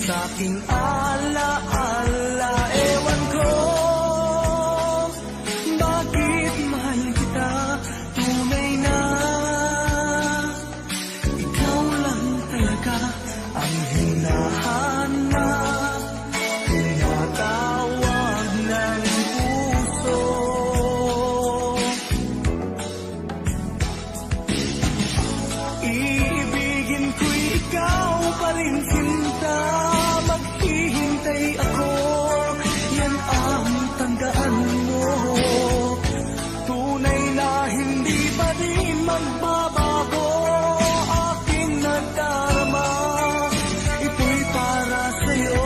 sa'king alaala. Ewan ko bakit mahal kita, tunay na ikaw lang talaga ang hinahanap, tinatawag ng puso. Iibigin ko'y ikaw pa rin, sinta. Maghihintay ako, yan ang tandaan mo. Tunay na hindi pa rin magbabago aking nadarama. Ito'y para sa'yo.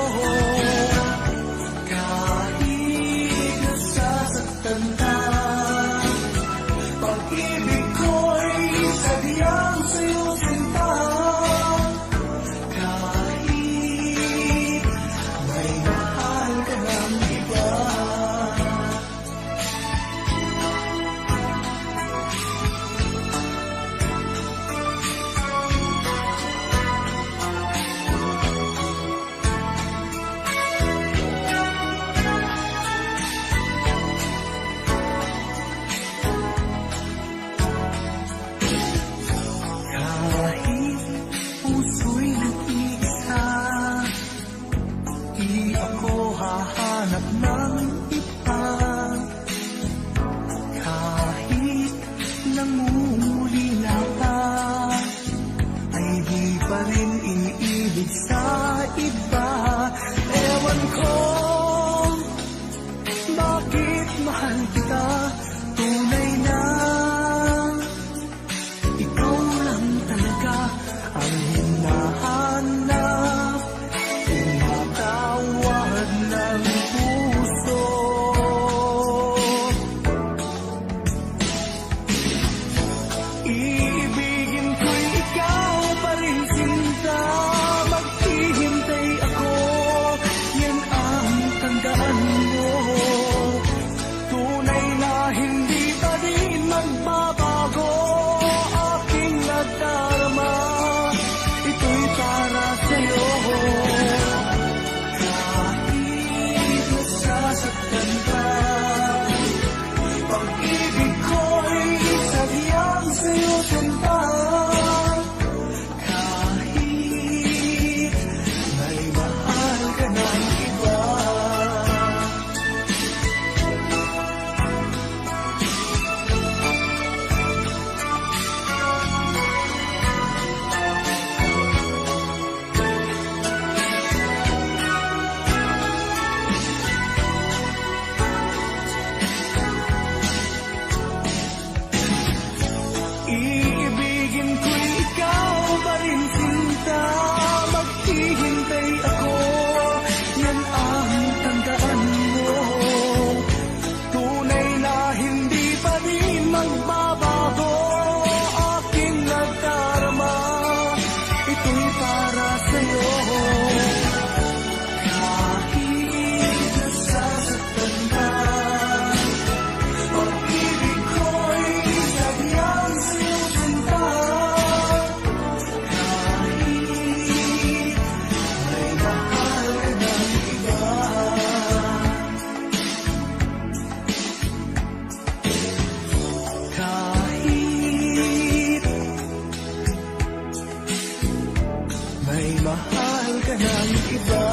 Kahit nasasaktan ka, pag-ibig ko'y sadyang sa'yo, sinta. Kahit may mahal ka ng iba. Kahit puso'y nag-iisa, di ako hahanap ng iba. Kahit nangungulila pa, ay di pa rin iniibig sa iba. Ewan ko bakit mahal kita, tunay na ikaw lang talaga ang hinahanap, tinatawag ng puso. Iibigin ko'y ikaw pa rin, sinta. Maghihintay ako, yan ang tandaan mo. Tunay na hindi pa rin magbabago aking nadarama. Ito'y para sa'yo. Kahit nasasaktan ka, pag-ibig ko'y sadyang sa'yo, sinta. Kahit may mahal ka ng iba. Iibigin ko'y ikaw pa rin, sinta. Maghihintay ako, yan ang tandaan mo. Tunay na hindi pa rin magbabago aking nadarama. Ito'y para sa'yo. Kahit nasasaktan ka, pag-ibig ko'y sadyang sa'yo, sinta. Kahit may mahal ka ng iba. Kahit may mahal ka ng iba.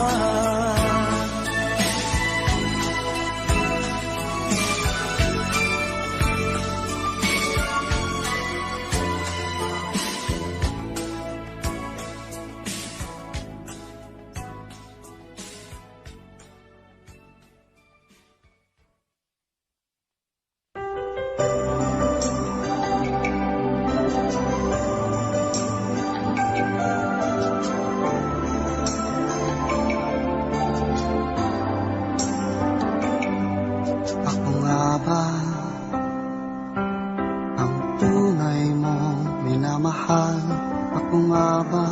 Ako nga ba ang tunay mong minamahal? Ako nga ba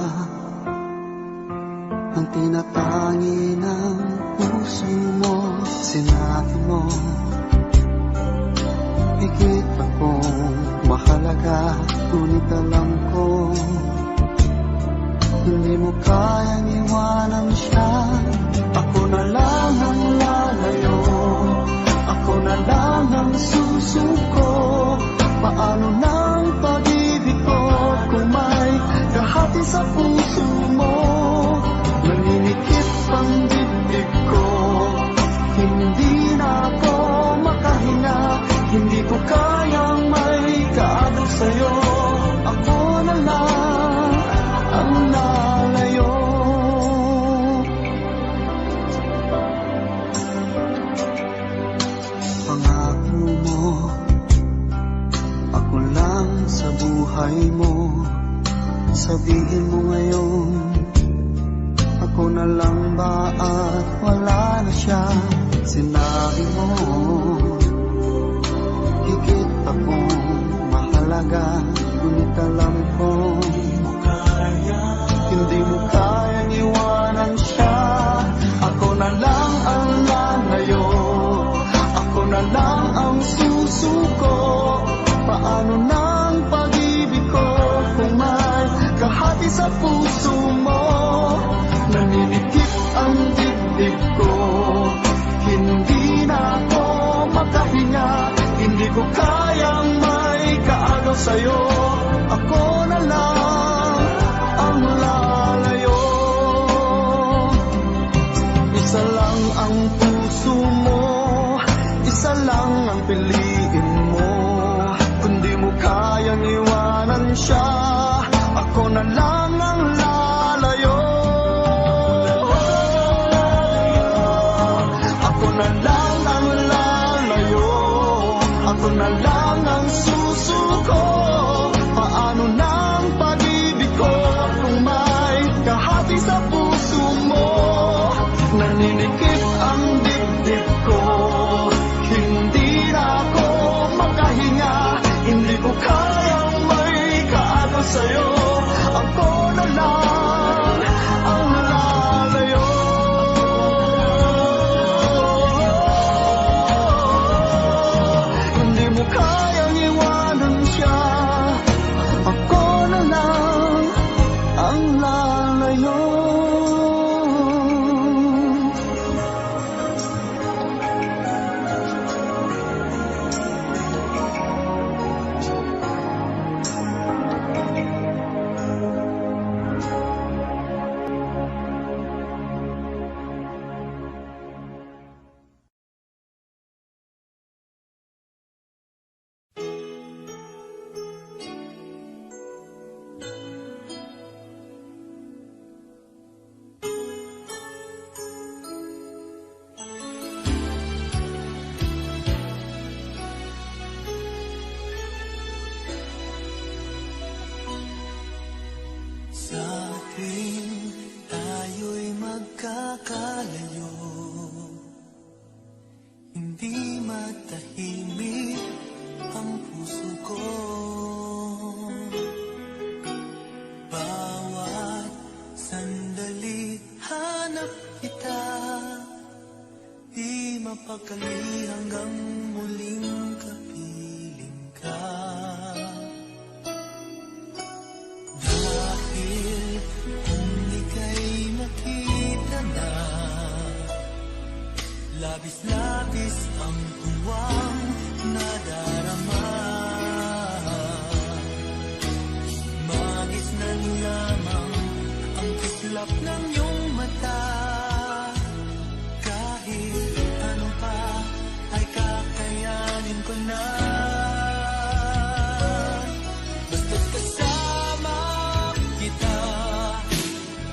ang tinatangi ng puso mo? Sinabi mo higit akong mahalaga, ngunit alam ko Hindi mo kayang iwanan siya. Ako na lang ang lalayo, ako na lang ang susuko. Paano nang pag-ibig ko kung may kahati sa puso mo? Naninikip ang dibdib ko, hindi na ako makahinga. Hindi ko kayang may kaagaw sa'yo. Ako na lang ang lalayo. Pangako mo, ako lang sa buhay mo. Sabihin mo ngayon, ako na lang ba at wala na siya? Sinabi mo, higit akong mahalaga. Ngunit alam ko, hindi mo kayang iwanan siya. Ako na lang ang lalayo, ako na lang ang susuko. Paano nang pag-ibig ko kung may kahati sa puso mo? Naninikip ang dibdib ko, hindi na ako makahinga. Hindi ko kayang may kaagaw sa'yo. Ako na lang ang lalayo. Isa lang ang puso mo, isa lang ang piliin mo. Kung di mo kayang iwanan siya, ako na lang ang lalayo. Ako na lang ang lalayo, ako na lang ang susuko. Paano nang pag-ibig ko kung may kahati sa puso mo? Naninikip ang dibdib ko, hindi na ako makahinga. Hindi ko kayang may kaagaw sa'yo. Ako na lang ang lalayo. Hindi mo kayang iwanan siya. Ako na lang ang lalayo. Sa tuwing tayo'y magkakalayo, hindi matahimik ang puso ko. Bawat sandali hanap kita, di mapakali hanggang muling kapiling ka. Dahil kung ika'y nakita na, labis-labis ang tuwang nadarama. Magisnan lamang ang kislap ng iyong mata. Kahit ano pa ay kakayanin ko na. Basta't kasama kita,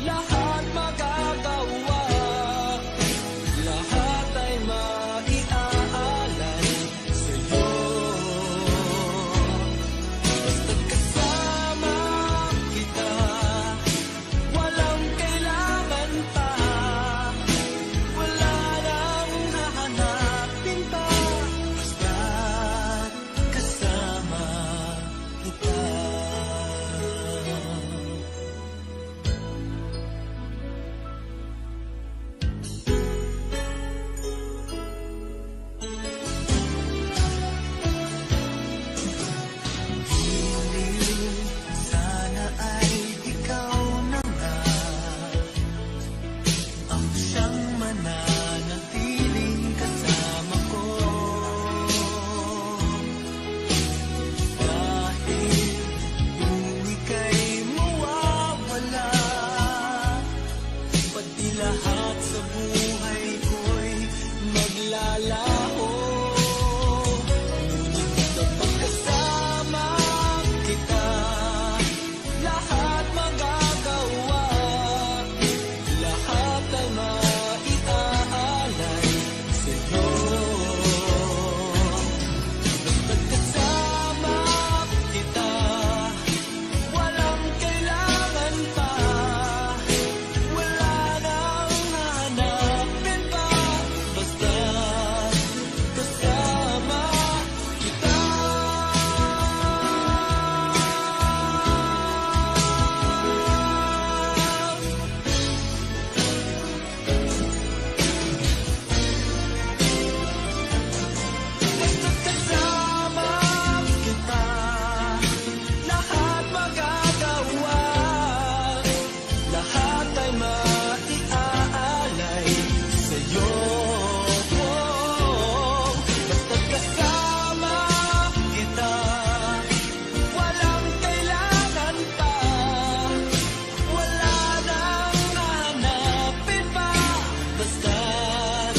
lahat magagawa. Lahat ay maiaalay basta't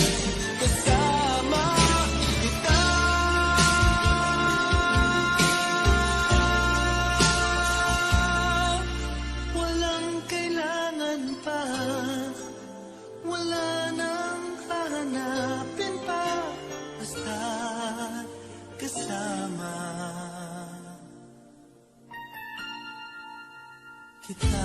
kasama kita. Walang kailangan pa, wala nang hahanapin pa, basta't kasama kita.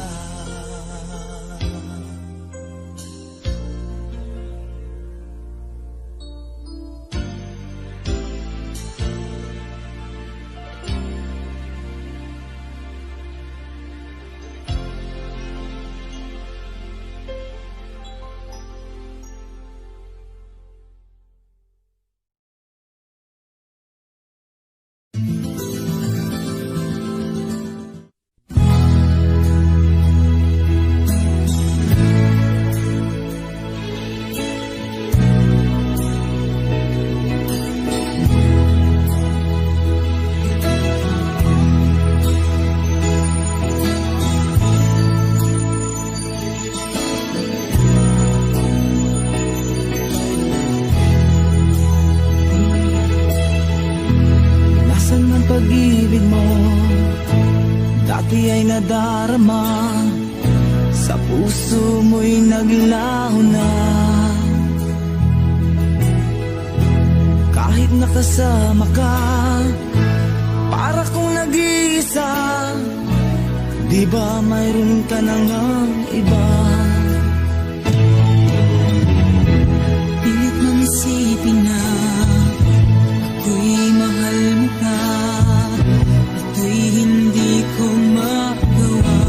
Pag-ibig mo dati ay nadarama, sa puso mo'y naglaho na. Kahit nakasama ka, para kong nag-iisa. Di ba mayroon ka na ngang iba? Pilit mang isipin na ako'y mahal mo ka, ito'y hindi ko magawa.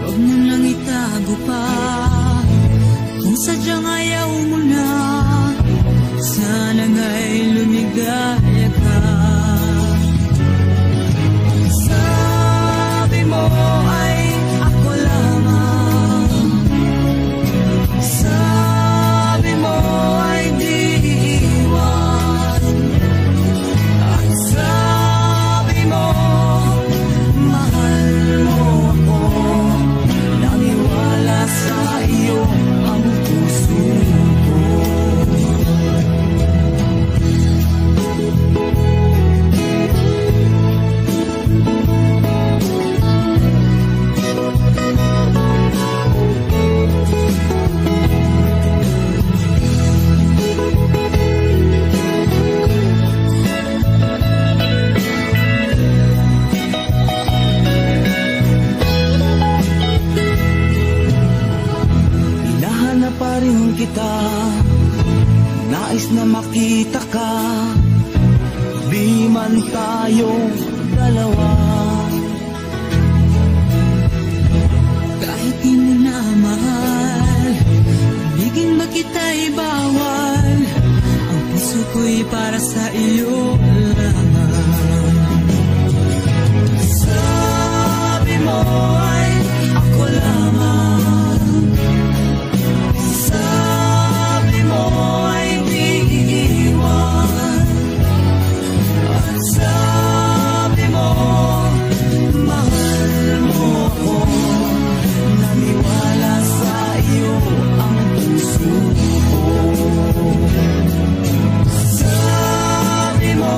Huwag mo nang itago pa, kung sadyang ayaw mo na, sana nga'y lumigaya ka. Sabi mo ay ako lamang, sabi mo ay di iwan, at sabi mo mahal mo ako. Naniwala sa iyo ang puso ko. Hinahanap pa rin kita, nais na makita ka, di man tayong dalawa. Kahit di mo na mahal, biging ba kita'y bawal, ang puso ko'y para sa iyo lamang. Sabi mo ay ako lamang, sabi mo ay di iiwan, at sabi mo mahal mo ako. Naniwala sa iyo ang puso ko. Sabi mo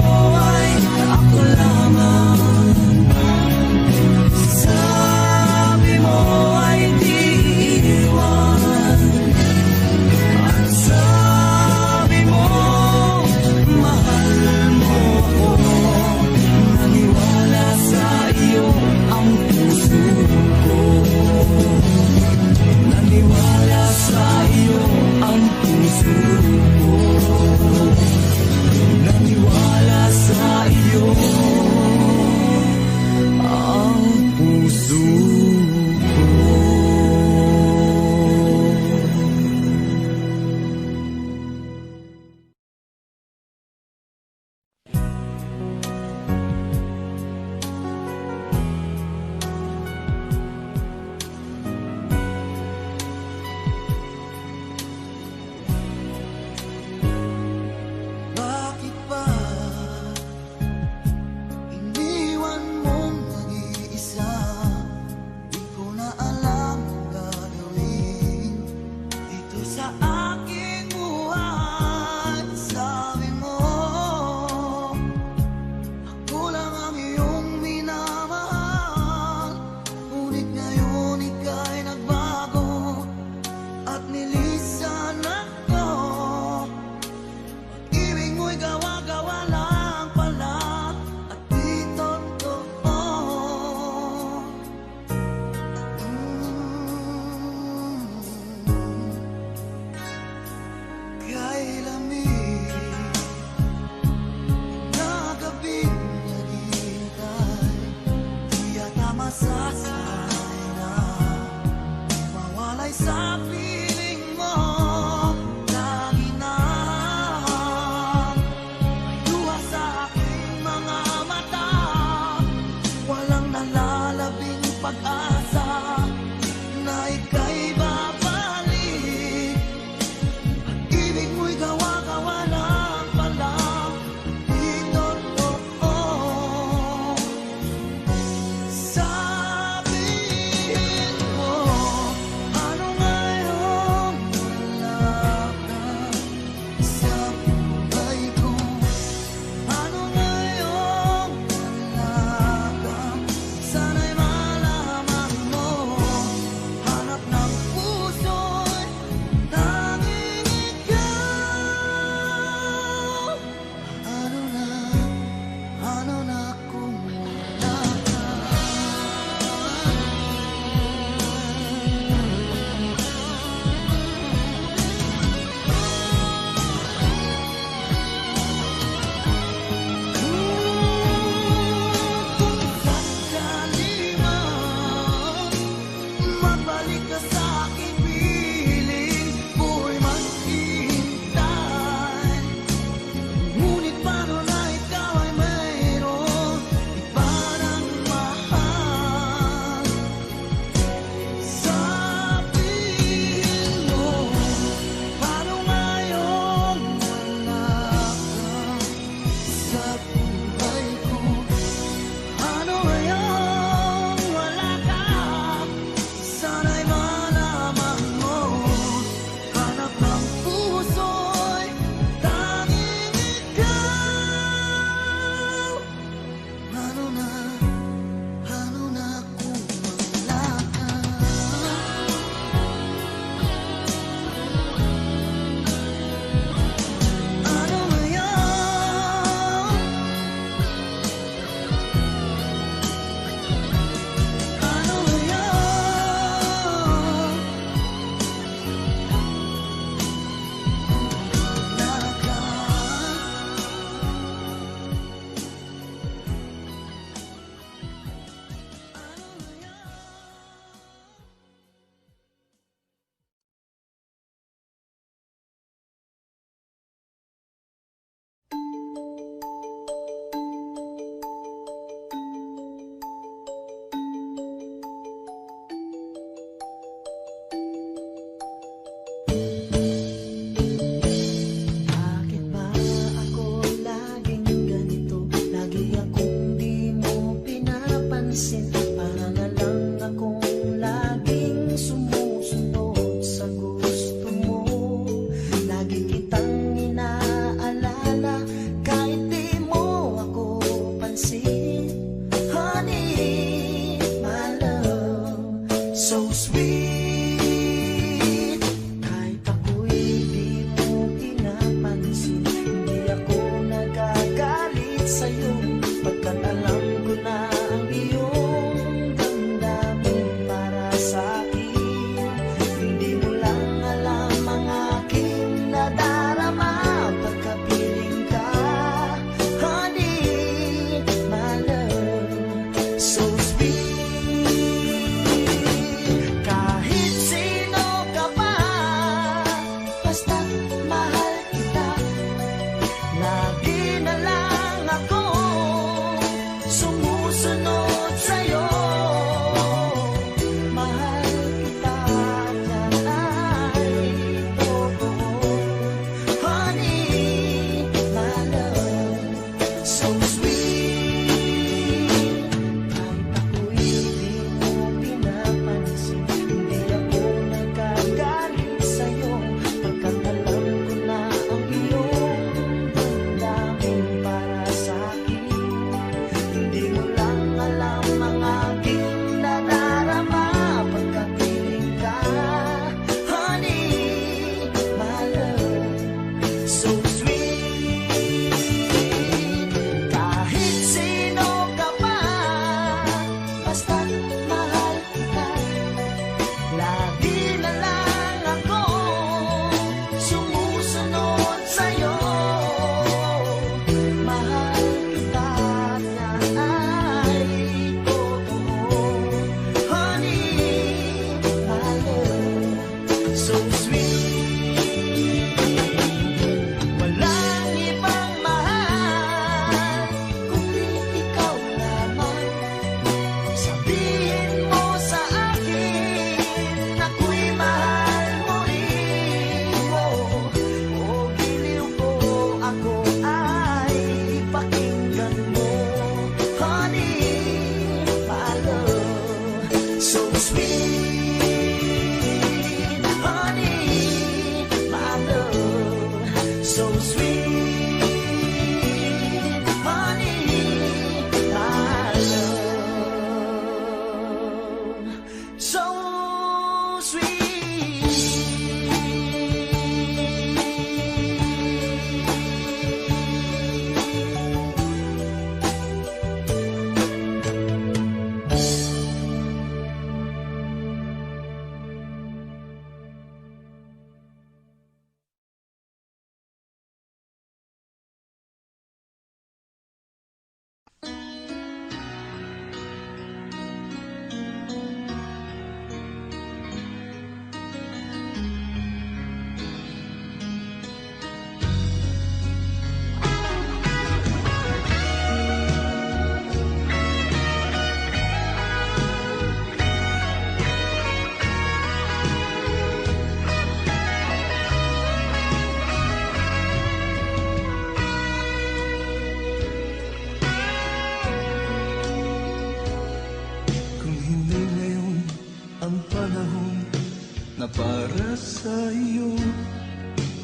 na para sa iyo.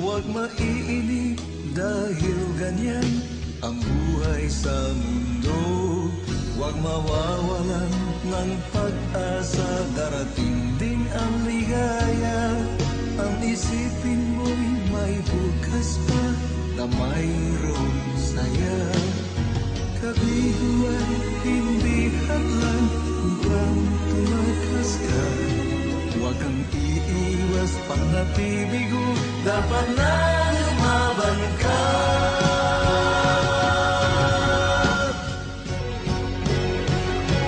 Huwag maiinip dahil ganyan ang buhay sa mundo. Huwag mawawalan ng pag-asa, darating din ang ligaya. Ang isipin mo'y may bukas pa na mayroong saya. Kabiguan, hindi hadlang upang tumakas ka. Huwag kang iiwas pang nabibigo, dapat na lumaban ka.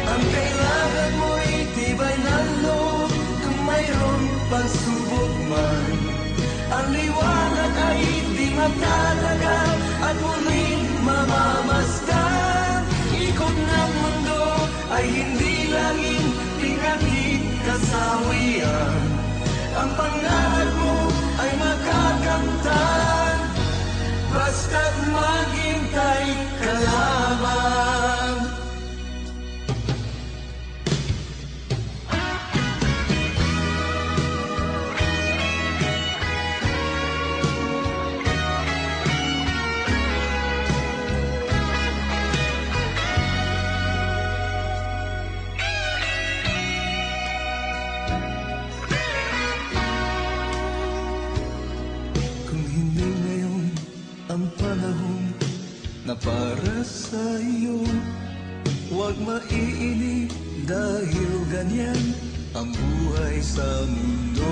Ang kailangan mo'y tibay ng loob, kung mayroong pagsubok man. Ang liwanag ay di magtatagal at muling mamamasdan. Ikot ng mundo ay hindi laging pinagkikasawian. Ang pangarap mo ay makakamtan, basta't maghintay ka lamang. Ang panahon na para sa iyo, huwag maiinip dahil ganyan ang buhay sa mundo.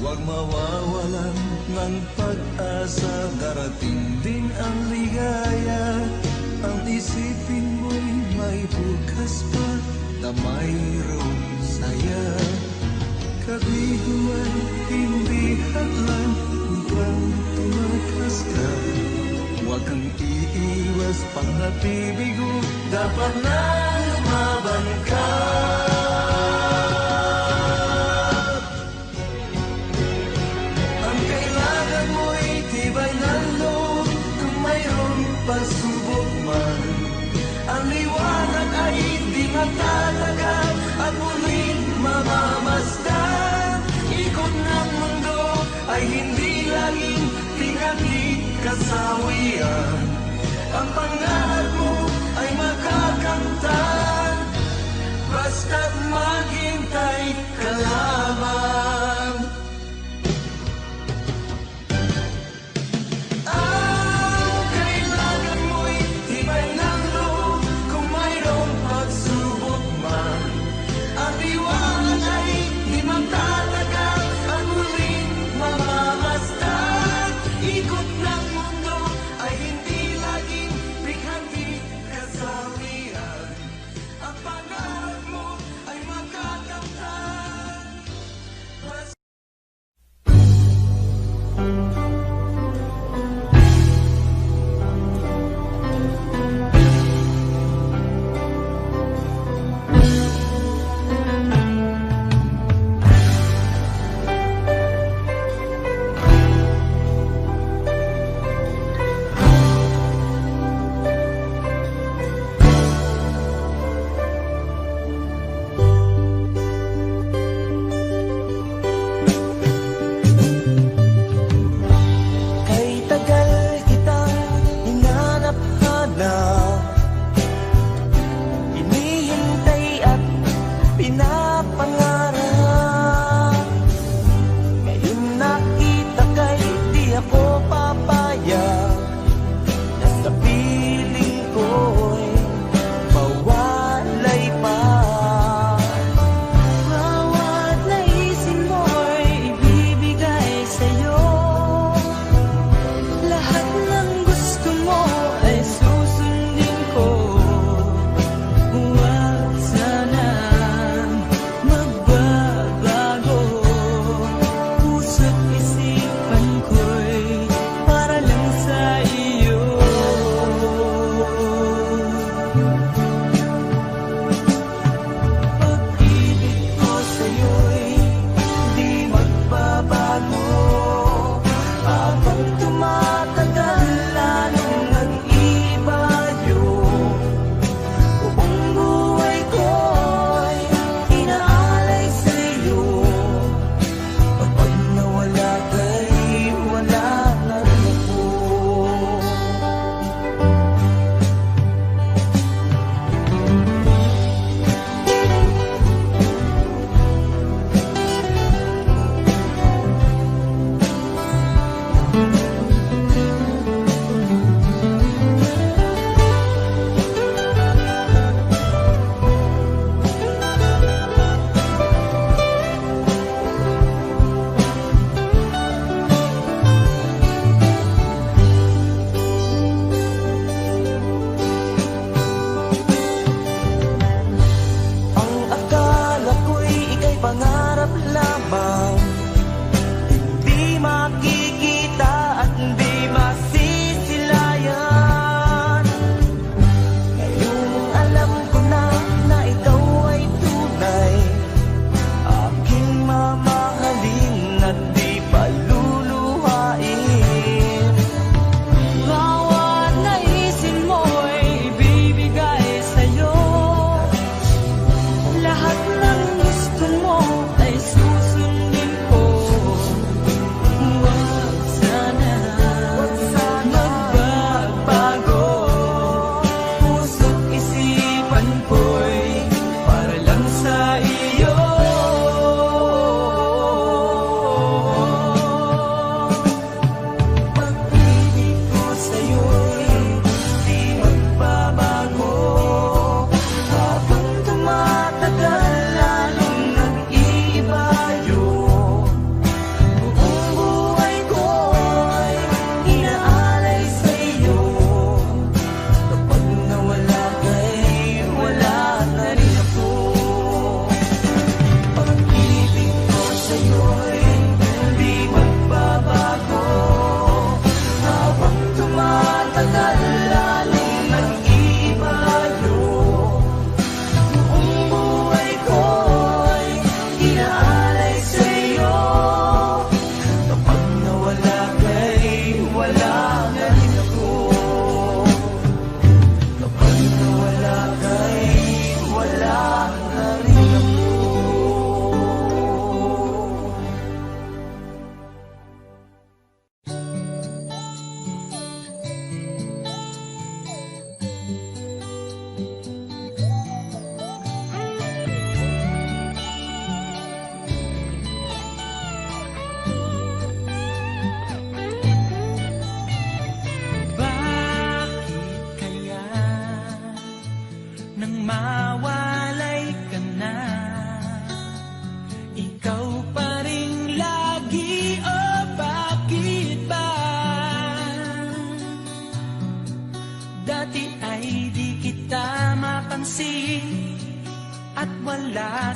Huwag mawawalan ng pag-asa, darating din ang ligaya. Ang isipin mo'y may bukas pa na mayroong saya. Kabiguan, hindi hadlang upang tumakas ka. Huwag kang iiwas pang nabibigo, dapat na lumaban ka. Ang kailangan mo'y tibay ng loob, kung mayroong pagsubok man. Ang liwanag ay di magtatagal at muling mamamasdan. Ikot ng mundo ay hindi laging pinagkikasawian. Ang pangarap mo ay makakamtan, basta't maghintay ka lamang. Ang kailangan mo'y tibay ng loob, kung mayroong pagsubok man. Ang liwanag ay di magtatagal at muling mamamasdan. Ikot ng mundo ay hindi laging pinagkikasawian. Ang pangarap mo ay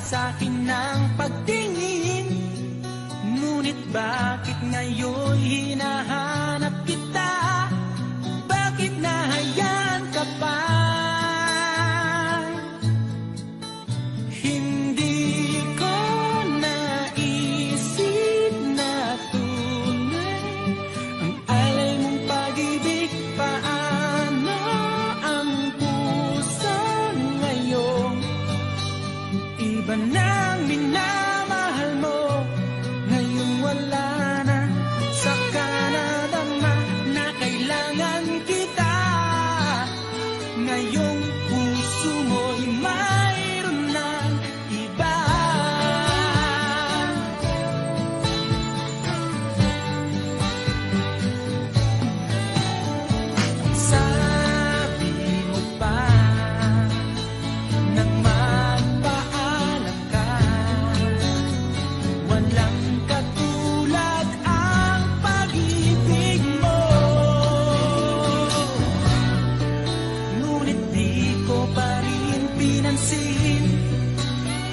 sa'kin ng pagtingin. Ngunit bakit ngayon hinahanap kita? Bakit nahayaan ka pa? Hindi ko naisip na tunay ang alay mong pag-ibig. Paano ang puso ngayon? Iba nang minamahal mo, ngayong wala na. Saka nadama na kailangan kita. Ngayong puso mo'y mayroon ng iba. Sabi mo pa nang magpaalam ka, walang katulad ang pag-ibig mo. Ngunit di ko pa rin pinansin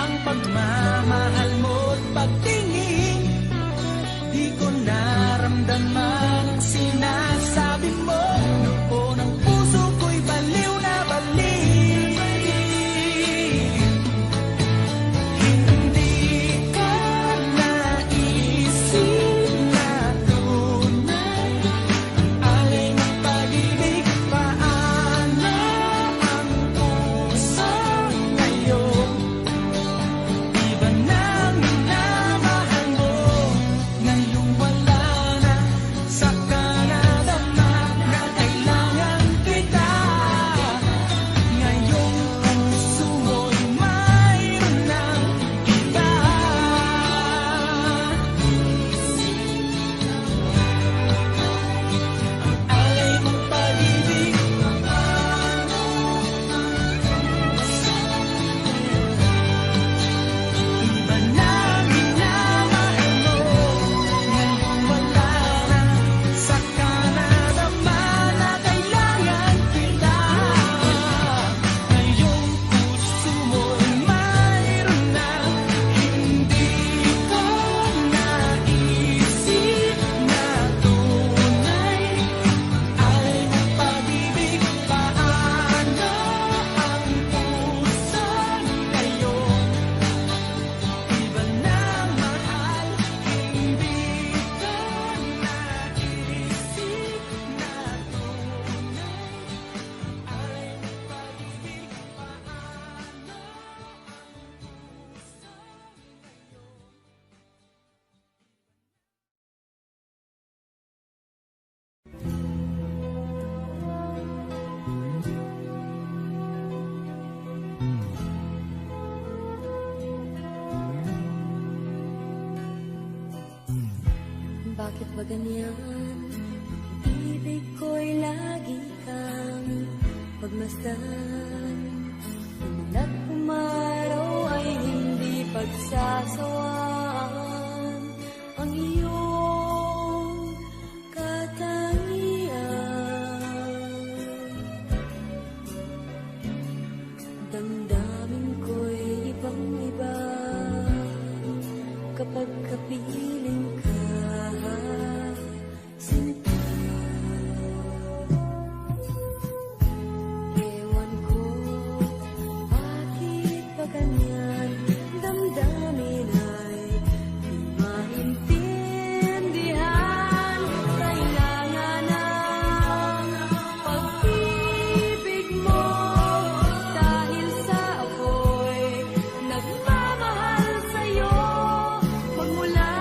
ang pagmamahal mo't pagtingin. Di ko naramdaman ang sinasabi mo. Noon ang puso ko'y baliw na baliw. Hindi ko naisip na tunay ang alay ng pag-ibig. Paano ang puso ngayon? Iba nang minamahal mo, ngayong wala na. Saka nadama na kailangan kita. Ngayong puso mo'y mayroon ng iba. Ang alay mong pag-ibig, iba nang minamahal mo, ngayong wala na. Saka nadama na kailangan kita. Ngayong puso mo'y mayroon na. Hindi ko naisip na tunay alay mong pag-ibig. Paano ang puso ngayon? Iba na mahal, hindi ko naisip na tunay alay mong pag-ibig. Bakit ba ganyan? Ibig ko'y lagi kang pagmasdan. At umaraw ay hindi pagsasawaan ang iyong katangian. Damdamin ko'y ibang-iba kapag kapiling ka. Sinta, ewan ko bakit ba ganyan. Damdamin ay di maintindihan. Kailangan ng pag-ibig mo dahil sa ako'y nagmamahal sa'yo magmula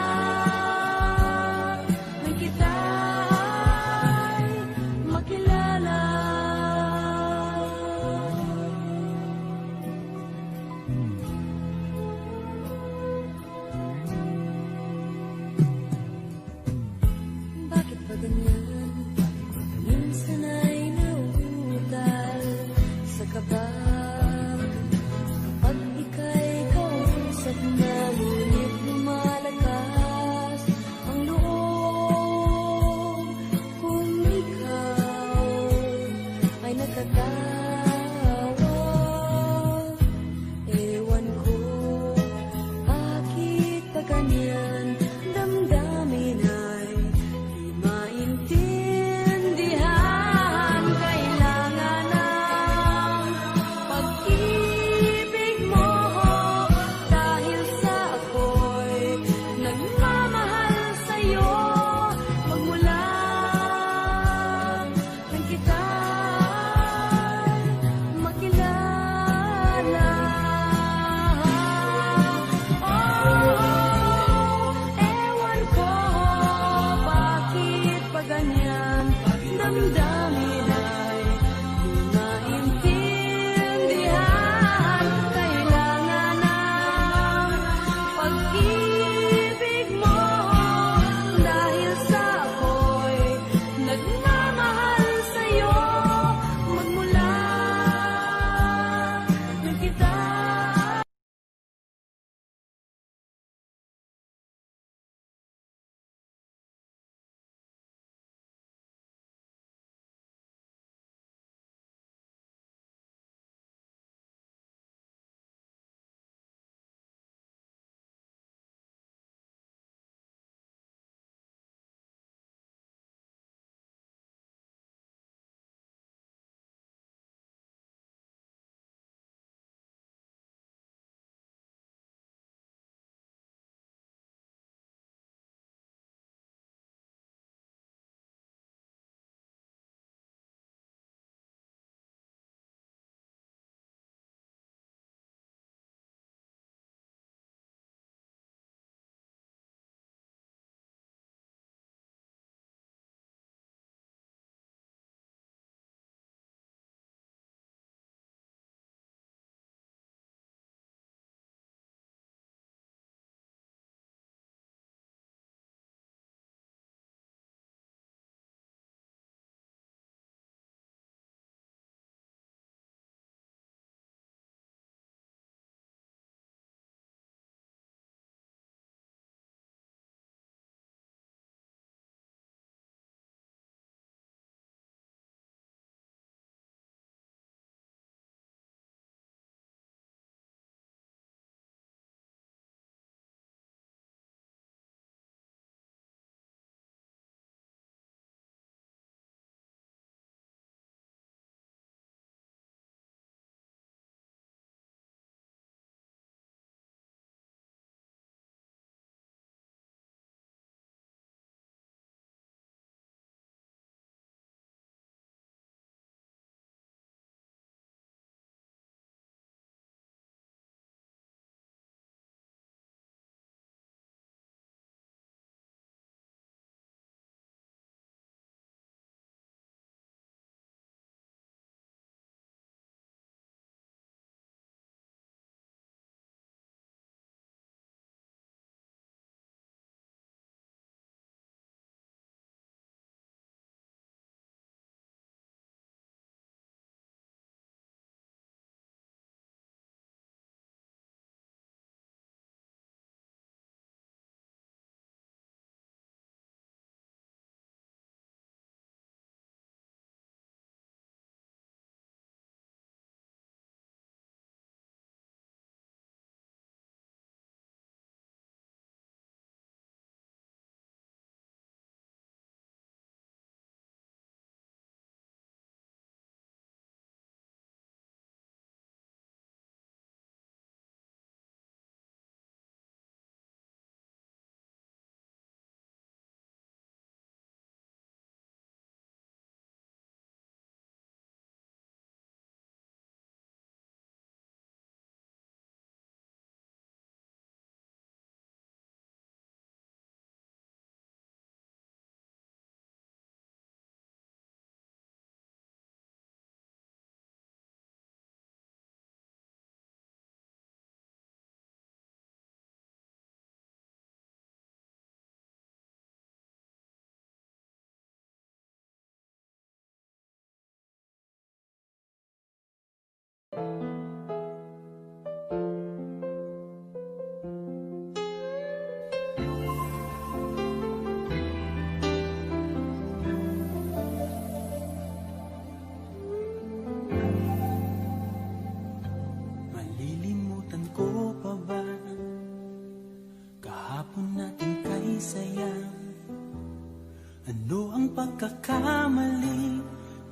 pagkakamali,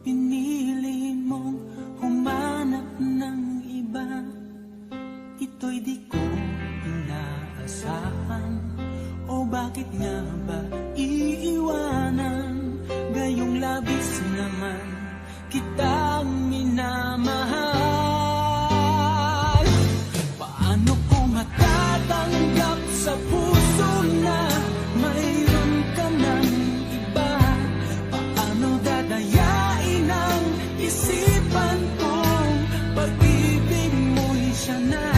pinili mong humanap ng iba. Ito'y di ko inaasahan, o bakit nga ba iiwanan? Gayong labis naman kitang minamahal. Paano ko matatanggap sa puso na mayroon ka ng iba? Paano dadayain ang isipan kong pag-ibig mo'y siya na?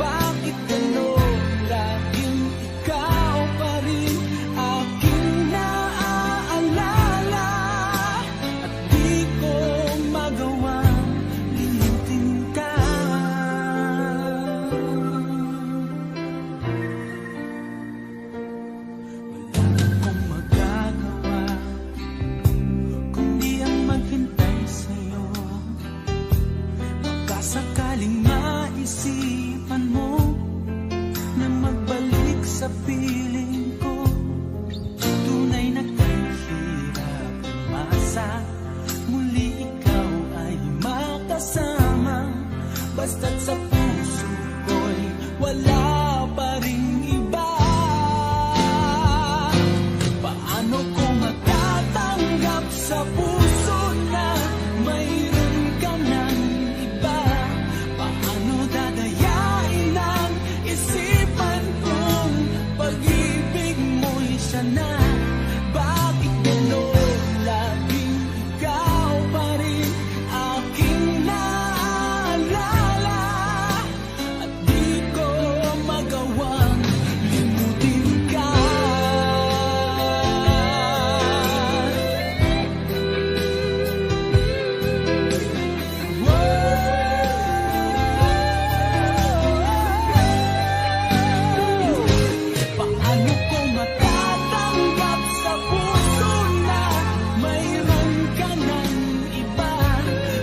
Bakit gano'n laging ikaw pa rin aking naaalala? At di ko magawang limutin ka. Wala akong magagawa kundi ang maghintay sa'yo. Baka sakaling maisipan mo na magbalik sa piling ko. Tunay na kahirap umasa, muli ikaw ay makasama. Basta't sa puso ko'y wala pa ring iba. Paano ko matatanggap sa puso na mayroon ka ng iba? Paano dadayain ang isipan kong pag-ibig mo'y siya na? Bakit gano'n laging ikaw pa rin aking naaalala? At di ko magawang limutin ka. Paano ko matatanggap sa puso na mayroon ka ng iba?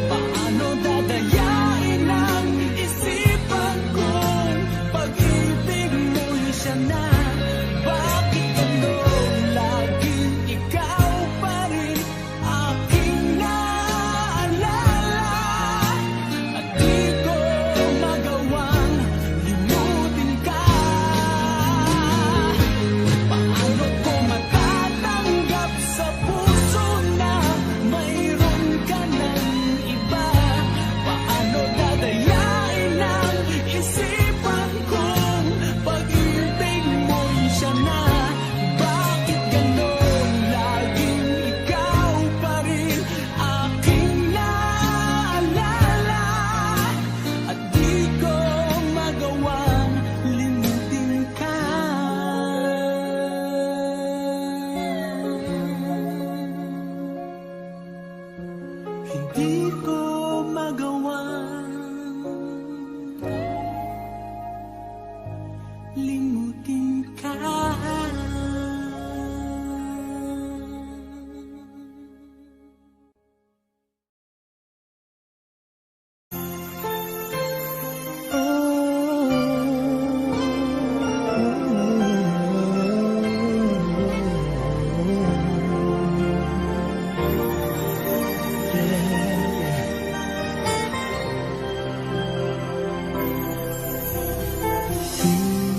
Paano dadayain ang isipan kong pag-ibig mo'y siya na? Bakit gano'n laging ikaw pa rin aking naaalala? At di ko magawang limutin ka. Paano ko matatanggap sa puso na mayroon ka ng iba? Paano dadayain ang isipan kong pag-ibig mo'y siya na? Bakit gano'n laging ikaw pa rin aking naaalala? At di ko magawang limutin ka. Hindi ko magawang limutin ka.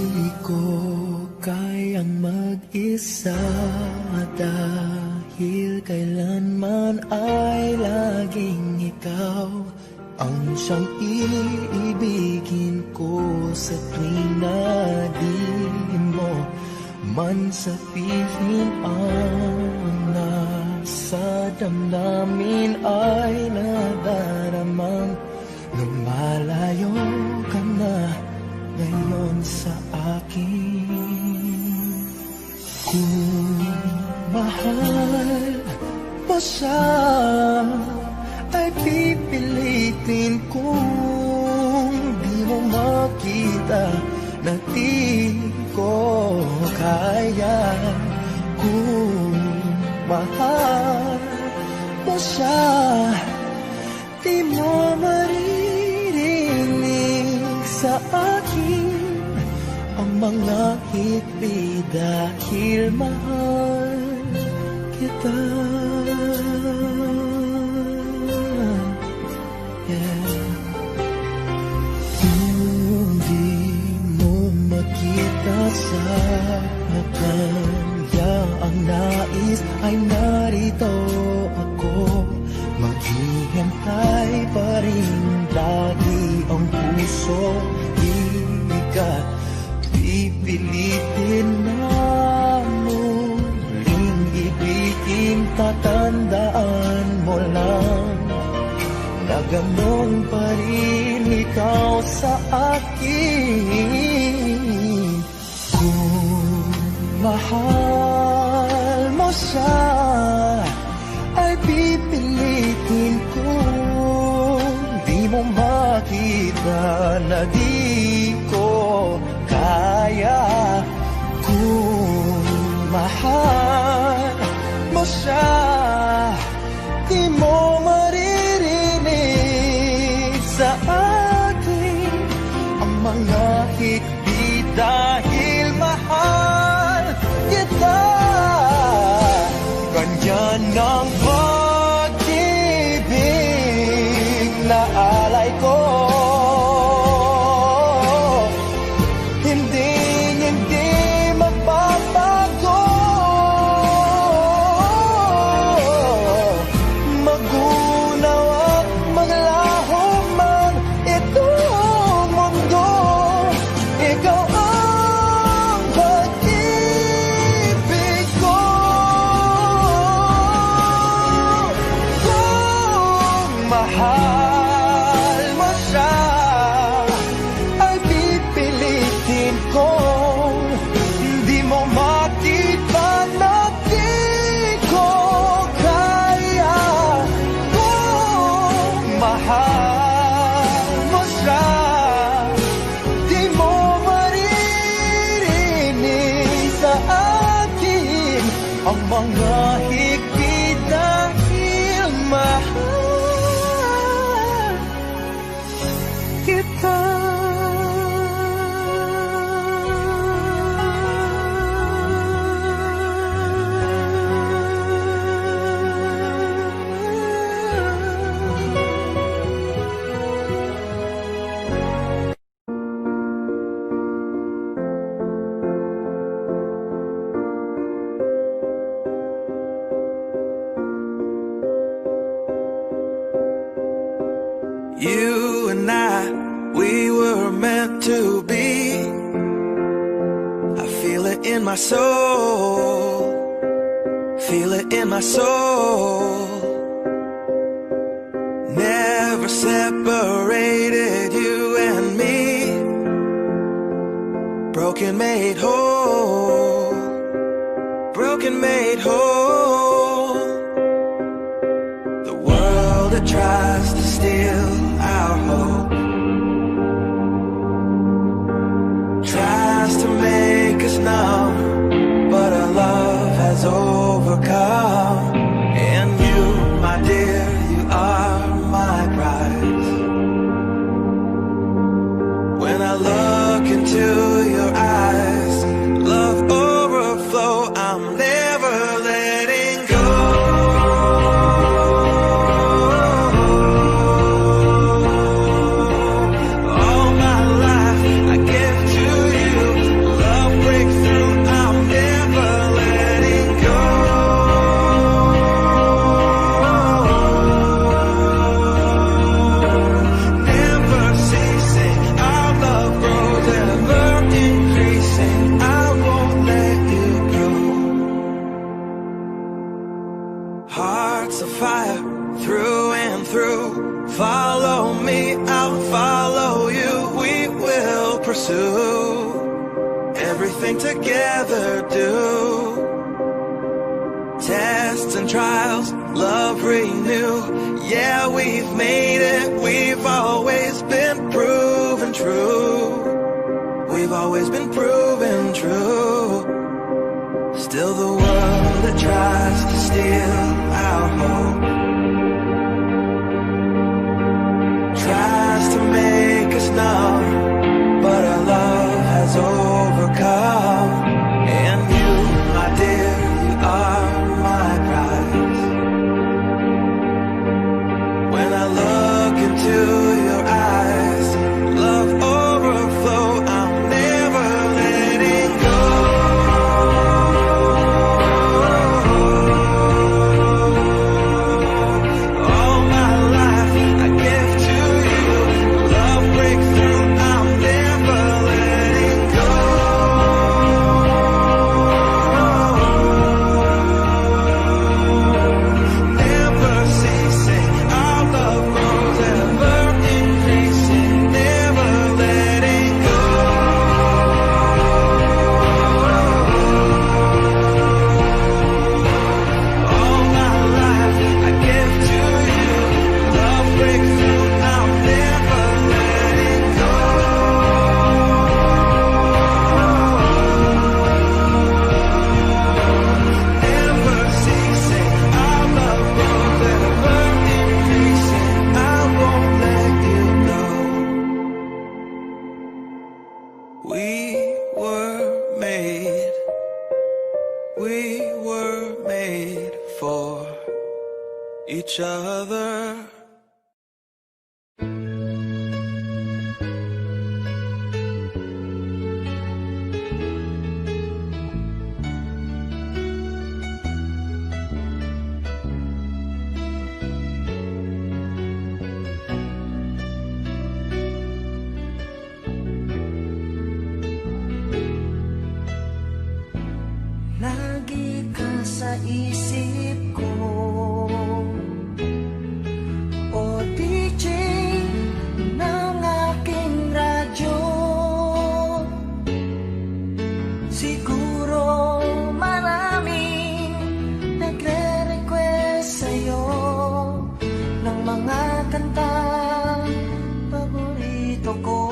Di ko kayang mag-isa dahil kailanman ay laging ikaw ang siyang iibigin ko sa tuwing na di mo man sabihin ang nasa damdamin ay nadaramang lumalayo ka na ngayon sa akin. Kung mahal mo siya ay pipilitin kung di mo makita na di ko kaya. Kung mahal mo siya, di mo maririnig sa akin ang mga hikbi dahil mahal kita. Kung di mo makita sa kanya ang nais ay narito ako. Maghihintay pa rin lagi ang puso. Di ka pipilitin na muling ibigin. Tatandaan mo lang na ganon pa rin ikaw sa akin. Kung mahal mo siya ay pipilitin ko. Di mo makita na di ko kaya. Kung mahal mo siya, di mo maririnig sa akin ang mga hikbi dahil mahal kita. Ganyan ang pag-ibig na alay ko. Hindi magbabago. Magunaw at maglaho man itong mundo. Ikaw ang pag-ibig ko. Kung mahal mo siya ay pipilitin ko. Di mo makita na di ko kaya. Kung mahal mo siya, di mo maririnig sa akin ang mga higpit dahil mahal kita. You and I, we were meant to be. I feel it in my soul. Feel it in my soul. Never separated, you and me. Broken made whole. Broken made whole. The world that tries to steal our hope tries to make us numb, but our love has overcome. And you, my dear, you are my prize. When I look into your eyes, love overflow, I'm never letting go. All my life I give to you. Love breakthrough, I'm never letting go. Never ceasing, our love grows ever increasing. I won't let you go. Hearts of fire through and through. Follow me, I'll follow you. We will pursue everything together. Do tests and trials, love renew. Yeah, we've made it. We've always been proven true. We've always been proven true. Still the world that tries to steal our hope tries to make us numb, but our love has overcome. And you, my dear, you are my prize. were made for each other. Lagi ka sa isip ko, o DJ ng aking radyo. Siguro maraming nagre-request sa'yo ng mga kantang paborito ko.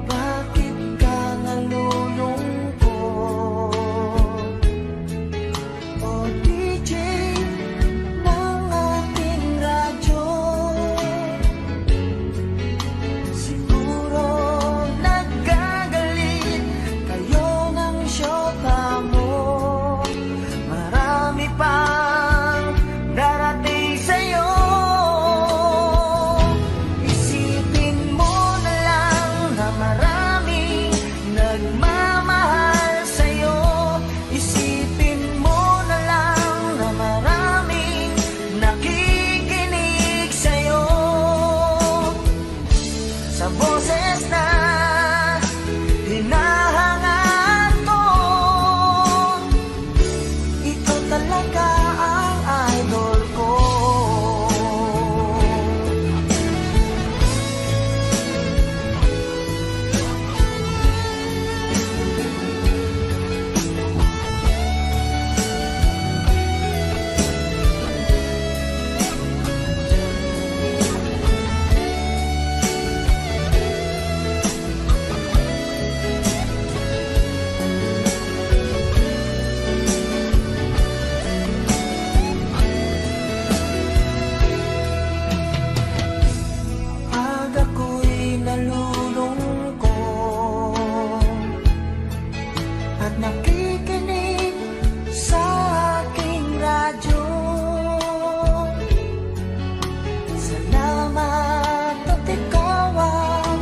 Bakit ka nalulungkot, o DJ ng ating radyo? Siguro nagkagalit kayo ng syota mo. Marami pang darating sa'yo. Isipin mo na lang na maraming nagmamahal sa'yo. Isipin mo na lang na maraming nakikinig sa'yo. Sa boses na hinahangaan ko, ito talaga ang idol ko. Pag ako'y nalulungkot at nakikinig sa aking radyo, salamat at ikaw ang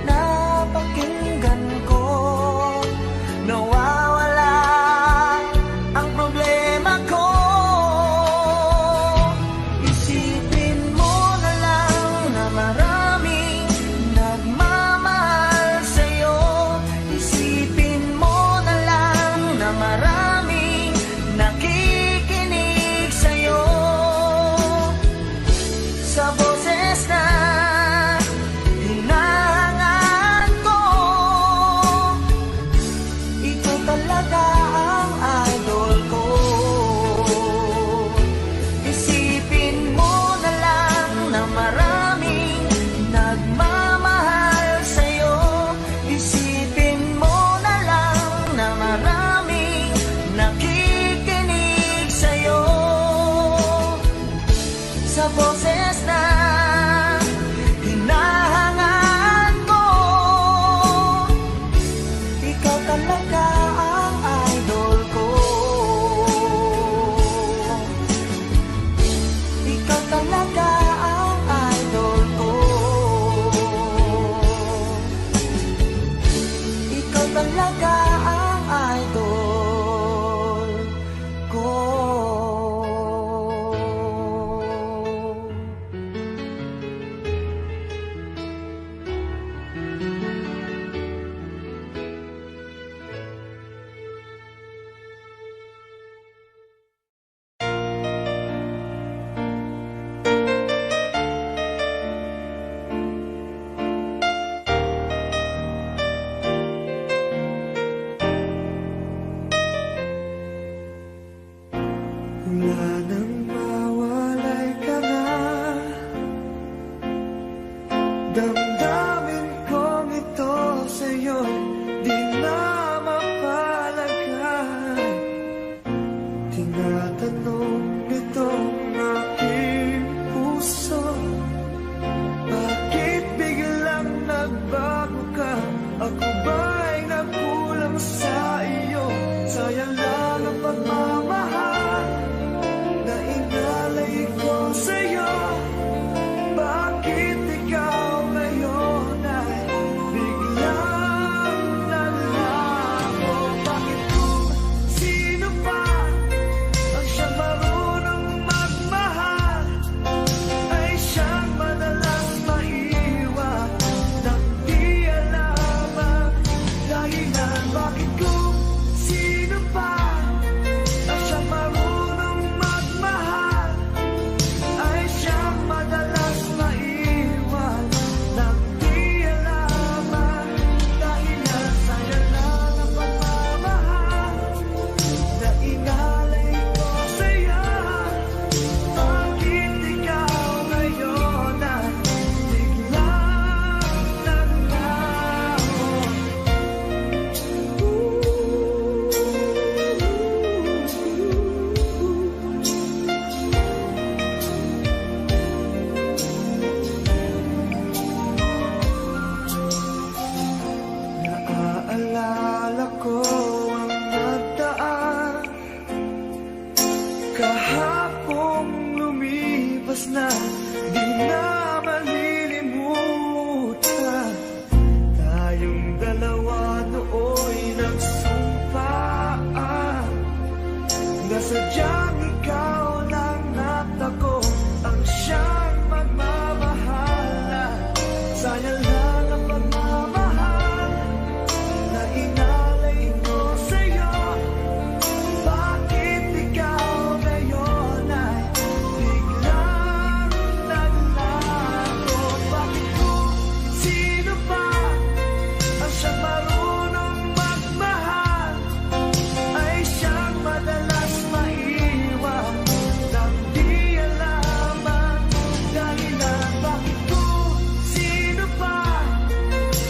napakinggan ko. Nawawala ang problema ko. Isipin mo na lang na maraming nagmamahal sa'yo. Isipin mo na lang na maraming nakikinig sa'yo. Sa boses na hinahangaan ko, ito talaga ang idol ko. Isipin mo na lang na maraming nagmamahal sa'yo. Isipin mo na lang na maraming nakikinig sa'yo. Sa boses na hinahangaan ko, ikaw talaga ang idol ko. Ikaw talaga ang idol ko. Ikaw talaga ang idol ko. Bakit kung sino pa ang siyang marunong magmahal ay siyang madalas maiwan nang di alaman. Dahil nasaya lang ang pagmamahal na inalay ko sa'yo. Bakit ikaw ngayon ay biglang naglaho? Naaalala ko ang nagdaan kahapong lumipas na, di na malilimutan. Tayong dalawa nooy nagsumpaan na sadyang ikaw lang at ako ang siyang magmamahala. Sayang lang ang pagmamahal na inalay ko sa'yo. Bakit ikaw ngayon ay biglang naglaho? Bakit kung sino pa ang siyang marunong magmahal ay siyang madalas maiwan nang di alaman dahilan? Bakit kung sino pa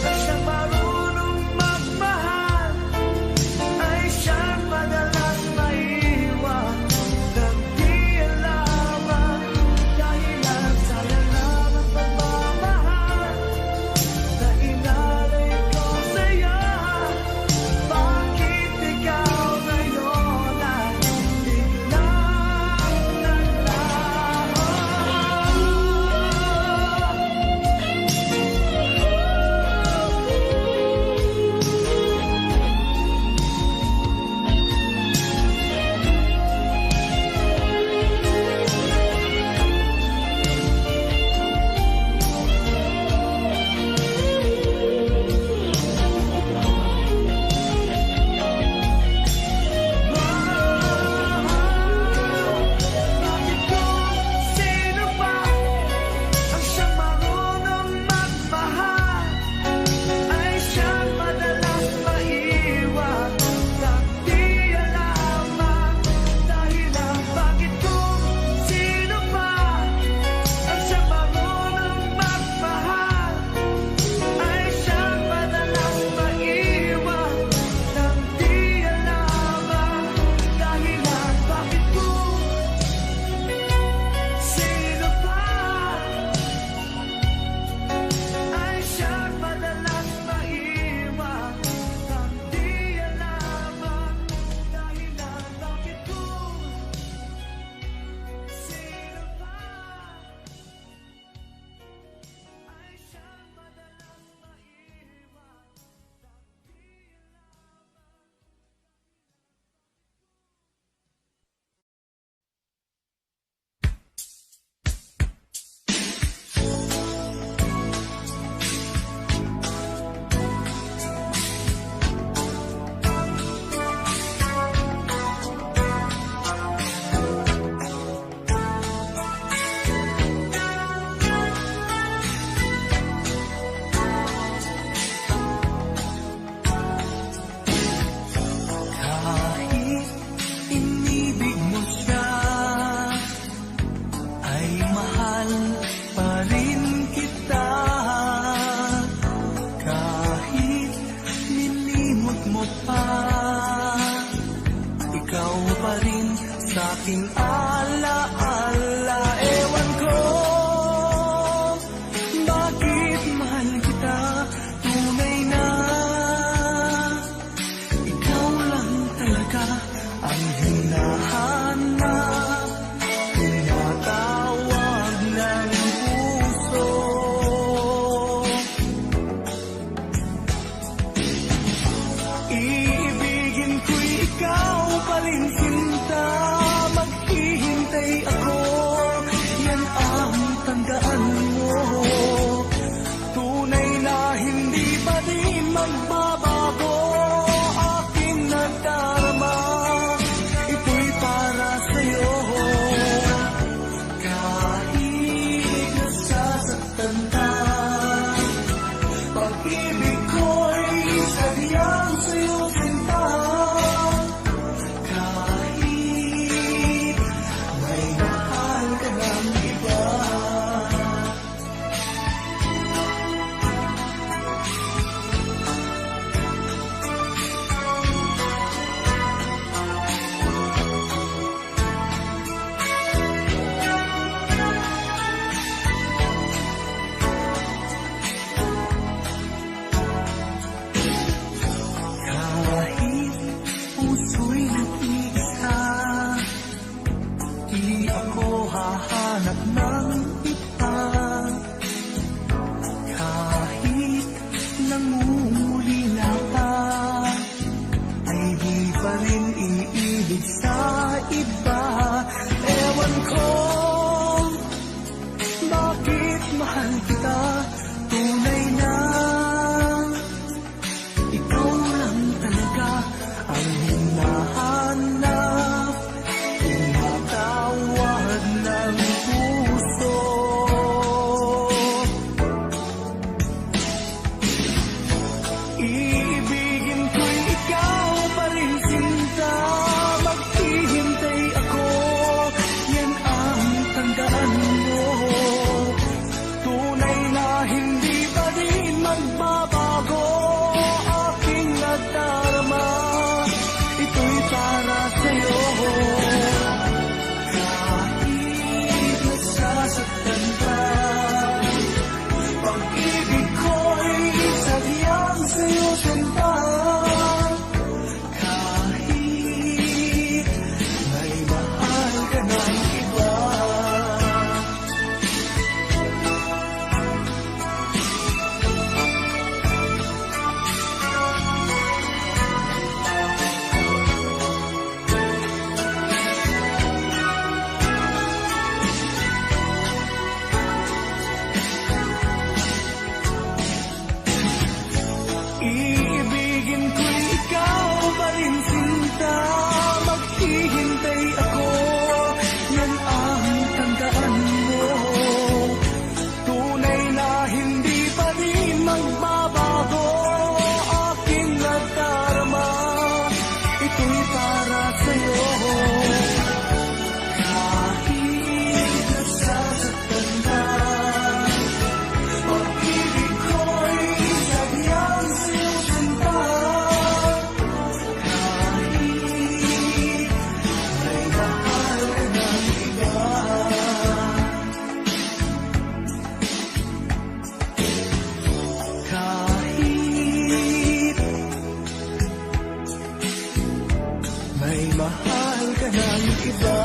ang siyang marunong magmahal ay siyang madalas maiwan nang di alaman dahilan? Sayang lang ang pagmamahal na inalay ko sa'yo. Bakit ikaw ngayon ay biglang naglaho? Bakit kung sino pa ang siyang marunong magmahal ay siyang madalas maiwan nang di alaman dahilan? Bakit kung sino pa ang siyang marunong magmahal ay siyang madalas maiwan nang di alaman dahilan? Bakit kung sino pa ay siyang madalas maiwan nang di alaman dahilan? Bakit kung sino pa ay siyang madalas maiwan? Kahit inibig mo siya, ay mahal pa rin kita. Kahit nilimot mo pa, ikaw pa rin sa'king alaala. Ewan ko bakit mahal kita tunay na. Ikaw lang talaga ang hinahanap, tinatawag ng puso. Iibigin ko'y ikaw pa rin, sinta. Maghihintay ako, yan ang tandaan mo. Tunay na hindi pa din magbabago sa'yo, sinta. Kahit may mahal ka ng iba. Kahit puso'y nag-iisa, di ako hahanap ng iba. Kahit nangungulila ka, ay di pa rin iibig sa iba. Ewan ko bakit mahal kita, tunay na ikaw lang talaga ang hinahanap, tinatawag ng puso. Iibigin ko'y ikaw pa rin, sinta. Maghihintay ako, yan ang tandaan mo. Tunay na hindi pa rin magbabago aking nadarama, ito'y para sa'yo. Kahit nasasaktan ka, pag-ibig ko'y sadyang sa'yo, sinta. Kahit may mahal ka ng iba. Iibigin ko'y ikaw pa rin, sinta. Maghihintay ako, yan ang tandaan mo. Tunay na hindi pa rin magbabago aking nadarama, ito'y para sa'yo. Kahit nasasaktan ka, pag-ibig ko'y sadyang sa'yo, sinta. Kahit may mahal ka ng iba. Kahit may mahal ka ng iba.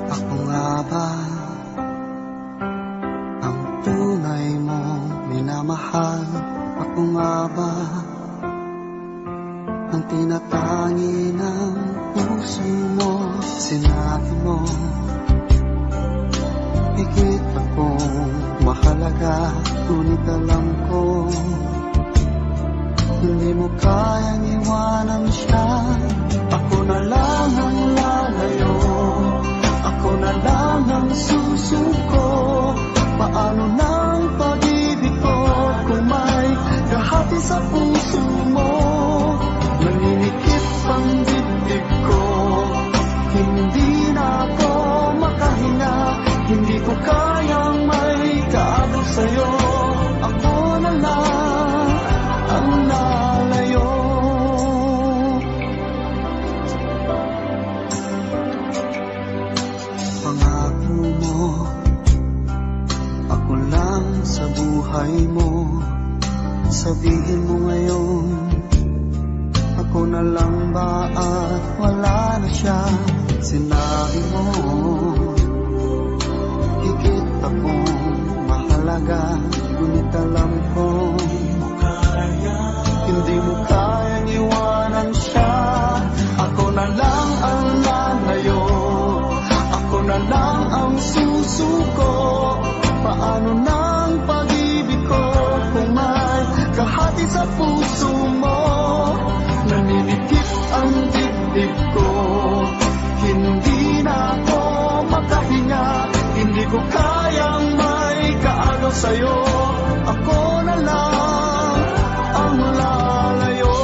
Ako nga ba ang tunay mong minamahal? Ako nga ba ang tinatangi ng puso mo? Sinabi mo higit akong mahalaga, ngunit alam ko hindi mo kayang iwanan siya. Ako na lang ang lalayo, ako na lang ang susuko. Paano ng pag-ibig ko kung may kahati sa puso mo? Naninikip ang dibdib ko, hindi na ako makahinga. Hindi ko kayang may kaabot sa'yo. Ako na lang ang lalayo. Pangako mo, ako lang sa buhay mo. Sabihin mo ngayon, ako na lang ba at wala na siya? Sinabi mo higit akong mahalaga, Ngunit alam ko hindi mo kayang iwanan siya. Ako na lang ang lalayo, ako na lang ang susuko. Paano nang pag-ibig ko kung may kahati sa puso mo? Naninikip ang dibdib ko, hindi na ako makahinga. Hindi ko kayang may kaagaw sa'yo. Ako na lang ang lalayo.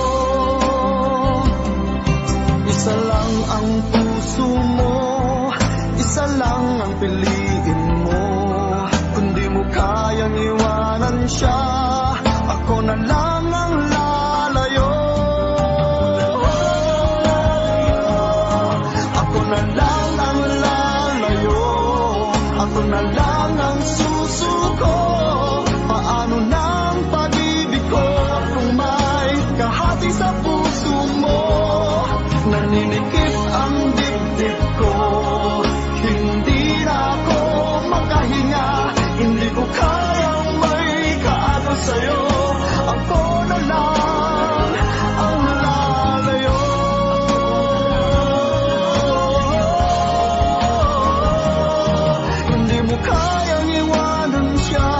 Isa lang ang puso mo, isa lang ang piliin mo. Kung di mo kayang iwanan siya, ako na lang ang lalayo. Ako na lang ang lalayo, ako na lang ang susuko. Paano nang pag-ibig ko kung may kahati sa puso mo? Naninikip ang dibdib ko, hindi na ako makahinga. Hindi ko kayang may kaagaw sa'yo. Ako na lang ang lalayo. Hindi mo kayang iwanan siya.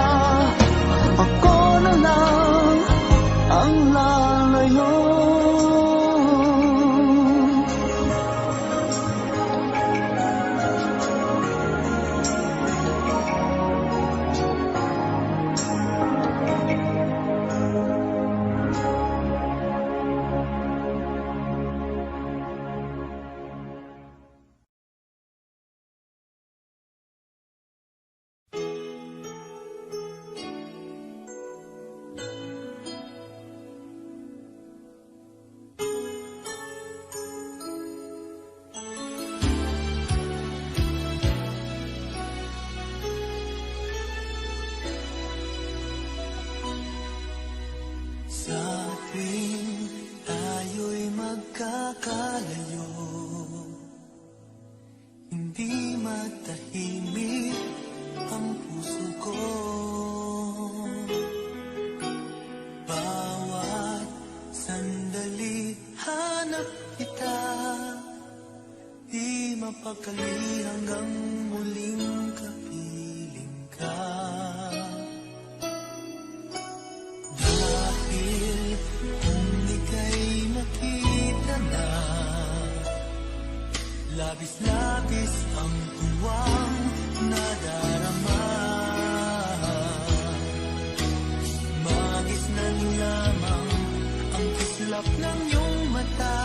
Ako na lang ang lalayo. Sa tuwing tayo'y magkakalayo, hindi matahimik ang puso ko. Bawat sandali hanap kita, di mapakali hanggang muling kapiling ka. Dahil kung ika'y nakita na, labis-labis ang tuwang nadarama. Magisnan lamang ang kislap ng iyong mata.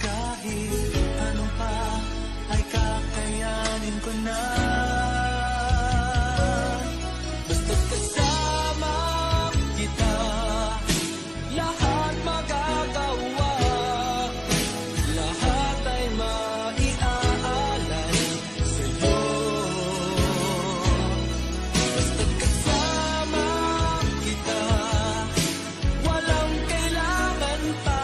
Kahit ano pa ay kakayanin ko na. Basta't kasama kita, lahat magagawa. Lahat ay maiaalay sa'yo. Basta't kasama kita, walang kailangan pa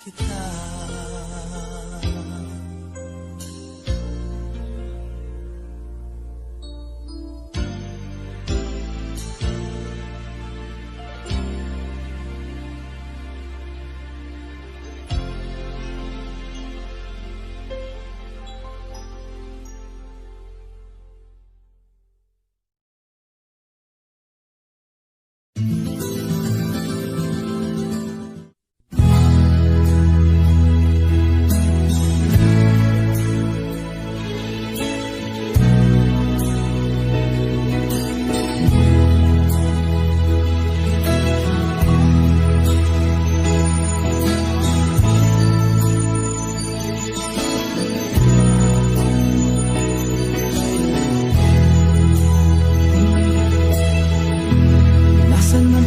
kita.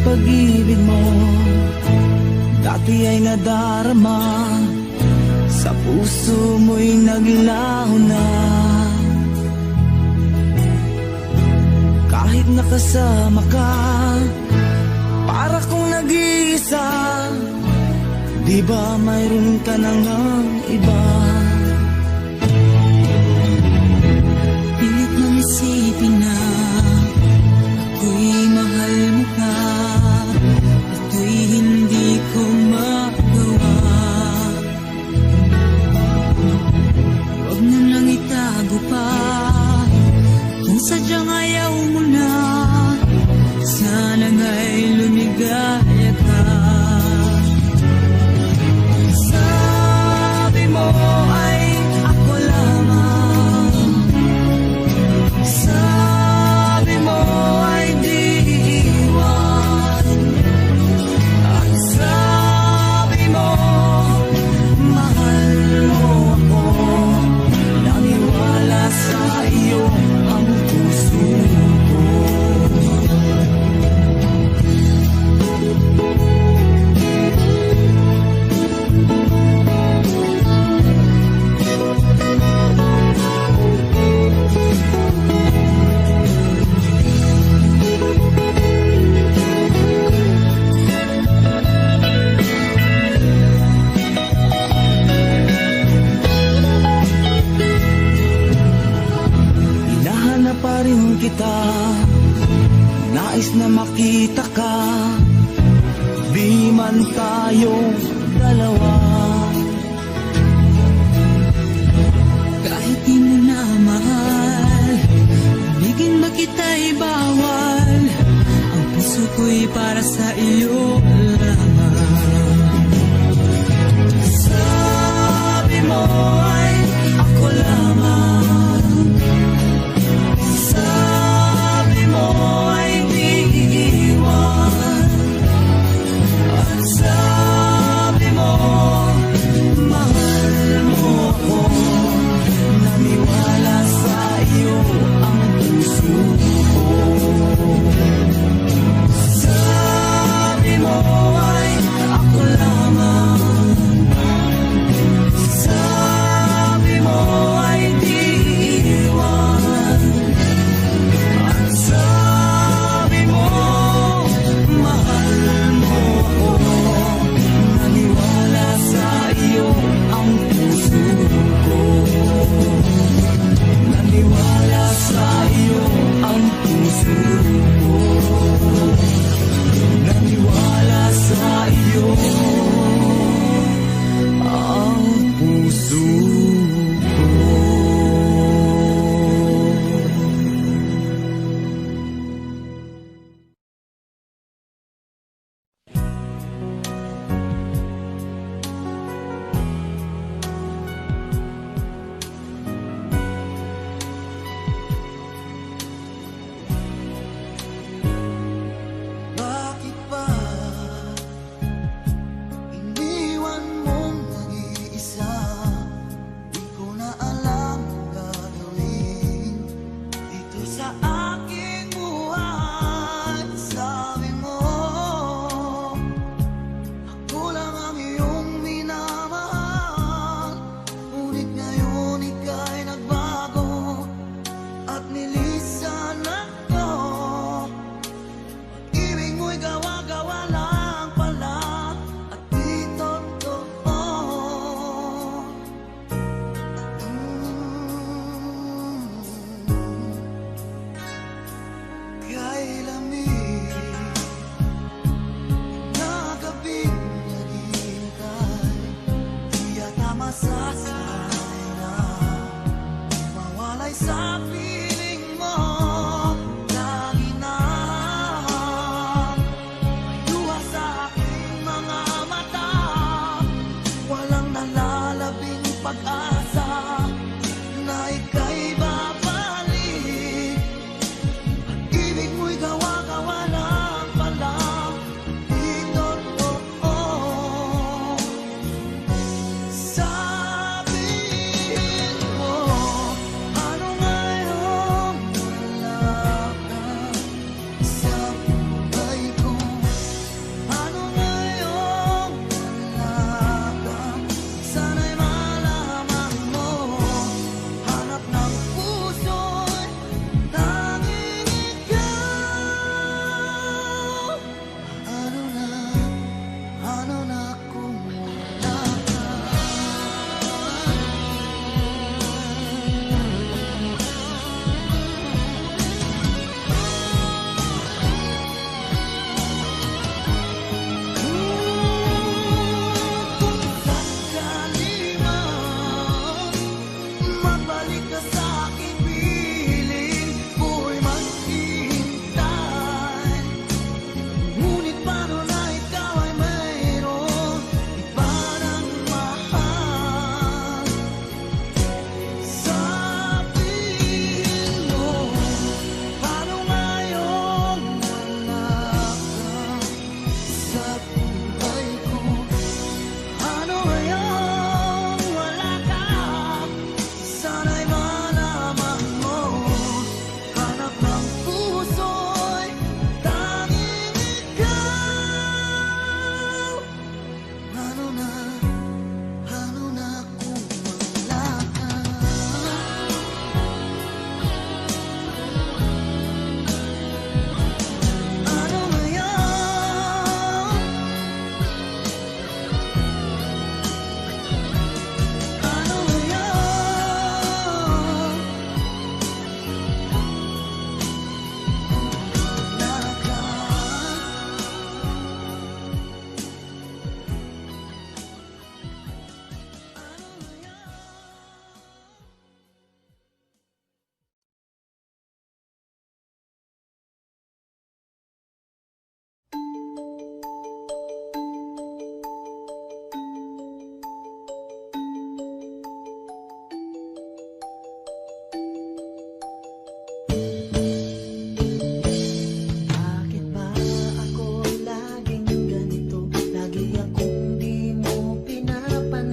Pag-ibig mo dati ay nadarama, sa puso mo'y naglaho na. Kahit nakasama ka, para kong nag-iisa. Di ba mayroon ka na ngang iba? Pilit nang isipin na ako'y mahal mo ka, ito'y hindi ko magawa. Huwag mo nang itago pa, kung sadyang ayaw mo na, sana nga'y lumigaya ka. Sabi mo ay ako lamang, sabi mo ay di iwan, at sabi mo mahal mo ako, naniwala sa iyo ang puso ko. Hinahanap pa rin kita, nais na makita ka, di man tayong dalawa. Kahit di mo na mahal, bigin ba kita'y bawal, ang puso ko'y para sa iyo lamang. Sabi mo ay ako lamang, sabi mo ay di iiwan, at sabi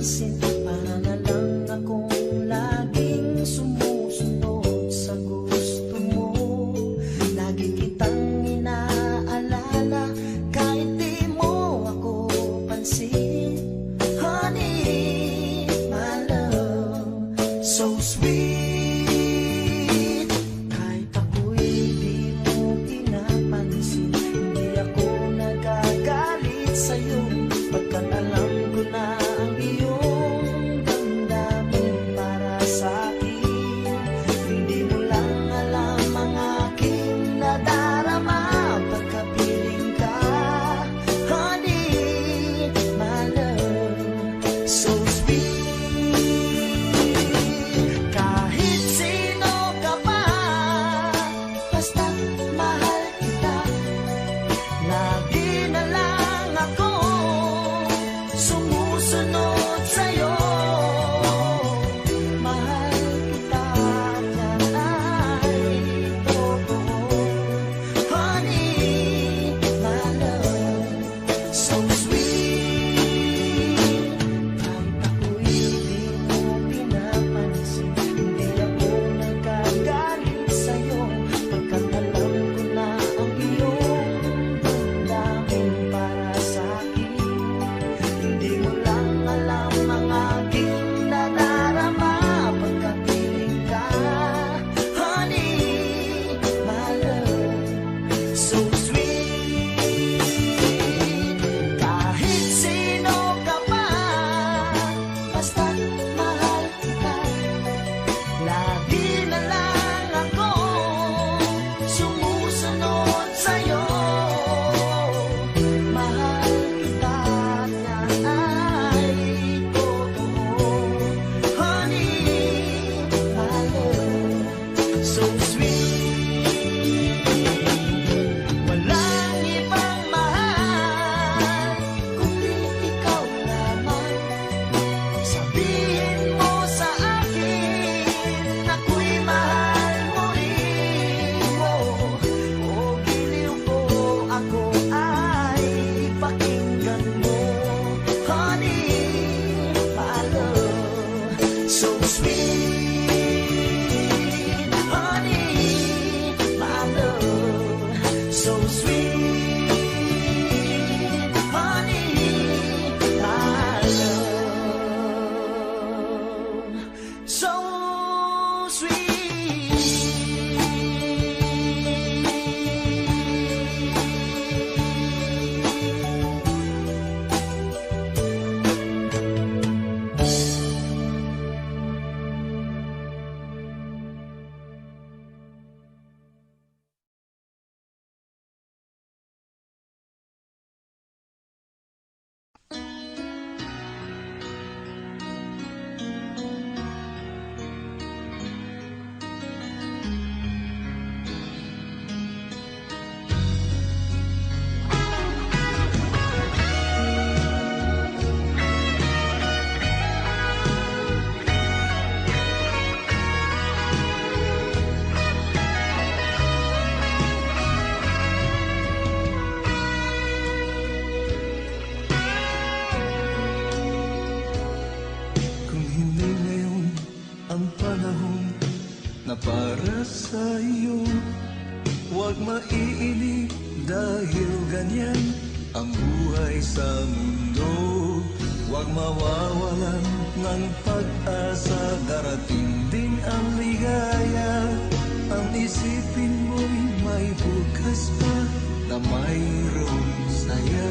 pansin. Para na lang akong laging sumusunod sa gusto mo. Lagi kitang inaalala kahit di mo ako pansin. Honey, my love, so sweet. Kahit ako'y di mo pinapansin, hindi ako nagagalit sa'yo. Pagkat alam ko na ang iyong damdamin para sa'kin. Hindi mo lang alam ang aking nadarama pagkapiling ka. Honey, my love, so sweet. Kahit sino ka pa, basta't mahal kita. Lagi na lang ako sumusunod sa'yo. Mahal kita at ay totoo. Honey, my love, so sweet. Kahit ako'y di mo pinapansin, hindi ako nagagalit sa'yo. Pagkat alam ko na ang iyong damdamin para sa'kin. Hindi mo lang alam ang aking nadarama pagkapiling ka. Honey, my love, so sweet. Kahit sino ka pa, basta't mahal kita. Lagi na lang ako sumusunod sa'yo. Mahal kita na ay totoo. Honey, my love, so sweet. Walang ibang mahal kundi ikaw lamang. Sabihin mo sa akin ako'y mahal mo rin mo. O giliw ko ako ay pakinggan mo. Honey, my love, so sweet. Honey, my love, so sweet. Honey, my love, so Kung hindi ngayon ang panahon na para sa'yo, huwag maiinip dahil ganyan ang buhay sa mundo. Huwag mawawalan ng pag-asa, darating din ang ligaya. Ang isipin mo'y may bukas pa na mayroong saya.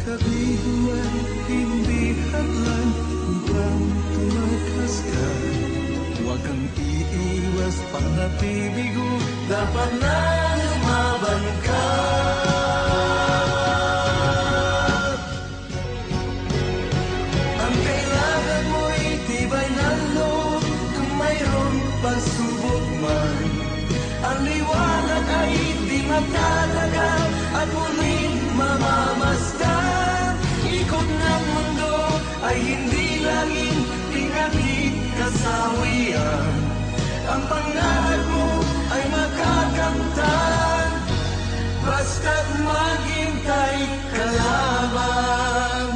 Kabiguan, hindi hadlan upang tumakas ka. Huwag kang iiwas pang nabibigo, dapat na lumaban ka. Ang kailangan mo'y tibay ng loob kung mayroong pagsubok man. Ang liwanag ay di magtatagal at muling mamamasdan. Ikot ng mundo ay hindi laging pinagkikasawian. Ang pangarap mo ay makakamtan, basta't maghintay ka lamang.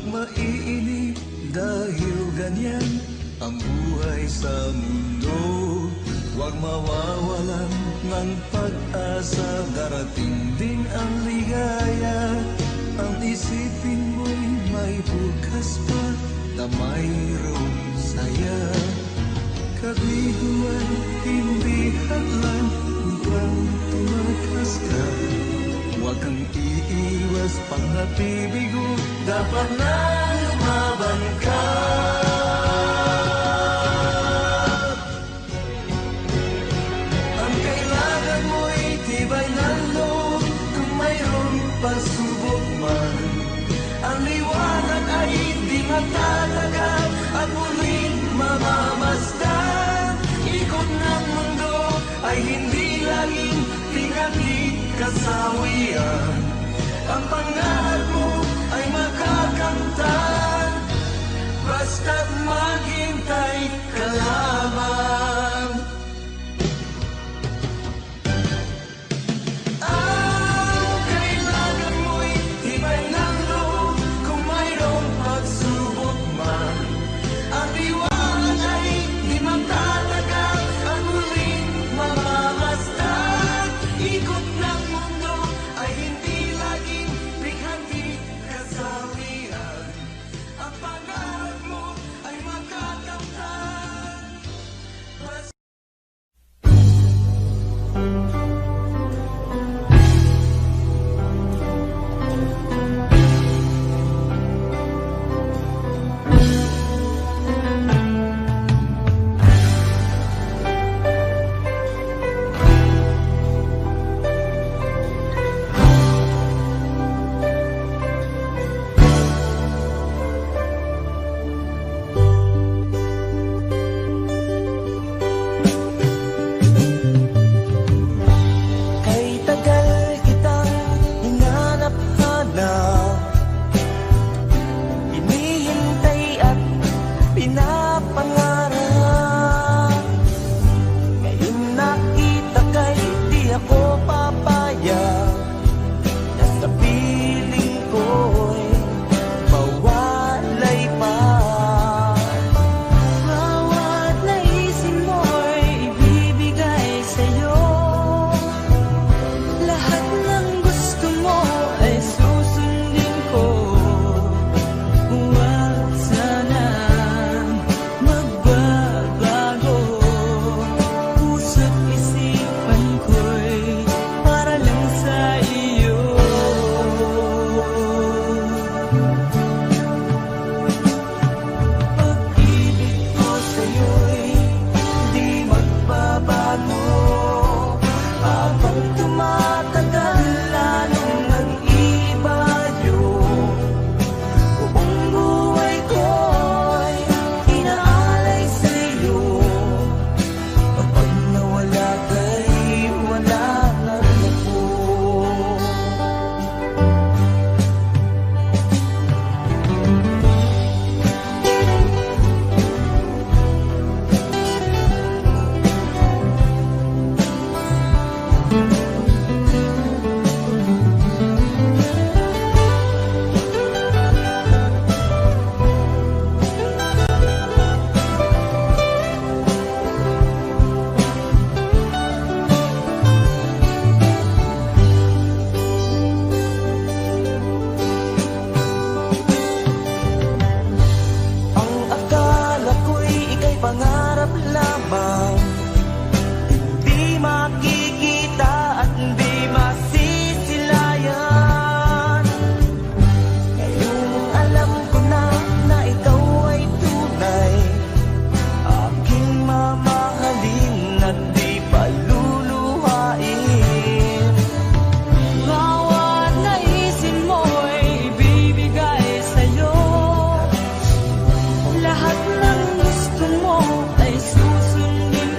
Huwag maiinip dahil ganyan ang buhay sa mundo. Huwag mawawalan ng pag-asa, darating din ang ligaya. Ang isipin mo'y may bukas pa na mayroong saya. Kabiguan, hindi hadlan upang tumakas ka. Huwag kang iiwas pang nabibigo, dapat na lumaban ka. Ang kailangan mo'y tibay ng loob kung mayroong pagsubok man. Ang liwanag ay di matatagal at muling mamamasdan. Ikot ng mundo ay hindi laging tingali kasawian. Ang pangarap mo ay makakamtan, basta't maghintay ka lamang. Ang kailangan mo'y tibay ng loob kung mayroong pagsubok man. Ang liwanag ay di magtatagal at muling mamamasdan. Ikot ng mundo ay hindi laging bighandi kasawian. Ang pangarap mo ay makakamtan, basta kay tagal kitang hinanap-hanap, hinihintay at pinapangarap. Ngayon nakita kay di ako papayag na sa piling ko'y mawalay pa. Bawat naisin mo'y ibibigay sa'yo. Lahat ng gusto mo ay susundin ko. Huwag sana magbabago. Puso't isipan ko'y para lang sa iyo. Pag-ibig ko sa'yo'y di magbabago. Habang tumatagal, lalong nag-iibayo. Buong buhay ko'y inaalay sa'yo. Kapag nawala ka'y wala na rin ako. Ang akala ko'y ika'y pangarap lamang, hindi makikita at hindi masisilayan. Ngayon alam ko na ikaw ay tunay, aking mamahalin at di paluluhain. Bawat naisin mo'y ibibigay sa'yo. Lahat ng gusto mo ay susundin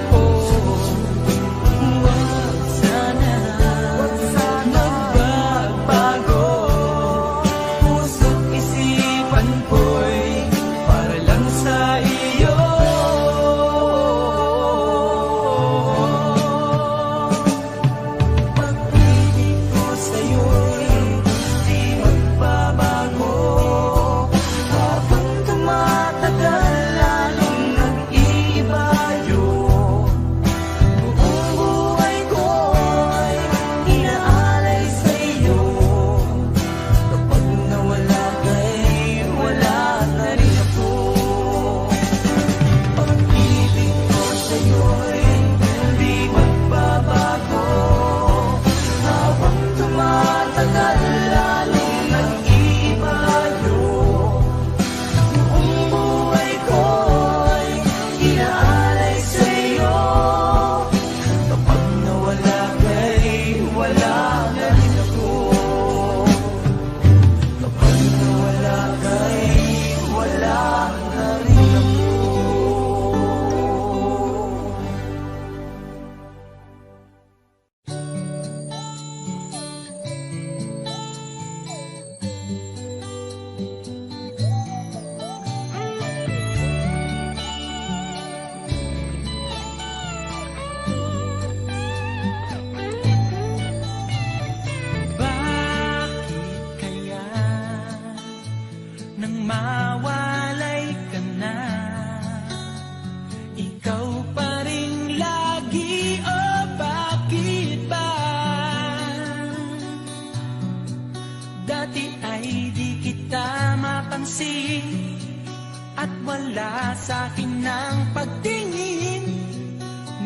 at wala sa'kin ng pagtingin.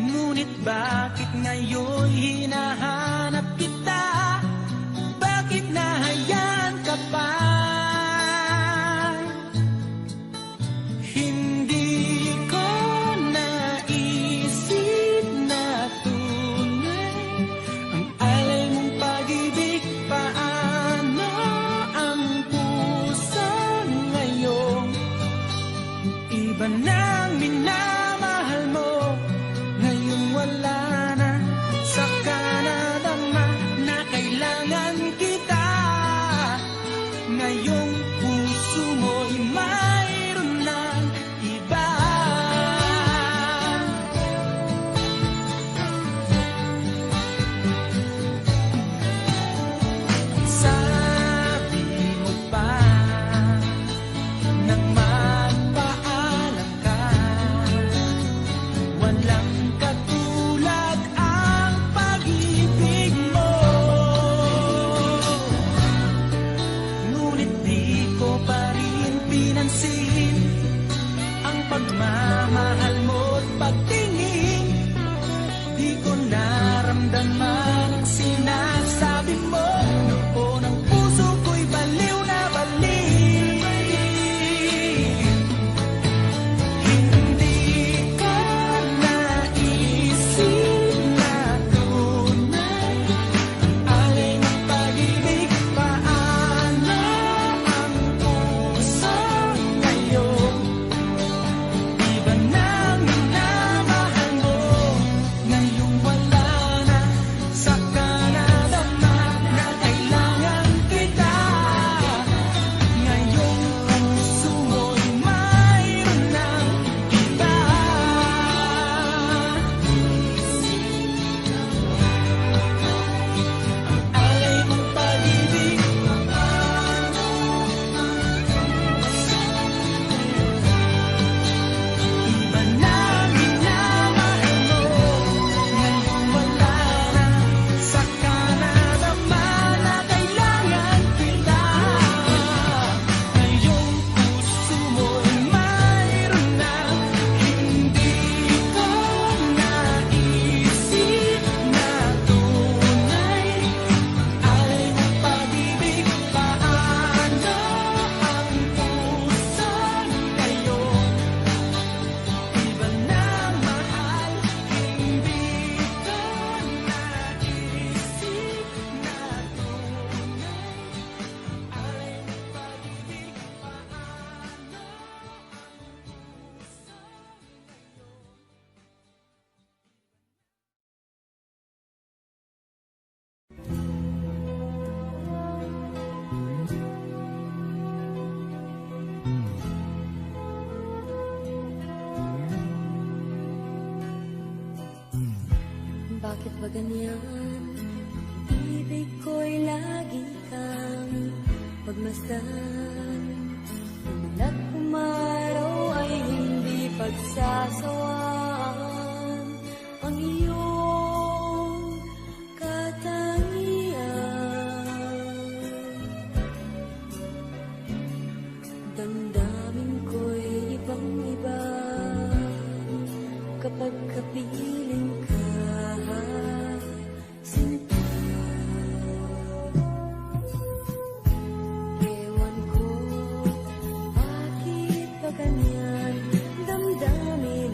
Ngunit bakit ngayon hinahanap kita? Bakit nahayaan ka pa? Hindi ko naisip na tunay ang alay mong pag-ibig. Paano ang puso ngayon? Iba nang minamahal mo, ngayong wala na. Saka nadama na kailangan kita. Ngayong puso mo'y mayroon ng iba. Sabi mo pa nang magpaalam ka, walang katulad ang pag-ibig mo. Ngunit di ko pa rin pinansin ang pagmamahal mo't pagtingin. Di ko naramdaman ang sinasabi mo. Noon ang puso ko'y baliw na baliw. Hindi ko naisip na tunay ang alay ng pag-ibig. Paano ang puso ngayon? Iba nang minamahal mo, ngayong wala na. Saka nadama na kailangan kita. Ngayong puso mo'y mayroon ng iba. Alay mong pag-ibig. Iba na minamahal mo, ngayong wala na. Saka nadama na kailangan kita. Ngayong puso mo'y mayroon na. Hindi ko naisip na tunay alay ng pag-ibig. Paano ang puso ngayon? Iba nang mahal, hindi ko naisip na tunay alay ng pag-ibig. Bakit ba ganyan? Ibig ko'y lagi kang pagmasdan. Umulat umaraw ay hindi pagsasawaan. Ang iyong katangian, damdamin ko'y ibang-iba kapag kapiling ka. Sinta, ewan ko bakit ba ganyan damdamin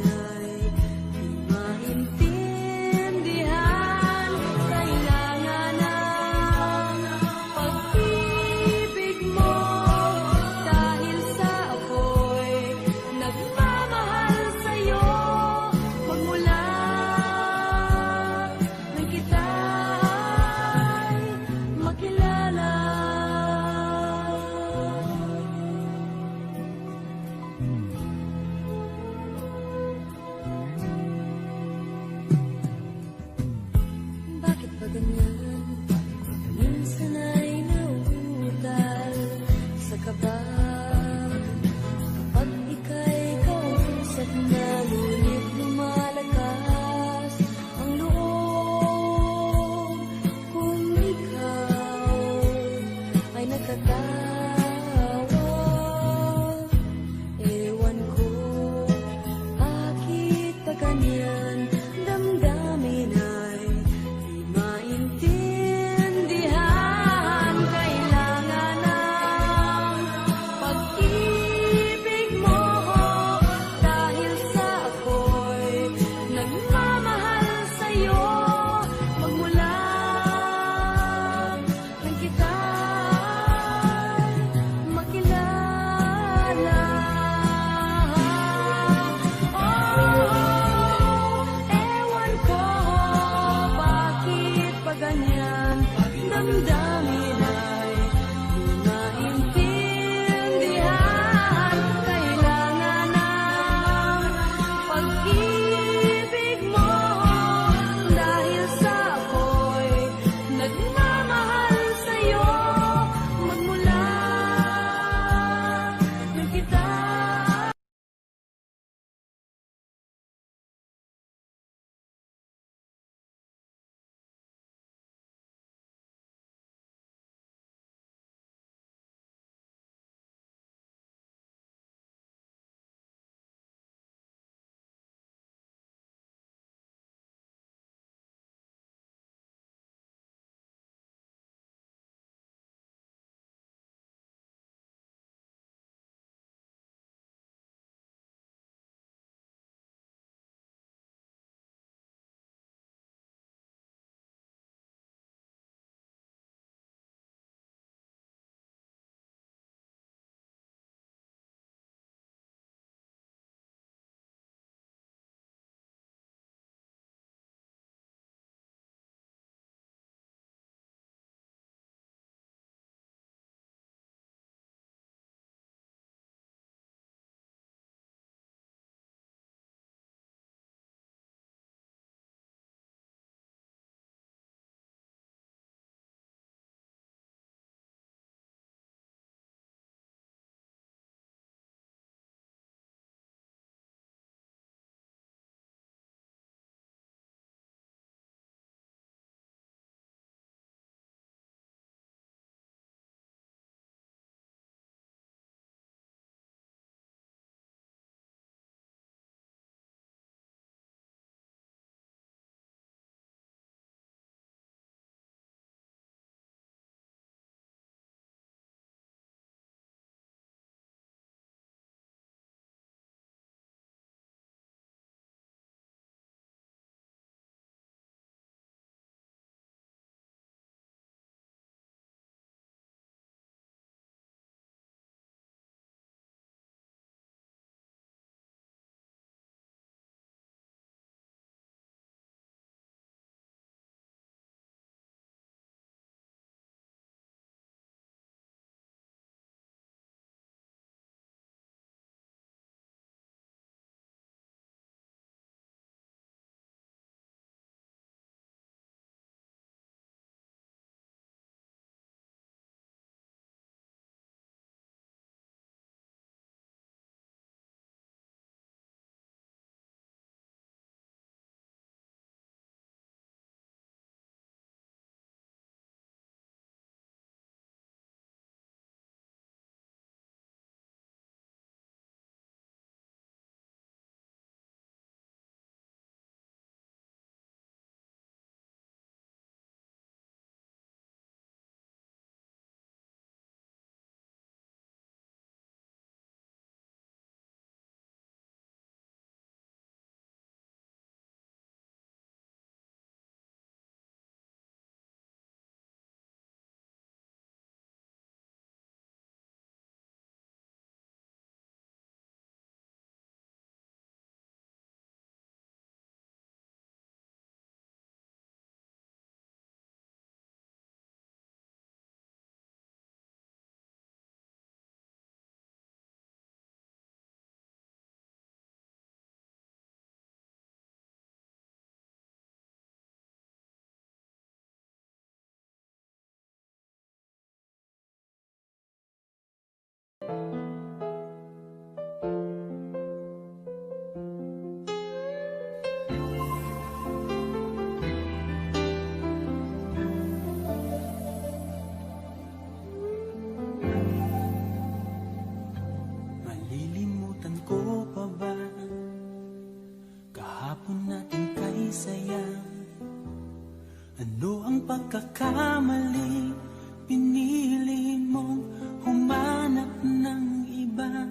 pagkakamali, pinili mong humanap ng iba.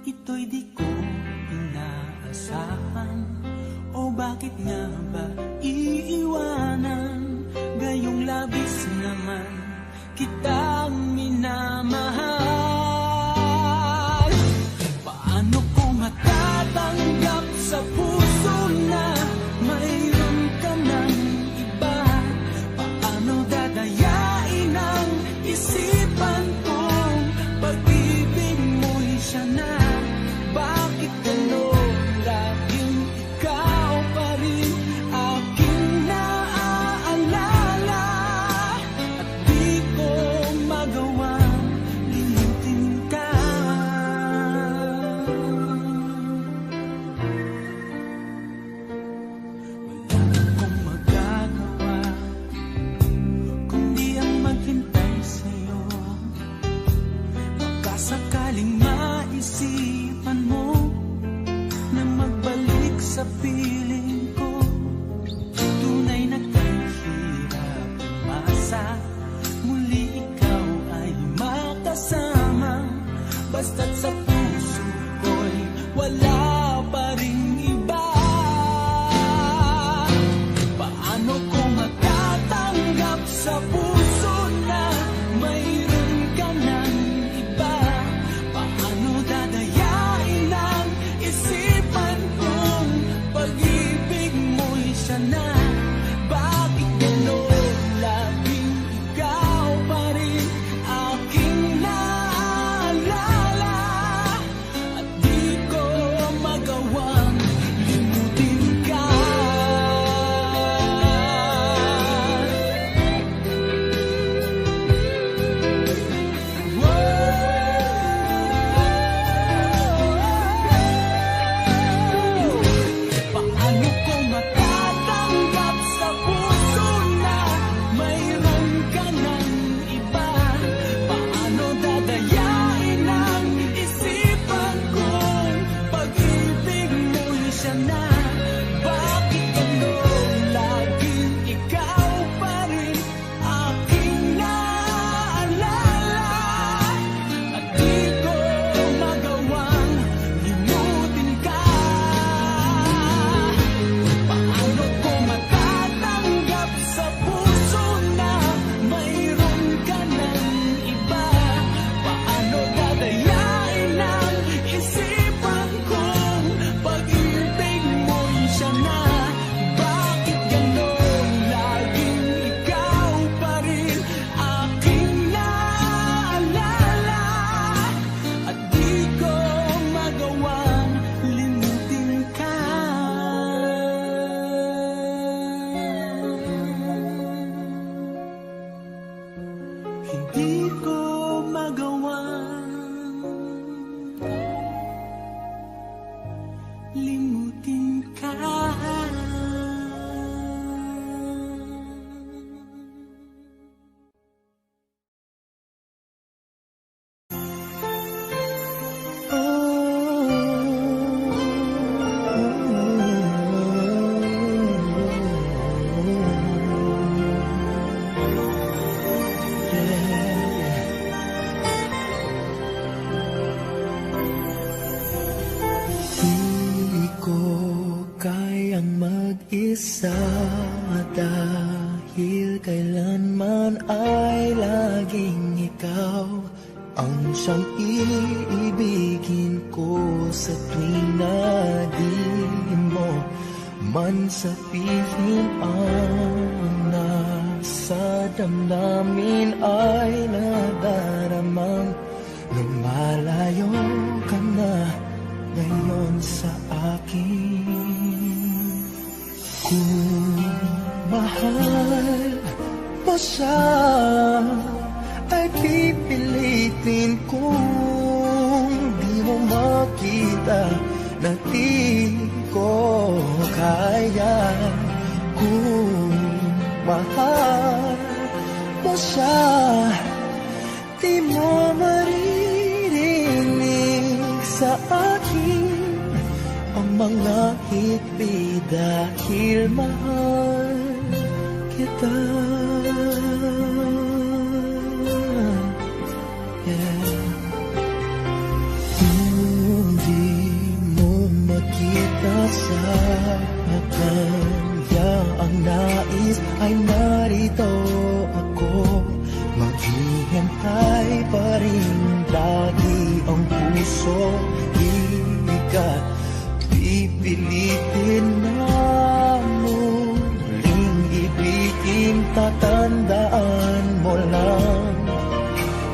Ito'y di ko inaasahan, o bakit nga ba iiwanan? Gayong labis naman kitang minamahal. Paano ko matatanggap sa puso na mayroon ka ng iba? Paano dadayain ang isipan kong pag-ibig mo'y siya na? Bakit gano'n laging ikaw pa rin aking naaalala? At di ko magawang limutin ka. Wala akong magagawa kundi ang maghintay sa'yo. Baka sakaling maisipan mo na magbalik sa piling ko. Tunay na kahirap umasa, muli ikaw ay makasama. Basta't sa puso ko'y wala pa ring iba. Paano ko matatanggap sa puso na mayroon ka ng iba? Paano dadayain ang isipan kong pag-ibig mo'y siya na? Bakit gano'n laging ikaw pa rin aking naaalala? At di ko magawang limutin ka. Paano ko matatanggap sa puso na mayroon ka ng iba? Paano dadayain ang isipan kong pag-ibig mo'y siya na? Bakit gano'n laging ikaw pa rin aking naaalala? At di ko magawang limutin ka. Paano ko matatanggap sa puso na mayroon ka ng iba? Paano dadayain ang isipan kong pag-ibig mo'y siya na? Bakit gano'n laging ikaw pa rin aking naaalala? At di ko magawang limutin ka. Hindi ko magawang limutin ka. Di ko kayang mag-isa dahil kailanman ay laging ikaw ang siyang iibigin ko sa tuwing na di mo man sabihin ang nasa damdamin ay nadaramang lumalayo ka na ngayon sa akin. Kung mahal mo siya ay pipilitin kung di mo makita na di ko kaya. Kung mahal mo siya, di mo maririnig sa akin ang mga hikbi dahil mahal kita. Yeah. Kung di mo makita sa kanya ang nais ay narito ako. Maghihintay pa rin lagi ang puso. Di ka pipilitin na muling ibigin. Tatandaan mo lang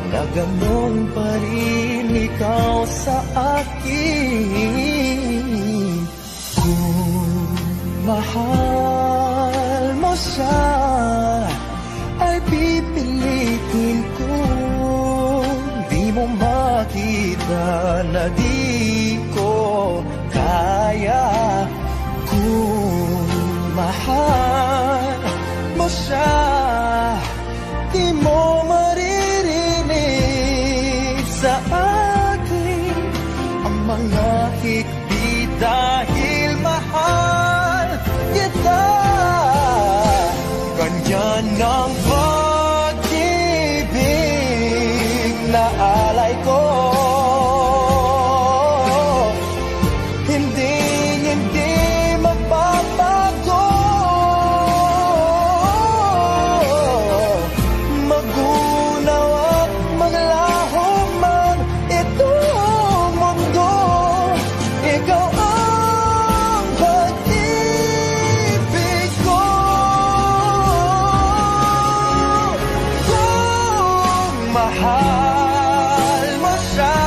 na ganun pa rin ikaw sa akin. Kung mahal mo siya ay pipilitin ko. Di mo makita na di ko kaya. Kung mahal mo siya, di mo maririnig sa akin ang mga higpit dahil mahal kita. Ganyan ang pag-ibig na alay ko. Hindi mapapago. Magunaw at maglaho man itong mundo. Ikaw ang pag-ibig ko. Kung mahal mo siya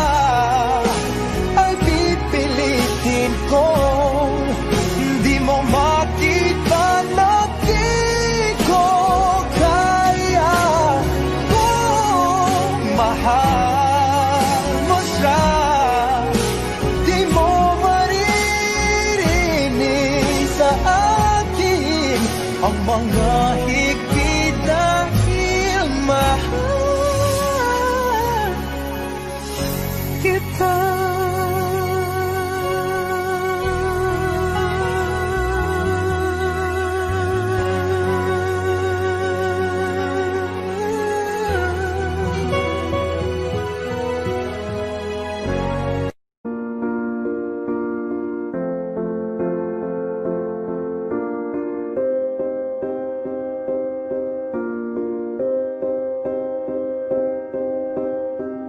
ay pipilitin ko. Di mo makita na di ko kaya. Kung mahal mo siya, di mo maririnig sa akin ang mga higpit dahil mahal kita.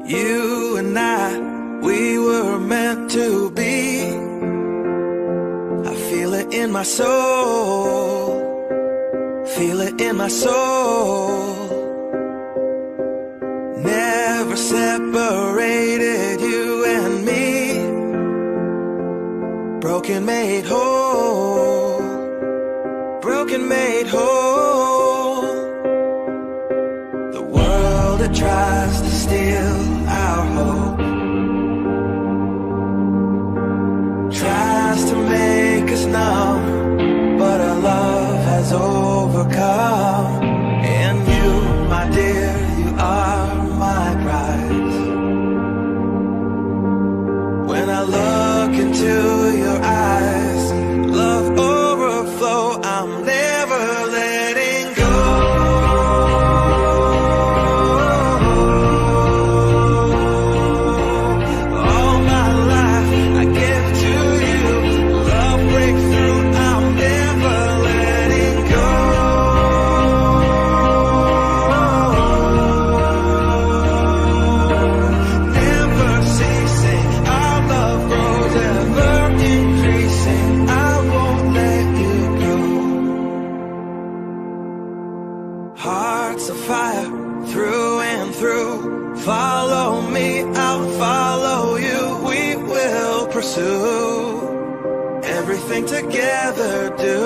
You and I, we were meant to be. I feel it in my soul. Feel it in my soul. Never separated, you and me. Broken made whole. Broken made whole. The world that tries to steal our hope tries to make us numb, but our love has overcome. And you, my dear, you are my prize. When I look into your eyes, love overflow, I'm never letting go. All my life I give to you. Love breakthrough, I'm never letting go. Never ceasing, our love grows ever increasing. I won't let you go. Hearts of fire through and through. Follow me, I'll follow you. We will pursue everything together. Do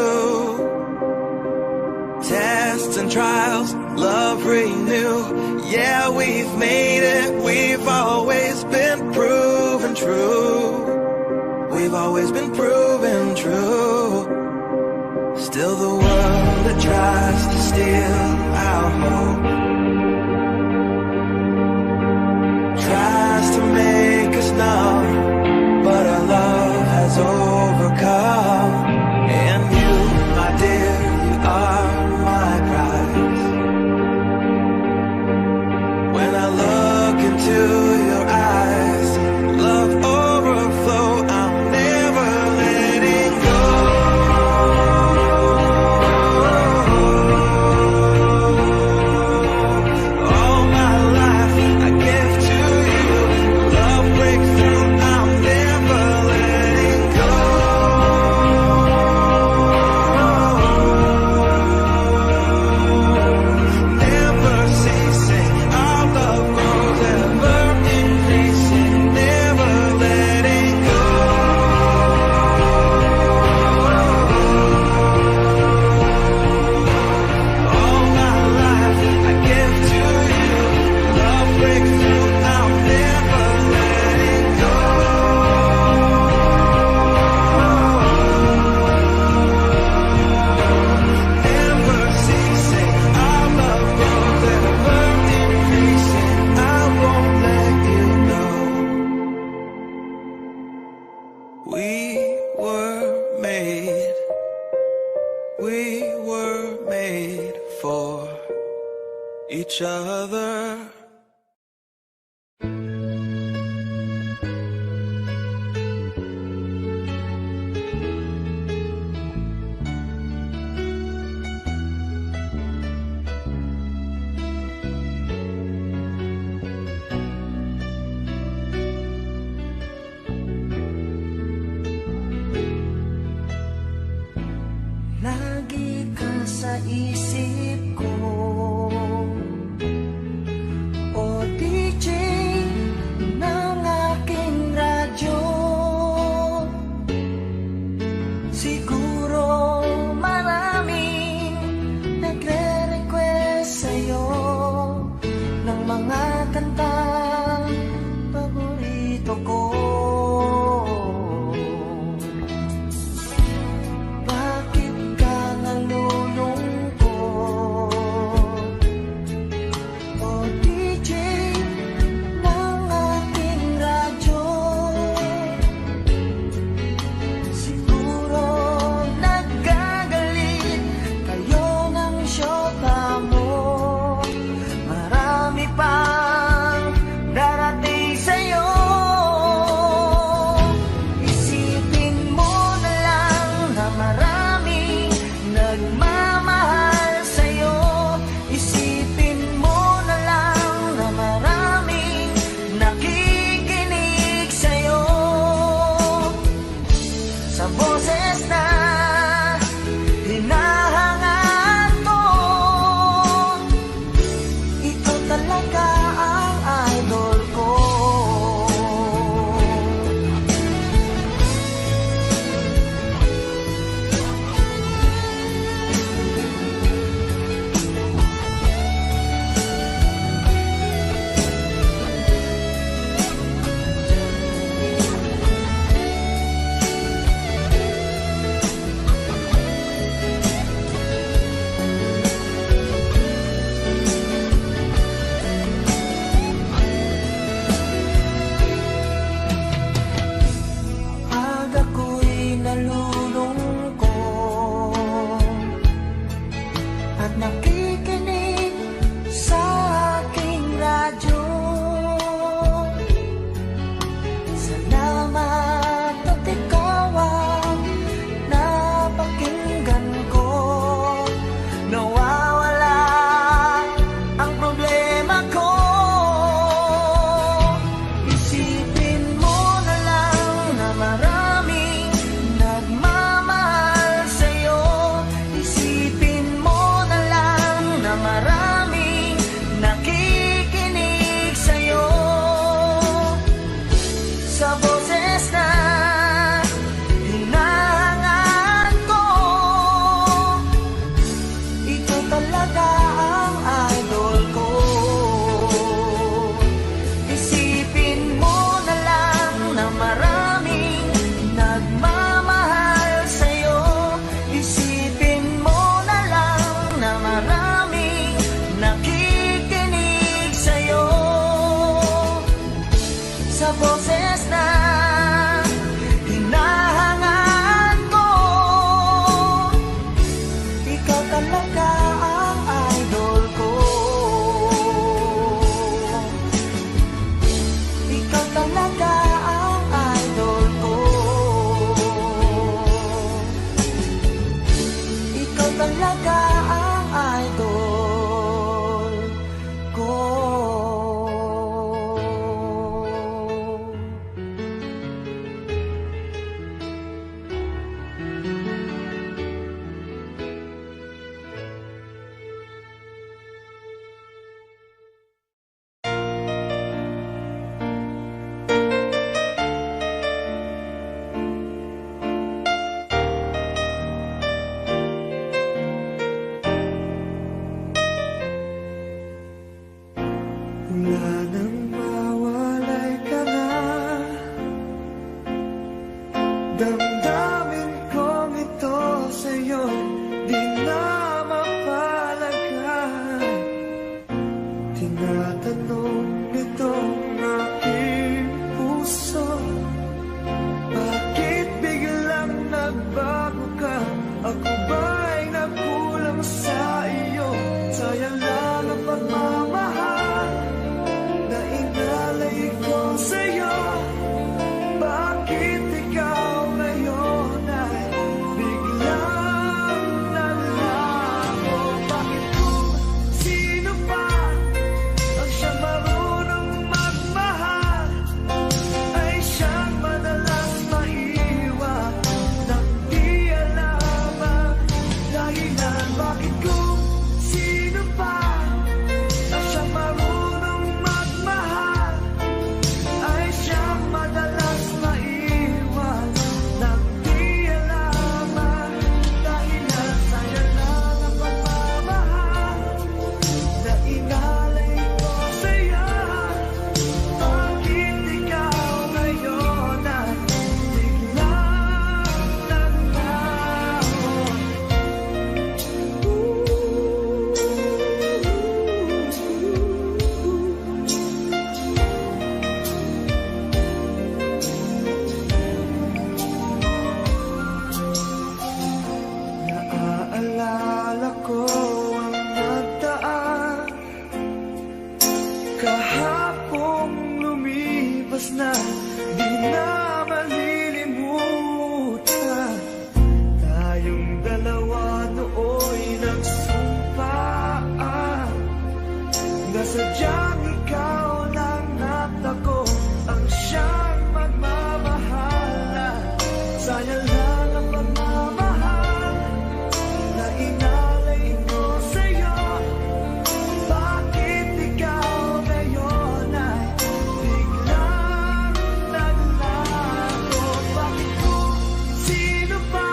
tests and trials, love renew. Yeah, we've made it. We've always been proven true. We've always been proven true. Still the world that tries to steal our hope tries to make us numb, but our love has overcome. And you, my dear, you are my prize. We were made for each other. Lagi ka sa isip ko, o DJ ng aking radyo. Siguro maraming nagre-request sa'yo ng mga kantang paborito ko. Bakit ka nalulungkot, o DJ ng ating radyo? Siguro nagagalit kayo ng syota mo. Marami pang darating sa'yo. Isipin mo na lang na maraming nagmamahal sa'yo. Isipin mo na lang na maraming nakikinig sa'yo. Sa boses na hinahangaan ko, ito talaga ang idol ko. Pag ako'y nalulungkot at nakikinig sa aking radyo, salamat at ikaw ang napakinggan ko. Nawawala ang problema ko. Isipin mo na lang na maraming nagmamahal sa'yo. Isipin mo na lang na maraming nakikinig sa'yo. Sa boses na hinahangaan ko, ito talaga ang idol ko. Isipin mo na lang na maraming nagmamahal sa'yo. Isipin mo na lang na maraming nakikinig sa'yo. Sa boses na hinahangaan ko, ikaw talaga ang idol ko. Ikaw talaga ang idol ko. Ikaw talaga ang idol ko. Wala nang mawalay ka na, damdamin kong ito sa'yo di na mapalagay. Tinatanong nitong aking puso, bakit Sayang lang ang pagmamahal na inalay ko sa'yo. Bakit ikaw ngayon ay biglang naglago? Bakit kung sino pa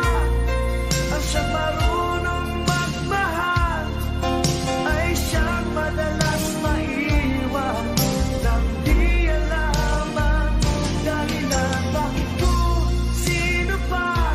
ang siyang marunong magmahal ay siyang madalas maiwan nang di alam ang dahilan? Bakit kung sino pa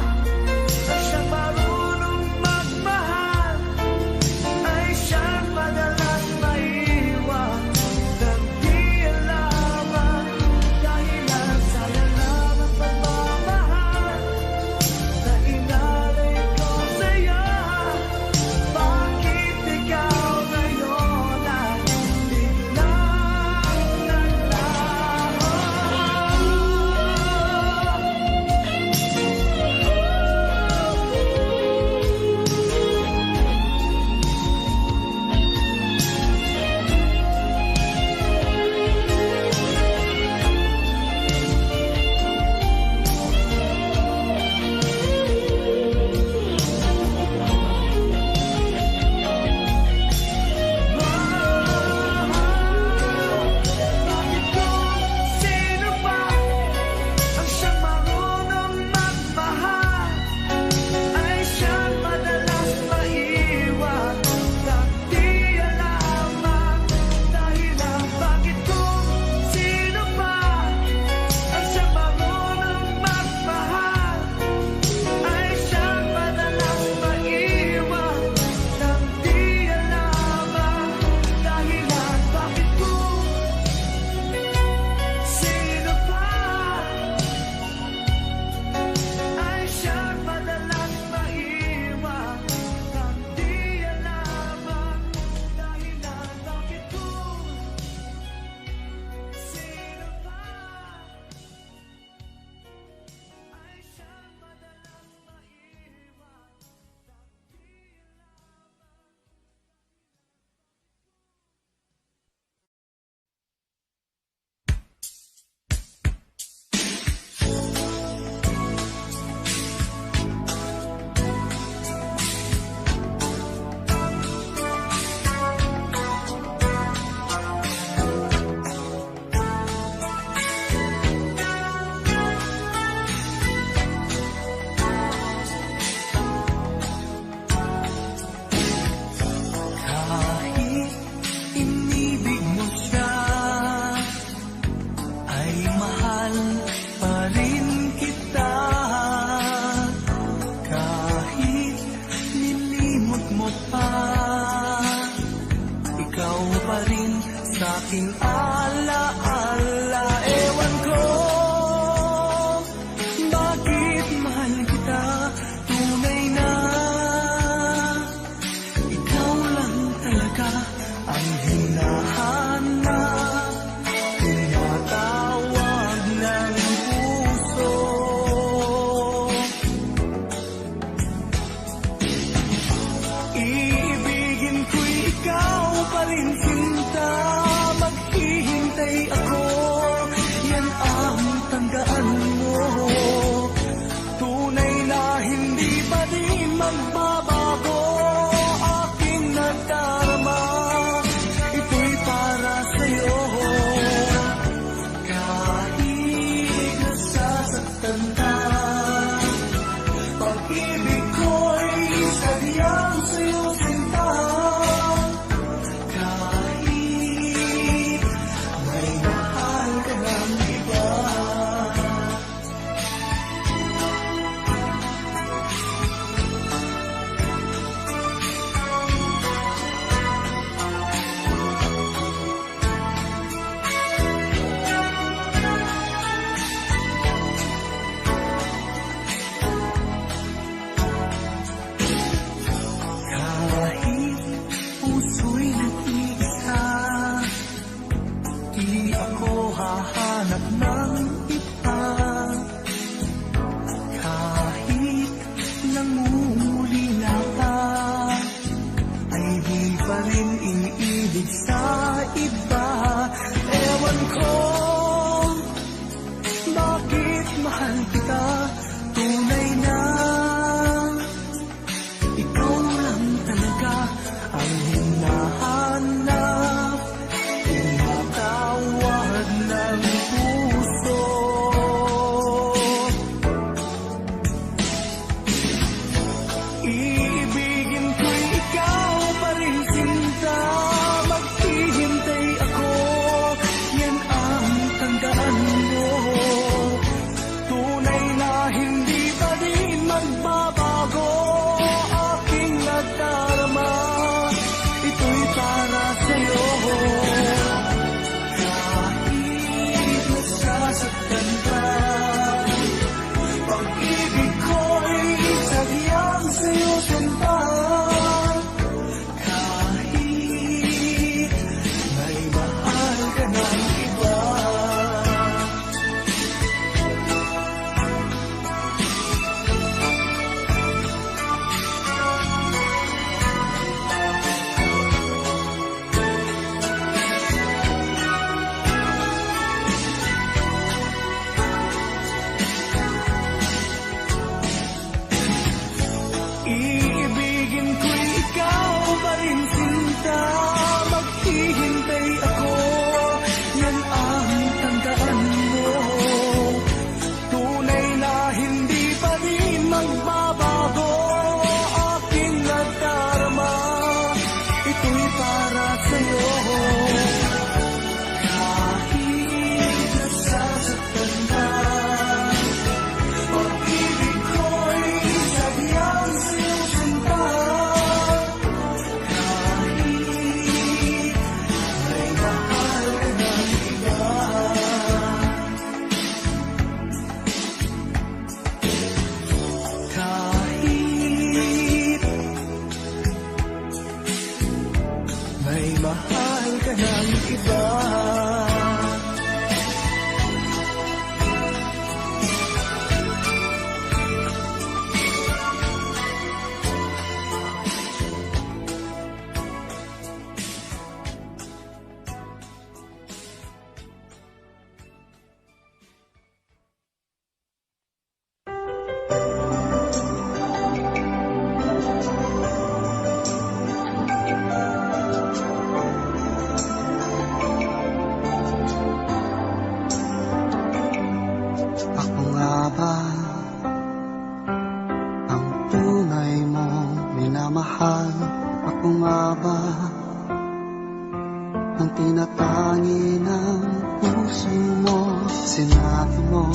Tinatangi ng puso mo, sinabi mo,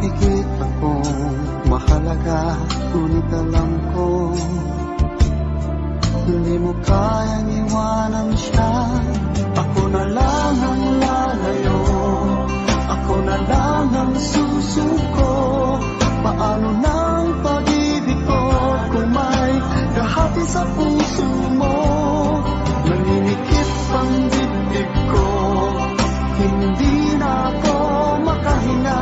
higit akong mahalaga. Ngunit alam ko, hindi mo kayang iwanan siya. Ako na lang ang lalayo, ako na lang ang susuko. Paano nang pag-ibig ko kung may kahati sa puso mo? Naninikip ang dibdib ko, hindi na ako makahinga.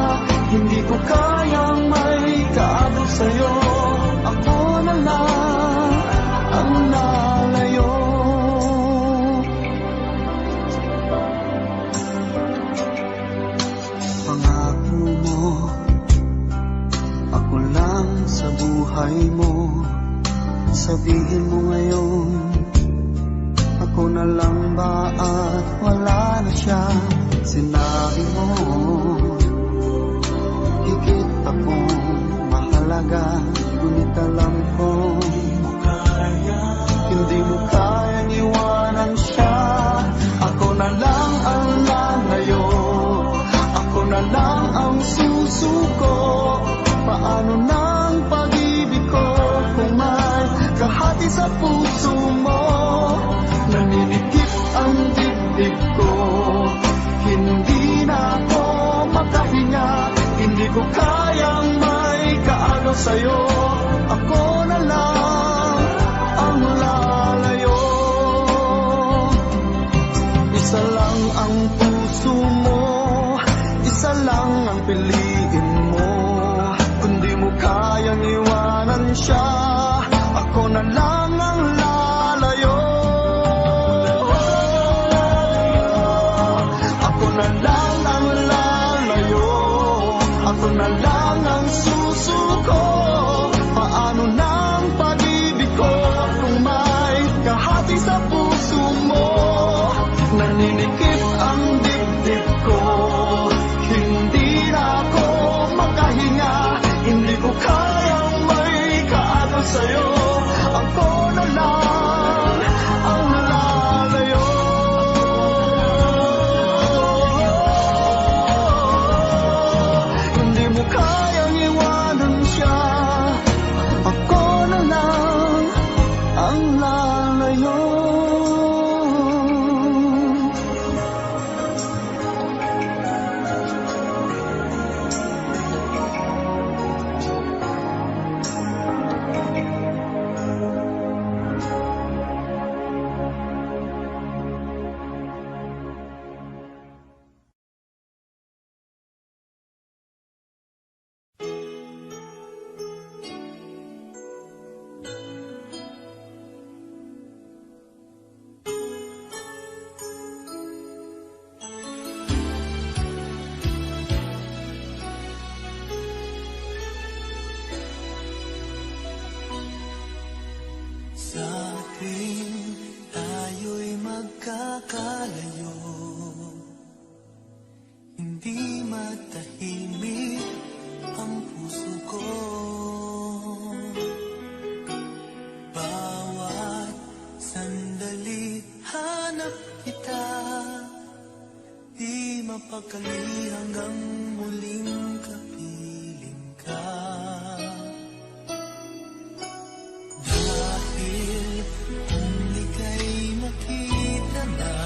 Hindi ko kayang may kaano sa'yo. Ako na lang ang lalayo. Pangako mo, ako lang sa buhay mo. Sabihin mo ngayon, ako na lang ba at wala na siya? Sinabi mo, higit akong mahalaga. Ngunit alam ko, hindi mo kayang iwanan siya. Ako na lang ang lalayo, ako na lang ang susuko. Paano nang pag-ibig ko kung may kahati sa puso mo? Naninikip ang dibdib ko, hindi na ako makahinga. Hindi ko kayang may kaano sa'yo. Ako na lang ang lalayo. Isa lang ang puso mo, isa lang ang piliin mo. Kundi mo kayang iwanan siya, ako na lang ang lalayo. Ako na lang ang lalayo, ako na lang ang susuko. Paano nang pag-ibig ko kung may kahati sa puso mo? Naninikip ang dibdib ko, hindi na ako makahinga. Hindi ko kayang may kaano sa'yo. Ako na lang ang lalayo. Hindi mo kayang iwanan siya. Ako na lang ang lalayo. Sa tuwing tayo'y magkakalayo, hindi matahimik ang puso ko. Bawat sandali hanap kita, di mapakali hanggang muling kapiling ka. Dahil kung ika'y makita na,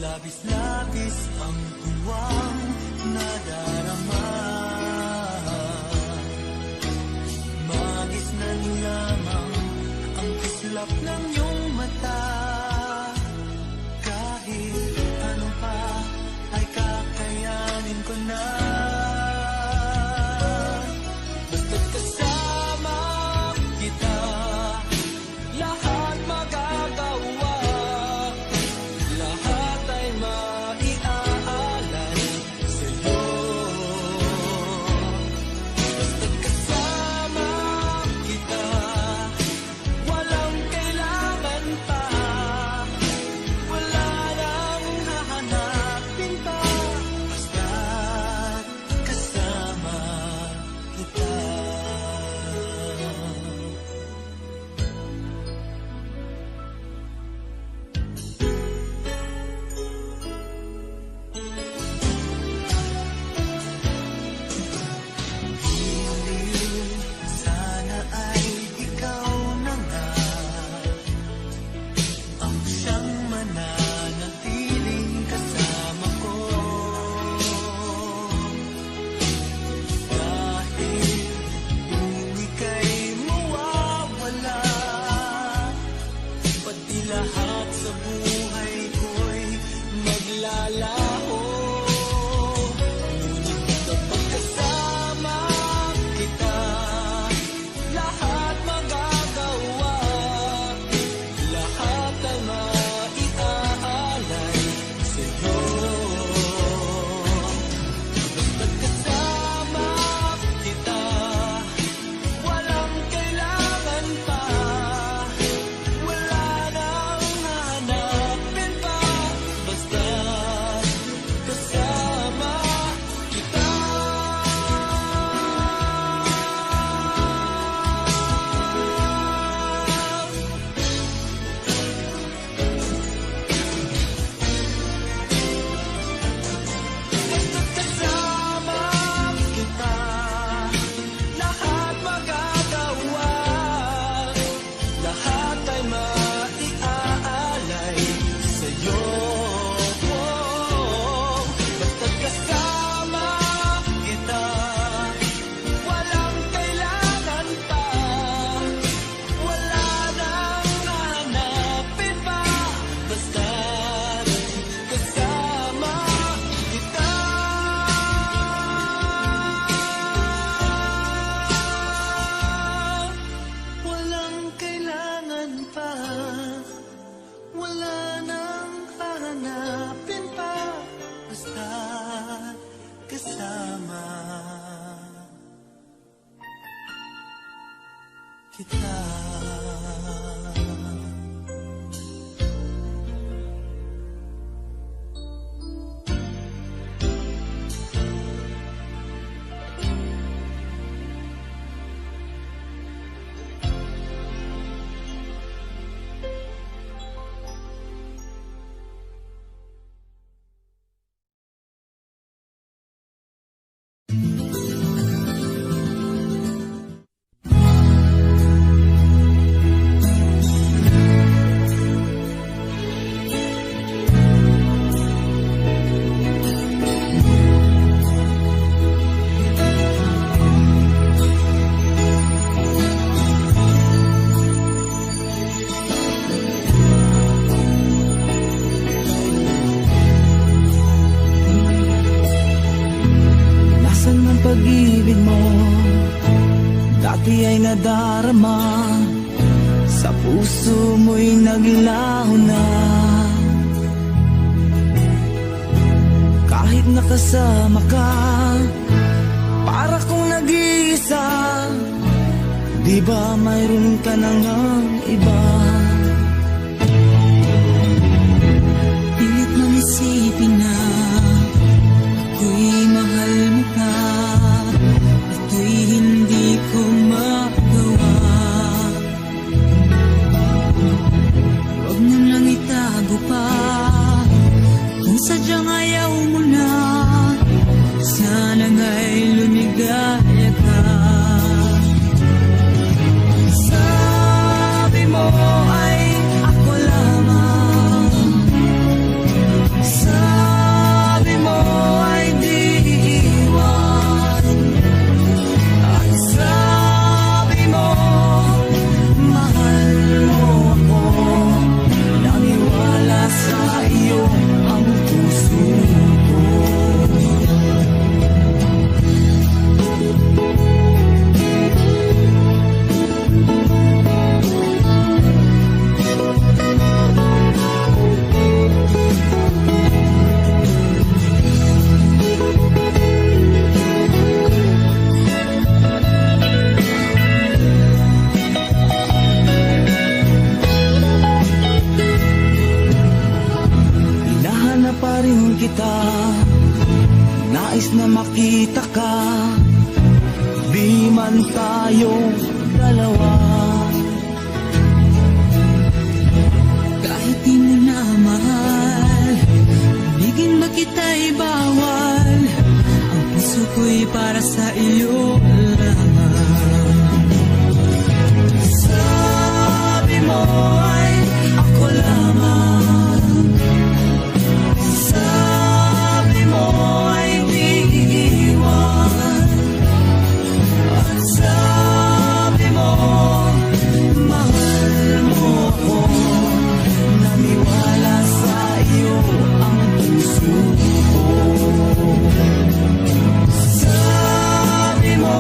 labis-labis ang tuwang nadarama. Magisnan lamang ang kislap ng iyong mata. Kahit ano pa kita. Pag-ibig mo dati ay nadarama, sa puso mo'y naglaho na. Kahit nakasama ka, para kong nag-iisa. Di ba mayroon ka na ngang iba? Pilit mong isipin na ako'y mahal mo ka. Ito'y hindi ko magawa. Huwag mo lang itago pa. Kung sadyang ayaw mo na, sana nga'y lumigaya ka. Sabi mo ay ako lamang. Sabi mo ay di iwan. At sabi mo mahal mo ako. Naniwala sa iyo ang puso ko. Hinahanap pa rin kita, nais na makita ka. Di man tayong dalawa. Kahit di mo na mahal, ibigin ba kita'y bawal. Ang puso ko'y para sa iyo lamang. Sabi mo ay ako lamang. Sabi mo ay di iiwan. At sabi mo mahal mo ako. Naniwala sa iyo ang puso ko. Sabi mo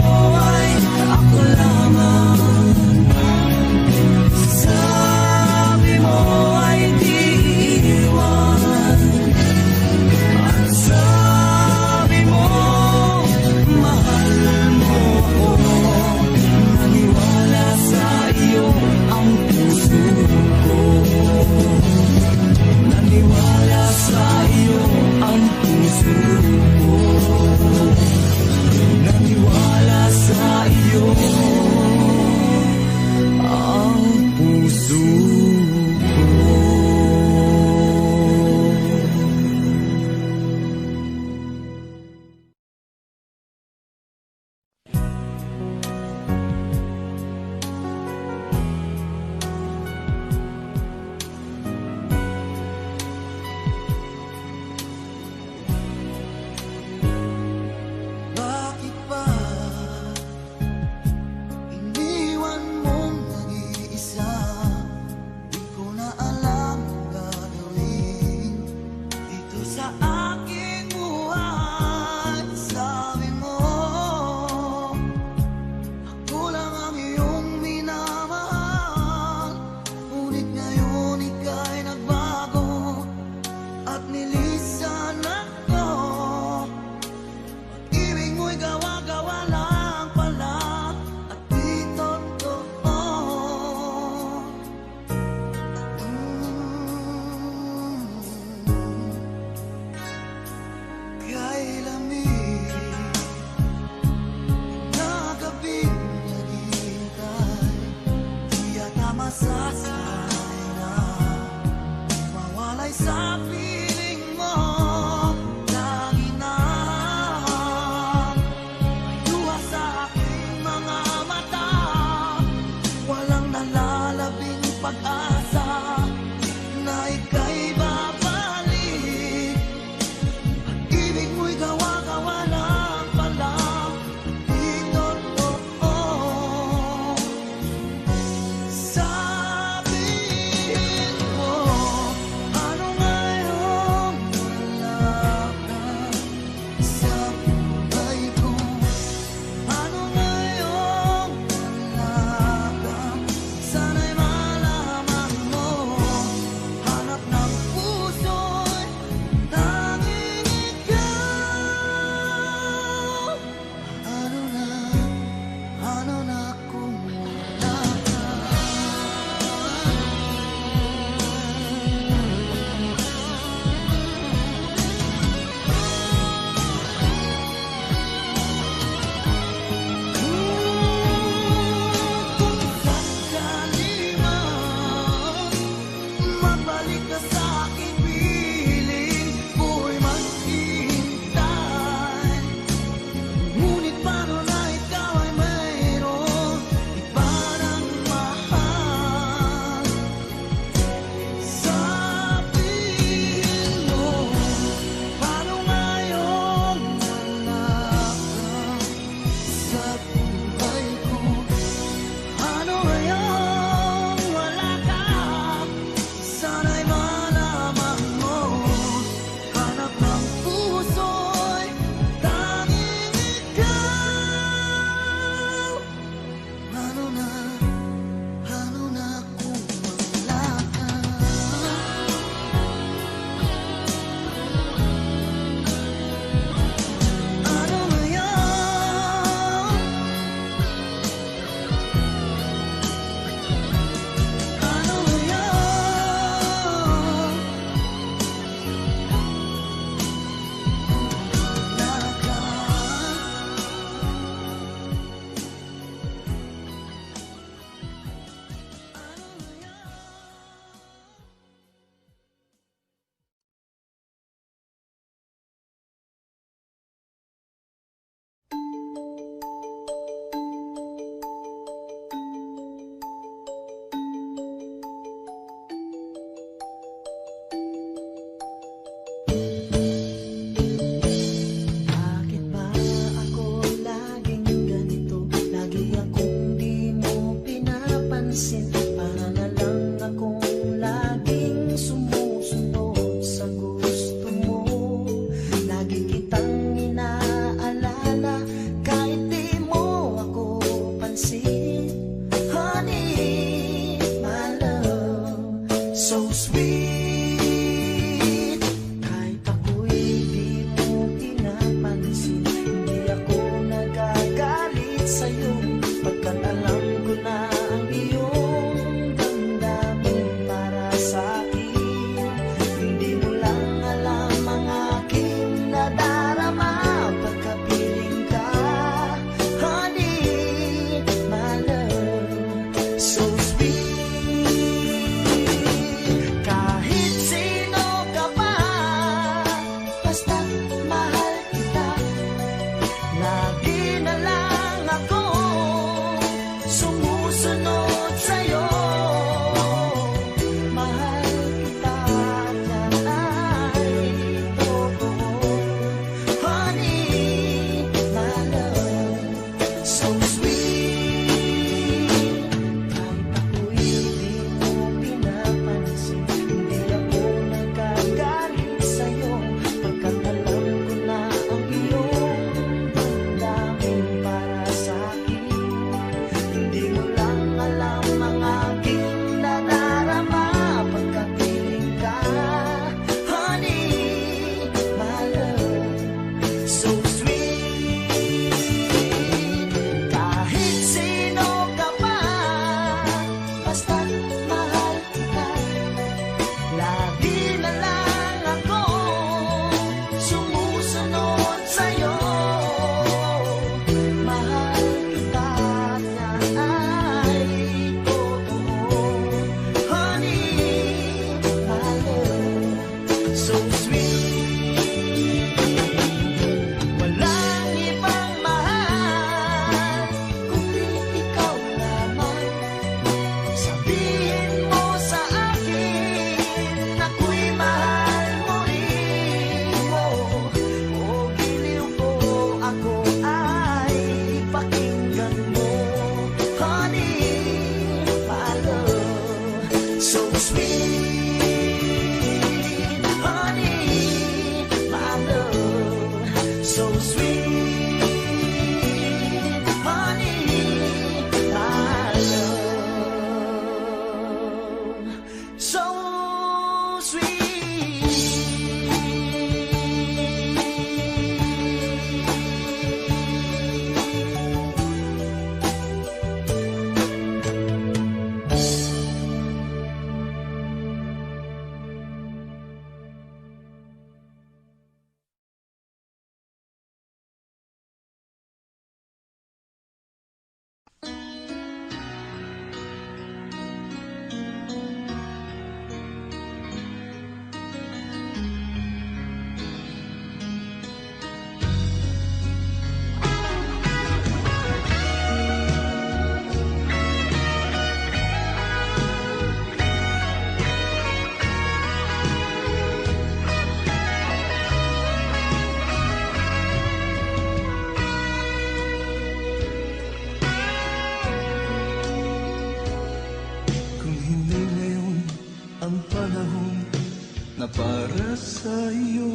para sa iyo.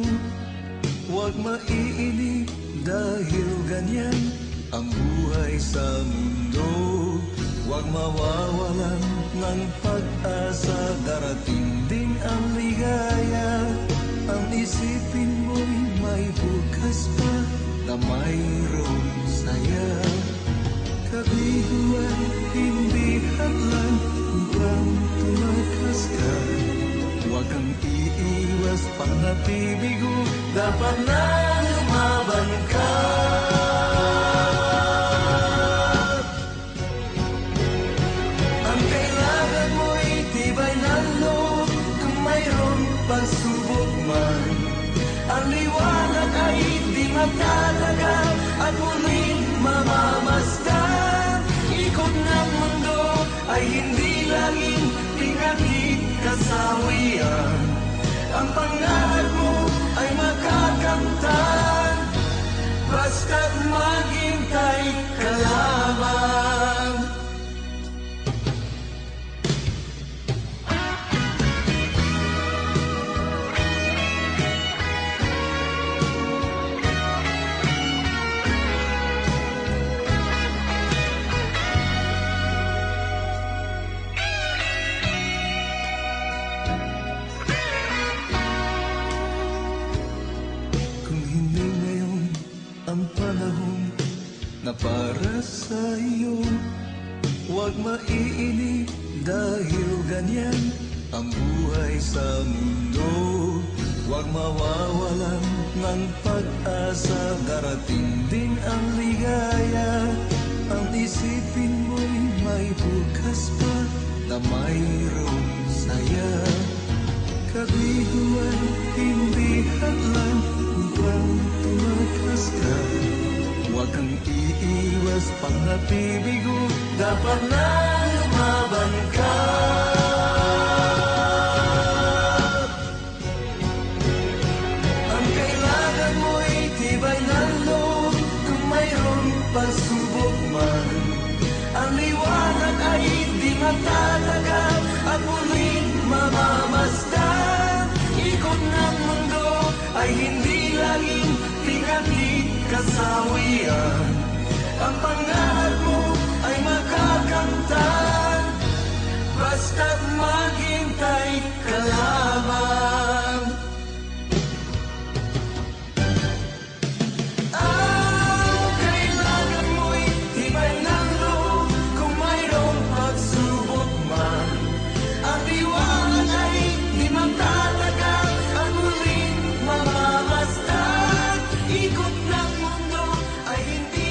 Huwag maiinip dahil ganyan ang buhay sa mundo. Huwag mawawalan ng pag-asa, darating din ang ligaya. Ang isipin mo'y may bukas pa na mayroong saya. Kabiguan, hindi hadlang upang tumakas ka. Huwag kang iiwas pang nabibigo, dapat na lumaban ka. Ang kailangan mo'y tibay ng loob kung mayroong pagsubok man. Ang liwanag ay di matatagal at muling mamamasdan. Ikot ng mundo ay hindi laging pinagkikasawian. Ang pangarap mo ay makakamtan, basta't maghintay ka lamang. Na para sa iyo, huwag maiinip dahil ganyan ang buhay sa mundo. Huwag mawawalan ng pag-asa, darating din ang ligaya. Ang isipin mo'y may bukas pa na mayroong saya. Kabiguan, hindi hadlang upang tumakas ka. Huwag kang iiwas pang nabibigo, dapat na lumaban ka. Ang kailangan mo'y tibay ng loob kung mayroong pagsubok man. Ang liwanag ay di matatagal at muling mamamasdan. Ikot ng mundo ay hindi laging pinagkikasawian. Ang pangarap mo ay makakamtan, basta't maghintay ka lamang. Ang kailangan mo'y tibay ng loob kung mayroong pagsubok man. Ang liwanag ay di magtatagal at muling mamamasdan. Ikot ng mundo ay hindi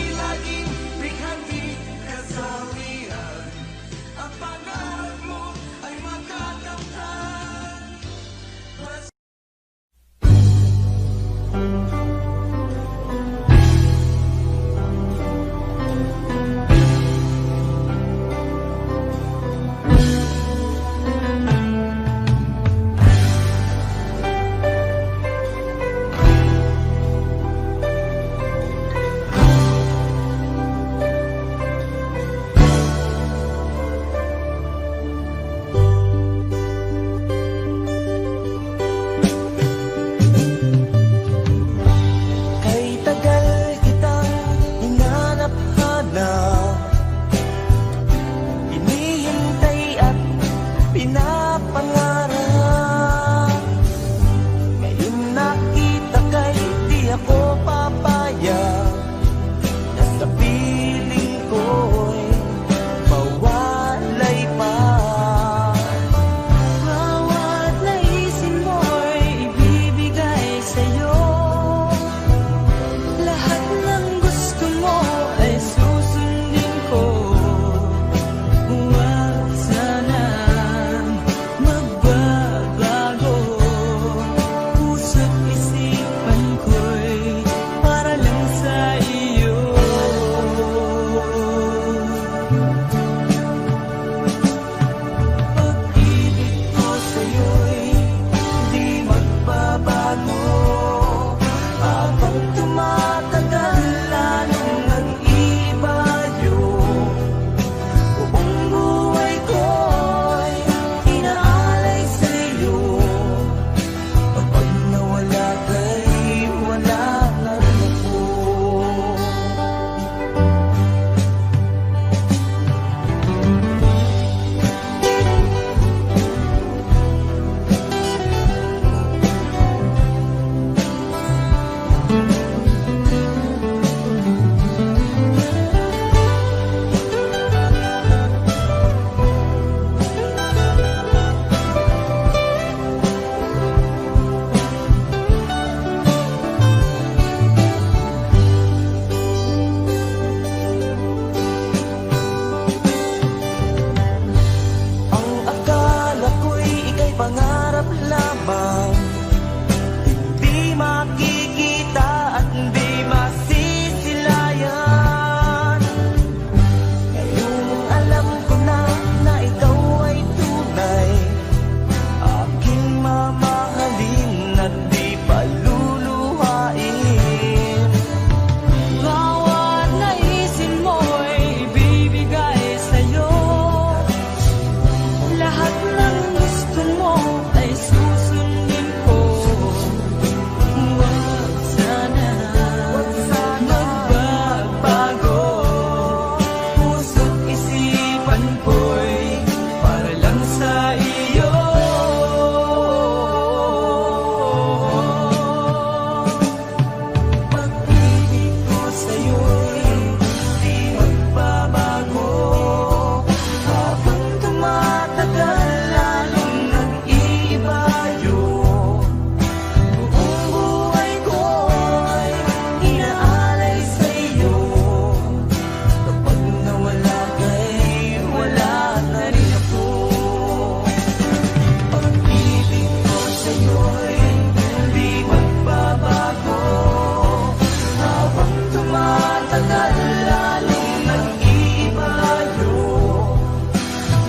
tagal lalong nag-iiba yung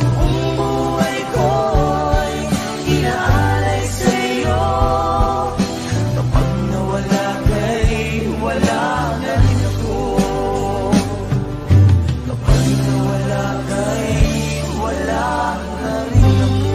buong buhay ko'y inaalay sa'yo. Kapag nawala ka'y wala na rin ako. Kapag nawala ka'y wala na rin ako.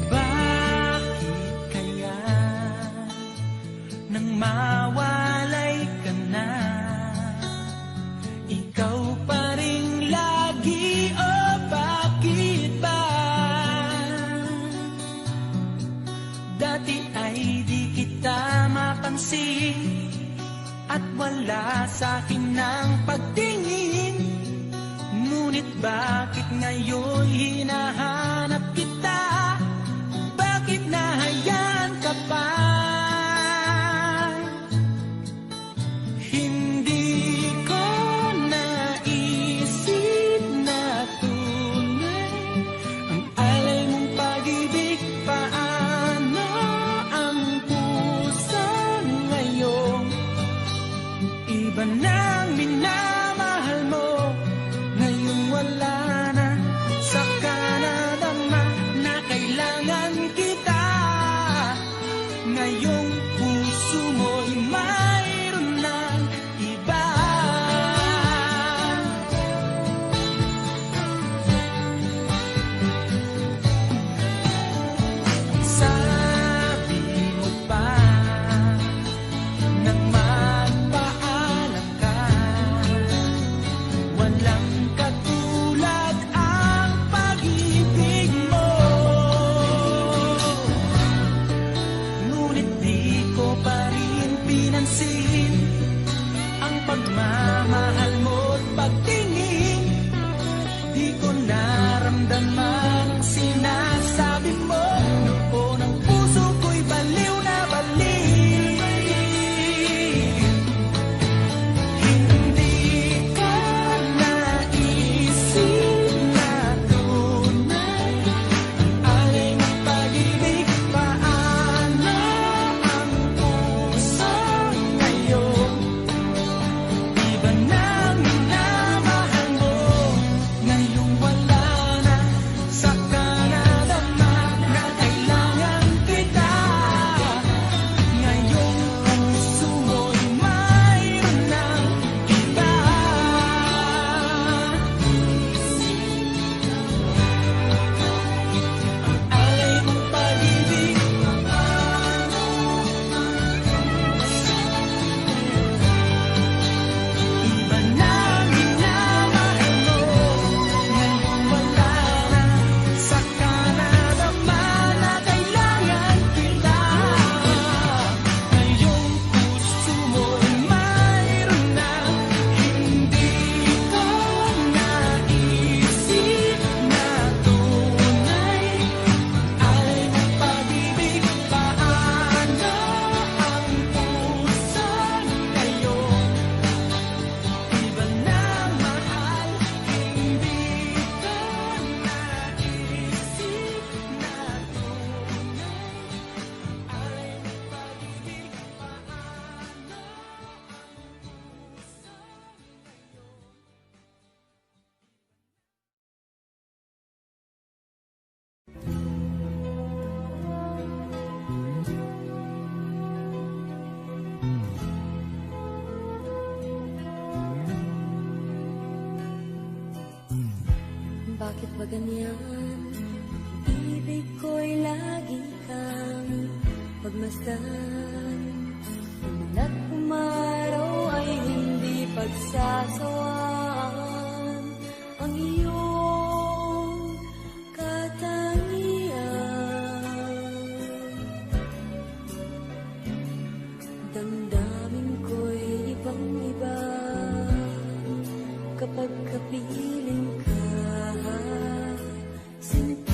Bakit kaya nang mawalay ka na, ikaw pa rin lagi o bakit ba? Dati ay di kita mapansin at wala sa'kin ng pagtingin. Ngunit bakit ngayon hinahanap kita? Bakit nahayaan ka pa? Hindi ko naisip na tunay ang alay mong pag-ibig. Paano ang puso ngayon? Iba nang minamahal mo, ngayon wala na. Saka nadama na kailangan kita. Ngayong puso mo'y mayroon ng iba. Sabi mo pa nang magpaalam ka, walang katulad ang pag-ibig mo. Ngunit di ko pa rin pinansin ang pagmamahal mo't pagtingin. Di ko naramdaman ang sinasabi mo. Noon ang puso ko'y baliw na baliw. Hindi ko naisip na tunay ang alay mong pag-ibig. Paano ang puso ngayon? Iba nang minamahal mo, ngayong wala na. Saka nadama na kailangan kita. Ngayong puso mo'y mayroon ng iba. Ang alay mong pag-ibig, iba nang minamahal mo, ngayon wala na. Saka nadama na kailangan kita. Ngayong puso mo'y mayroon na. Hindi ko naisip na tunay alay mong pag-ibig. Paano ang puso ngayon? Iba na mahal, hindi ko naisip na tunay alay mong pag-ibig. Bakit ba ganyan? Ibig ko'y lagi kang pagmasdan. Umulat umaraw ay hindi pagsasawaan. Ang iyong katangian. Damdamin ko'y ibang-iba kapag kapiling ka, sinta.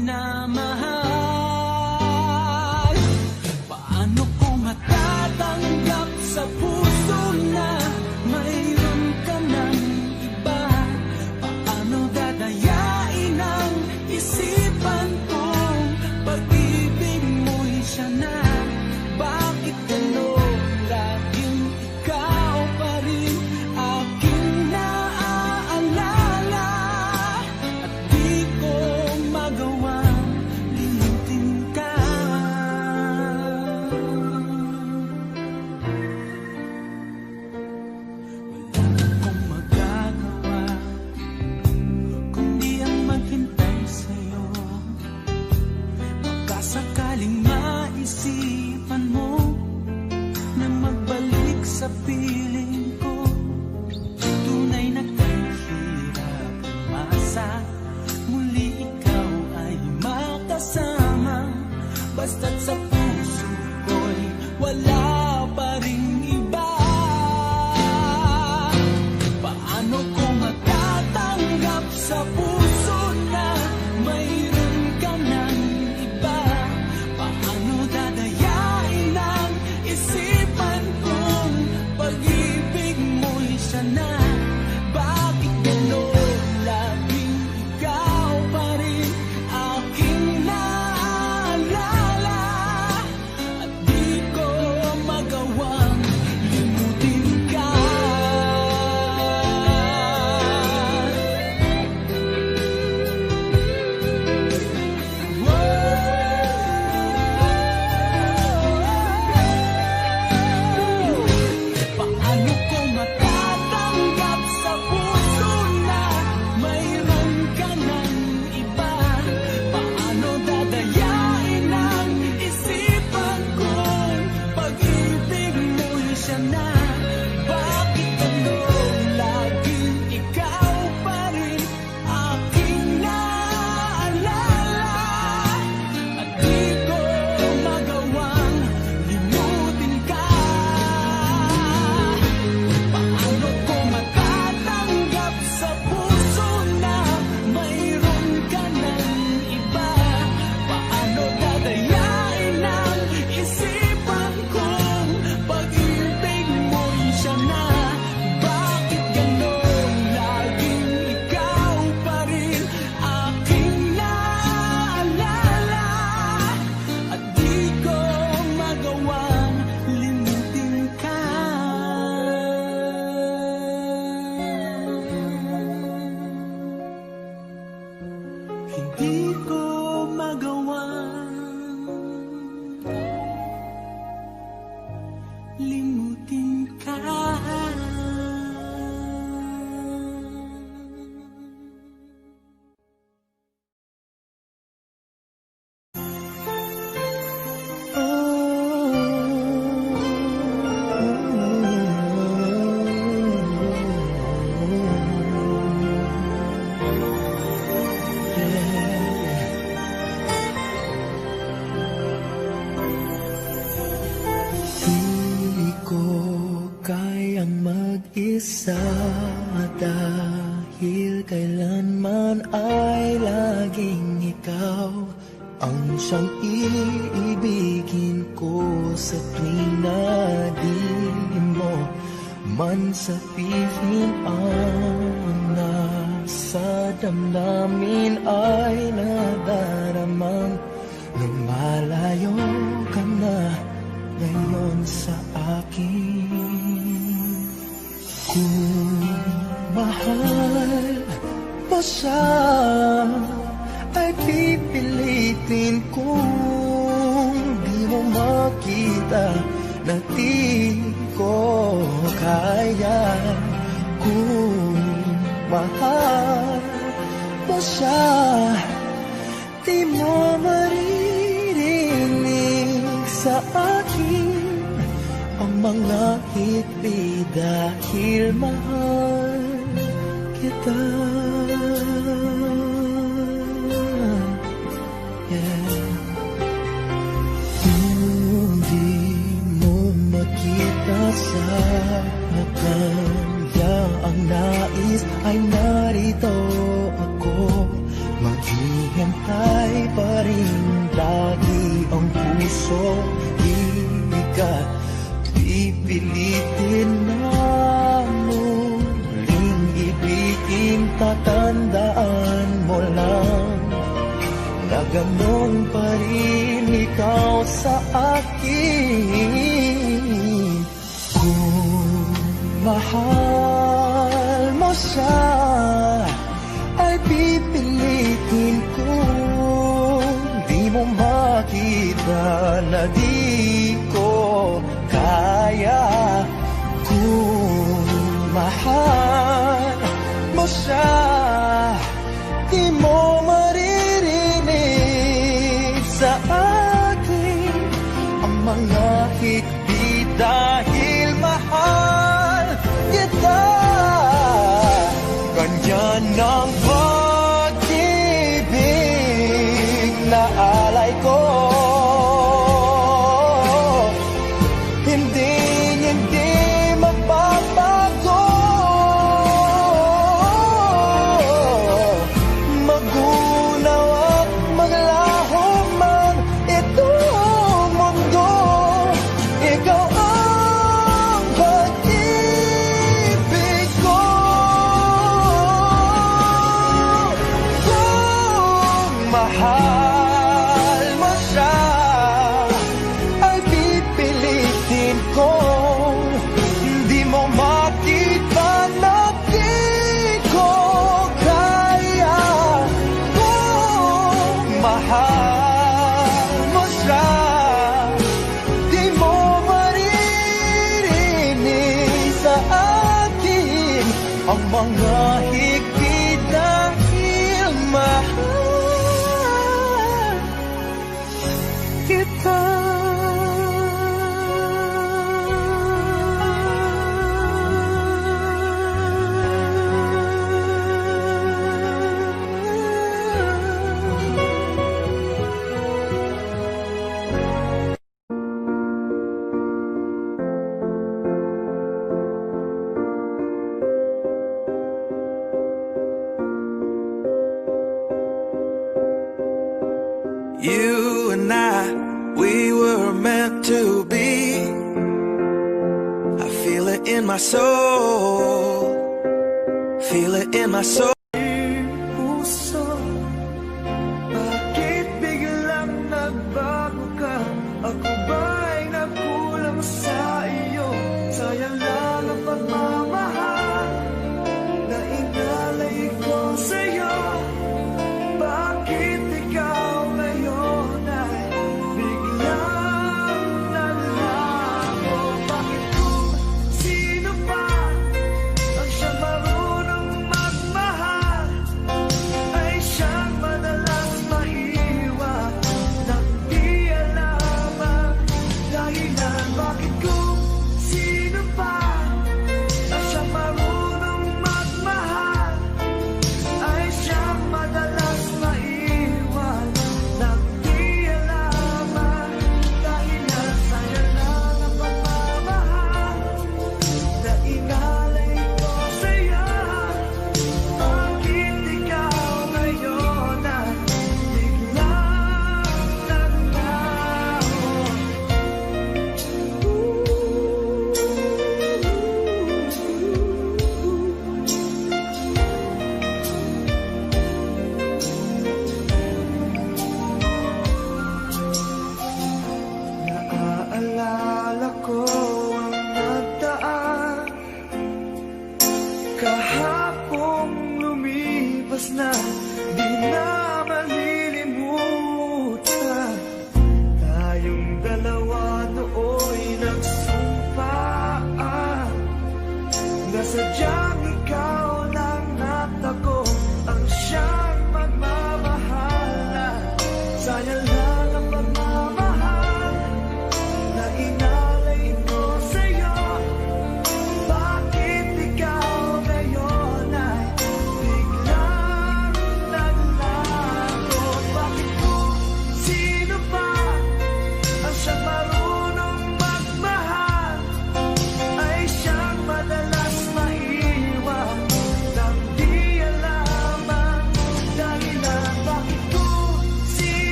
minamahal. Paano ko matatanggap sa puso na mayroon ka ng iba? Paano dadayain ang isipan kong pag-ibig mo'y siya na? Bakit gano'n? Laging ikaw pa rin aking naaalala, at di ko magawang limutin ka. Wala akong magagawa kundi ang maghintay sa'yo. Baka sakaling maisipan mo na magbalik sa piling ko. Tunay na kahirap umasa, muli ikaw ay makasama. Basta't sa puso ko'y wala pa ring iba. Paano ko matatanggap sa puso na mayroon ka ng iba? Paano dadayain ang isipan kong pag-ibig mo'y siya na? Bakit gano'n? Laging ikaw pa rin aking naaalala, at di ko magawang limutin ka. Paano ko matatanggap sa puso na mayroon ka ng iba? Paano dadayain ang isipan kong pag-ibig mo'y siya na? Bakit gano'n? Laging ikaw pa rin aking naaalala, at di ko magawang limutin ka. Paano ko matatanggap sa puso na mayroon ka ng iba? Paano dadayain ang isipan kong pag-ibig mo'y siya na? Bakit gano'n? Laging ikaw pa rin aking naaalala, at di ko magawang limutin ka. Hindi ko magawang limutin ka. Di ko kayang mag-isa, dahil kailanman ay laging ikaw ang siyang iibigin ko. Sa tuwing na di mo man sabihin ang nasa damdamin ay nadaramang lumalayo ka na ngayon sa akin. Kung mahal mo siya, ay pipilitin kung di mo makita na di ko kaya. Kung mahal mo siya, di mo maririnig sa akin ang mga hiti dahil mahal kita. Kung di mo makita sa kanya ang nais, ay narito ako maghihintay. buhay pa rin lagi ang puso. Di ka pipilitin na muling ibigin. Tatandaan mo lang na ganon pa rin ikaw sa akin. Kung mahal mo siya, ay pipilitin ko. Di mo makita na di ko kaya. Kung mahal mo siya, di mo maririnig sa akin ang mga higdi dahil mahal kita. Ganyan ang pag-ibig na alay ko. Hindi magbabago. Magunaw at maglaho man itong mundo, ikaw ang pag-ibig ko. Kung mahal mo siya, ay pipilitin ko. Di mo makita na di ko kaya. Kung mahal mo siya, di mo maririnig sa akin ang mga higpit dahil mahal kita. You and I, we were meant to be. I feel it in my soul. Feel it in my soul. Puso, bakit biglang nagbago ka? Ako ba'y nagkulang sa iyo? Sayang lang ang pagmamahal na inalay ko sa'yo. Bakit ikaw ngayon ay biglang nalago? Bakit kung sino pa ang siya marunong magmahal?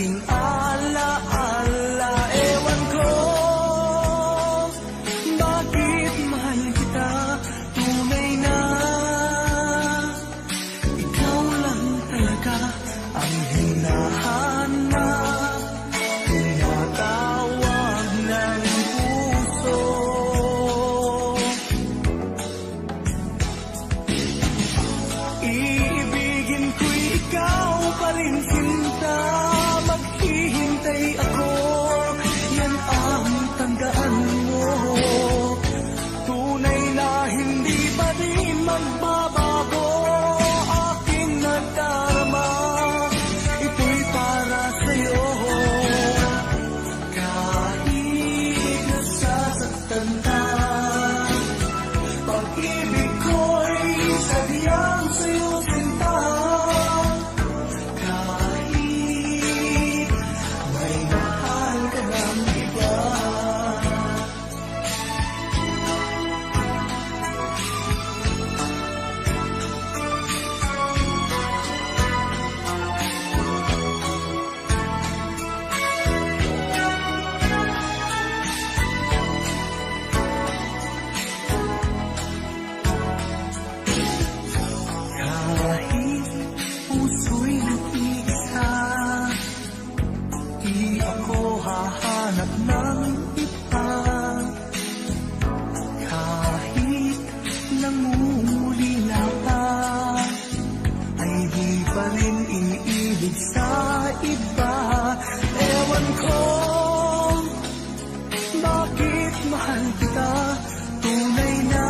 aking alaala. Ewan ko bakit mahal kita, tunay na ikaw lang talaga ang hinahanap, tinatawag ng puso. Iibigin ko'y ikaw pa rin, sinta. Maghihintay ako, yan ang tandaan mo. Tunay na hindi pa rin magbabago aking nadarama. Ito'y para sa'yo. Kahit nasasaktan ka, pag-ibig ko'y sadyang sa'yo, sinta. Kahit may mahal ka ng iba. Kahit puso'y nag-iisa, di ako hahanap ng iba. Kahit nangungulila ka, ay di pa rin iniibig sa iba. Ewan ko bakit mahal kita, tunay na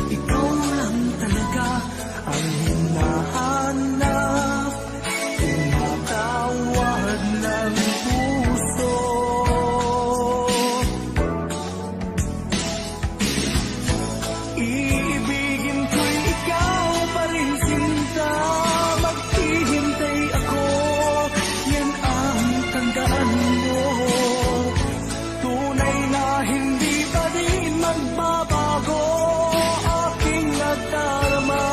ikaw lang talaga ang hinahanap, tinatawag ng puso. Iibigin ko'y ikaw pa rin, sinta. Maghihintay ako, yan ang tandaan mo. Tunay na hindi pa rin magbabago aking nadarama.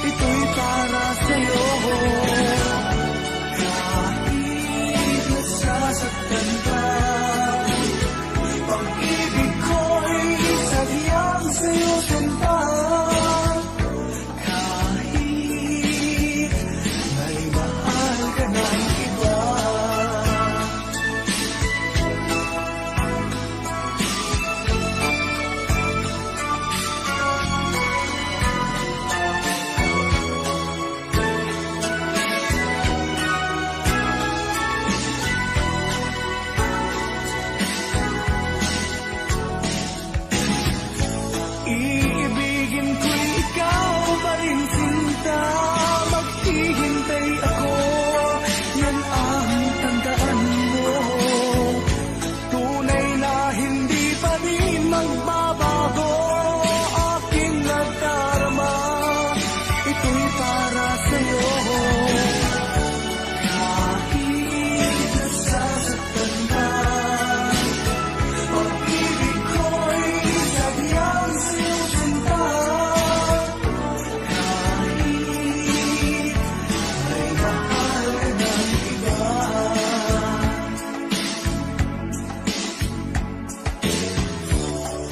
Ito'y para sa'yo. Kahit nasasaktan ka, pag-ibig ko'y sadyang sa'yo, sinta. Kahit may mahal ka ng iba. Iibigin ko'y ikaw pa rin, sinta. Maghihintay ako, yan ang tandaan mo. Tunay na hindi pa rin magbabago aking nadarama. Ito'y para sa'yo. Kahit nasasaktan ka, pag-ibig ko'y sadyang sa'yo, sinta. Kahit may mahal ka ng iba.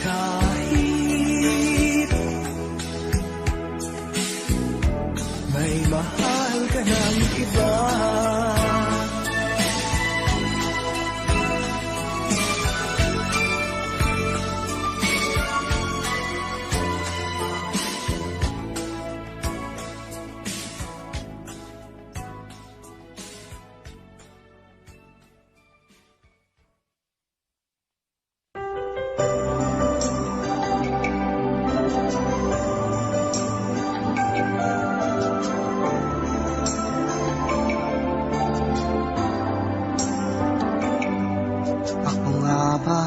Kahit may mahal ka ng iba. Ako nga ba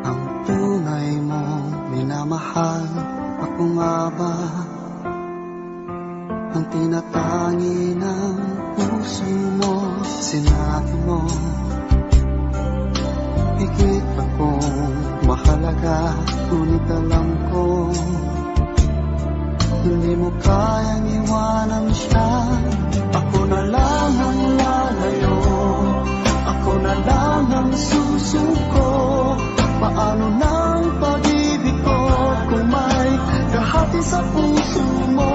ang tunay mong minamahal? Ako nga ba ang tinatangi ng puso mo? Sinabi mo higit akong mahalaga, ngunit alam ko Hindi mo kayang iwanan siya. Ako na lang ang lalayo, ako na lang ang susuko. Paano ng pag-ibig ko kung may kahati sa puso mo?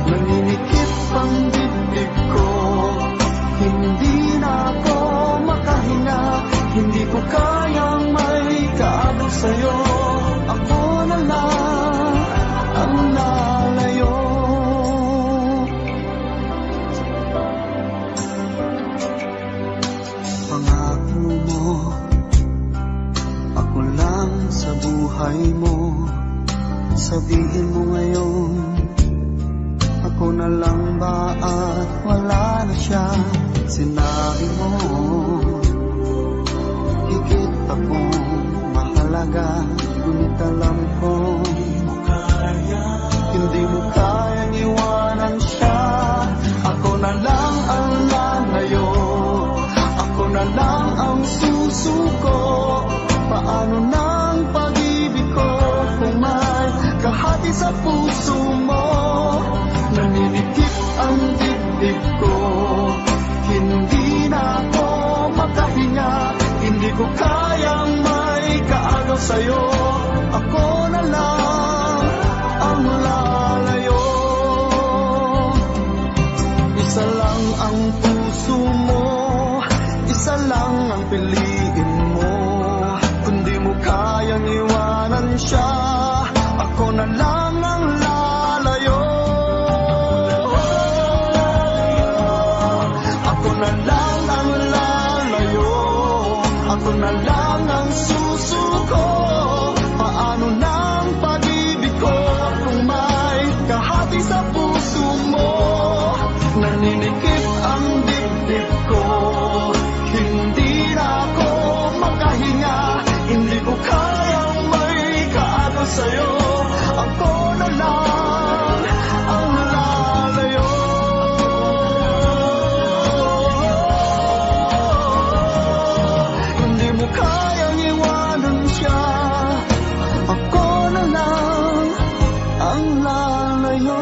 Naninikip ang dibdib ko, hindi na ako makahinga. Hindi ko kayang may kaabot sa'yo. Ako na lang ang lalayo. Pangako mo, ako lang sa buhay mo. Sabihin mo ngayon, ako na lang ba at wala na siya? Sinabi mo, higit akong mahalaga. Ngunit alam ko, hindi mo kayang iwanan siya. Ako na lang ang lalayo, ako na lang ang susuko. Paano ng pag-ibig ko kung may kahati sa puso mo? Naninikip ang dibdib ko, hindi na ako makahinga. Hindi ko kayang may kaagaw sa'yo. Ako na lang ang lalayo. Isa lang ang puso mo, isa lang ang piliin mo. Kung di mo kayang iwanan siya, ako na lang ang lalayo. Ako na lang ang lalayo, ako na lang ang susuko. Paano ng pag-ibig ko kung may kahati sa puso mo? Naninikip ang dibdib ko, hindi na ako makahinga. Hindi ko kayang may kaagaw sa'yo. Ako na lang ang lalayo. Hindi mo kayang iwanan siya. Ako na lang ang lalayo.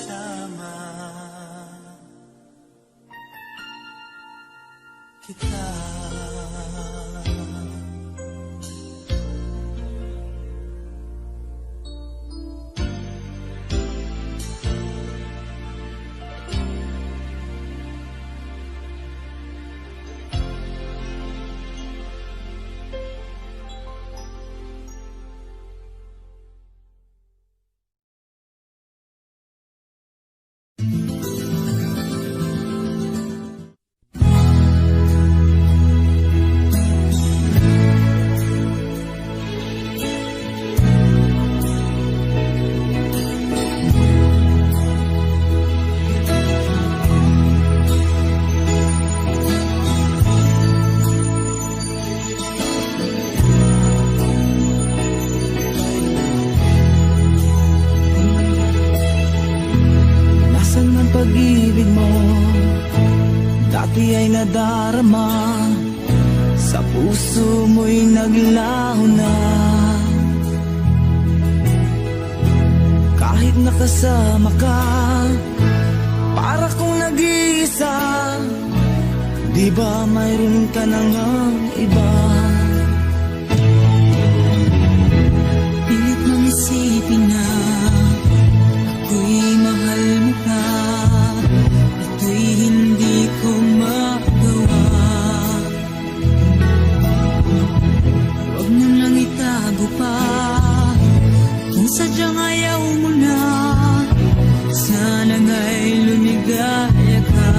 kasama kita. Pag-ibig mo dati ay nadarama, sa puso mo'y naglaho na. Kahit nakasama ka, para kong nag-iisa. Di ba mayroon ka na ngang iba? Pilit mong isipin na ako'y mahal mo pa. Ito'y hindi ko magawa. Huwag mo nang itago pa kung sadyang ayaw mo na. Sana nga'y lumigaya ka.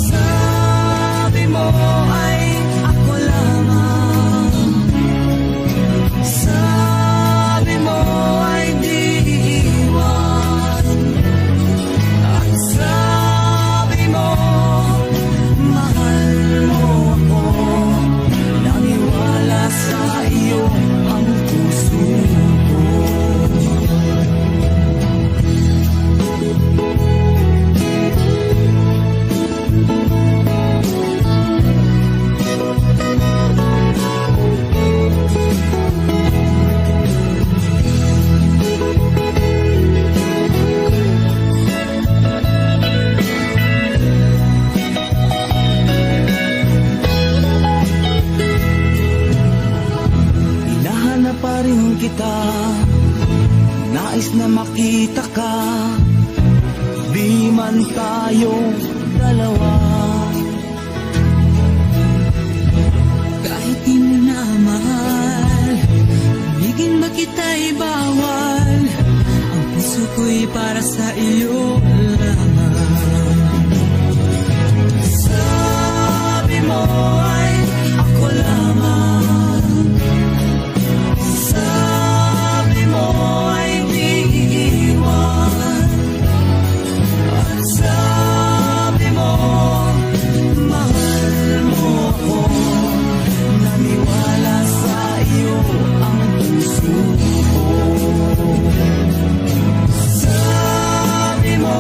Sabi mo ay ako lamang. Sabi mo ay di iwan. At sabi mo mahal mo ako. Naniwala sa iyo ang puso ko. Hinahanap pa rin kita, nais na makita ka. Di man tayo dalawa. Kahit di mo na mahal, ibigin ba kita'y bawal? Ang puso ko'y para sa iyo lamang. Sabi mo ay ako lamang. Sabi mo ay di iwan. At sabi mo mahal mo ako. Naniwala sa iyo ang puso ko. Sabi mo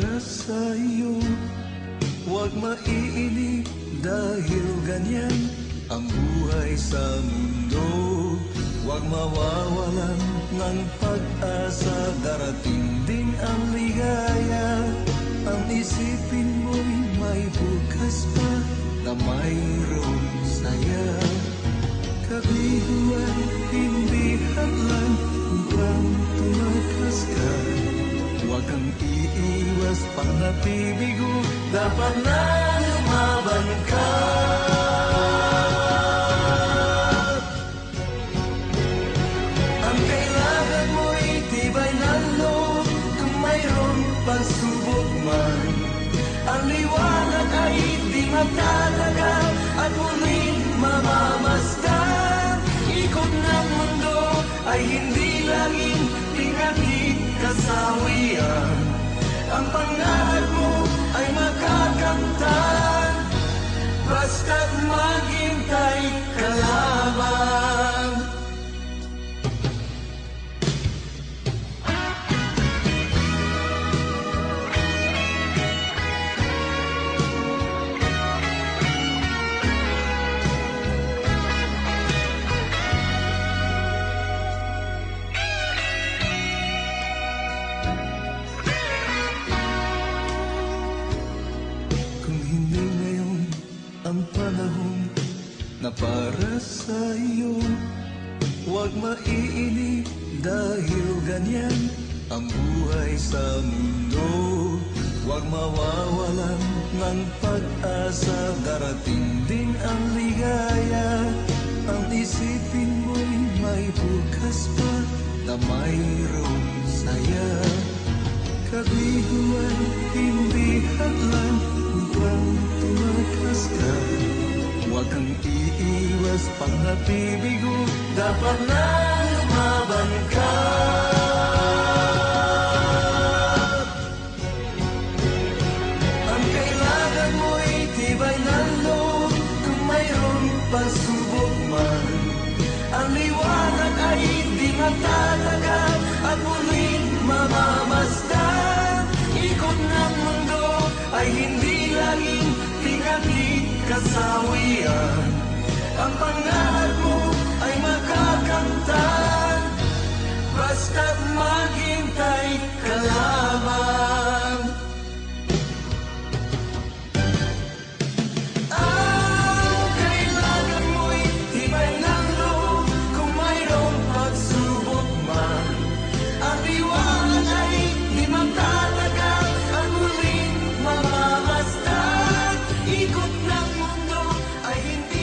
para sa iyo. Huwag maiinip dahil ganyan ang buhay sa mundo. Huwag mawawalan ng pag-asa, darating din ang ligaya. Ang isipin mo'y may bukas pa na mayroong saya. Kabiguan, hindi hadlang upang tumakas ka. Huwag kang iiwas pang napibigo, dapat na lumaban ka. Ang kailangan mo'y tibay ng loob, kung mayroong pagsubok man. Ang liwanag ay di magtatagal at muling mamamasdan. Ikot ng mundo ay hindi laging tingati kasawian. Ang pangarap mo ay makakamtan, basta't maghintay ka lamang. Ang panahon na para sa iyo, huwag maiinip dahil ganyan ang buhay sa mundo. Huwag mawawalan ng pag-asa, darating din ang ligaya. Ang isipin mo'y may bukas pa na mayroong saya. Kabiguan, hindi hadlang upang tumakas ka. Huwag kang iiwas pang napibigo, dapat na lumaban ka. Ang kailangan mo'y tibay ng loob, kung mayroong pagsubok man. Ang liwanag ay di magtatagal at muling mamamasdan. Ikot ng mundo ay hindi laging tingati kasawian. Ang pangarap mo ay makakamtan, basta't maghintay ka lamang. Ang kailangan mo'y tibay ng loob, kung mayroong pagsubok man. Ang liwanag ay di magtatagal at muling mamamasdan. Ikot ng mundo ay hindi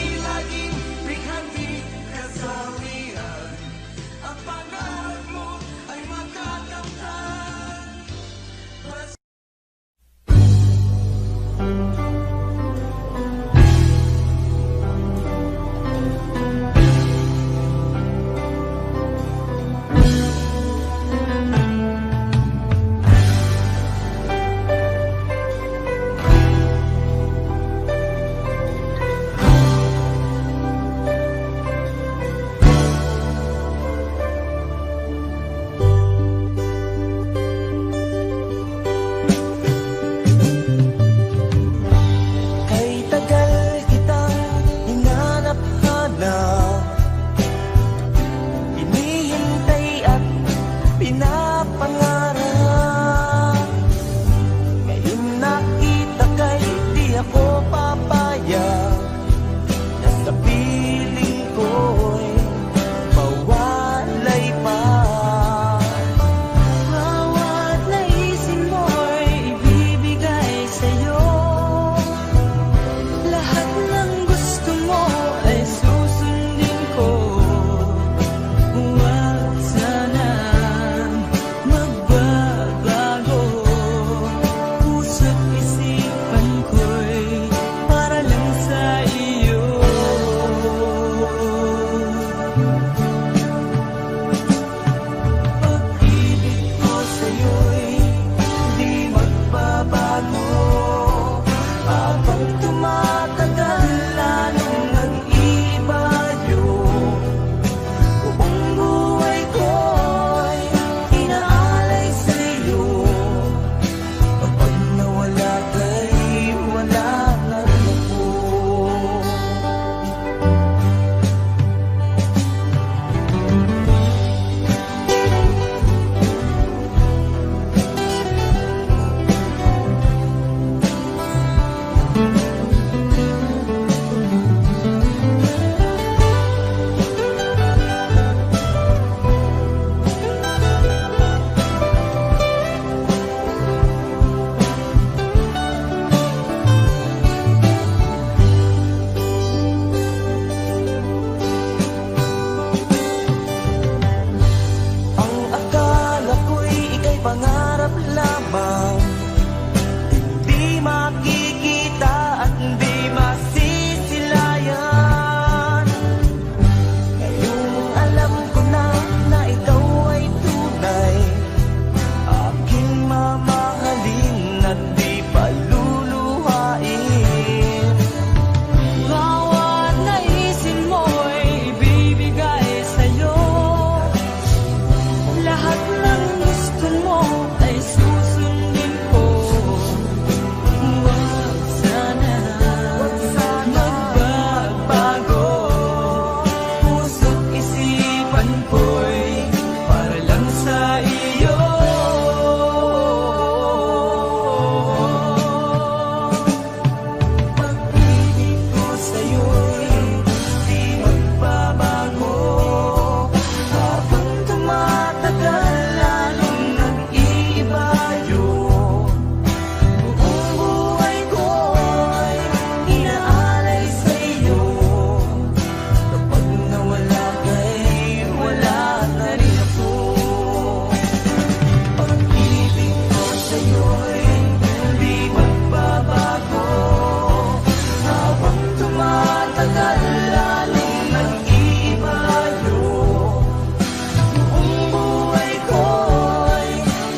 sa lalong nag-iiba buong buhay ko'y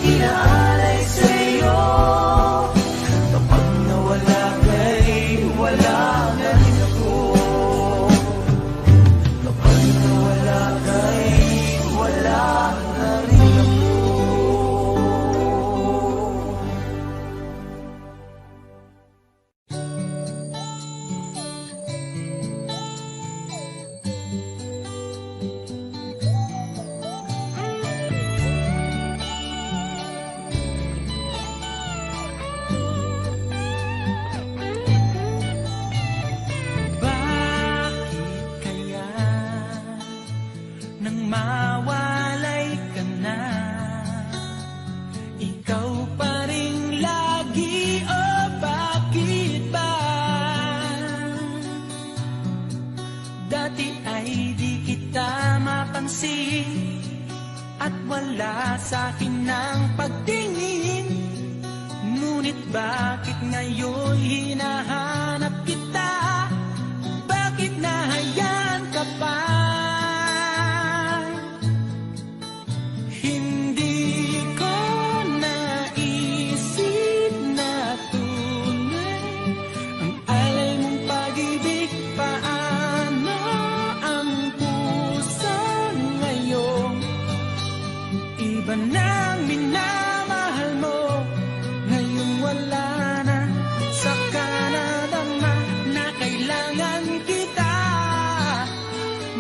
inaalay sa'yo. Kapag nawala ka'y wala na rin ako. Kapag nawala ka'y wala na rin ako. Bakit kaya nang mawalay ka na, ikaw pa rin lagi, o bakit ba? Dati ay di kita mapansin at wala sa'kin ng pagtingin. Ngunit bakit ngayon hinahanap kita? Bakit nahayaan ka pa? Hindi ko naisip na tunay ang alay mong pag-ibig. Paano ang puso ngayon? Iba nang minamahal mo, ngayon wala na. Saka nadama na kailangan kita.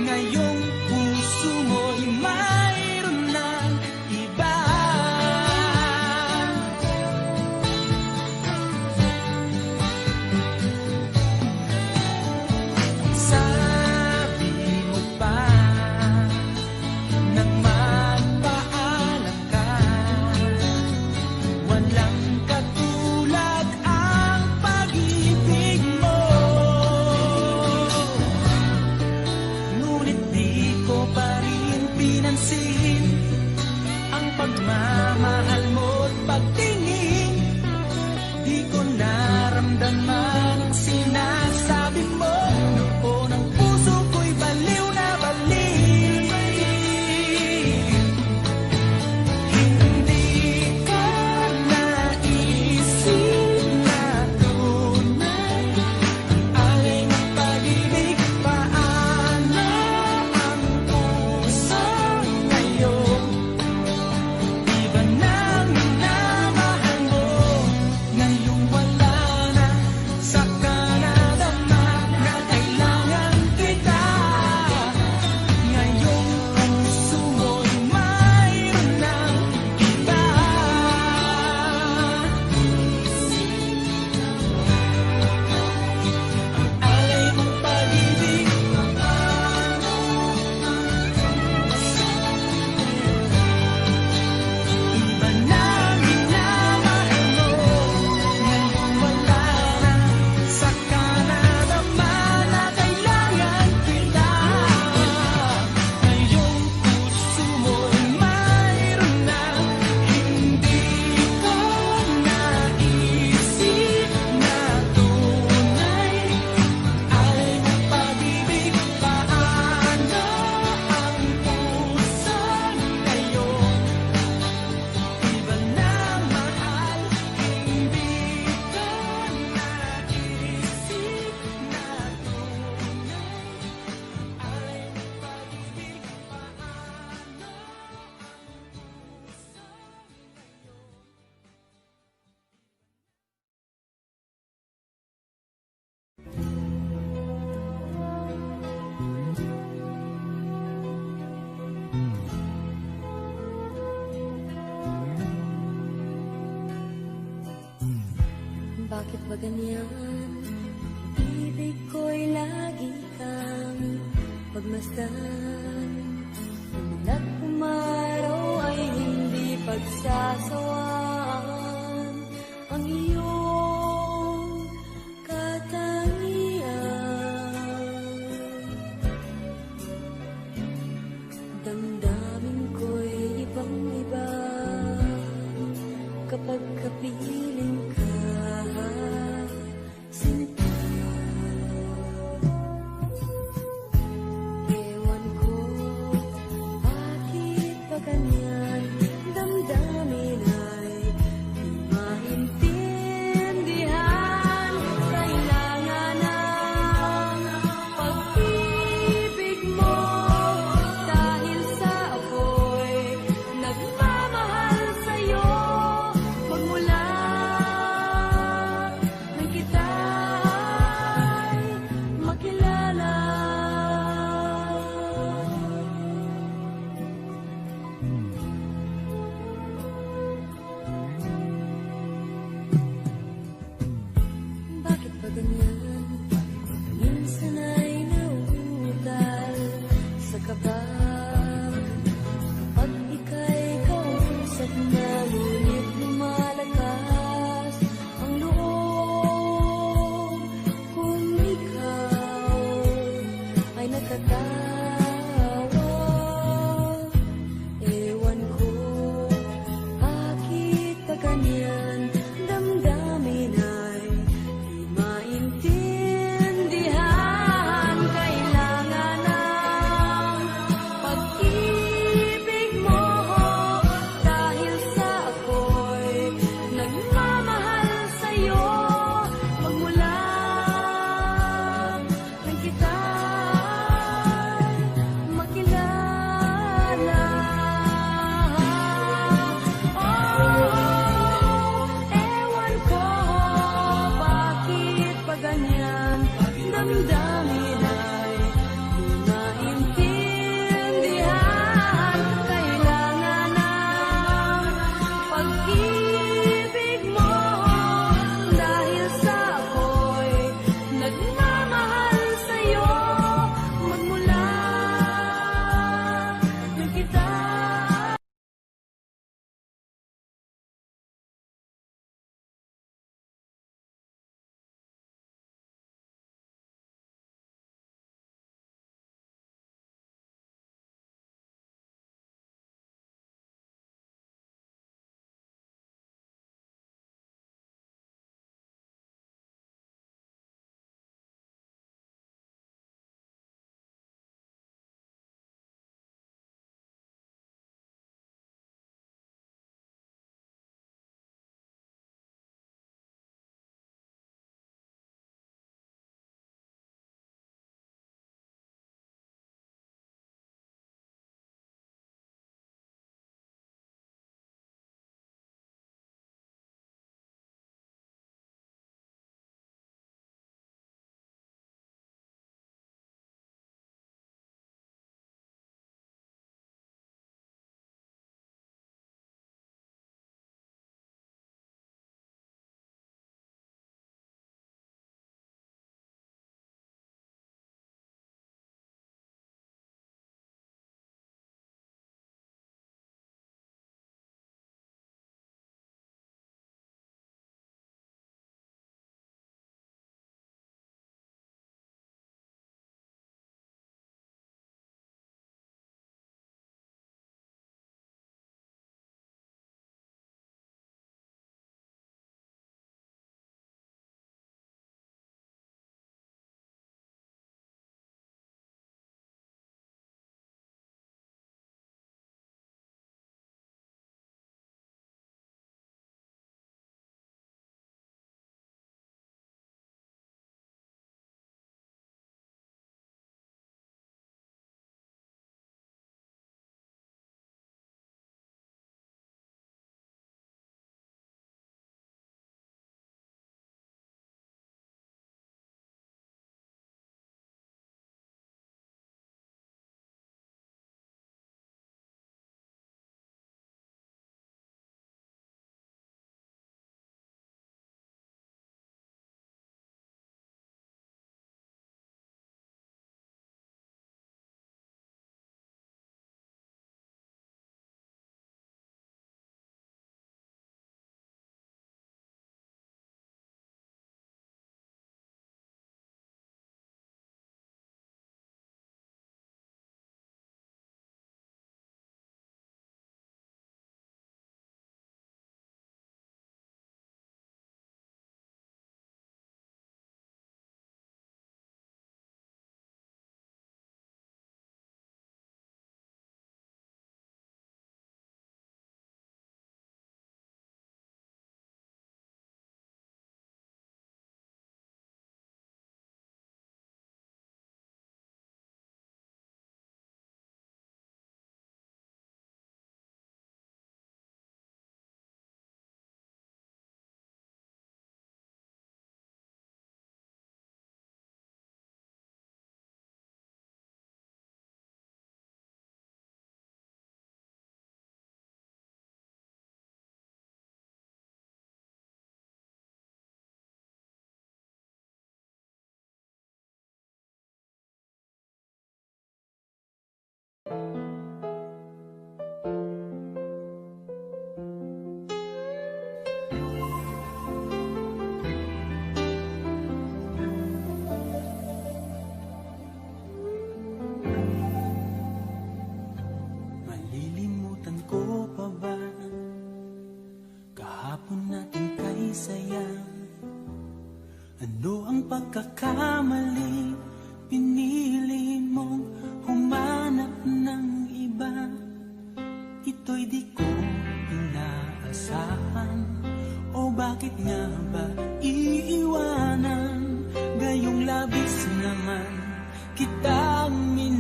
Ngayong puso mo'y mayroon ng iba. Sabi mo pa nang magpaalam ka, walang katulad ang pag-ibig mo. Ngunit di ko pa rin pinansin ang pagmamahal mo't pagtingin. Di ko naramdaman ang sinasabi mo. Noon ang puso ko'y baliw na baliw. Hindi ko naisip na tunay ang alay ng pag-ibig. Paano ang puso ngayon? Iba nang minamahal mo, ngayong wala na. Saka nadama na kailangan kita. Ngayong puso mo'y mayroon ng iba. Alay mong pag-ibig, iba nang minamahal mo, ngayon wala na. Saka nadama na kailangan kita. Ngayong puso mo'y mayroon na. Hindi ko naisip na tunay alay ng pag-ibig. Paano ang puso ngayon? Iba na mahal, hindi ko naisip na tunay alay ng pag-ibig. Bakit ba ganyan? Ibig ko'y lagi kang pagmasdan. Umulat umaraw ay hindi pagsasawaan. Ang iyong katangian. Damdamin ko'y ibang-iba kapag kapiling ka, sinta.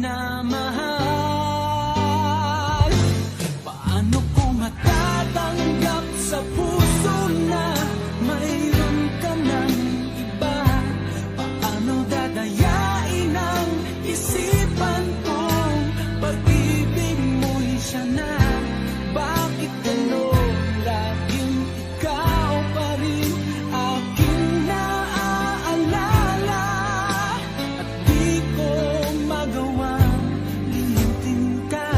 minamahal. Paano ko matatanggap sa puso na mayroon ka ng iba? Paano dadayain ang isipan kong pag-ibig mo'y siya na? Bakit gano'n? Laging ikaw pa rin aking naaalala, at di ko magawang limutin ka.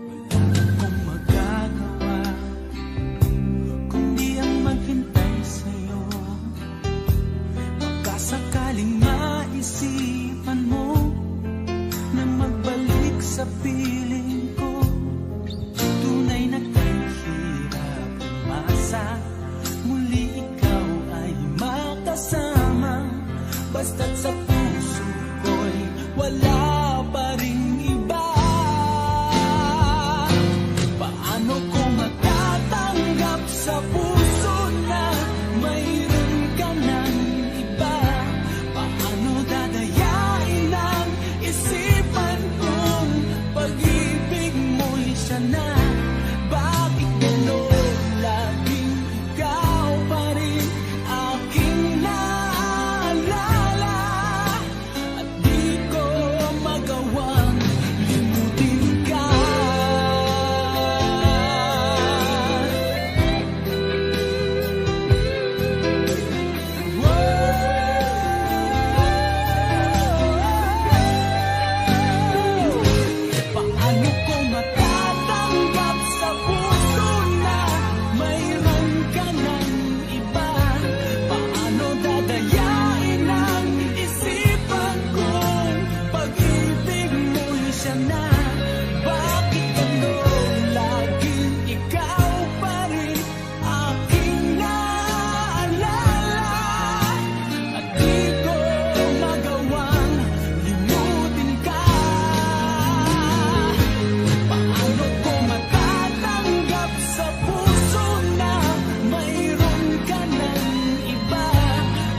Wala akong magagawa kundi ang maghintay sa'yo. Baka sakaling maisipan mo na magbalik sa piling ko. Tunay na kahirap umasa, muli ikaw ay makasama. Basta't sa puso ko'y wala pa ring iba. Paano ko matatanggap sa puso na mayroon ka ng iba? Paano dadayain ang isipan kong pag-ibig mo'y siya na? Bakit gano'n? Laging ikaw pa rin aking naaalala, at di ko magawang limutin ka. Paano ko matatanggap sa puso na mayroon ka ng iba? Paano dadayain ang isipan kong pag-ibig mo'y siya na? Bakit gano'n? Laging ikaw pa rin aking naaalala, at di ko magawang limutin ka. Paano ko matatanggap sa puso na mayroon ka ng iba?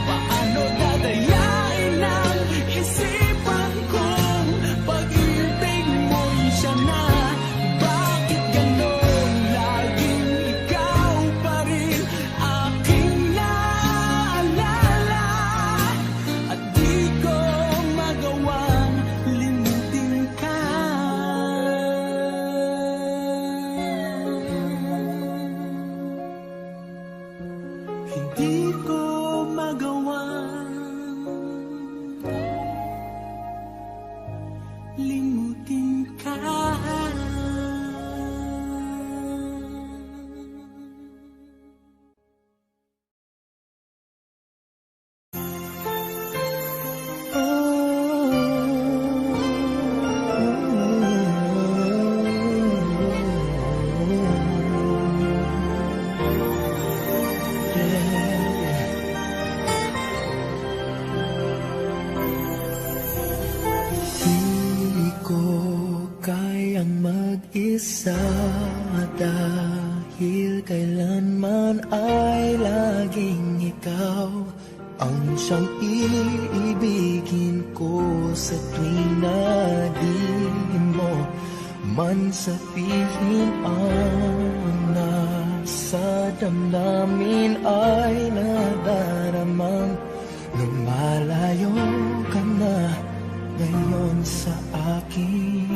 Paano dadayain ang isipan kong pag-ibig mo'y siya na? Bakit gano'n? Laging ikaw pa rin aking naaalala, at di ko magawang limutin ka. Hindi ko magawang limutin ka. Di ko kayang mag-isa, dahil kailanman ay laging ikaw ang siyang iibigin ko. Sa tuwing na di mo man sabihin ang nasa damdamin ay nadaramang lumalayo ka na ngayon sa akin.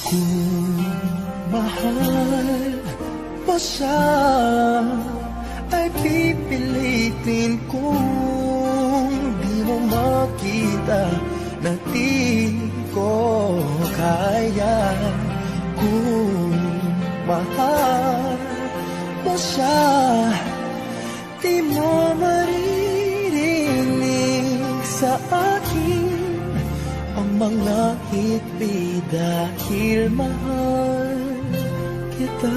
Kung mahal mo siya, ay pipilitin kong di mo makita na di ko kaya. Kung mahal mo siya, di mo maririnig sa akin ang mga hikbi, dahil mahal kita.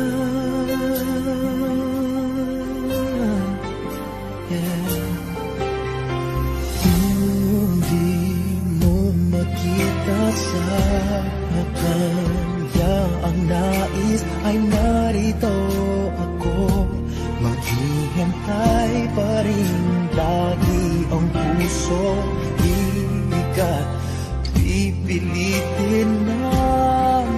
Kung di mo makita sa kanya ang nais, ay narito ako maghihintay pa rin lagi ang puso. Di ka pipilitin na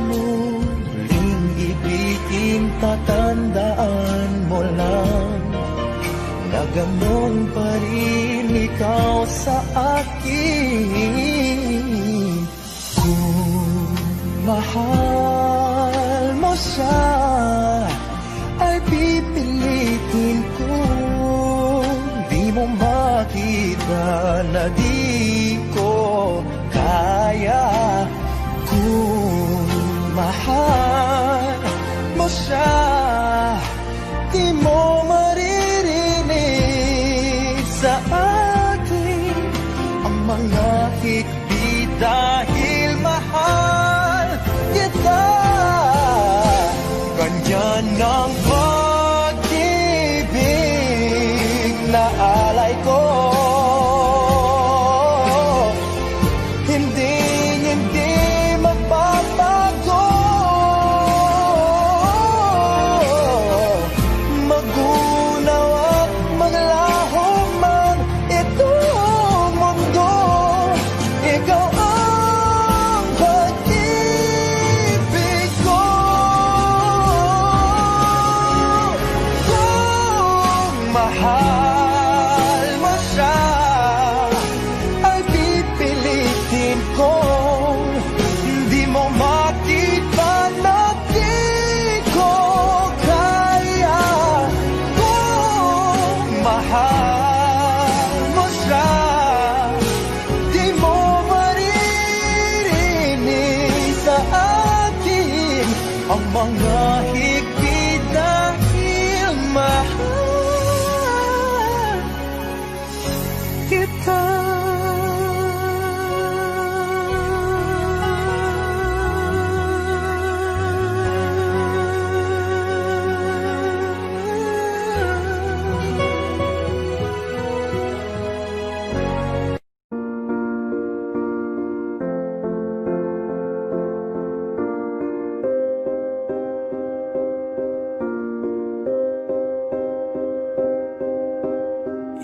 muling ibigin. Tatandaan mo lang na ganon pa rin ikaw sa akin. Kung mahal mo siya, ay pipilitin ko. Di mo makita na di ko kaya. Kung mahal mo siya, di mo maririnig sa akin ang mga hikbi dahil mahal kita. Ganyan ang pag-ibig na alay ko. Hindi magbabago. Magunaw at maglaho man itong mundo, ikaw ang pag-ibig ko. Kung mahal mo siya, ay pipilitin ko. Hindi mo makita na di ko kaya. Kung mahal mo siya, di mo maririnig sa akin ang mga higpit dahil mahal kita.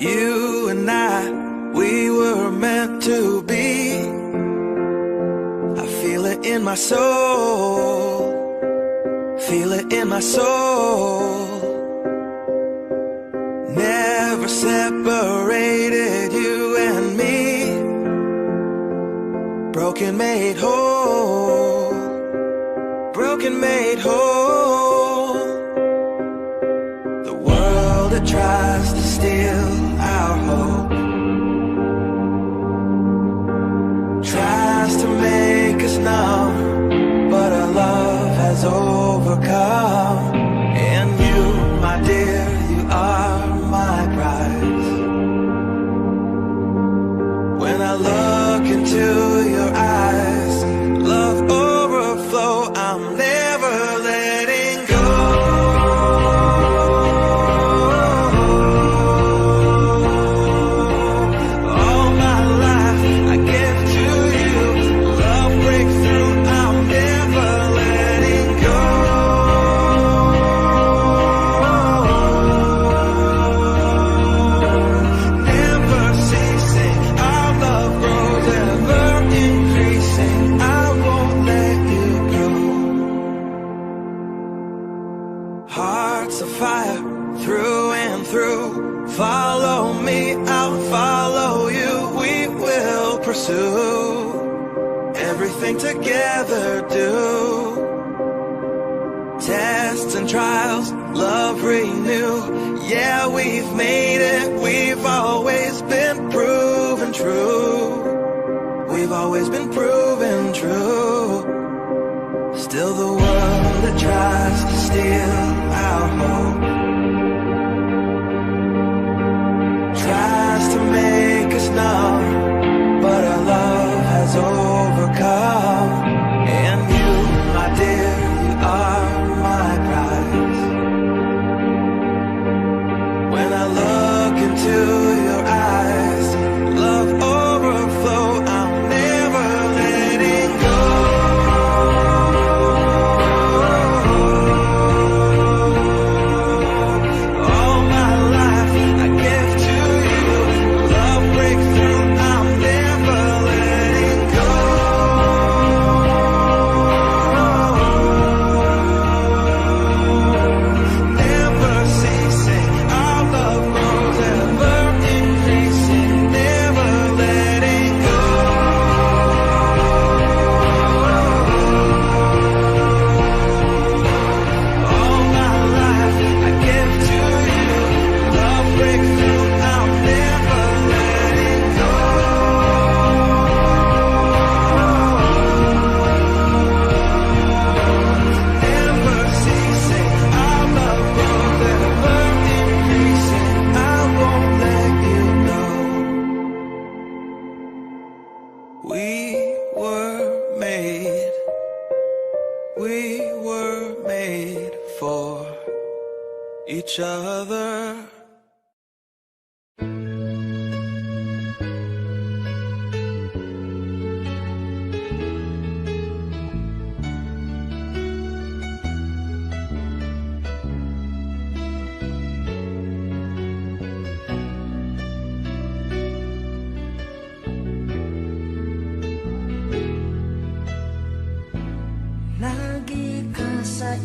You and I, we were meant to be. I feel it in my soul. Feel it in my soul. Never separated, you and me. Broken made whole. Broken made whole. The world that tries to steal our hope tries to make us numb, but our love has overcome. And you, my dear, you are my prize. When I look into your eyes, love overflow, I'm never letting go. All my life I give to you. Love breakthrough, I'm never letting go. Never ceasing, our love grows ever increasing. I won't let you go. Hearts of fire through and through. Follow me, I'll follow you. We will pursue everything together. Do tests and trials, love renew. Yeah, we've made it. We've always been proven true. We've always been proven true. Still the world that tries to steal our hope tries to make us numb, but our love has overcome. And you, my dear, you are my prize. When I look into your eyes, love overflow, I'm never letting go.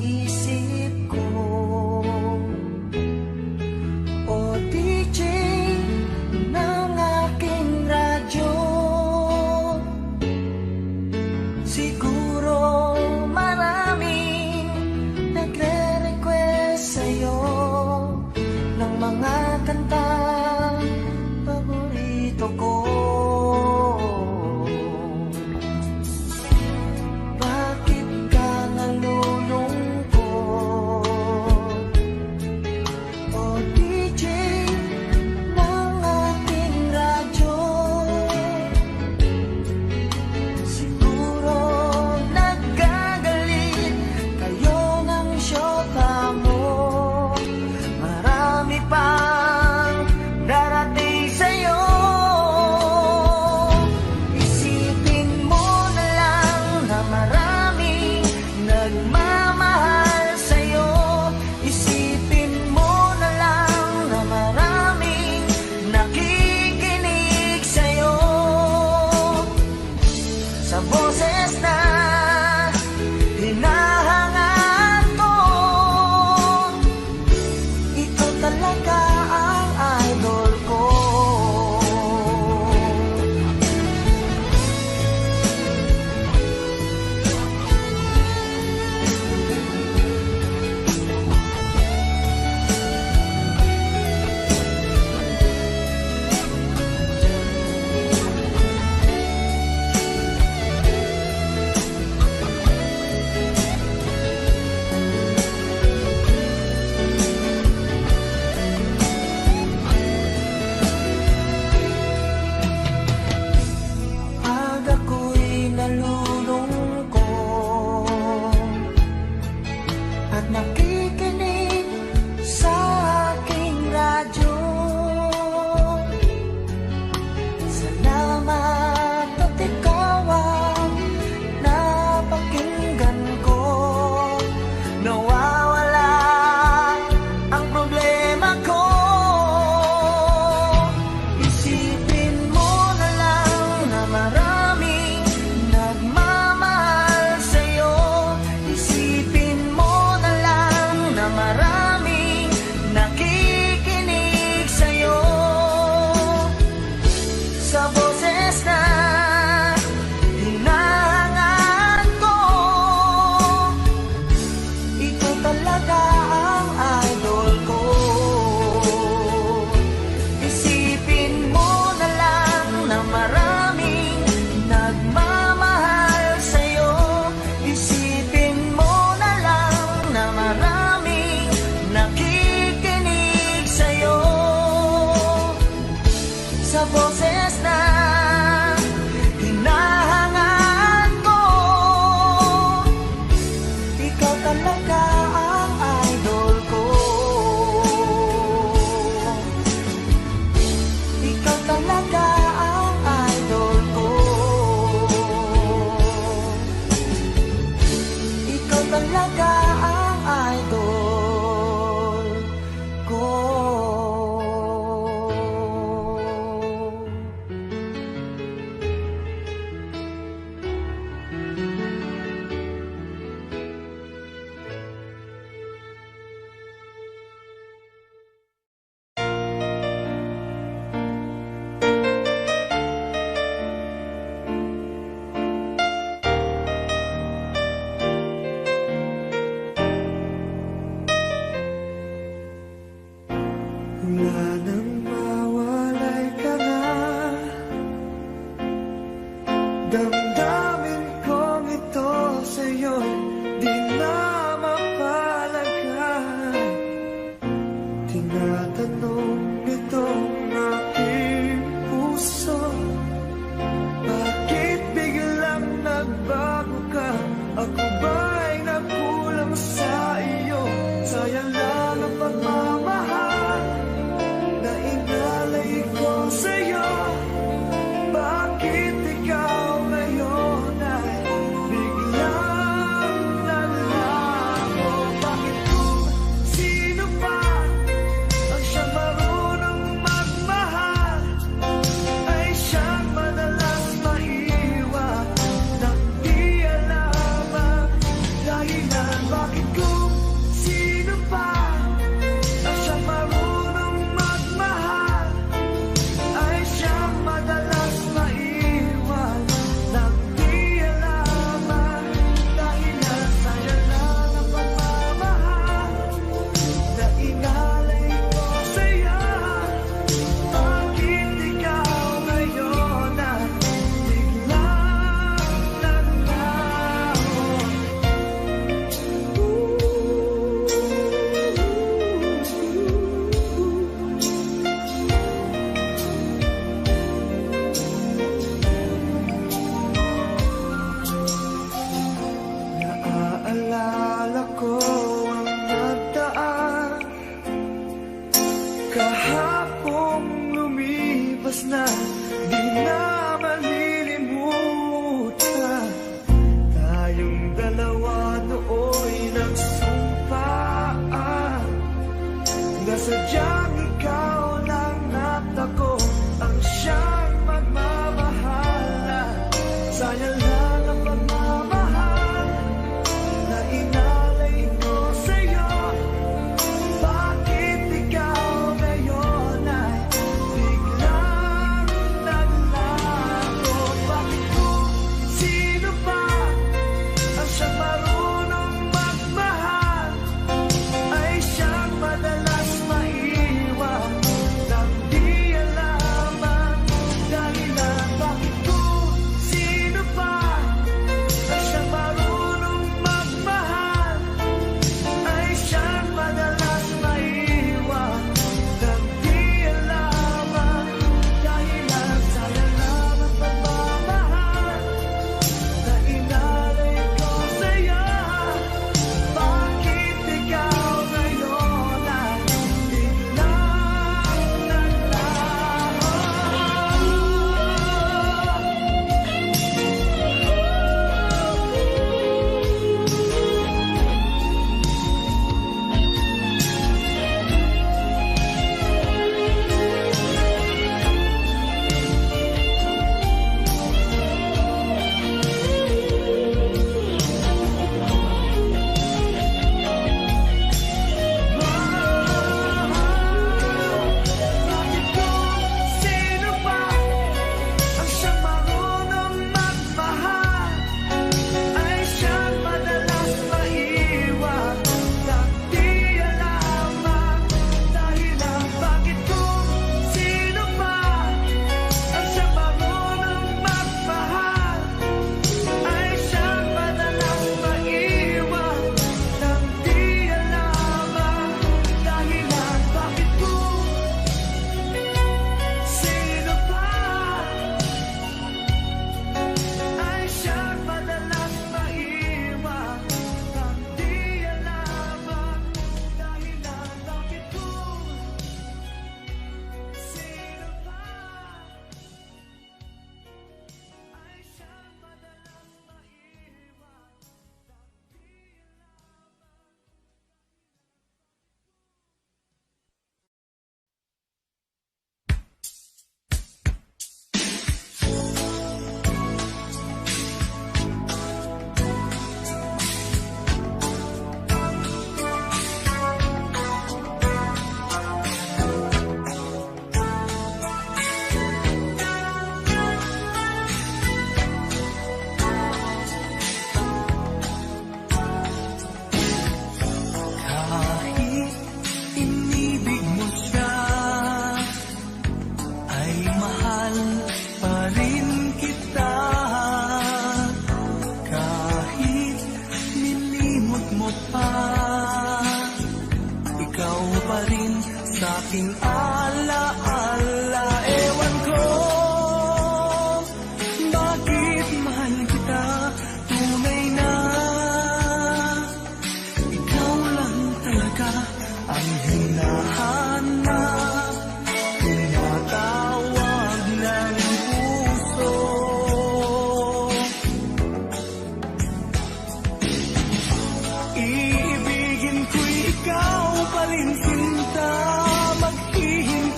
isip ko. O DJ ng aking radyo, siguro maraming nagre-request sa'yo ng mga kantang paborito ko. Bakit ka nalulungkot? O DJ ng ating radyo, siguro nagagalit kayo ng syota mo. Marami pang darating sa'yo. Isipin mo na lang na maraming nagmamahal sa'yo. Isipin mo na lang na maraming nakikinig sa'yo. Sa boses na hinahangad ko, ikaw talaga ang idol ko. Pag ako'y nalulungkot at nakikinig sa aking radyo, salamat at ikaw ang napakinggan ko. Nawawala ang problema ko. Isipin mo na lang na maraming nagmamahal sa'yo. Isipin mo na lang na maraming nakikinig sa'yo. Sa boses na hinahangad ko, ikaw talaga ang idol ko. Isipin mo na lang na maraming nagmamahal sa'yo. Isipin mo na lang na maraming nakikinig sa'yo. Sa boses na hinahangad ko, ikaw talaga ang idol ko. Ikaw talaga ang idol ko. Ikaw talaga ang idol ko.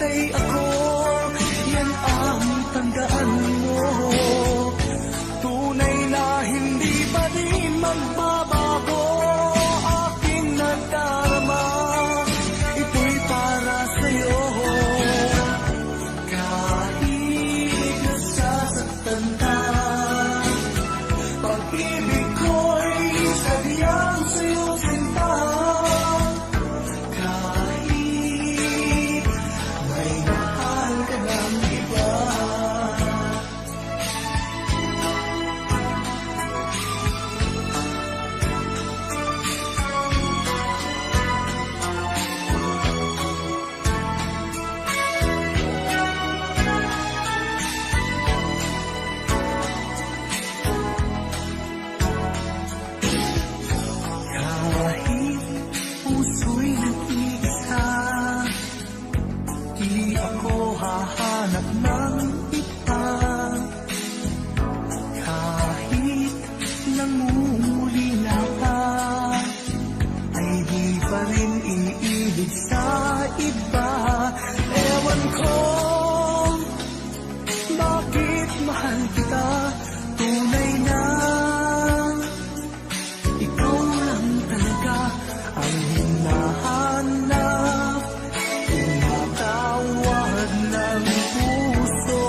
hintay ako, yan ang tandaan mo. Tunay na hindi pa rin magbabago aking nadarama, ito'y para sa'yo. Kahit nasasaktan ka, pag-ibig ko'y sadyang sa'yo sinta. Kahit may mahal ka ng iba, kahit puso'y nag-iisa, di ako hahanap ng iba. Kahit nangungulila ka, ay di pa rin iniibig sa iba. Ewan ko bakit mahal kita, tunay na ikaw lang talaga ang hinahanap, tinatawag ng puso.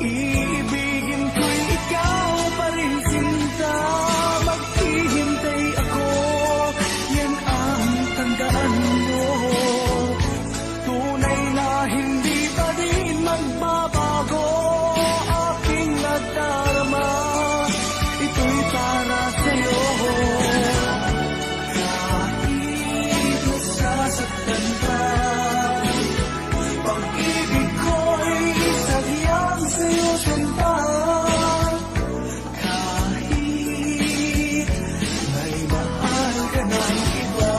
Iibigin ko'y ikaw pa rin sinta, maghihintay ako, yan ang tandaan mo. Tunay na hindi pa rin magbabago aking nadarama, ito'y para sa'yo. Kahit nasasaktan ka, pag-ibig ko'y sadyang sa'yo sinta. Kahit may mahal ka ng iba,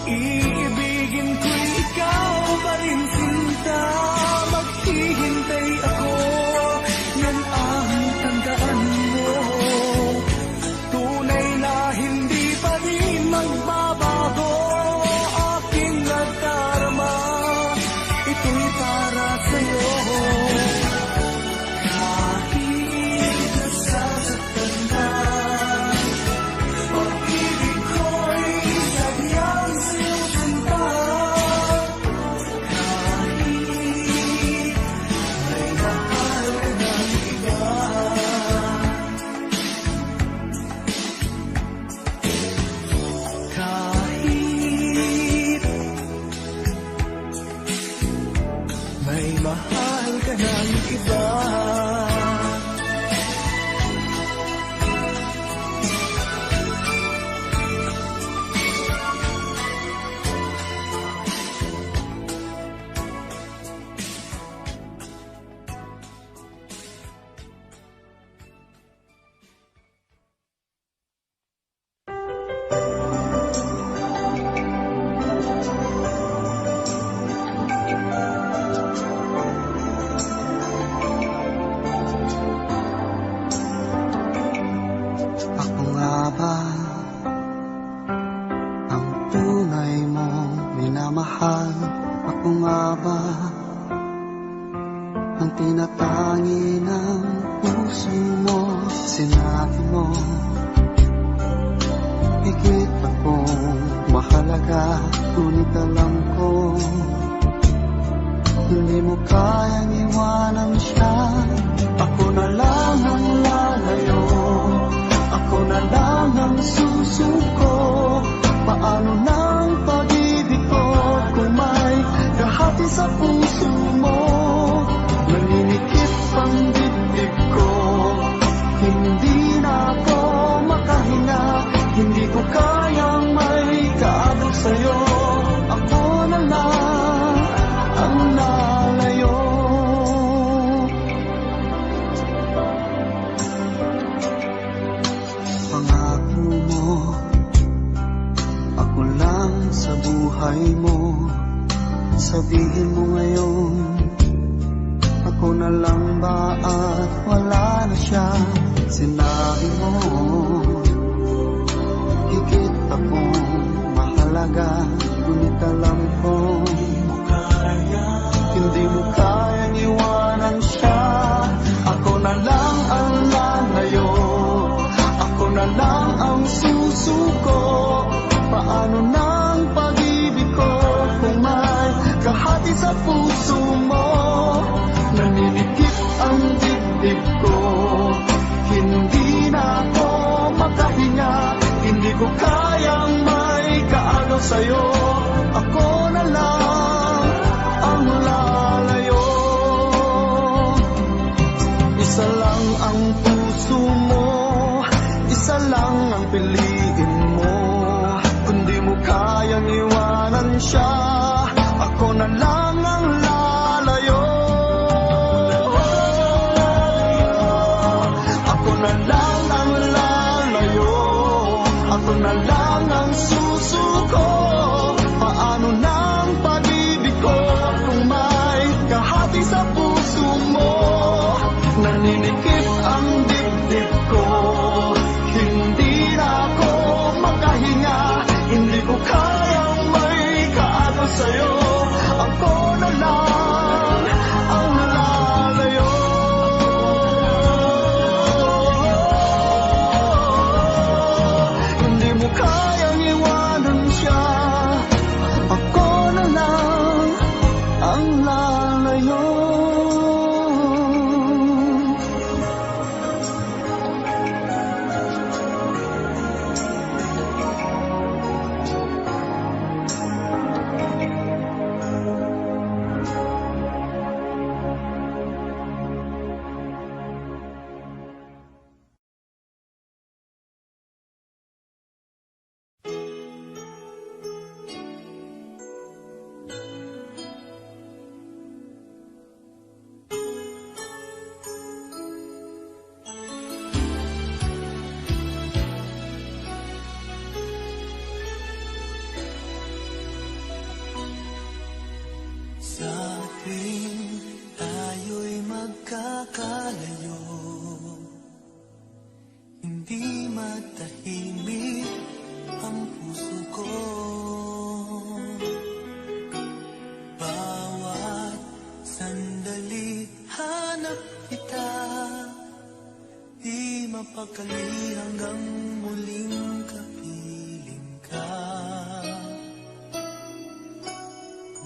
iibigin ko'y ikaw pa rin sinta, maghihintay ako, yan ang tandaan mo. Tunay na hindi pa rin magbabago aking nadarama, ito'y para sa'yo. Kahit nasasaktan ka, pag-ibig ko'y sadyang sa'yo sinta. Kahit may mahal ka ng iba, kahit may mahal ka ng iba. Ako nga ba ang tunay mong minamahal? Ako nga ba ang tinatangi ng puso mo? Sinabi mo higit akong mahalaga, ngunit alam ko hindi mo kayang iwanan siya. Ako na lang ang lalayo, ako na lang ang susuko. Paano ng pag-ibig ko kung may kahati sa puso mo? Naninikip ang dibdib ko, hindi na ako makahinga. Hindi ko kayang may kaabot sa'yo. Ako na lang ang lalayo. buhay mo. Sabihin mo ngayon, ako na lang ba at wala na siya? Sinabi mo, higit akong mahalaga, ngunit alam ko hindi mo kayang iwanan siya. Ako na lang ang lalayo, ako na lang ang susuko. Paano nang pag-ibig ko kung may kahati sa puso mo? Naninikip ang dibdib ko, hindi na ako makahinga. Hindi ko kayang may kaagaw sa'yo. Ako na lang ang lalayo. Isa lang ang puso mo, isa lang ang piliin mo. Kung di mo kayang iwanan siya, ako na lang ang lalayo. Ako na lang ang lalayo, ako na lang ang susuko. Paano nang pag-ibig ko kung may kahati sa puso mo? Naninikip ang dibdib ko, hindi na ako makahinga. Hindi ko kayang may kaagaw sa'yo. Ako na lang ang lalayo. Hindi mo kayang iwanan siya. Ako na lang ang lalayo. Sa tuwing tayo'y magkakalayo, hindi matahimik ang puso ko. Bawat sandali hanap kita, di mapakali hanggang muling kapiling ka.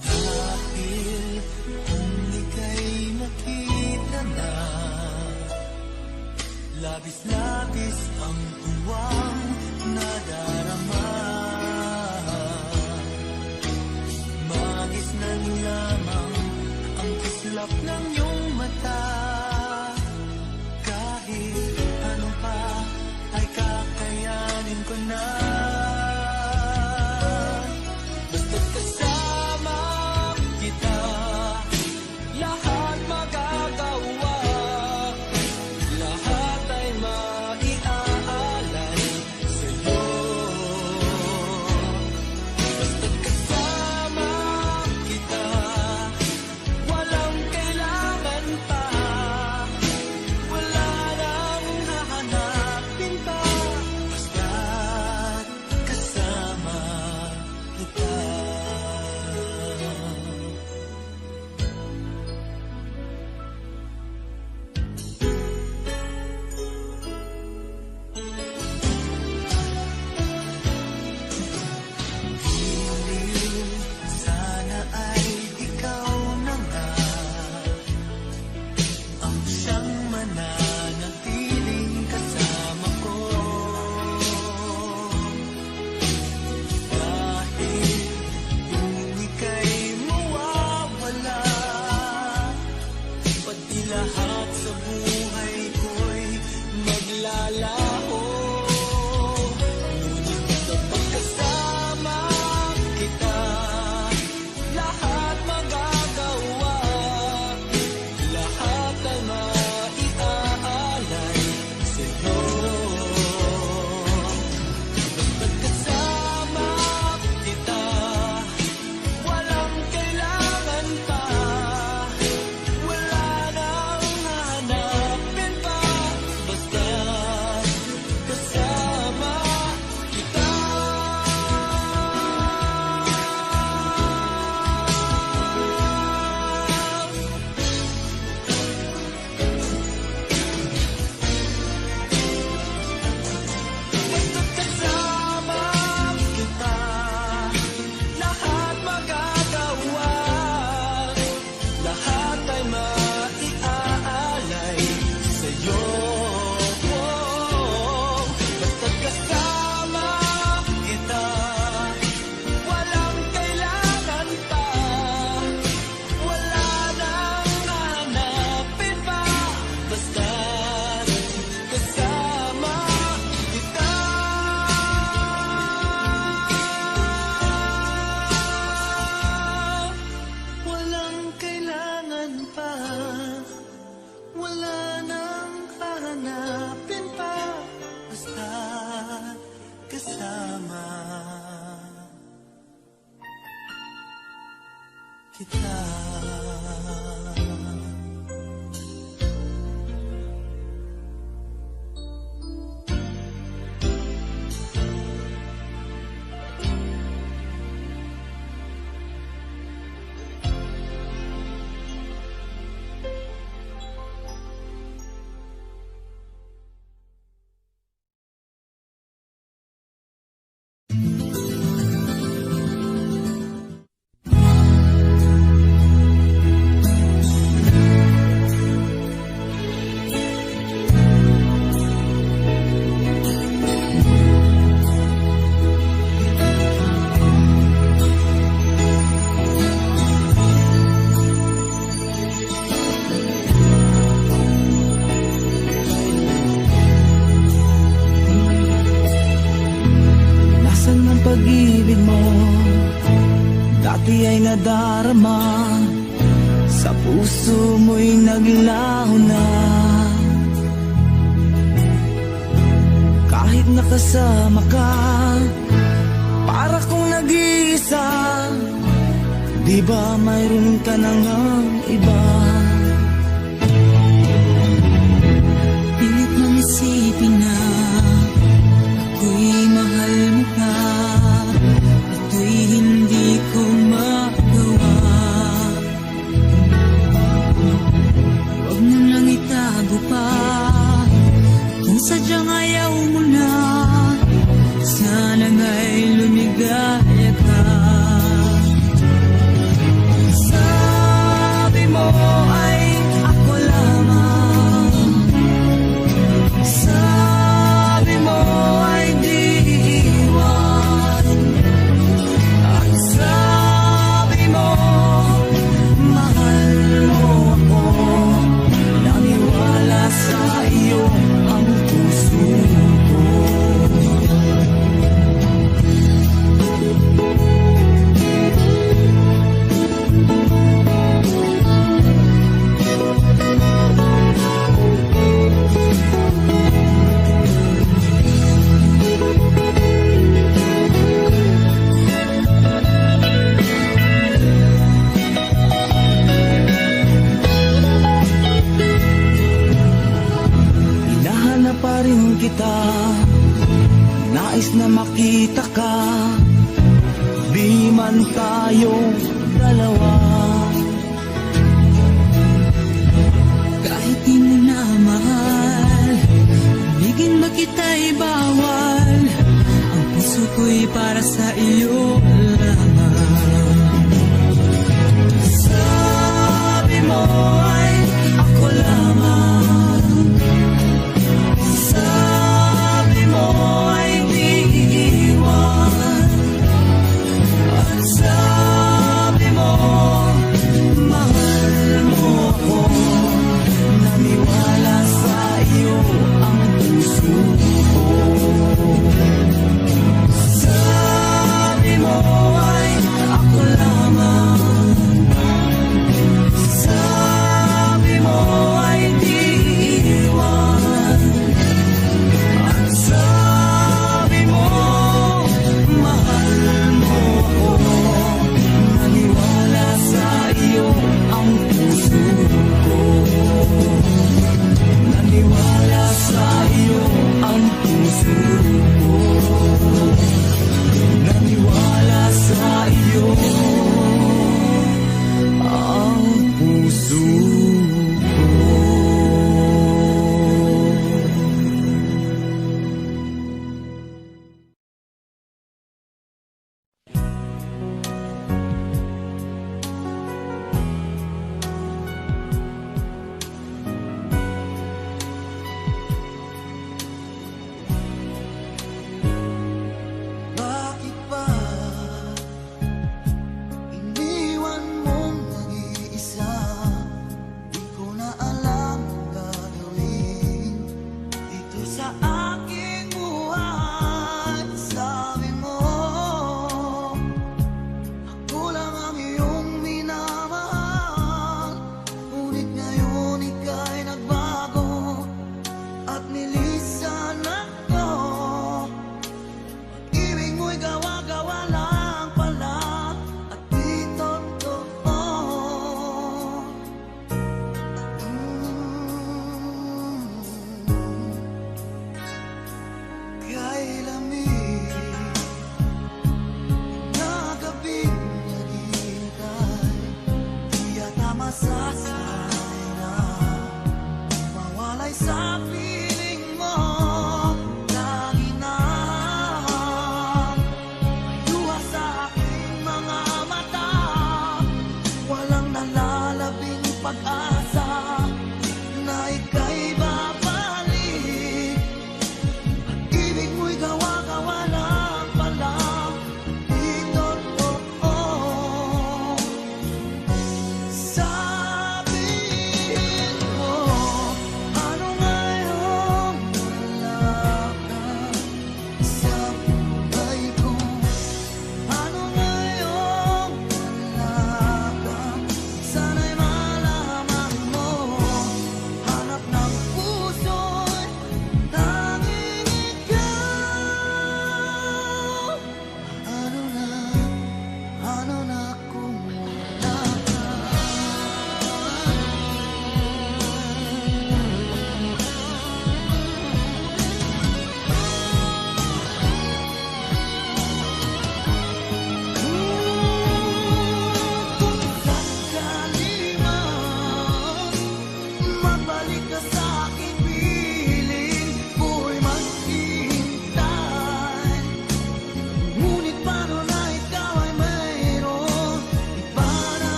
Dahil kung ika'y nakita na, labis-labis ang tuwang nadarama. Magisnan lamang ang kislap ng iyong mata. Kahit ano pa ay kakayanin ko na. Basta't kasama kita, lahat magagawa. Lahat ay maiaalay sa'yo. Basta't kasama kita, walang kailangan pa. Wala nang hahanapin pa. Basta't kasama kita. Sana ay ikaw na nga ang siyang mananatiling kasama ko. Dahil kung ika'y mawawala, pati lahat sa buhay ko'y maglalaho. Ngunit kapag kasama kita, lahat magagawa. Lahat ay maiaalay sa'yo. Basta't kasama kita, kita. Pag-ibig mo dati ay nadarama, sa puso mo'y naglaho na. Kahit nakasama ka, para kong nag-iisa. Di ba mayroon ka na ngang iba? Pilit mong isipin na ako'y mahal mo ka. Ito'y hindi ko magawa. Huwag mo lang itago pa kung sadyang ayaw mo na. Sana nga'y lumigaya ka. Sabi mo ay ako lamang. Sabi mo ay di iwan. At sabi mo mahal mo ako. Naniwala sa iyo ang puso ko. Hinahanap pa rin kita, nais na makita ka. Di man tayong dalawa. Kahit di mo na mahal, ibigin ba kita'y bawal. Ang puso ko'y para sa iyo lamang. Sabi mo ay ako lamang. Sabi mo ay di iwan. At sabi mo mahal mo ako. Naniwala sa iyo ang puso ko. Sabi mo ay ako lamang. Sabi mo ay di iwan. At sabi mo mahal mo ako. Naniwala sa iyo ang puso ko. Naniwala sa iyo ang puso ko. Naniwala sa iyo ang puso ko. Bakit ba iniwan mong nag-iisa? Di ko na alam ang gagawin dito sa aking buhay. Sabi mo ako lang ang iyong minamahal, ngunit ngayon ika'y nagbago at nilisan ako. Ibig mo'y gawa-gawa lang pala at di totoo.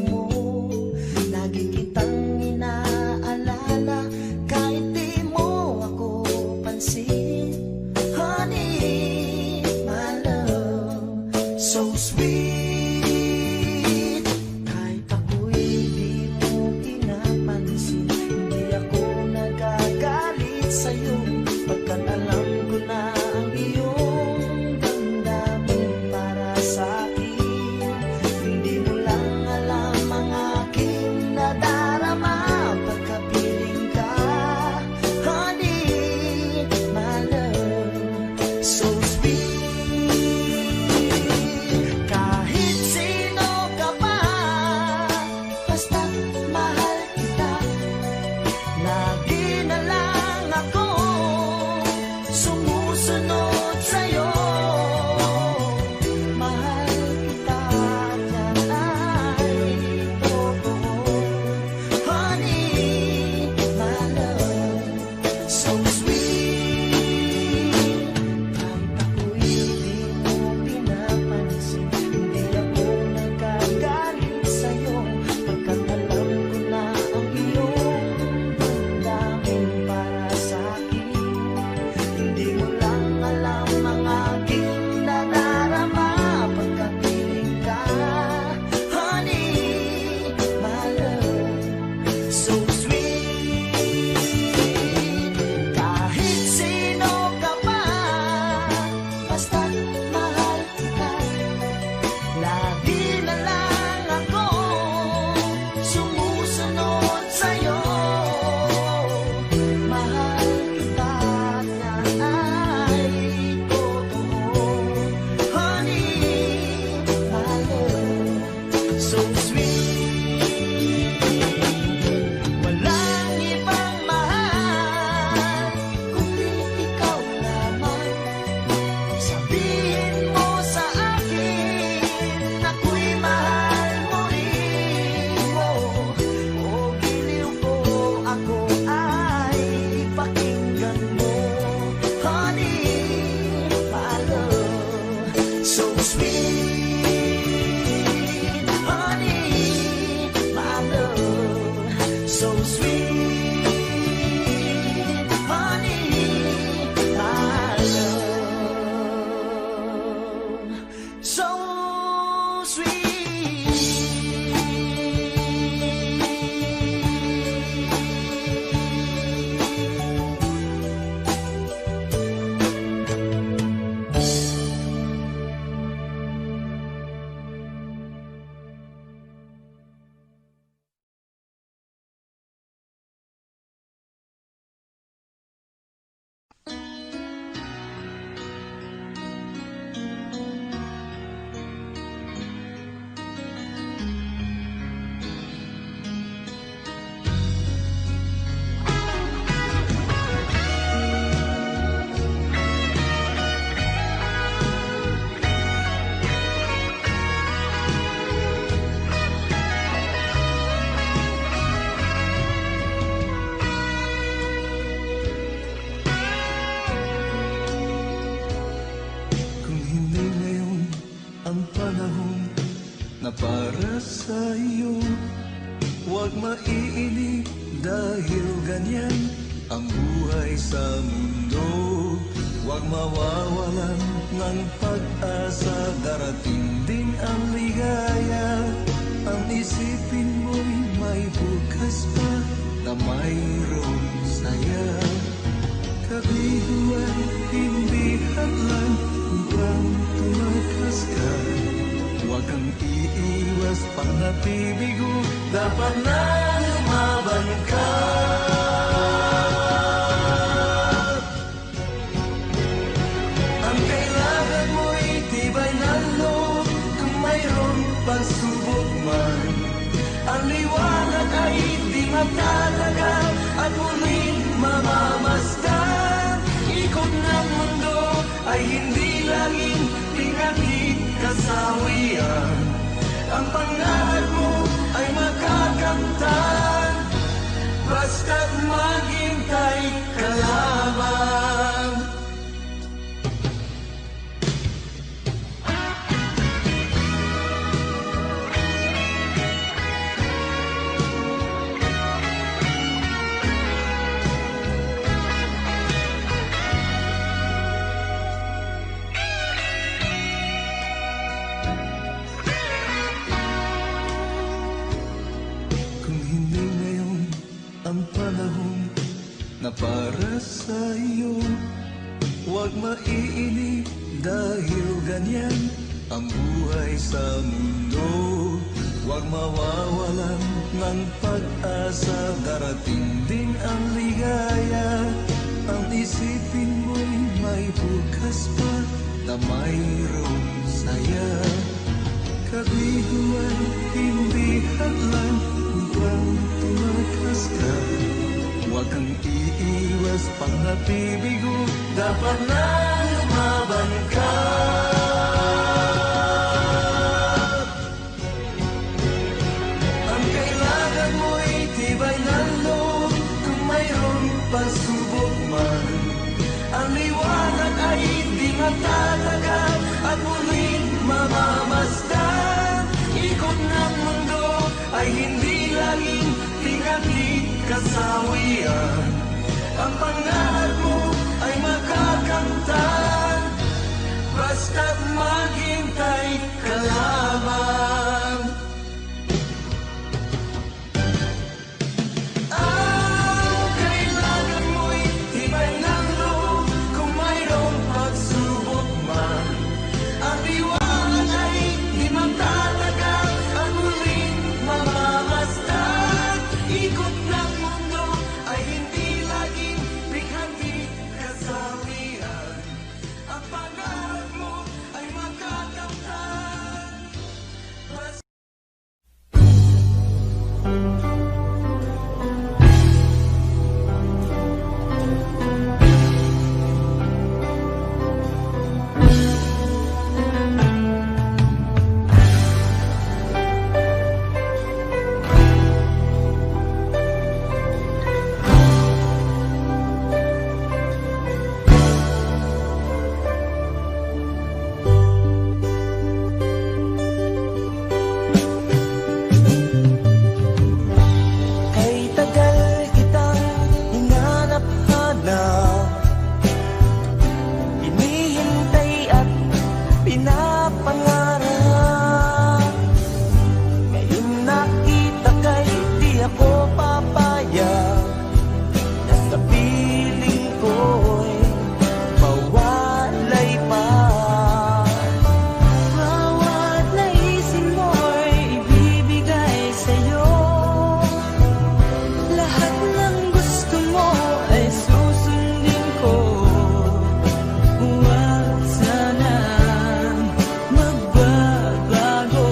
mo. Lagi kitang inaalala kahit di mo ako pansin. Honey, my love, so sweet. Kahit ako'y di mo pinapansin, hindi ako nagagalit sa'yo, pagkat alam ko na ang iyong damdamin para sa'kin. Hindi mo lang alam ang aking nadarama pagkapiling ka. Honey, my love, so sweet. Kahit sino ka pa, basta't mahal kita. Lagi na lang ako sumusunod sa'yo. Mahal kita, yan ay totoo. Honey, my love, so sweet. Kahit ako'y di mo pinapansin, hindi ako nagagalit sa'yo, pagkat alam ko na ang iyong damdamin para sa'kin. Hindi mo lang alam ang aking nadarama pagkapiling ka. Honey, my love, so sweet. Kahit sino ka pa, basta't mahal kita. Lagi na lang ako sumusunod sa'yo. Mahal kita, yan ay totoo. Honey, my love, so sweet. Walang ibang mahal kundi ikaw lamang. Sabihin mo sa akin, ako'y mahal mo rin. O giliw ko, ako ay pakinggan mo. Honey, my love, so sweet. Honey, my love, so sweet. Honey, my love, so Kung hindi ngayon ang panahon na para sa iyo, huwag maiinip dahil ganyan ang buhay sa mundo. Huwag mawawalan ng pag-asa, darating din ang ligaya. Ang isipin mo'y may bukas pa na mayroong saya. Kabiguan, hindi hadlang upang tumakas ka. Huwag kang iiwas, panatibigo, dapat na lumaban ka. Ang kailangan mo'y tibay ng loob, kung mayroong pagsubok man. Ang liwanag ay di matatagal at muling mamamasdan. Ikot ng mundo ay hindi laging pinagkikasawian. Ang pangarap mo ay makakamtan, basta't maghintay ka lamang. para sa iyo. Huwag maiinip dahil ganyan ang buhay sa mundo. Huwag mawawalan ng pag-asa, darating din ang ligaya. Ang isipin mo'y may bukas pa na mayroong saya. Kabiguan, hindi hadlang upang tumakas ka. Huwag kang iiwas pang nabibigo, dapat na lumaban ka. Ang kailangan mo'y tibay ng loob, kung mayroong pagsubok man. Ang liwanag ay di matatagal at muling mamamasdan. Ikot ng mundo ay hindi laging pinaglit kasawian. Ang pangarap mo ay makakamtan, basta't maghintay ka lamang. Ang kailangan mo'y tibay ng loob, kung mayroong pagsubok man. Ang liwanag ay di magtatagal at muling mamamasdan. Ikot ng mundo ay hindi laging bighati kasawian. Ang pangarap mo ay makakamtan, basta kay tagal kitang hinanap-hanap, hinihintay at pinapangarap. Ngayon nakita kay di ako papayag, na sa piling ko'y mawalay pa. Bawat naisin mo'y ibibigay sa'yo. Lahat ng gusto mo ay susundin ko. Huwag sanang magbabago.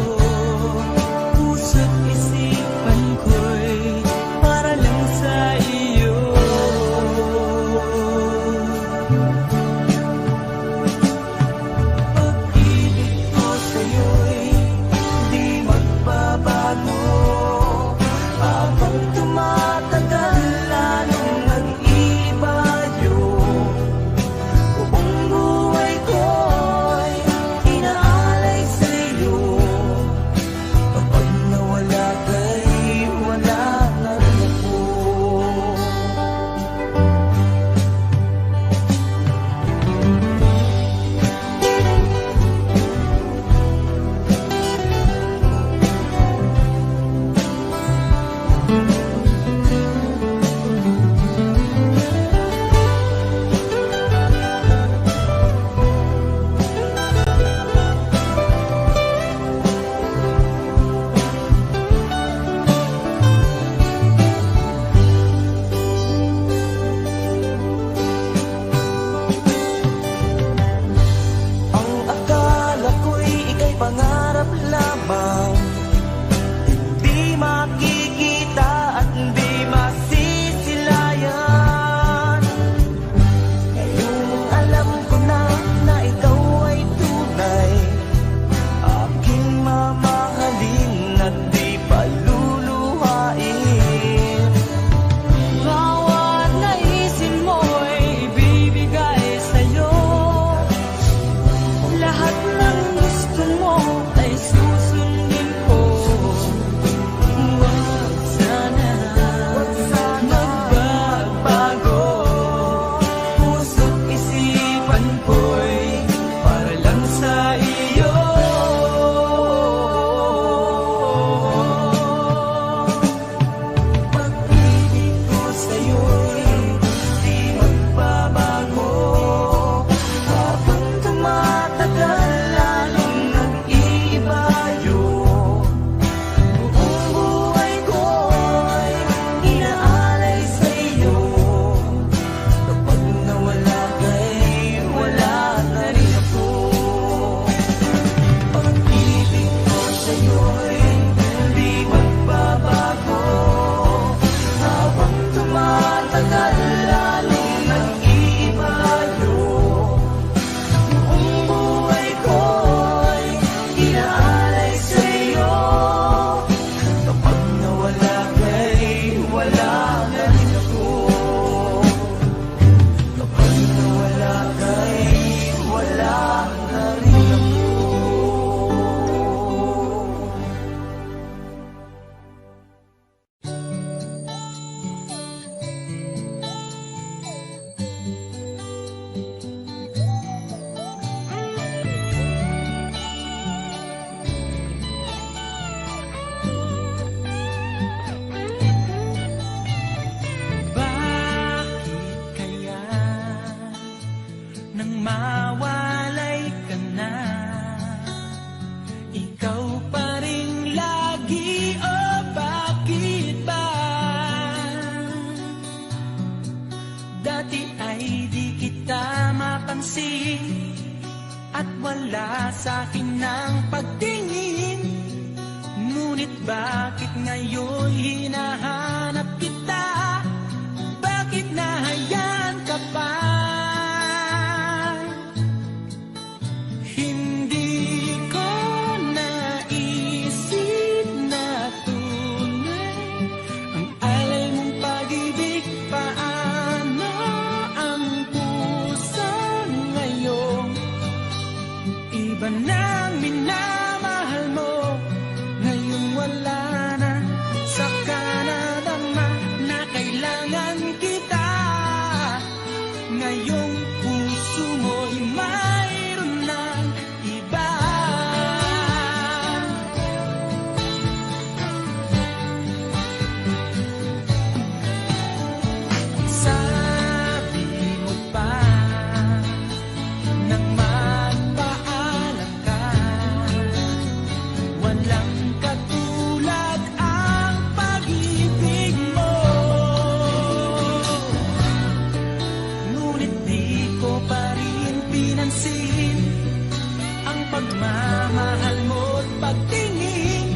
Puso't isipan ko'y para lang sa iyo. Pag-ibig ko sa'yo'y di magbabago. Habang tumatagal, lalong nag-iiba yun. Buong buhay ko'y inaalay sa'yo. Kapag nawala ka'y wala na rin ako. Ang akala ko'y ika'y pangarap lamang, hindi makikita at hindi masisilayan. Ngayong alam ko na ikaw ay tunay, aking mamahalin at di paluluhain. Bawat naisin mo'y ibibigay sa'yo. Lahat ng gusto mo ay susundin ko. Huwag napapansin at wala sa akin ng pagtingin. Ngunit bakit ngayon hinahanap kita? Bakit nahayaan ka pa? Hindi ko naisip na tunay ang alay mong pag-ibig. Paano ang puso ngayon? Iba nang minamahal mo, ngayong wala na. Saka nadama na kailangan kita. Ngayong puso mo'y mayroon ng iba. Sabi mo pa nang magpaalam ka, walang katulad ang pag-ibig mo. Ngunit di ko pa rin pinansin ang pagmamahal mo't pagtingin.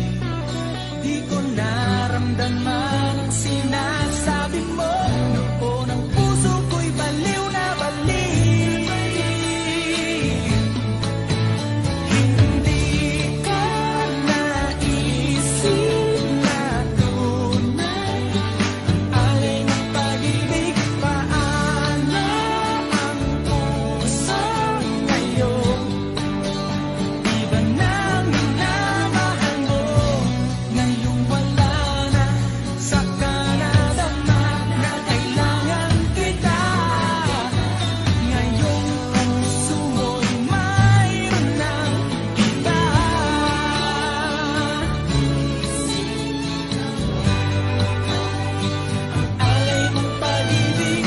Di ko naramdaman ang sinasabi mo. Noon ang puso ko'y baliw na baliw. Hindi ko naisip na tunay ang alay ng pag-ibig. Paano ang puso ngayon? Iba nang minamahal mo, ngayong wala na. Saka nadama na kailangan kita. Ngayong puso mo'y mayroon ng iba. Alay mong pag-ibig.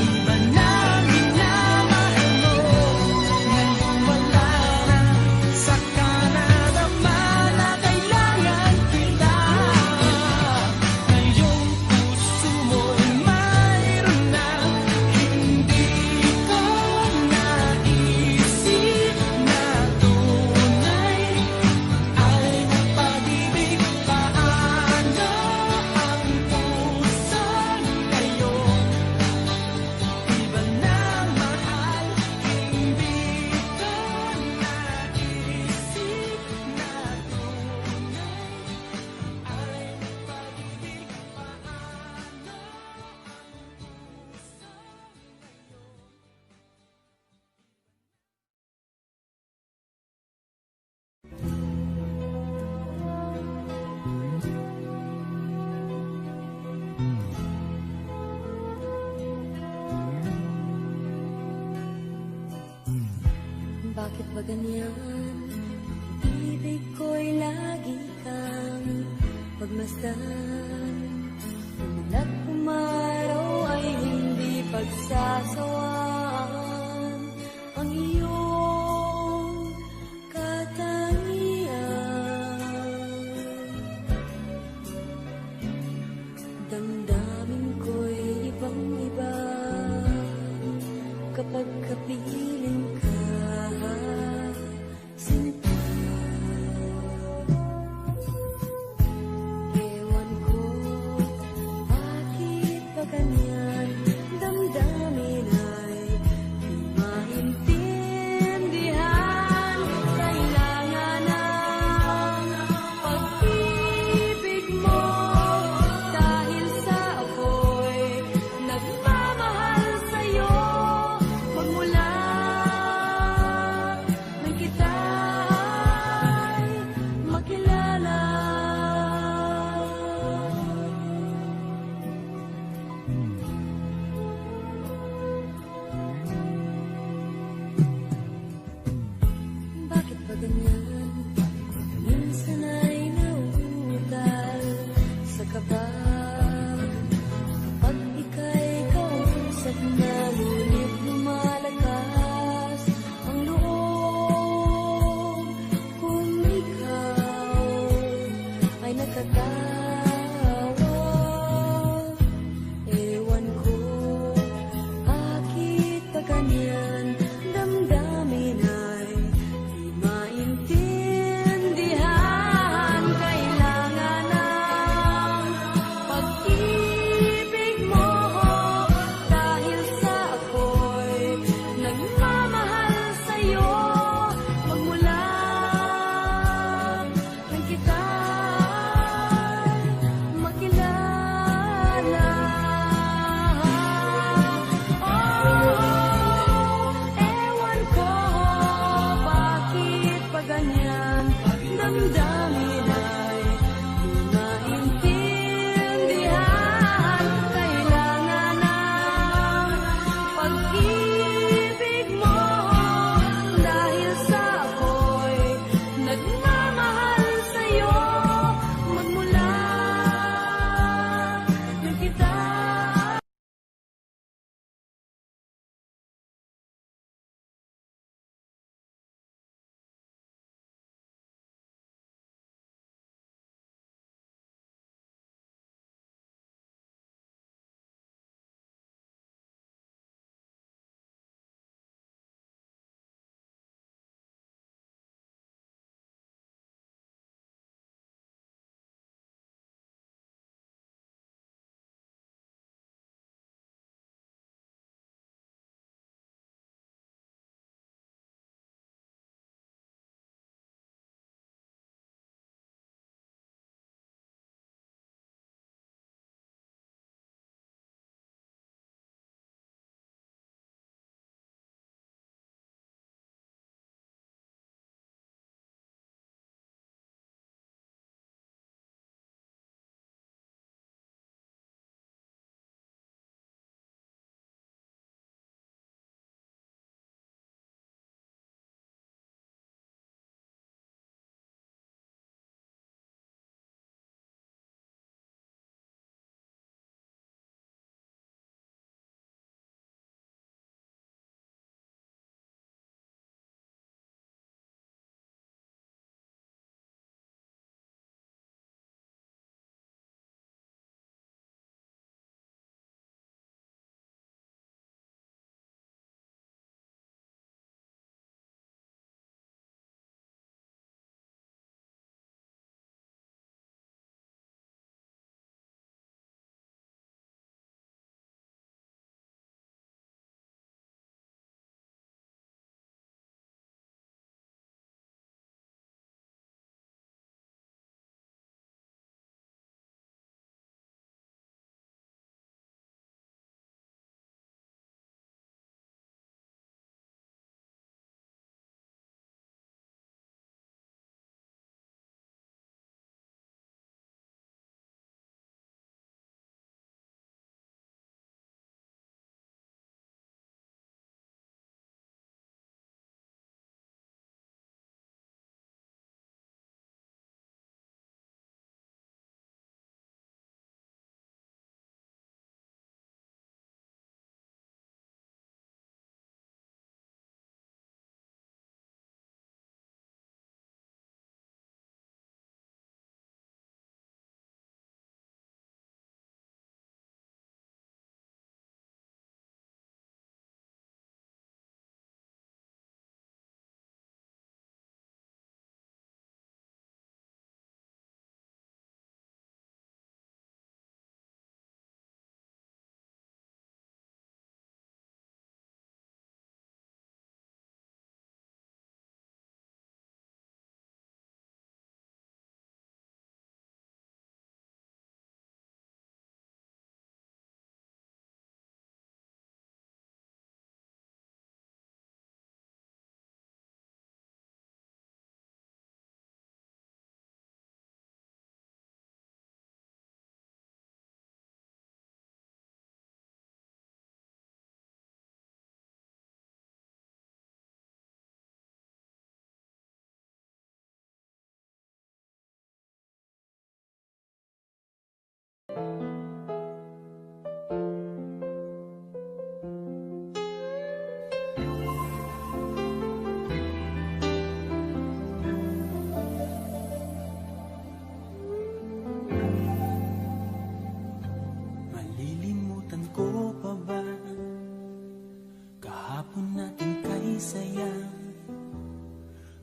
Iba nang minamahal mo, ngayong wala na. Saka nadama na kailangan kita. Ngayong puso mo'y mayroon na. Hindi ko naisip na tunay alay mong pag-ibig. Paano ang puso ngayon? Iba na mahal, hindi ko naisip na tunay alay mong pag-ibig. Bakit ba ganyan? Ibig ko'y lagi kang pagmasdan. Umulat umaraw ay hindi pagsasawaan. Ang iyong katangian. Damdamin ko'y ibang-iba kapag kapiling ka. Sinta, ewan ko bakit ba ganyan. Damdamin ay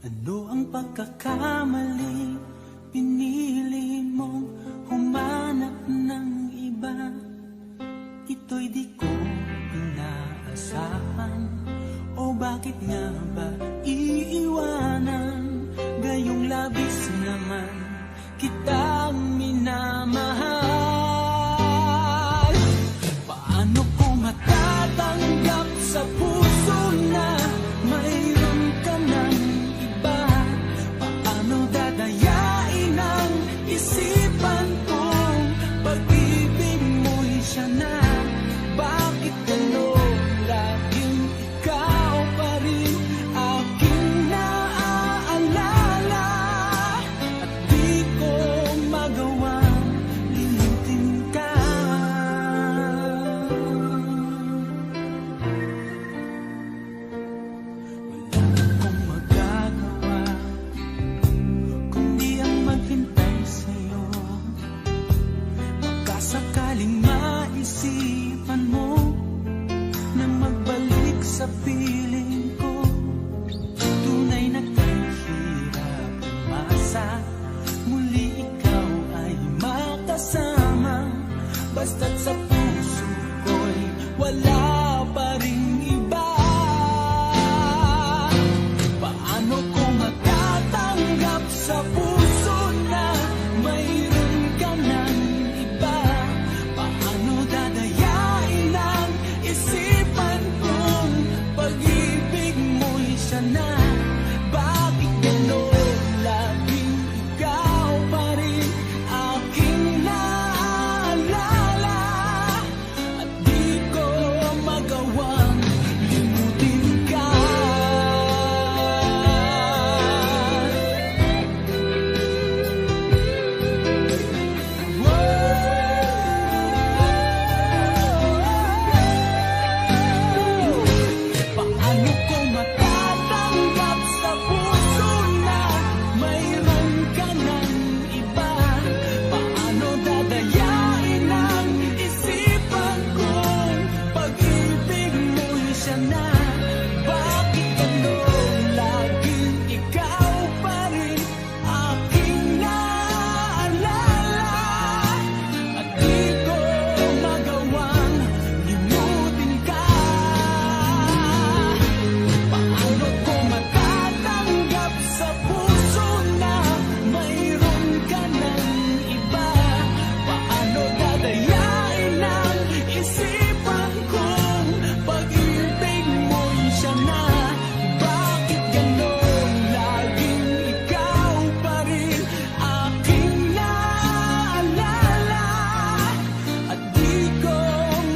Ano ang pagkakamali? Pinili mong humanap ng iba. Ito'y di ko inaasahan. O bakit nga ba iiwanan? Gayong labis naman kitang minamahal. Paano ko matatanggap sa puso na mayroon ka ng iba? Paano dadayain ang isipan kong pag-ibig mo'y siya na? Bakit gano'n laging ikaw pa rin aking naaalala? At di ko magawang limutin ka. Wala akong magagawa kundi ang maghintay sa'yo. Baka sakaling maisipan mo na magbalik sa piling ko. Tunay na kahirap umasa, muli ikaw ay makasama. Basta't sa puso ko'y wala pa ring iba. Paano ko matatanggap sa puso na mayroon ka ng iba? Paano dadayain ang isipan kong pag-ibig mo'y siya na? Bakit gano'n laging ikaw pa rin aking naaalala? At di ko magawang limutin ka. Paano ko matatanggap sa puso na mayroon ka ng iba? Paano dadayain ang isipan kong pag-ibig mo'y siya na? Bakit gano'n laging ikaw pa rin aking naaalala? At di ko magawang limutin ka. Paano ko matatanggap sa puso na mayroon ka ng iba? Paano dadayain ang isipan kong pag-ibig mo'y siya na? Bakit gano'n laging ikaw pa rin aking naaalala? At di ko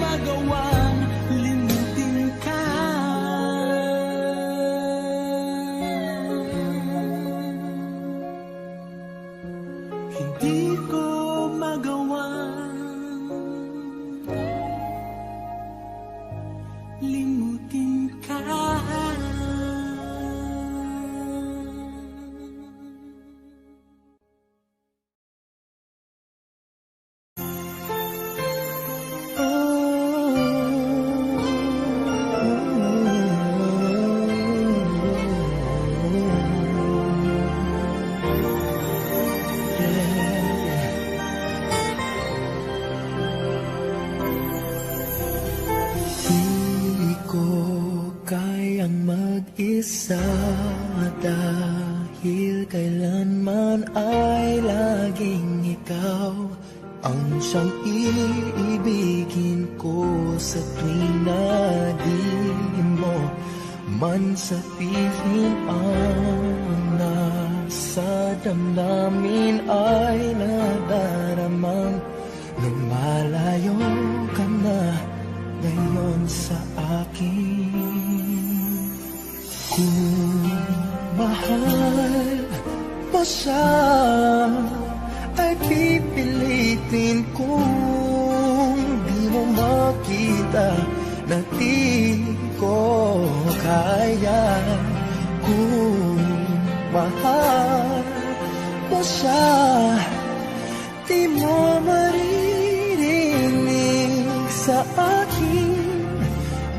magawang limutin ka. Hindi ko magawang limutin ka. Di ko kayang mag-isa dahil kailanman ay laging ikaw ang siyang iibigin ko sa tuwing na di mo man sabihin ang nasa damdamin ay nadaramang lumalayo ka na ngayon sa akin. Kung mahal mo siya ay pipilitin kung di mo makita na di ko kaya. Kung mahal mo siya, di mo maririnig sa akin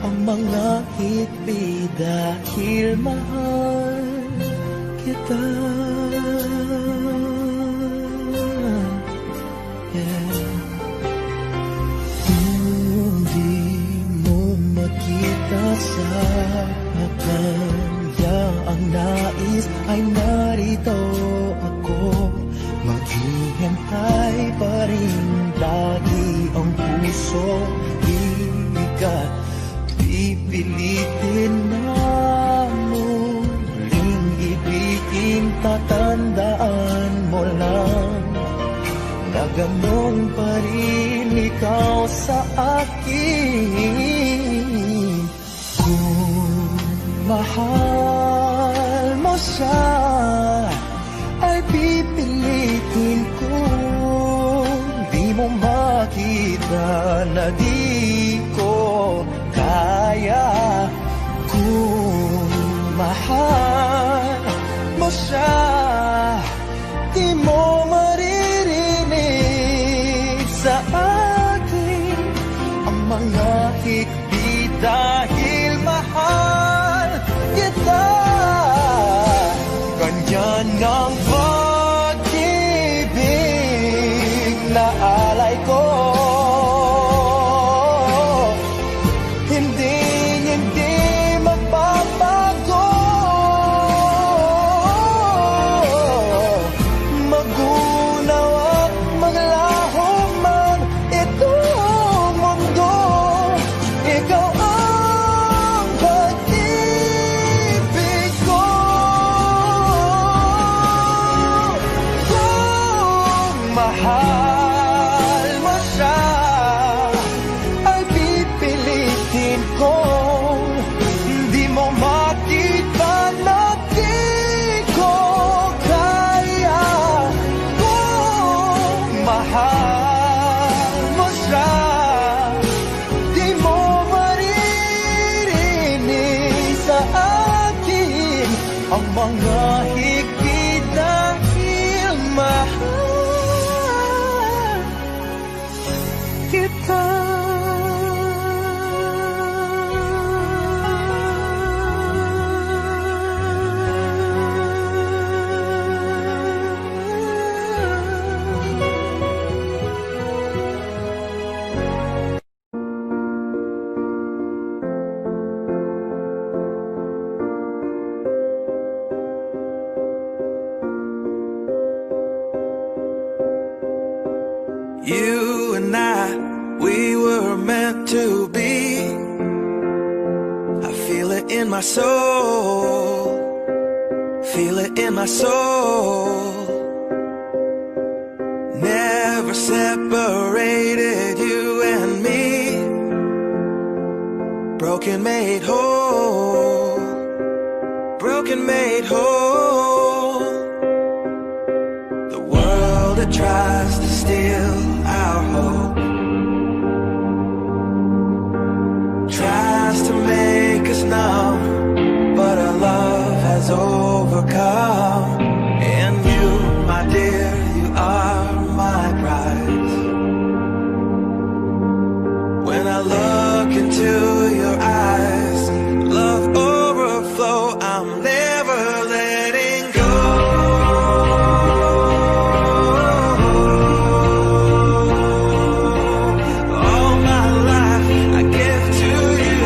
ang mga hikbi dahil mahal kita. Yeah. Kung di mo makita sa kanya ang nais ay narito ako. Maghihintay pa rin lagi ang puso. Di ka pipilitin na muling ibigin. Tatandaan mo lang na ganon pa rin ikaw sa akin. Kung mahal mo siya ay pipilitin ko. Di mo makita na di ko kaya. Kung mahal mo siya, di mo maririnig sa akin ang mga hikbi dahil mahal kita. Ganyan ang pag-ibig na alay ko. Hindi magbabago. Magunaw at maglaho man itong mundo. Ikaw ang pag-ibig ko. Kung mahal mo siya ay pipilitin ko. Di mo makita na di ko kaya. Kung mahal mo siya, di mo maririnig sa akin ang mga higpit dahil mahal kita. You and I, we were meant to be. I feel it in my soul. Feel it in my soul. Never separated, you and me. Broken made whole. Broken made whole. The world that tries to steal our hope tries to make us numb, but our love has overcome. And you, my dear, you are my prize. When I look into your eyes, love overflow, I'm never letting go. All my life I give to you.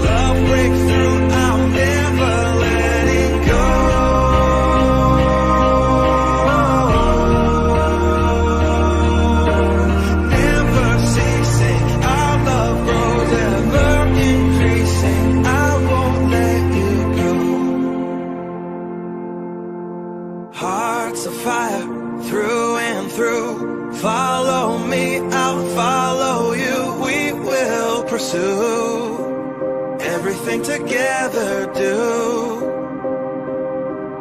Love breakthrough, I'm never letting go. Never ceasing, our love grows, ever increasing. I won't let you go. Hearts of fire, through and through. Follow me, I'll follow you. We will pursue everything together, do.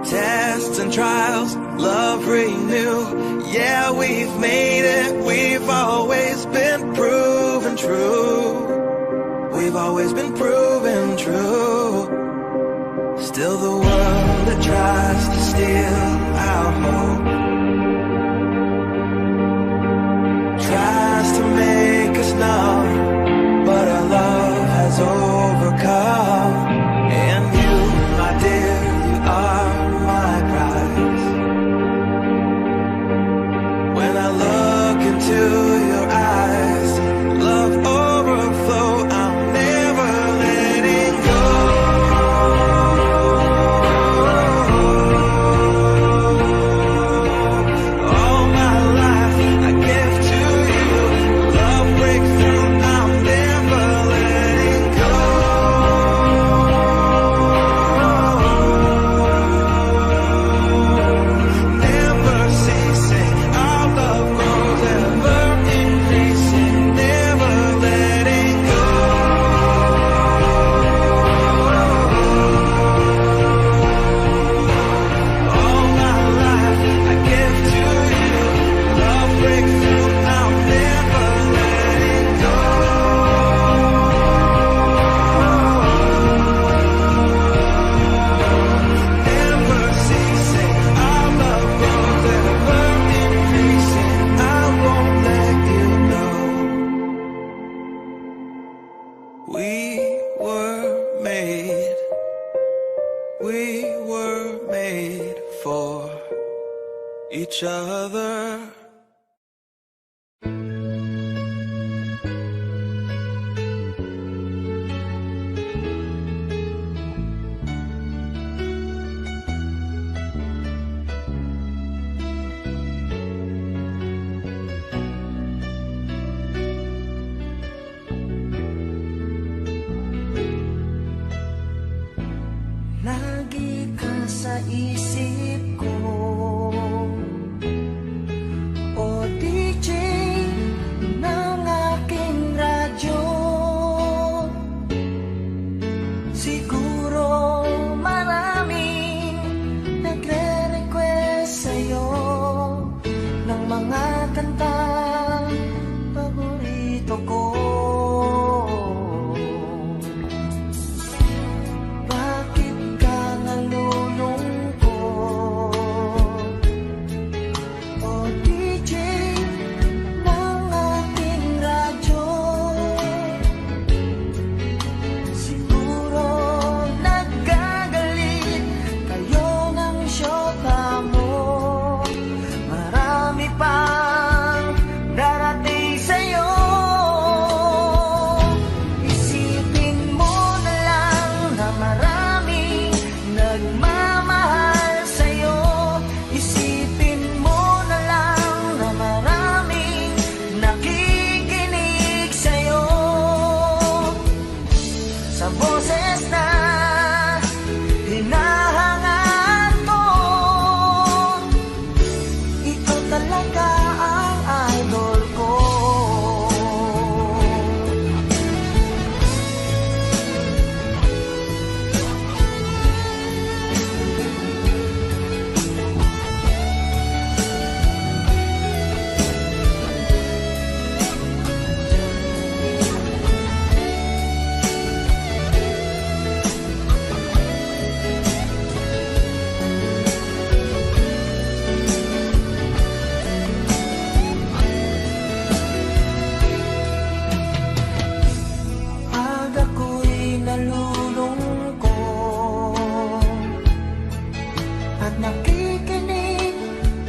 Tests and trials, love renew. Yeah, we've made it. We've always been proven true. We've always been proven true. Still the world that tries to steal our hope tries to make us numb, but our love has overcome. And you, my dear, you are my prize. each other. Lagi ka sa isip ko, o DJ ng aking radyo. Siguro maraming nagre-request sa'yo ng mga kantang paborito ko. Bakit ka nalulungkot, o DJ ng ating radyo? Siguro nagkagalit kayo ng syota mo. Marami pang darating sa'yo. Isipin mo na lang na maraming nagmamahal sa'yo. Isipin mo na lang na maraming nakikinig sa'yo. Sa boses na hinahangaan ko, ito talaga ang idol ko. Pag ako'y nalulungkot at nakikinig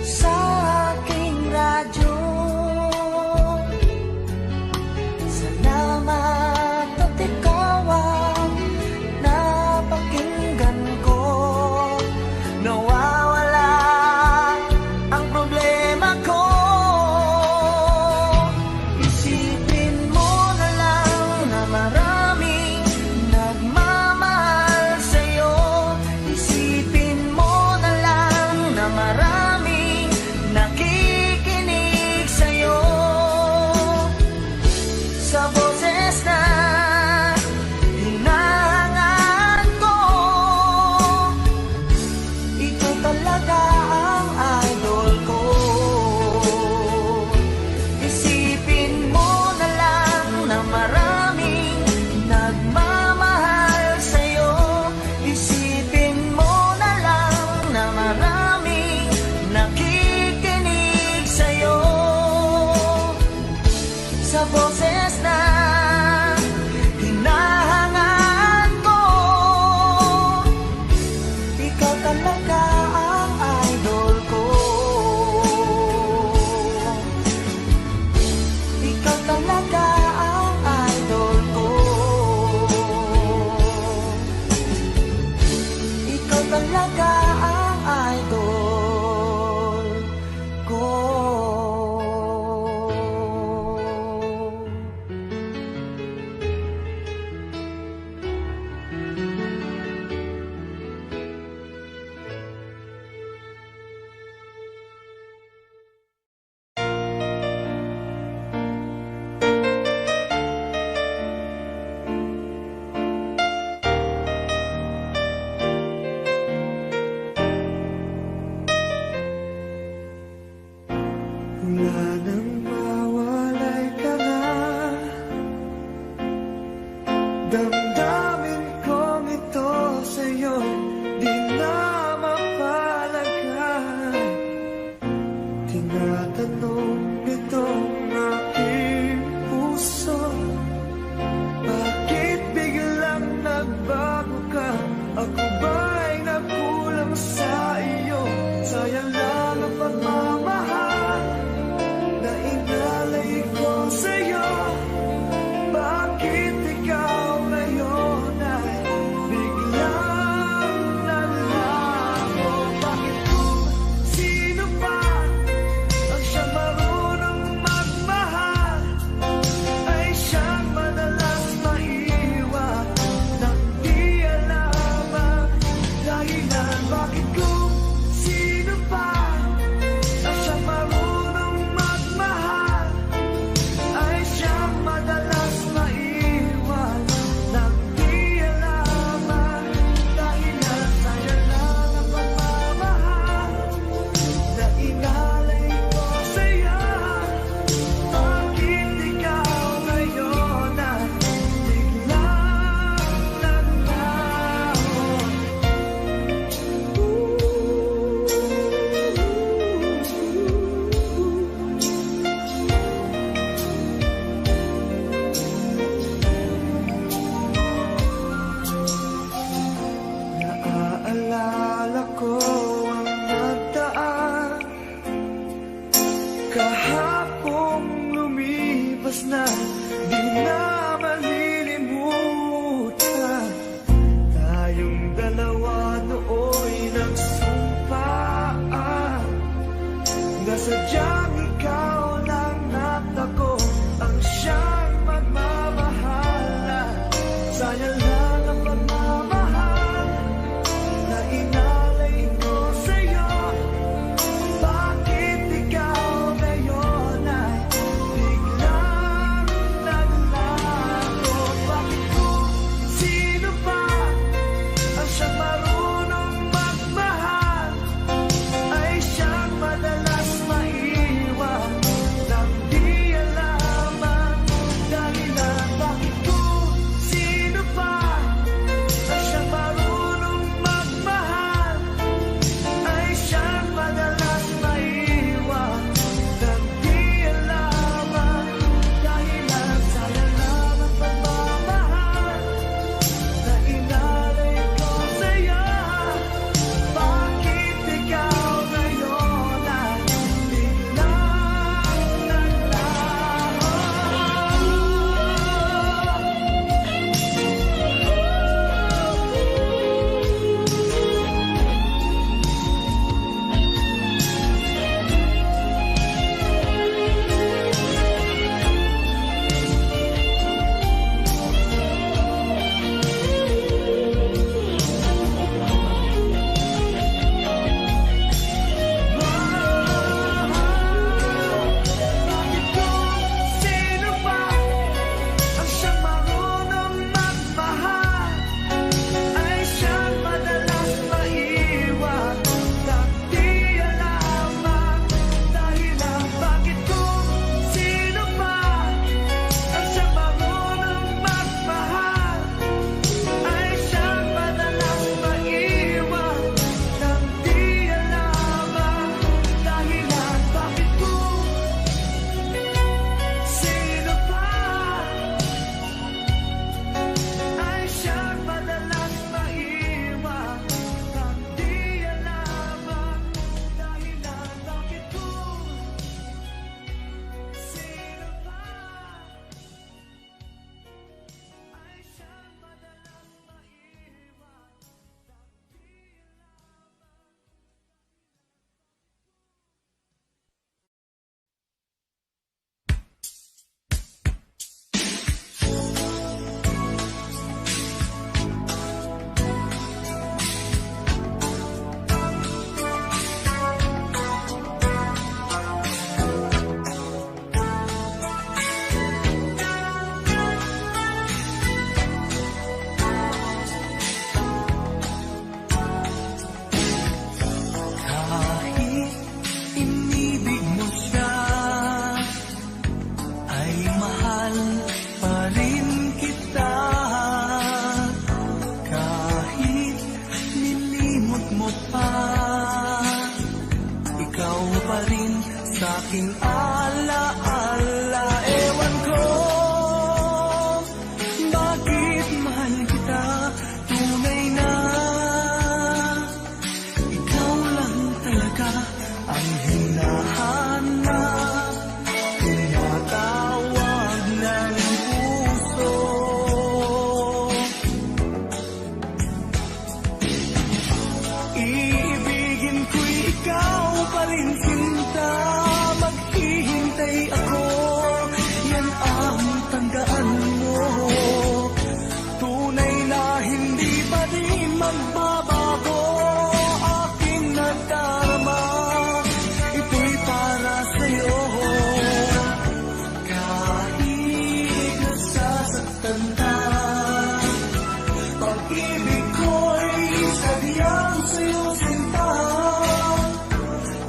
sa aking radyo, salamat at ikaw ang napakinggan ko. Nawawala ang problema ko. Isipin mo na lang na maraming nagmamahal sa'yo. Isipin mo na lang na maraming nakikinig sa'yo. Sa boses na hinahangaan ko, ito talaga ang idol ko. Isipin mo na lang na maraming nagmamahal sa'yo. Isipin mo na lang na maraming nakikinig sa'yo. Sa boses na hinahangaan ko, ikaw talaga ang idol ko. Ikaw talaga ang idol ko. Ikaw talaga ang idol ko. Wala nang mawalay ka na, damdamin kong ito sa'yo di na mapalagay. Tinatanong nitong aking puso, bakit biglang nagbago ka? Ako ba'y nagkulang sa iyo? Sayang lang ang pagmamahal aking alaala. Ewan ko bakit mahal kita, tunay na ikaw lang talaga ang hinahanap, tinatawag ng puso. Iibigin ko'y ikaw pa rin, sinta. Maghihintay ako, yan ang tandaan mo. Tunay na hindi pa rin magbabago aking nadarama. Ito'y para sa'yo. Kahit nasasaktan ka, pag-ibig ko'y sadyang sa'yo, sinta.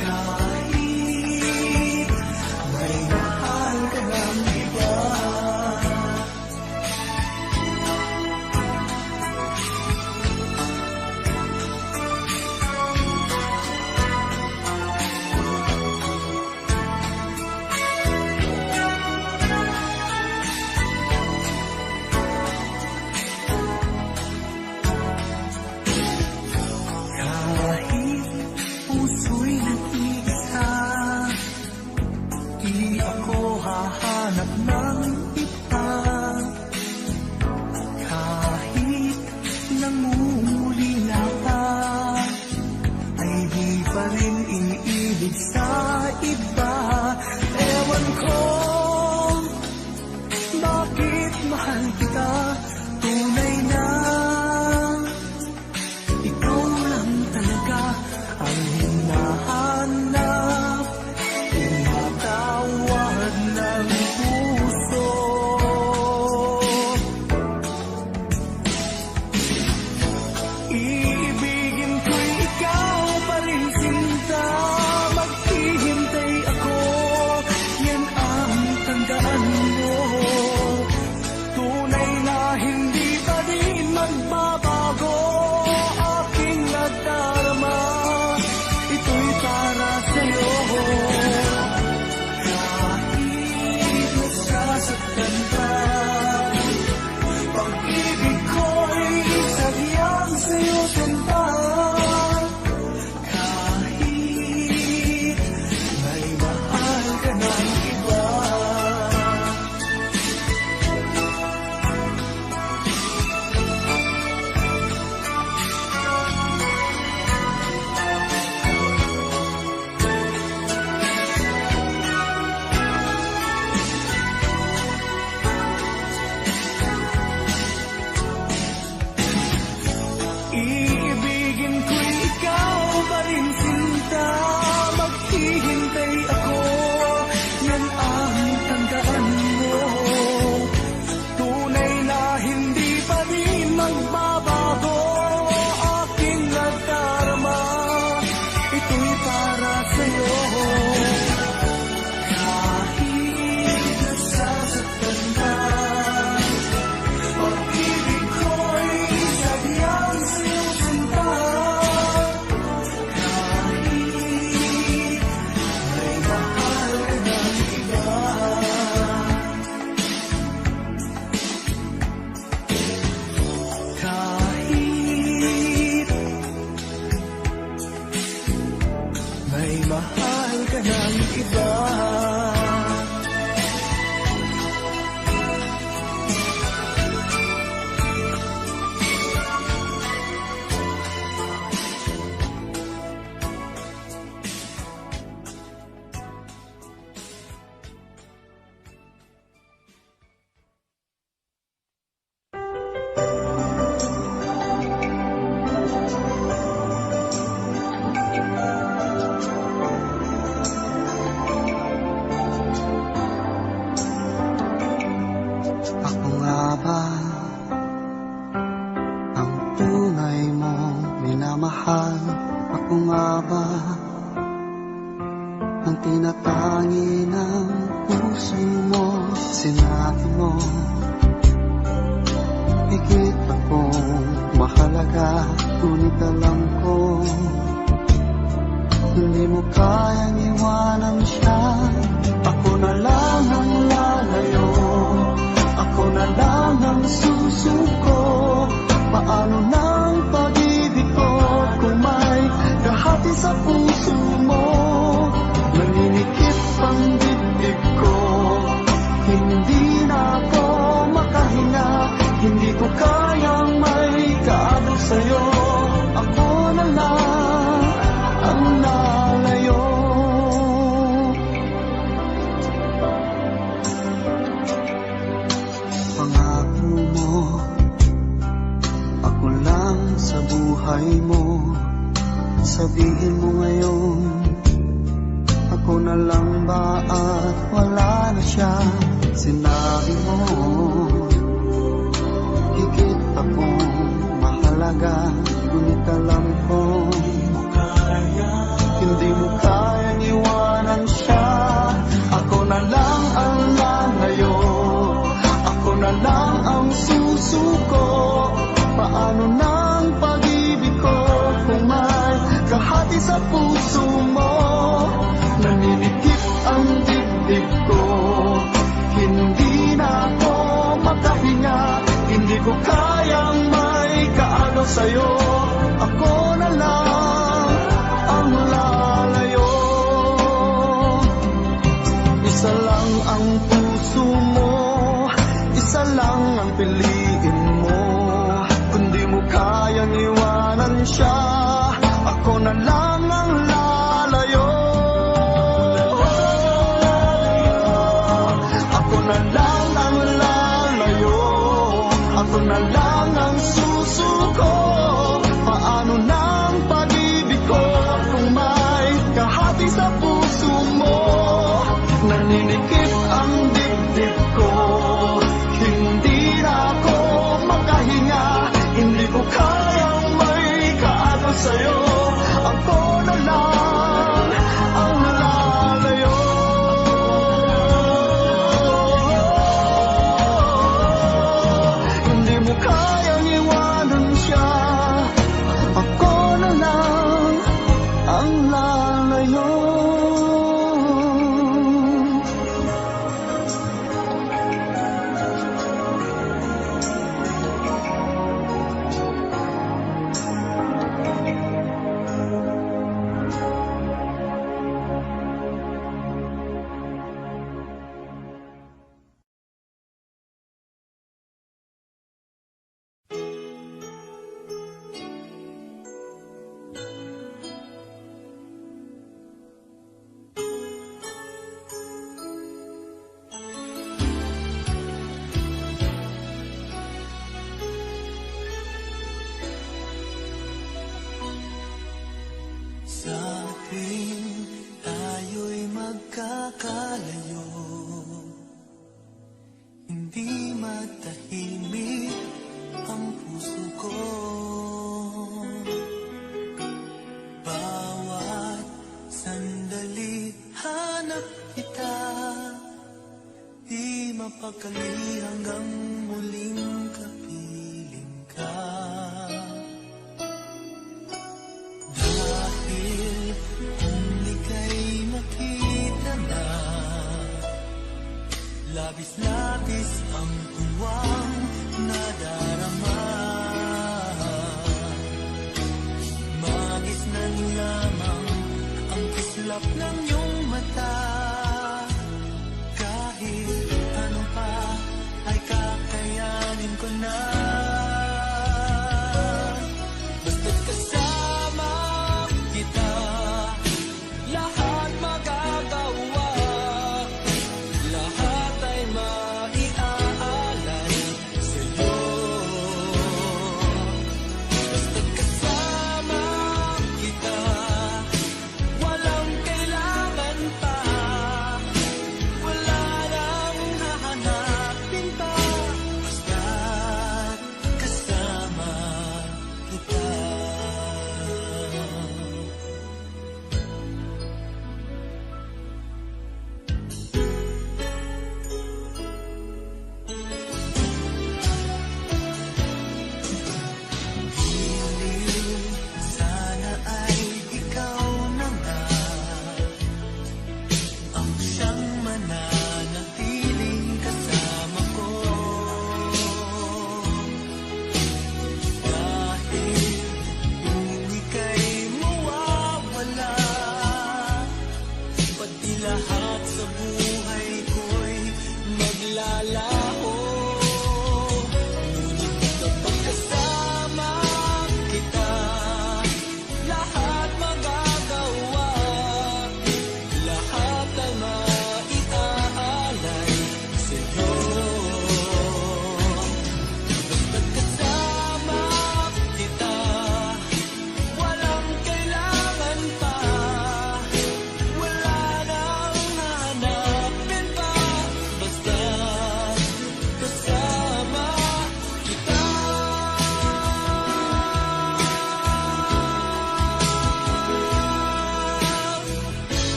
Kahit may mahal ka ng iba. Kahit puso'y nag-iisa, di ako hahanap ng iba. Kahit nangungulila ka, ay di pa rin iniibig sa iba. Ewan ko bakit mahal kita, tunay na ikaw lang talaga ang hinahanap, tinatawag ng puso. Iibigin ko'y ikaw pa rin, sinta. Maghihintay ako, yan ang tandaan mo. Tunay na hindi pa rin magbabago aking nadarama. Ito'y para sa'yo. Kahit nasasaktan ka, pag-ibig ko'y sadyang sa'yo, sinta. Kahit may mahal ka ng iba. Iibigin ko'y ikaw pa rin, sinta. Maghihintay ako, yan ang tandaan mo. Tunay na hindi pa rin magbabago aking nadarama. Ito'y para sa'yo. Kahit nasasaktan ka, pag-ibig ko'y sadyang sa'yo, sinta. Kahit may mahal ka ng iba. Kahit may mahal ka ng iba. Ako nga ba ang tunay mong minamahal? Ako nga ba ang tinatangi ng puso mo? Sinabi mo higit akong mahalaga, ngunit alam ko Hindi mo kayang iwanan siya. Ako na lang ang lalayo, ako na lang ang susuko. Paano nang pag-ibig ko kung may kahati sa puso mo? Naninikip ang dibdib ko, hindi na ako makahinga. Hindi ko kayang may kaagaw sa'yo. Ako na lang ang lalayo. Pangako mo, ako lang sa buhay mo. Sabihin mo ngayon, ako na lang ba at wala na siya? Sinabi mo, higit akong mahalaga. Ngunit alam ko, hindi mo kayang iwanan siya. Ako na lang ang lalayo, ako na lang ang susuko. Paano nang pag-ibig ko kung may kahati sa puso mo? Naninikip ang dibdib ko, hindi na ako makahinga. Hindi ko kayang may kaagaw sa'yo. Ako na lang ang lalayo. Isa lang ang puso mo, isa lang ang piliin mo. Kung di mo kayang iwanan siya, ako na lang ang lalayo. Ako na lang ang lalayo, ako na lang ang susuko. Paano nang pag-ibig ko kung may kahati sa puso mo? Naninikip ang dibdib ko, hindi na ako makahinga. Hindi ko kayang may kaagaw sa'yo. Ako na lang ang lalayo. Hindi mo kayang iwanan siya. Ako na lang ang lalayo. Sa tuwing tayo'y magkakalayo, hindi matahimik ang puso ko. Bawat sandali hanap kita, di mapakali hanggang muling kapiling ka. Dahil kung ika'y makita na, labis-labis ang tuwang nadarama. Magisnan lamang ang kislap ng iyong mata. Kahit ano pa ay kakayanin ko na.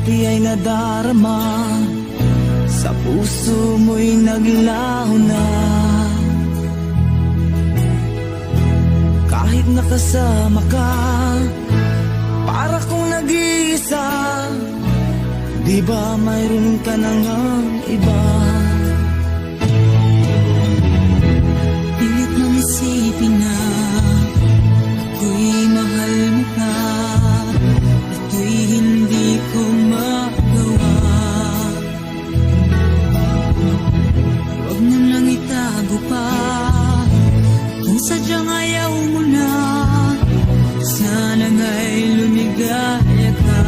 dati ay nadarama, sa puso mo'y naglaho na. Kahit nakasama ka, para kong nag-iisa, di ba mayroon ka na ngang iba? Pilit mong isipin na ako'y mahal mo na, ito'y hindi ko magawa. Huwag mo nang itago pa, kung sadyang ayaw mo na, sana nga'y lumigaya ka.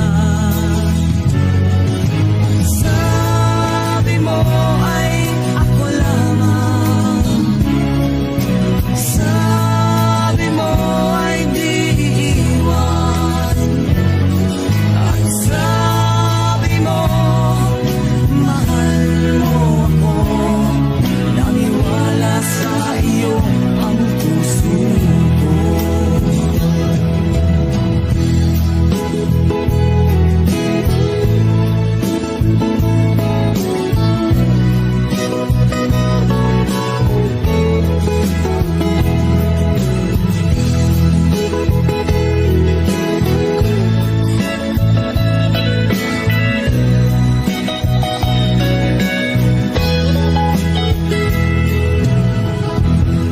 Sabi mo ay ako lamang, sabi mo ay di iiwan, at sabi mo mahal mo ako, naniwala sa iyo ang puso ko.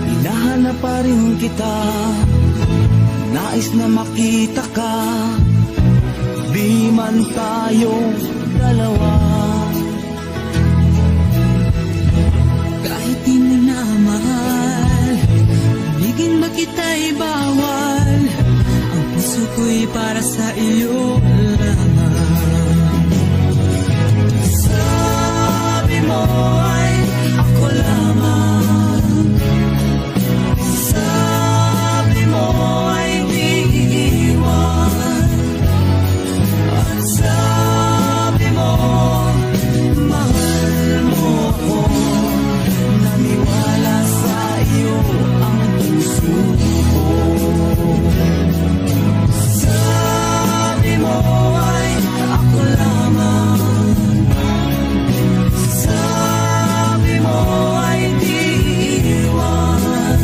Hinahanap pa rin kita, nais na makita ka, di man tayong dalawa. Kahit di mo na mahal, ibigin ba kita'y bawal, ang puso ko'y para sa iyo lamang. Sabi mo ay ako lamang, sabi mo ay di iiwan, at sabi mo mahal mo ako, naniwala sa iyo ang puso ko. Sabi mo ay ako lamang, sabi mo ay di iiwan,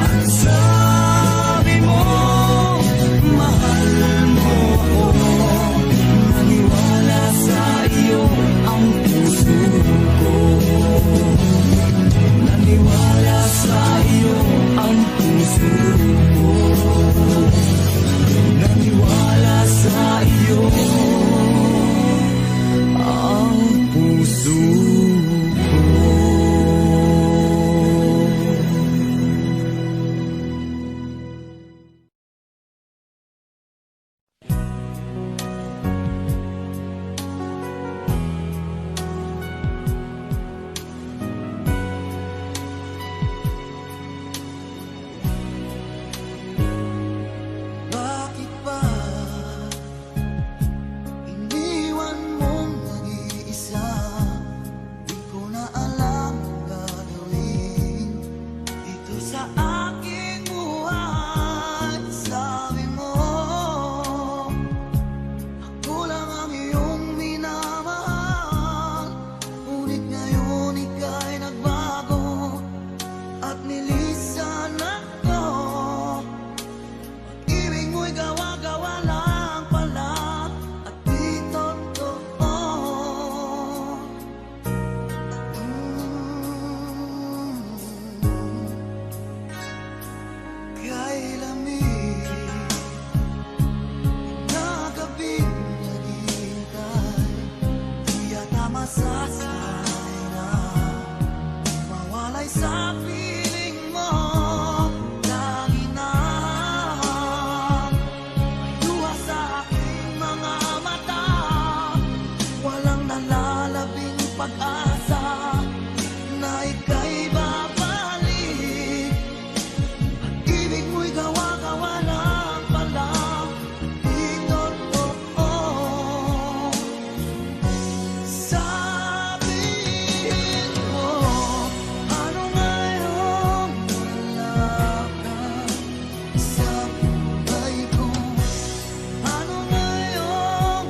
at sabi mo mahal mo ako, naniwala sa iyo ang puso ko. Naniwala sa iyo ang puso ko, naniwala sa iyo ang puso ko. Bakit ba iniwan mong nag-iisa? Di ko na alam ang gagawin dito sa aking buhay. Sabi mo ako lang ang iyong minamahal, ngunit ngayon ika'y nagbago at nilisan ako. Ibig mo'y gawa-gawa lang pala at di totoo. Kay lamig na gabing naghihintay, di yata masasanay na mawalay sa piling mo. Lagi na luha sa aking mga mata, walang nalalabing pag-asa na ika'y babalik. Ibig mo'y gawa-gawa lang pala, di totoo. Sabihin mo, ano ngayong wala ka sa buhay ko? Ano ngayong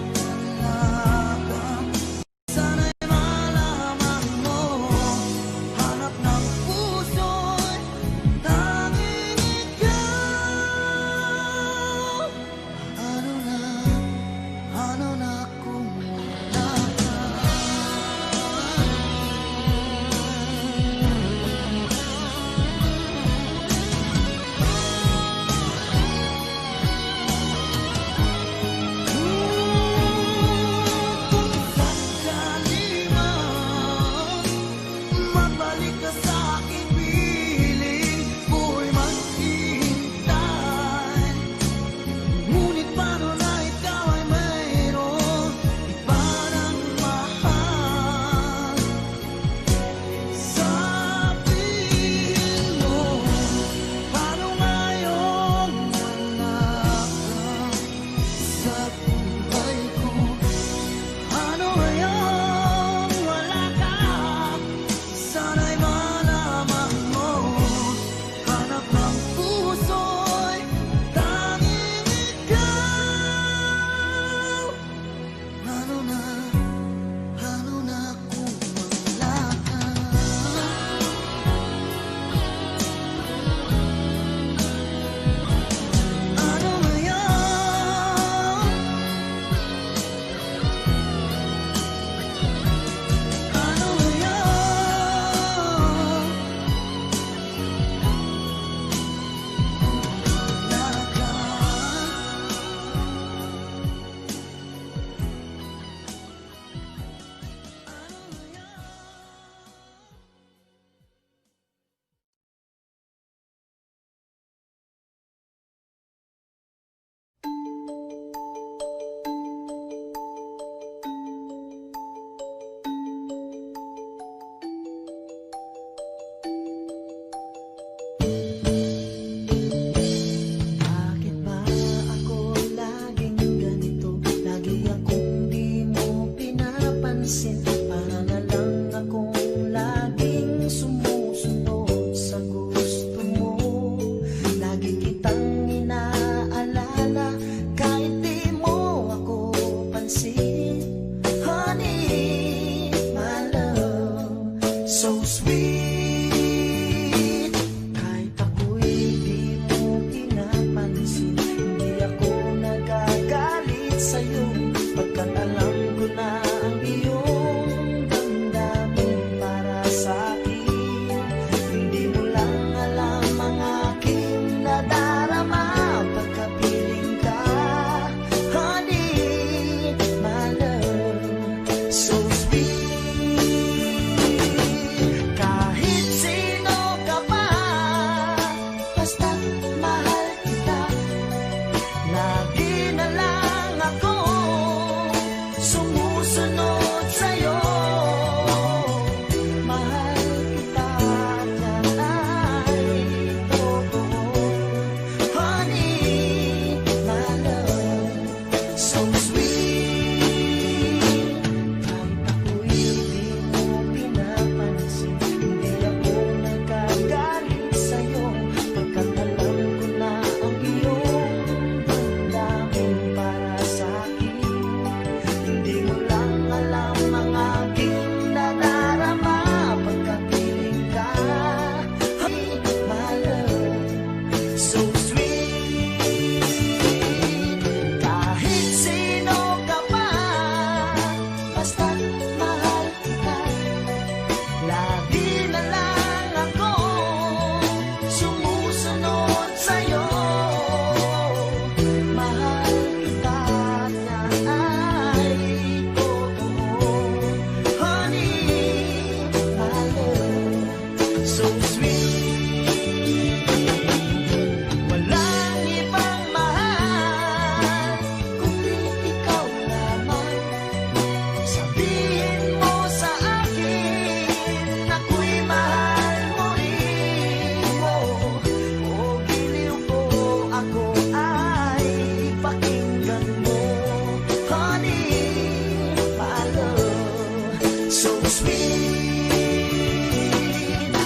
sweet,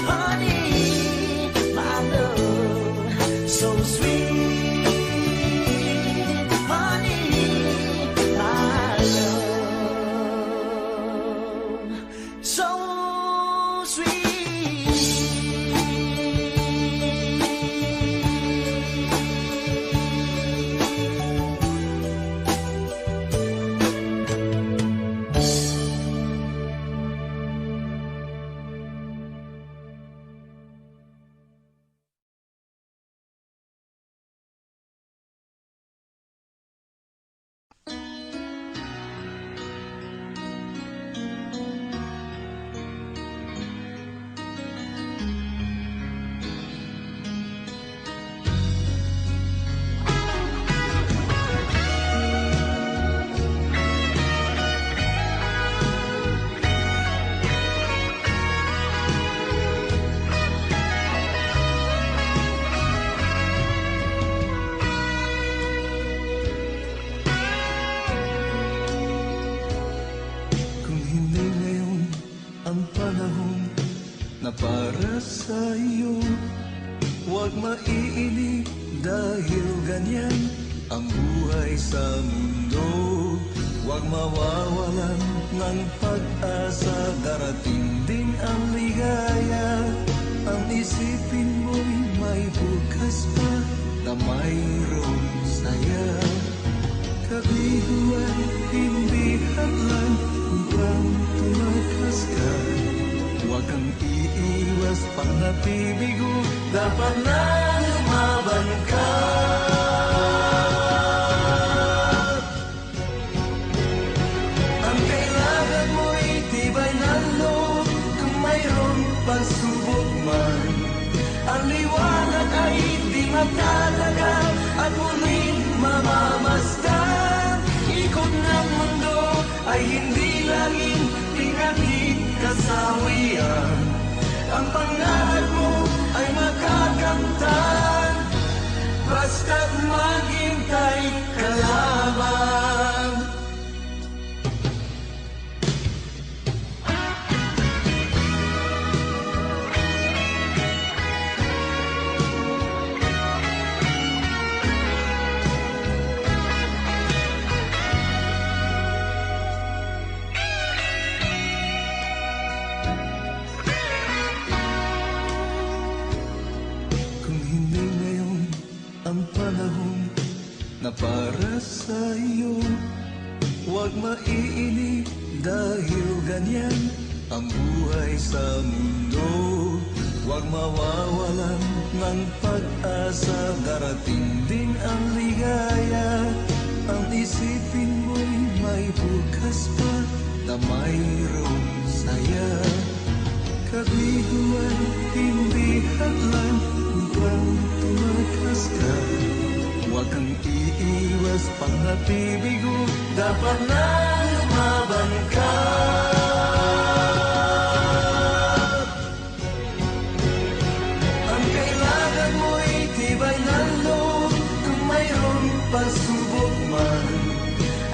honey, my love, so sweet, honey, my love, so sweet. Kung hindi ngayon ang panahon na para sa iyo, huwag maiinig dahil ganyan ang buhay sa mundo. Huwag mawawalan ng pag-asa, darating din ang ligaya. Ang isipin mo'y may bukas pa na mayroong saya. Kabiguan, hindi hadlang upang tumakas ka. Huwag kang iiwas pang nabibigo, dapat na lumaban ka. Ang kailangan mo'y tibay ng loob kung mayroong pagsubok man. Ang liwanag ay di matatagal at muling mamamasdan. Ikot ng mundo ay hindi laging pinagkikasawian. Ang pangarap mo ay makakamtan, basta't maghintay ka lamang. Kung hindi ngayon ang panahon na para sa iyo, huwag maiinig dahil ganyan ang buhay sa mundo. Huwag mawawalan ng pag-asa, darating din ang ligaya. Ang isipin mo'y may bukas pa na mayroong saya. Kabiguan, hindi hadlang upang tumakas ka. Huwag kang iiwas pang nabibigo, dapat na lumaban ka. Ang kailangan mo'y tibay ng loob kung mayroong pagsubok man.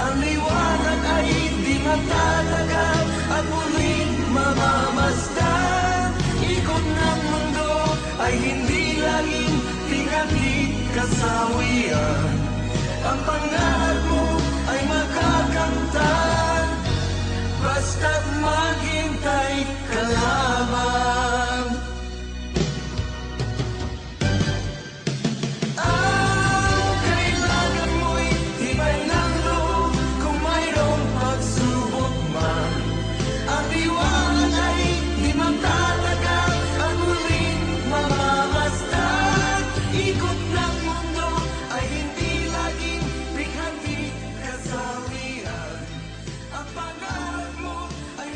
Ang liwanag ay di matatagal at muling mamamasdan. Ikot ng mundo ay hindi laging pinagkikasawian. Ang pangarap mo ay makakamtan, basta't maghintay ka lamang. Ang kailangan mo'y tibay ng loob kung mayroong pagsubok man. Ang liwanag ay di magtatagal at muling mamamasdan. Ikot ng mundo ay hindi laging pinagkikasawian. Ang pangarap mo ay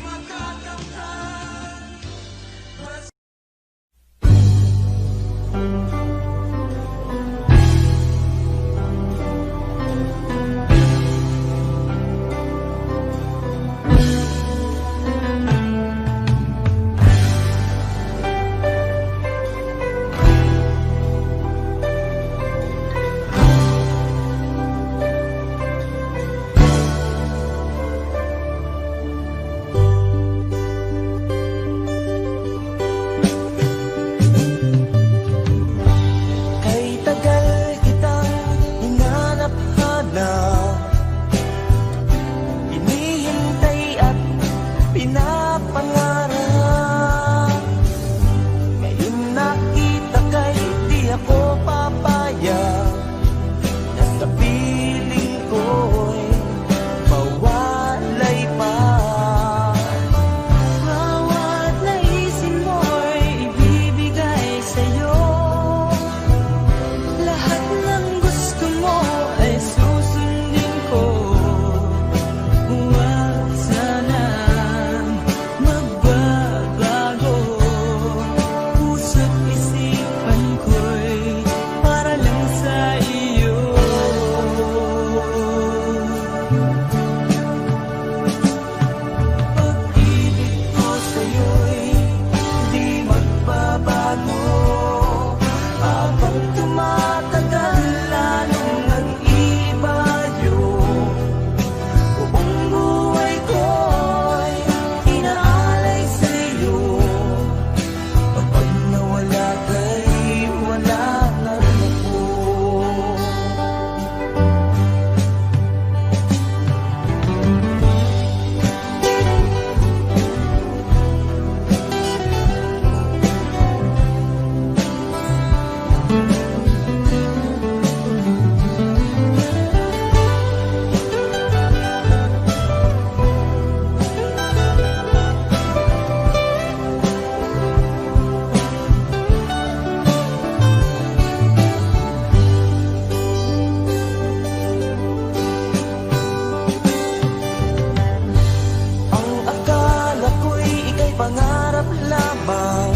pangarap lamang,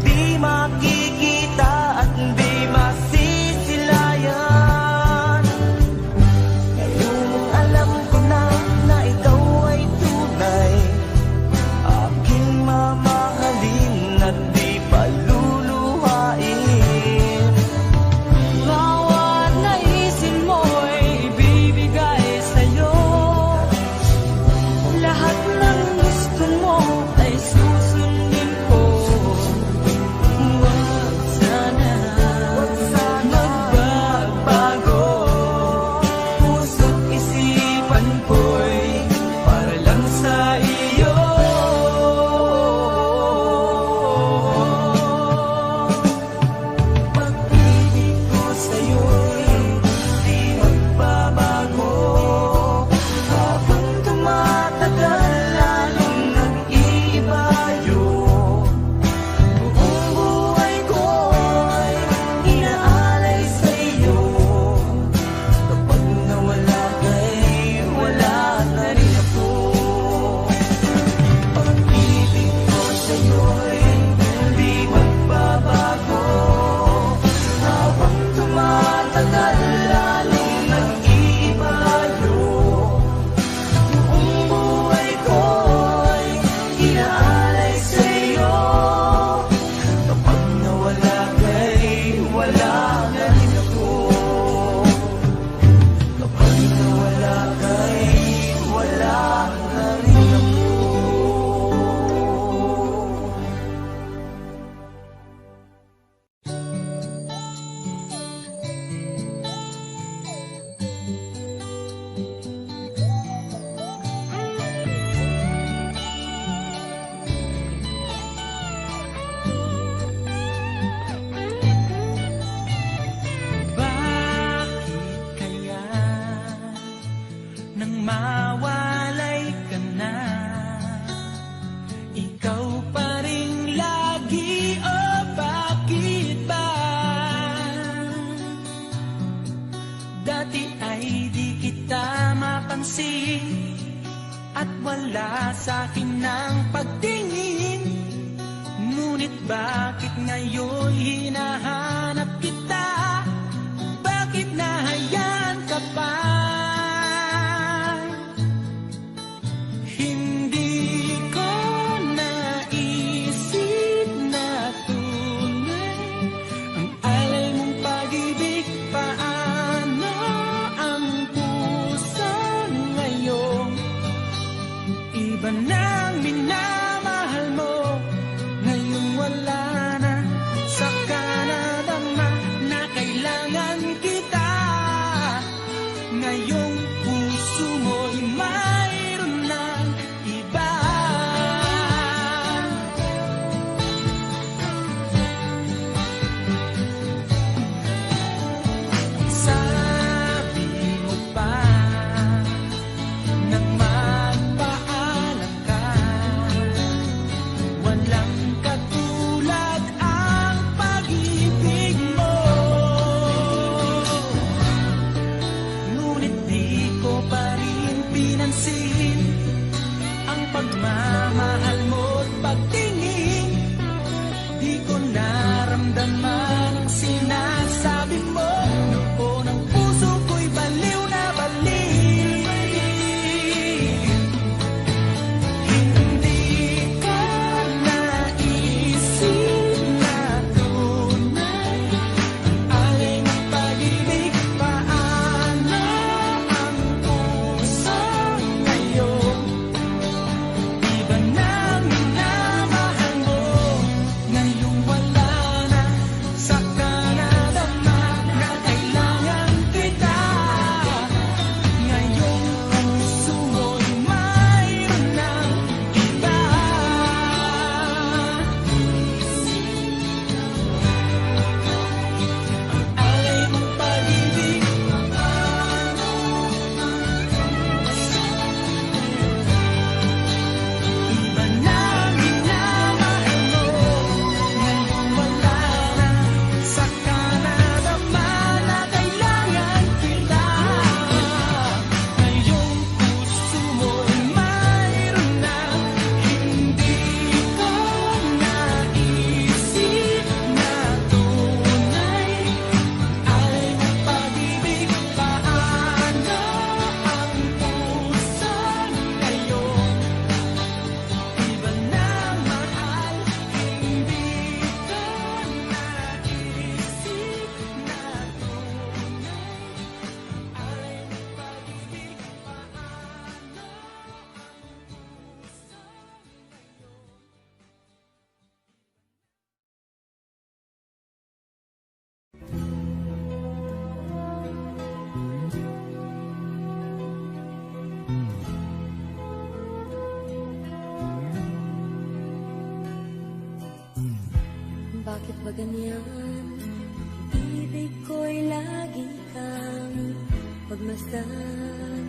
hindi makikita at hindi masisilayan. Ngayon alam ko na ikaw ay tunay, aking mamahalin at di paluluhain. Bawat naisin mo'y ibibigay sa'yo, lahat ng gusto mo ay susundin ko. Huwag sana magbabago, puso't isipan ko'y para lang sa iyo. Pag-ibig ko sa'yo'y di magbabago, habang tumatagal lalong nag-iiba yun. Buong buhay ko'y inaalay sa'yo, kapag nawala ka'y wala na rin ako. Pag-ibig ko sa'yo'y di magbabago, habang tumatagal lalong nag-iiba yun. Buong buhay ko'y inaalay sa'yo, kapag nawala ka'y wala na rin ako. Kapag nawala ka'y wala na rin ako. Bakit kaya nang mawalay ka na, ikaw pa rin lagi, o bakit ba? Dati ay di kita mapansin at wala sa'kin ng pagtingin, ngunit bakit ngayon hinahanap kita? Bakit nahayaan ka pa? Hindi ko naisip na tunay ang alay mong pag-ibig. Paano ang puso ngayon? Iba nang minamahal mo, ngayon wala na, saka nadama na kailangan kita. Ngayong puso mo'y mayroon ng iba. Sabi mo pa nang magpaalam ka, walang katulad ang pag-ibig mo. Ngunit di ko pa rin pinansin ang pagmamahal mo't pagtingin. Di ko naramdaman ang sinasabi mo, noon ang puso ko'y baliw na baliw. Hindi ko naisip na tunay ang alay ng pag-ibig. Paano ang puso ngayon? Iba na minamahal Bakit ba ganyan? Ibig ko'y lagi kang pagmasdan.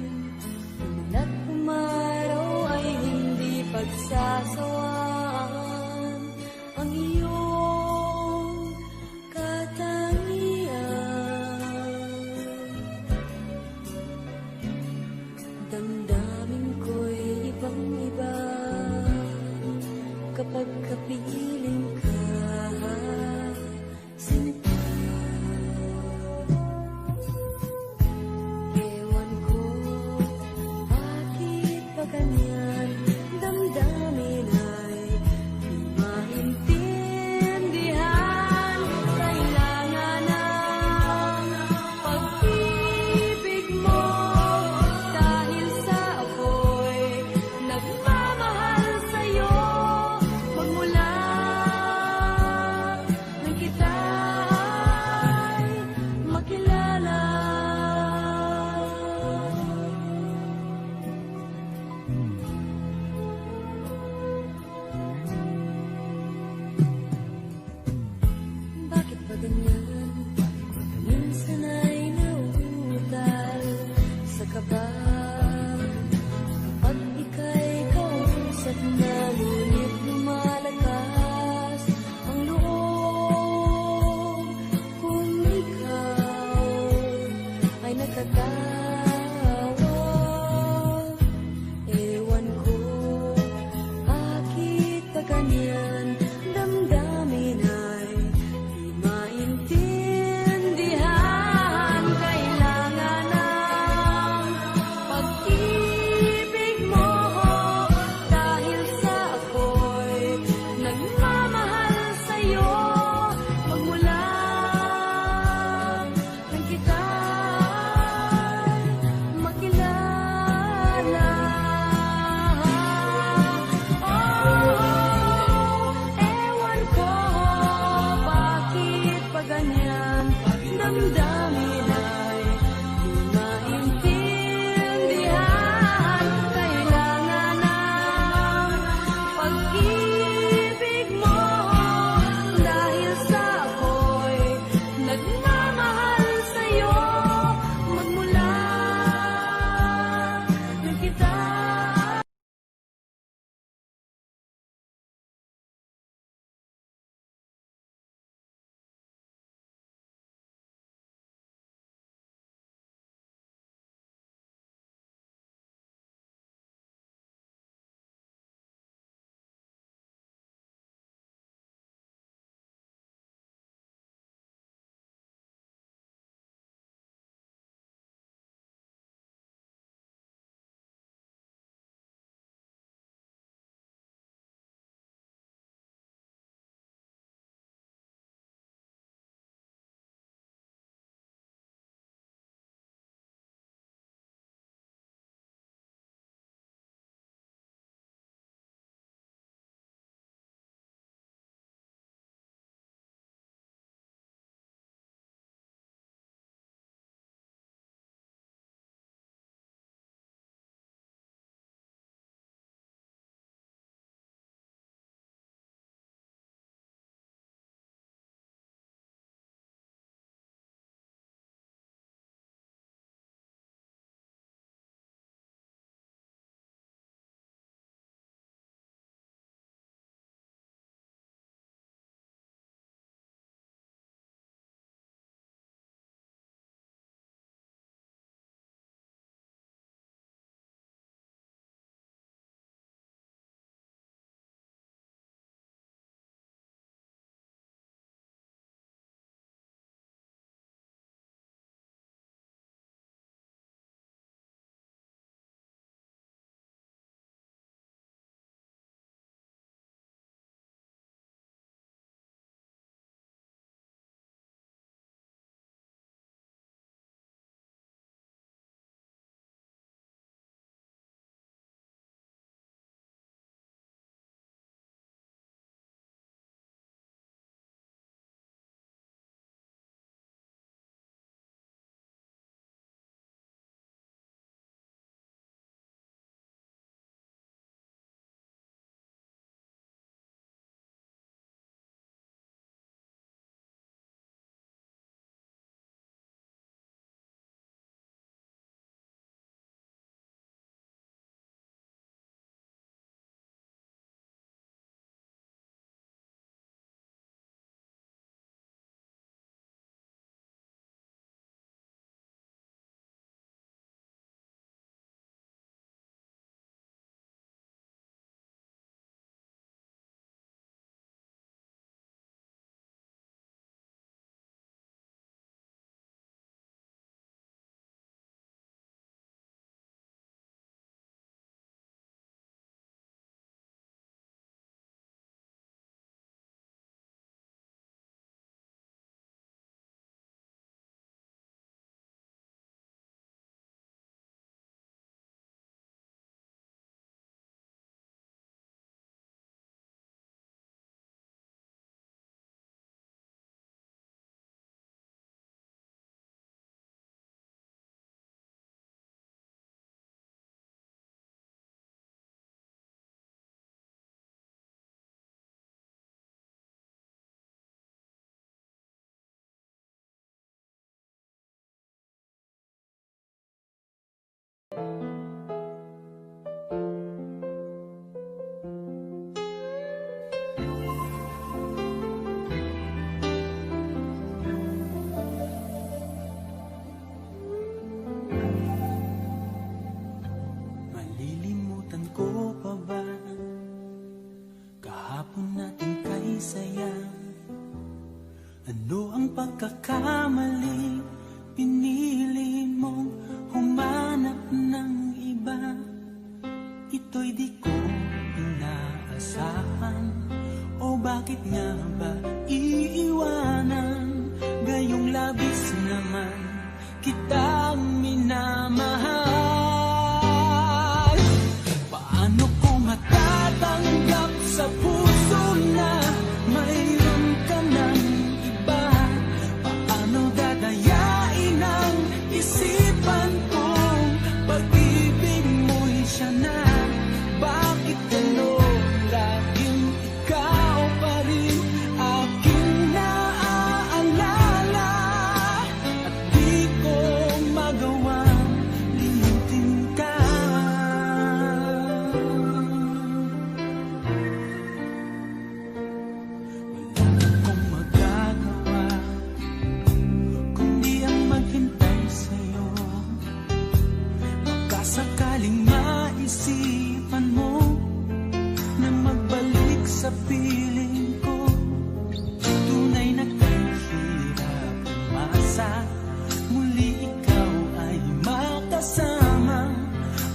Umulat umaraw ay hindi pagsasawaan. Ang iyong katangian. Damdamin ko'y ibang-iba kapag kapiling ka, sinta. Ewan ko, bakit ba ganyan? Damdamin ay pagkakamali, pinili mong humanap ng iba. Ito'y di ko inaasahan, o bakit nga ba iiwanan? Gayong labis naman kitang minamahal. Paano ko matatanggap sa puso na mayroon ka ng iba? Paano dadayain ang isipan kong pag-ibig mo'y siya na? Bakit gano'n laging ikaw pa rin aking naaalala? At di ko magawang limutin ka. Wala akong magagawa kundi ang maghintay sa'yo. Baka sakaling maisipan mo na magbalik sa piling ko. Tunay na kahirap umasa, muli ikaw ay makasama.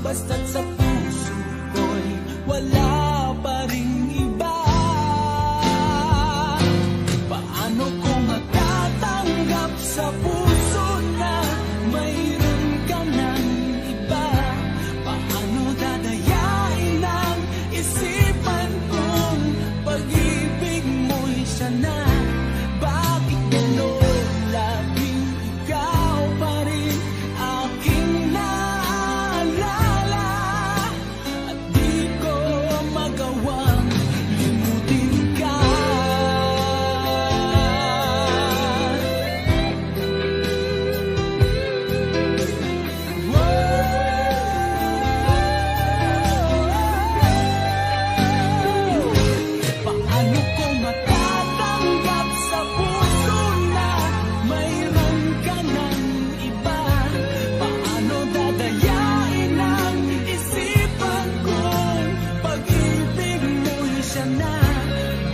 Basta't sa puso ko'y wala pa ring iba. Paano ko matatanggap sa puso na mayroon ka ng iba? Paano dadayain ang isipan kong pag-ibig mo'y siya na? Bakit gano'n laging ikaw pa rin aking naaalala? At di ko magawang limutin ka. Paano ko matatanggap sa puso na mayroon ka ng iba? Paano dadayain ang isipan kong pag-ibig mo'y siya na?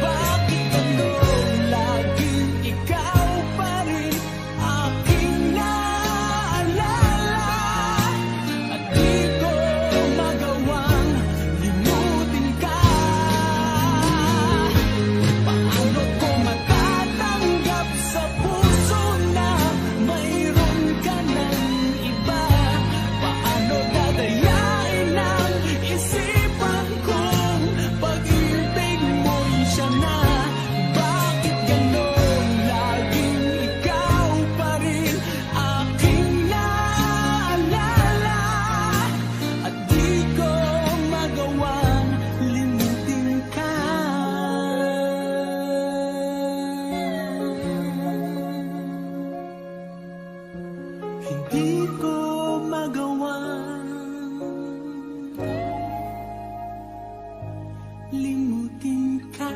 Bakit gano'n laging ikaw pa rin aking naaalala? At di ko magawang limutin ka. Paano ko matatanggap sa puso na mayroon ka ng iba? Paano dadayain ang isipan kong pag-ibig mo'y siya na? Bakit gano'n laging ikaw pa rin aking naaalala? At di ko magawang limutin ka. Hindi ko magawang limutin ka.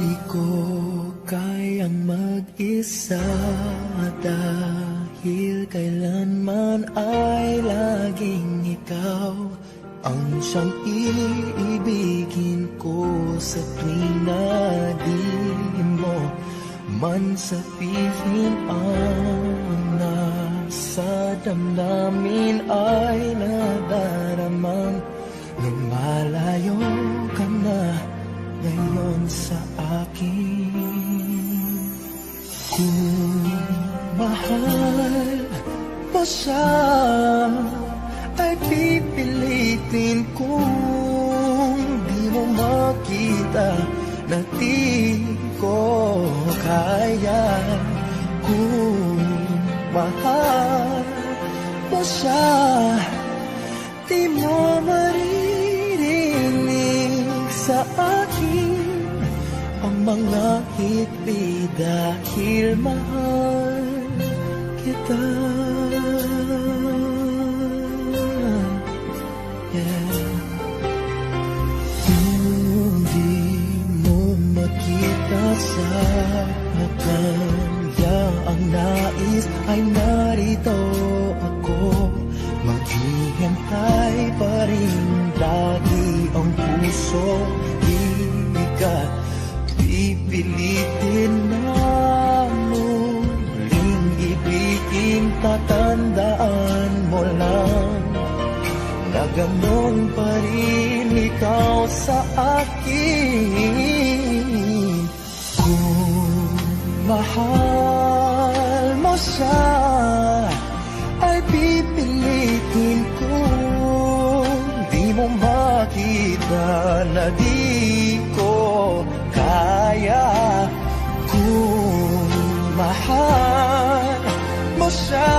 Di ko kayang mag-isa dahil kailanman ay laging ikaw ang siyang iibigin ko sa tuwing na di mo man sabihin ang nasa damdamin ay nadaramang lumalayo ka na ngayon sa akin. Kung mahal mo siya ay pipilitin kung di mo makita na di ko kaya. Kung mahal mo siya, di mo maririnig sa akin ang mga hiti dahil mahal kita. Yeah. Kung di mo makita sa kanya ang nais ay narito ako. Maghihintay pa rin lagi ang puso. Di ka pipilitin na muling ibigin. Tatandaan mo lang na ganon pa rin ikaw sa akin. Kung mahal mo siya ay pipilitin ko. Di mo makita na di ko kaya. Kung mahal mo siya,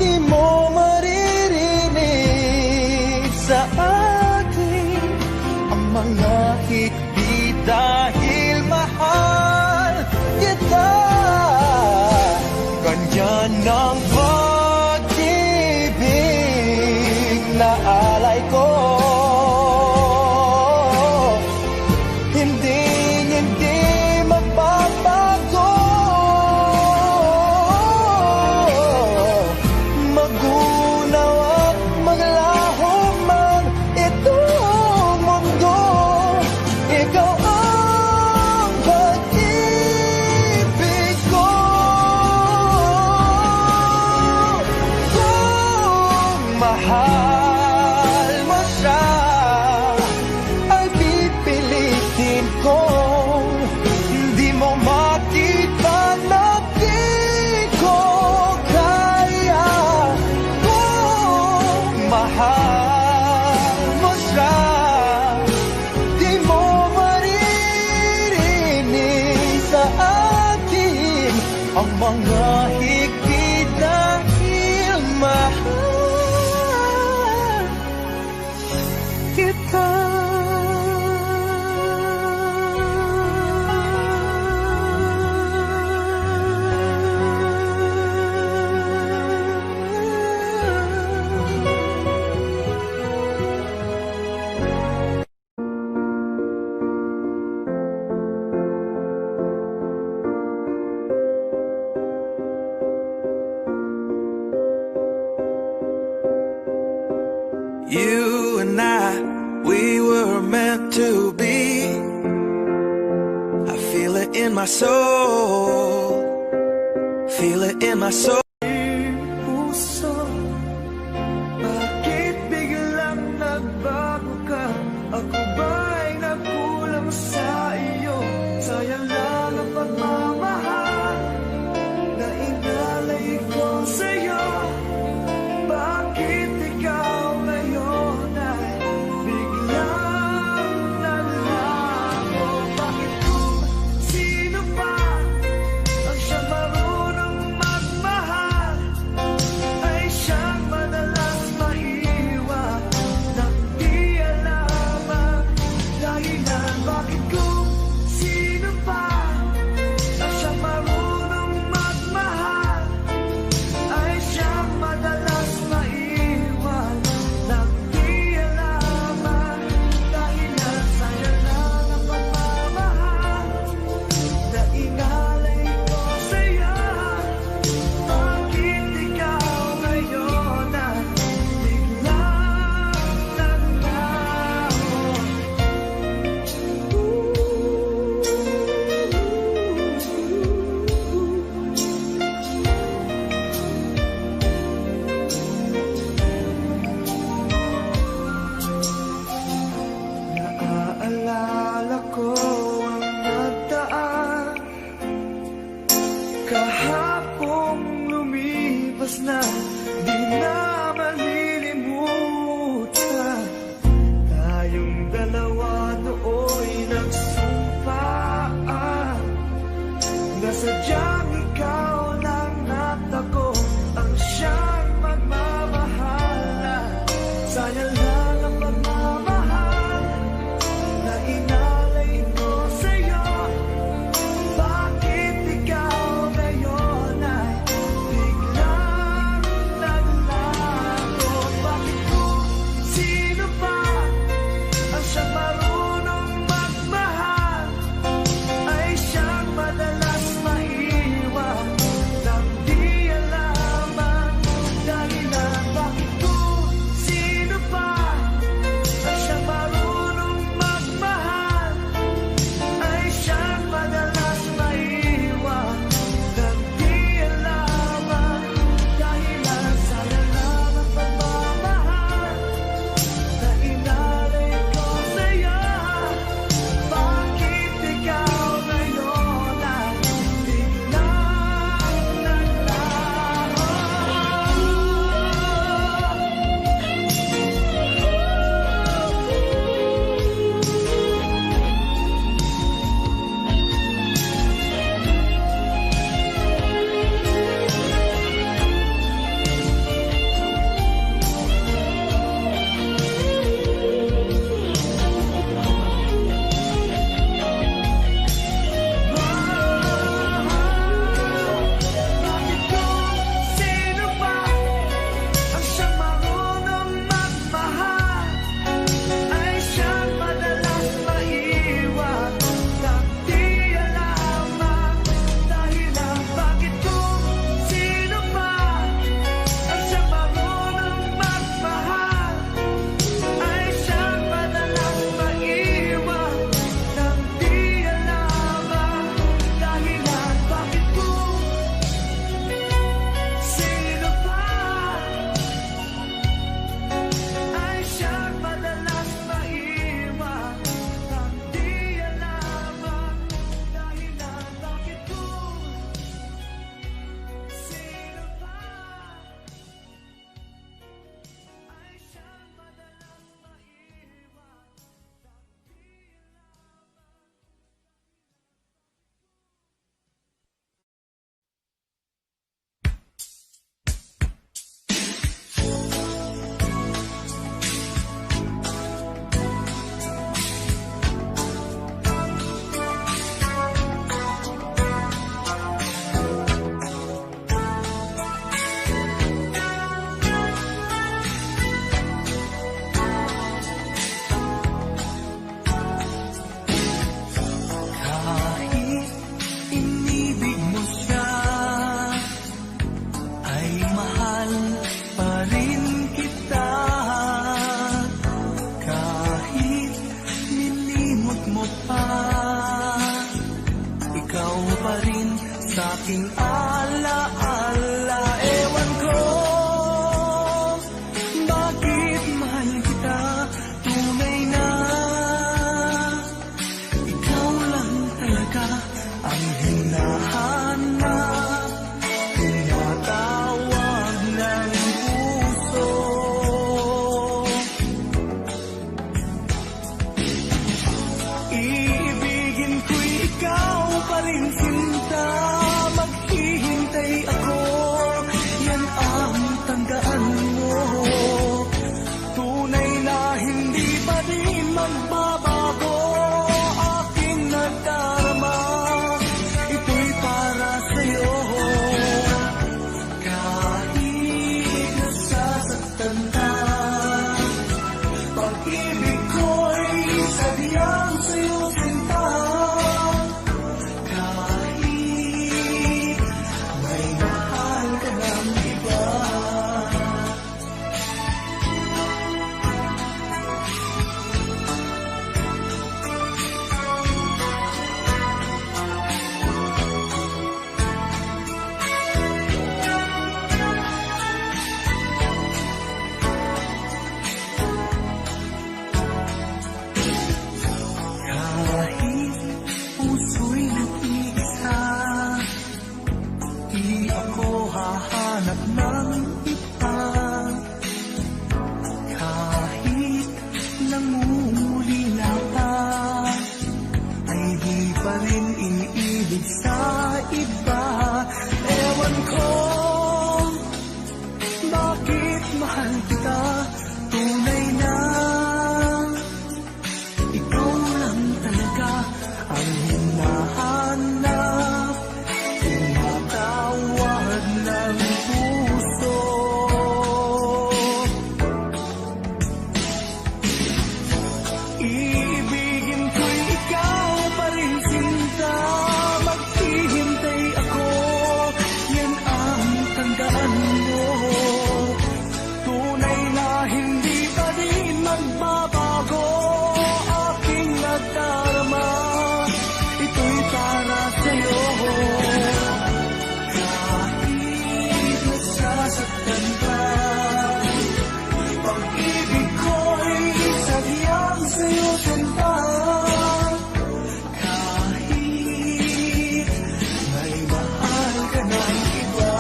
di mo maririnig sa akin ang mga higpi dahil mahal kita. Ganyan ang pag-ibig na alay ko. Hindi mapapago. Magunaw at maglaho man itong mundo. Ikaw ang pag-ibig ko. Kung mahal mo siya ay pipilitin ko. Di mo makita na di ko kaya. Kung mahal mo siya, di mo maririnig sa akin ang mga higpit dahil mahal kita. You and I, we were meant to be. I feel it in my soul. Feel it in my soul. Puso, bakit biglang nagbago ka? Ako ba'y nagkulang sa iyo? Sayang lang ang pagmamahal na inalay ko sa'yo. Bakit ikaw ngayon ay biglang nalago? Bakit kung sino pa ang siyang marunong magmahal ay siyang madalas maiwan nang di alam ang dahilan? Bakit kung sino pa ang siyang marunong magmahal ay siyang madalas maiwan nang di alam ang dahilan? Sayang lang ang pagmamahal na inalay ko sa'yo. Bakit ikaw ngayon ay biglang naglaho? Naaalala ko ang nagdaan kahapong lumipas na, di na malilimutan. Tayong dalawa nooy nagsumpaan na sadyang ikaw lang natako ang siyang magmamahal na. Sayang lang ang pagmamahal na inalay ko sa'yo. Bakit ikaw ngayon ay aking alaala. Ewan ko bakit mahal kita, tunay na ikaw lang talaga ang hinahanap, tinatawag ng puso. Iibigin ko'y ikaw pa rin, sinta. Maghihintay ako, yan ang tandaan mo. Tunay na hindi pa rin magbabago aking nadarama. Ito'y para sa'yo. Kahit nasasaktan ka, pag-ibig ko'y sadyang sa'yo, sinta. Kahit may mahal ka ng iba. Kahit puso'y nag-iisa, di ako hahanap ng iba. Kahit nangungulila ka, ay di pa rin iniibig sa iba. Ewan ko bakit mahal kita, tunay na ikaw lang talaga ang hinahanap, tinatawag ng puso. Iibigin ko'y ikaw pa rin, sinta. Maghihintay ako, yan ang tandaan mo. Tunay na hindi pa rin magbabago aking nadarama. Ito'y para sa'yo. Kahit nasasaktan ka, pag-ibig ko'y sadyang sa'yo, sinta. Kahit may mahal ka ng iba.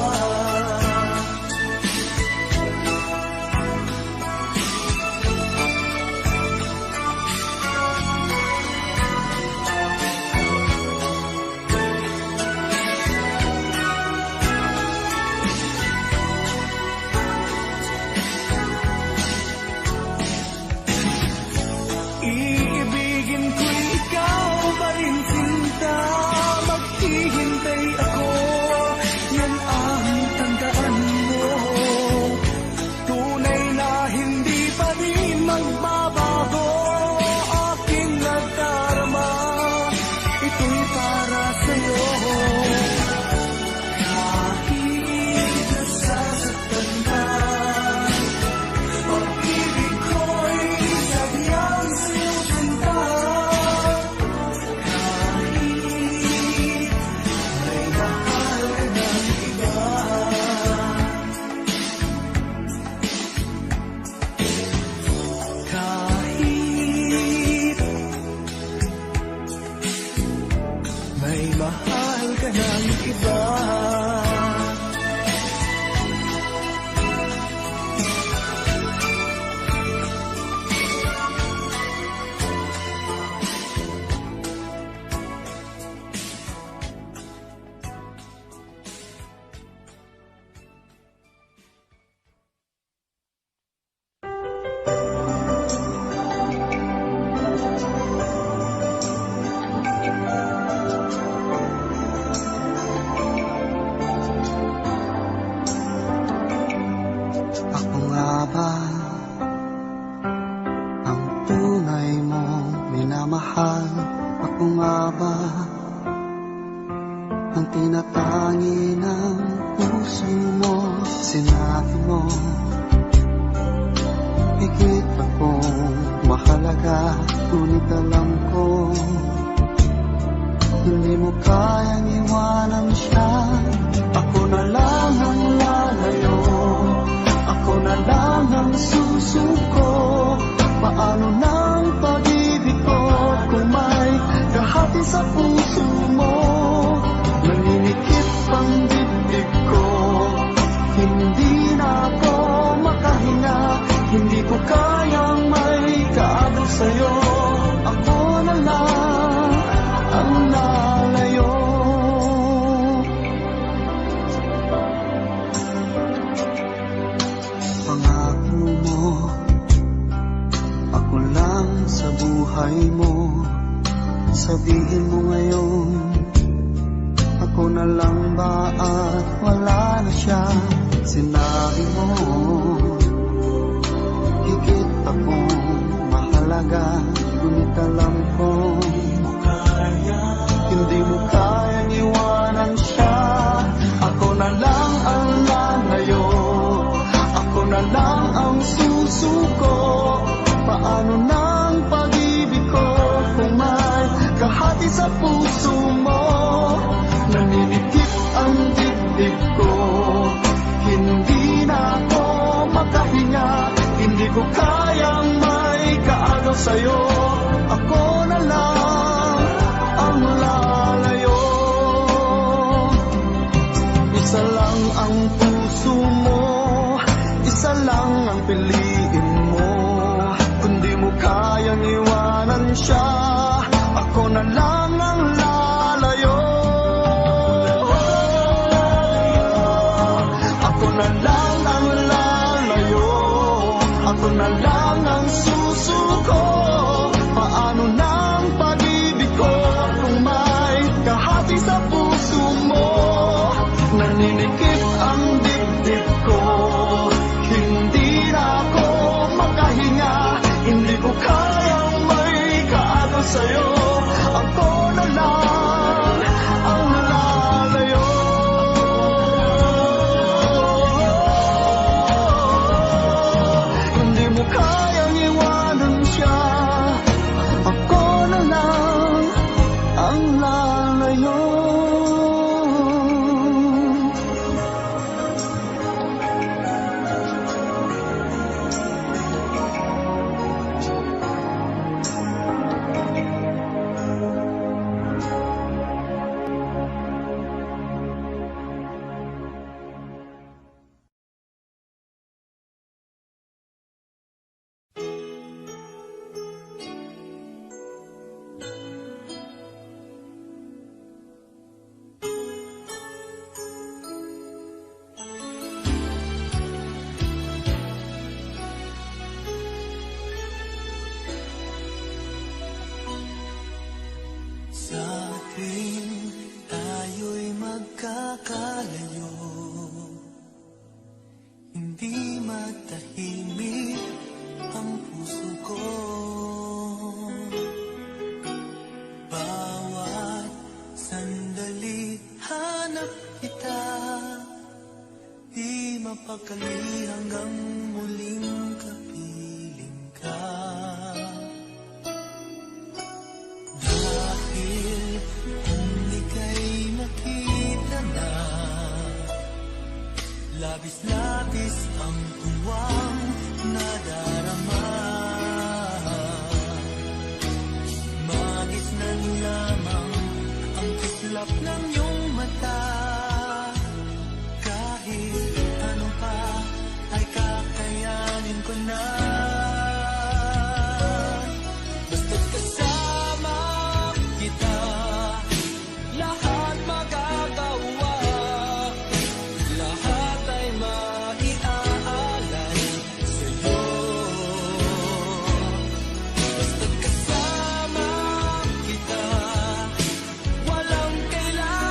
Iibigin ko'y ikaw pa rin, sinta. Maghihintay ako, yan ang tandaan mo. Tunay na hindi pa rin magbabago aking nadarama. Ito'y para sa'yo. Kahit nasasaktan ka, pag-ibig ko'y sadyang sa'yo, sinta. Kahit may mahal ka ng iba. Kahit may mahal ka ng iba. Ako nga ba ang tunay mong minamahal? Ako nga ba ang tinatangi ng puso mo? Sinabi mo higit akong mahalaga, ngunit alam ko Hindi mo kayang iwanan siya. Ako na lang ang lalayo, ako na lang ang susuko. Paano nang pag-ibig ko kung may kahati sa puso mo? Naninikip ang dibdib ko, hindi na ako makahinga. Hindi ko kayang may kaagaw sa'yo. Ako na lang ang lalayo. Pangako mo, ako lang sa buhay mo. Sabihin mo ngayon, ako na lang ba at wala na siya? Sinabi mo, higit akong mahalaga. Ngunit alam ko, hindi mo kayang iwanan siya. Ako na lang ang lalayo, ako na lang ang susuko. Paano nang pag-ibig ko kung may kahati sa puso mo? Naninikip ang dibdib ko, hindi na ako makahinga. Hindi ko kayang may kaagaw sa'yo. Ako na lang ang lalayo. Isa lang ang puso mo, isa lang ang piliin mo. Kung di mo kayang iwanan siya, ako na lang ang lalayo. Ako na lang ang lalayo, ako na lang ang susuko. Paano nang pag-ibig ko kung may kahati sa puso mo? Naninikip ang dibdib ko, hindi na ako makahinga. Hindi ko kayang may kaagaw sa'yo. Ako na lang ang lalayo. Hindi mo kayang iwanan siya. Ako na lang ang lalayo. Sa tuwing tayo'y magkakalayo, hindi matahimik ang puso ko. Bawat sandali hanap kita, di mapakali hanggang muling kapiling ka. Dahil kung ika'y makita na, labis-labis ang tuwang nadarama. Magisnan lamang ang kislap ng iyong mata. Kahit ano pa ay kakayanin ko na. Basta't kasama kita, lahat magagawa. Lahat ay maiaalay sa'yo. Basta't kasama kita, walang kailangan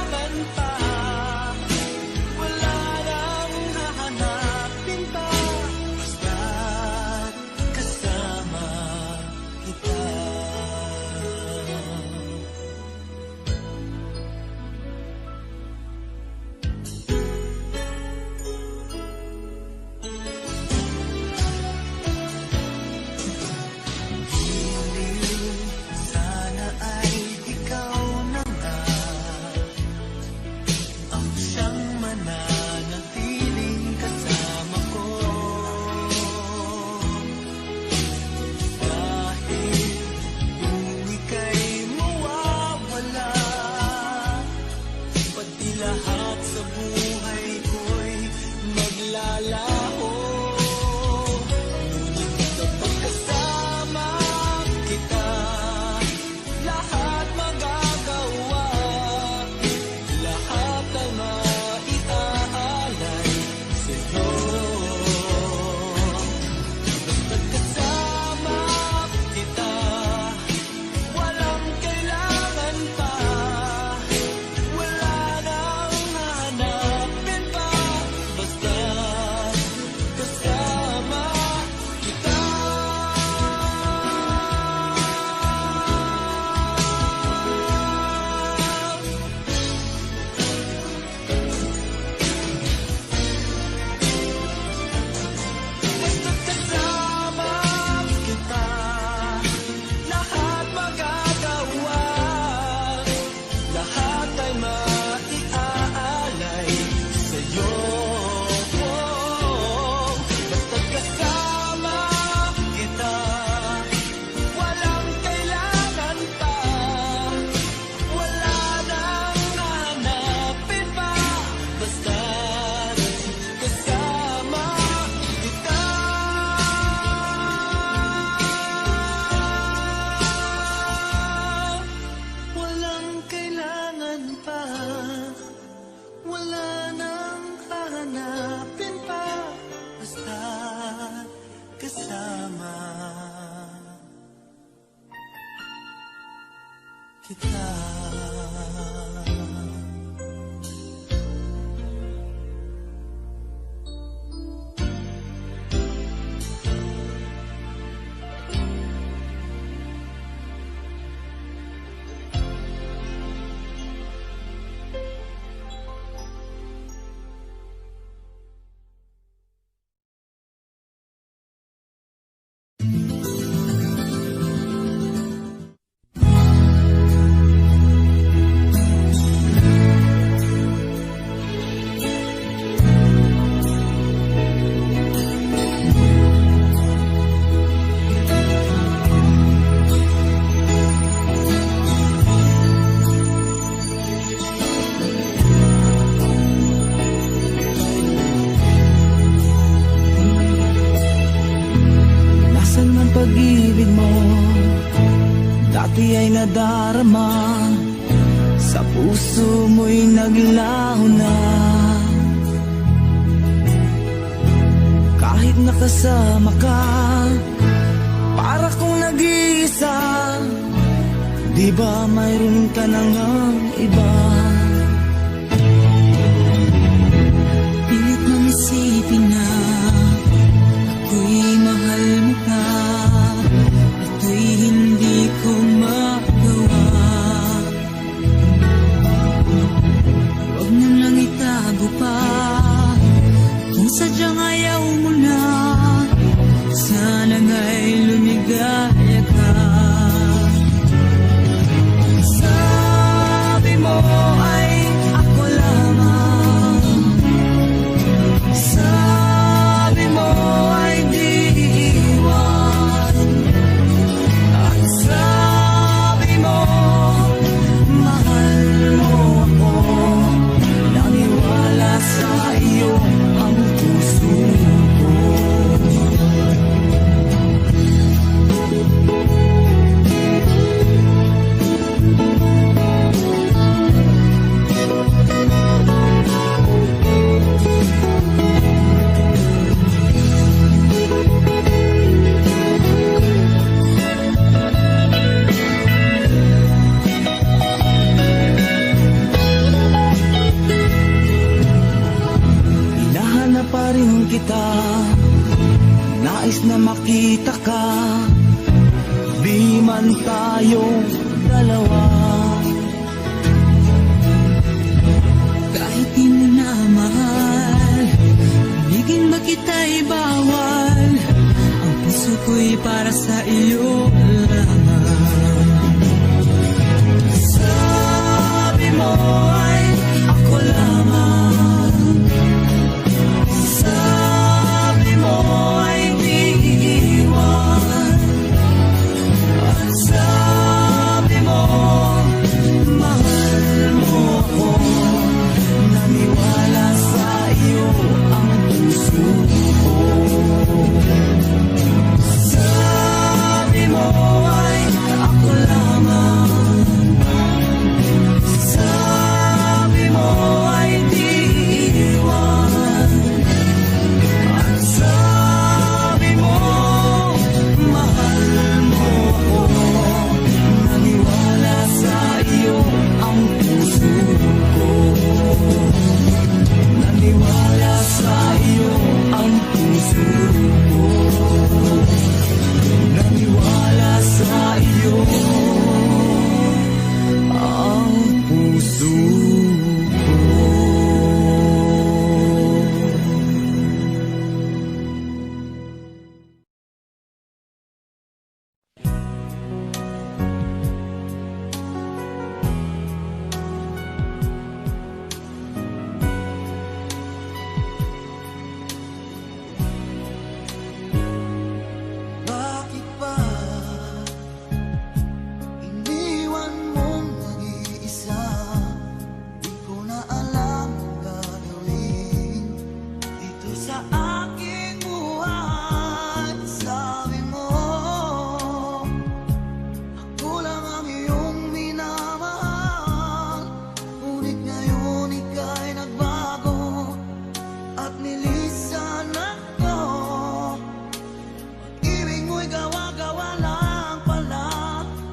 dati ay nadarama, sa puso mo'y naglaho na. Kahit nakasama ka, para kong nag-iisa, di ba mayroon ka na ngang iba? Pilit mong isipin na ako'y mahal mo pa, ito'y hindi ko magawa. Huwag mo nang itago pa, kung sadyang ayaw mo na, sana nga'y lumigaya ka. Sabi mo ay ako lamang, sabi mo ay di iwan, at sabi mo mahal mo ako. Naniwala sa iyo ang puso ko. Hinahanap pa rin kita, nais na makita ka, di man tayong dalawa. Kahit di mo na mahal, ibigin ba kita'y bawal, ang puso ko'y para sa iyo lamang. Sabi mo ay ako lamang, sabi mo ay di iwan, at sabi mo mahal mo ako. Naniwala sa iyo ang puso ko. Sabi mo ay ako lamang, sabi mo ay di iwan, at sabi mo mahal mo ako. Naniwala sa iyo ang puso ko. Naniwala sa iyo ang puso ko. Naniwala sa iyo ang puso ko. Bakit ba iniwan mong nag-iisa? Di ko na alam ang gagawin dito sa aking buhay. Sabi mo ako lang ang iyong minamahal, ngunit ngayon ika'y nagbago at nilisan ako. Ibig mo'y gawa-gawa lang pala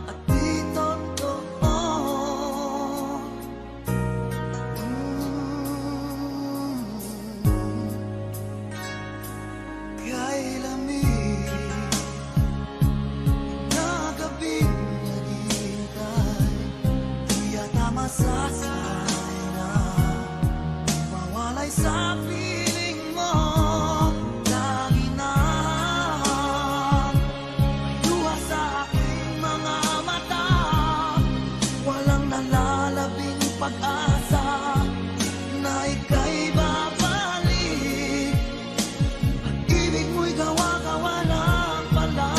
at di totoo. Kay lamig na gabing naghihintay, di yata masasanay na mawalay sa piling mo. Lagi na may luha sa aking mga mata, walang nalalabing pag-asa na ika'y babalik. At ibig mo'y gawa-gawa lang pala,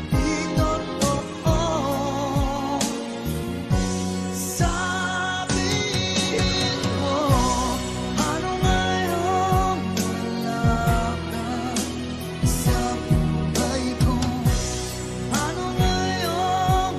di totoo. Sabihin mo, ano ngayong wala ka sa buhay ko? Ano ngayong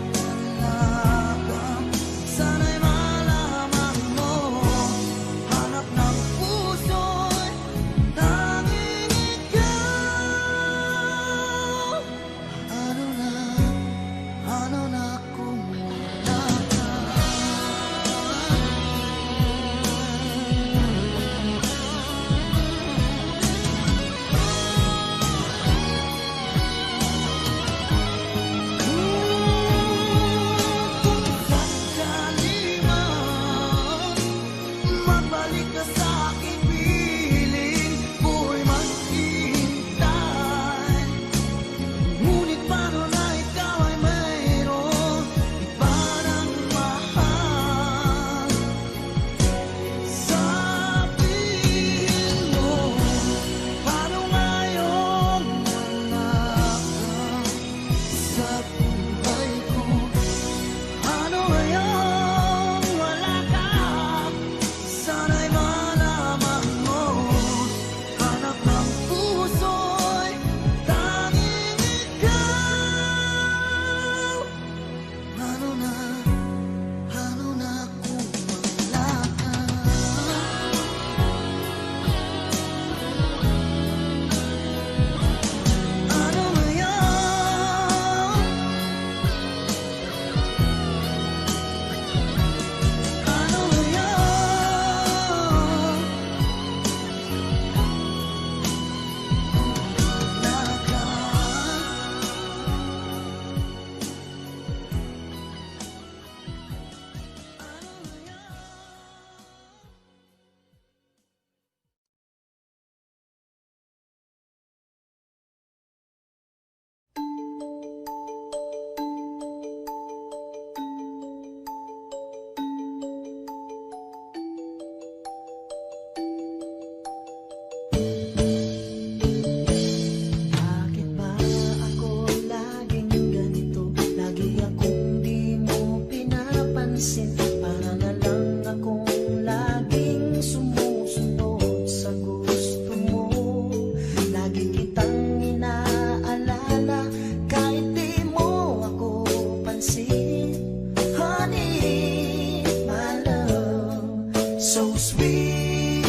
so sweet.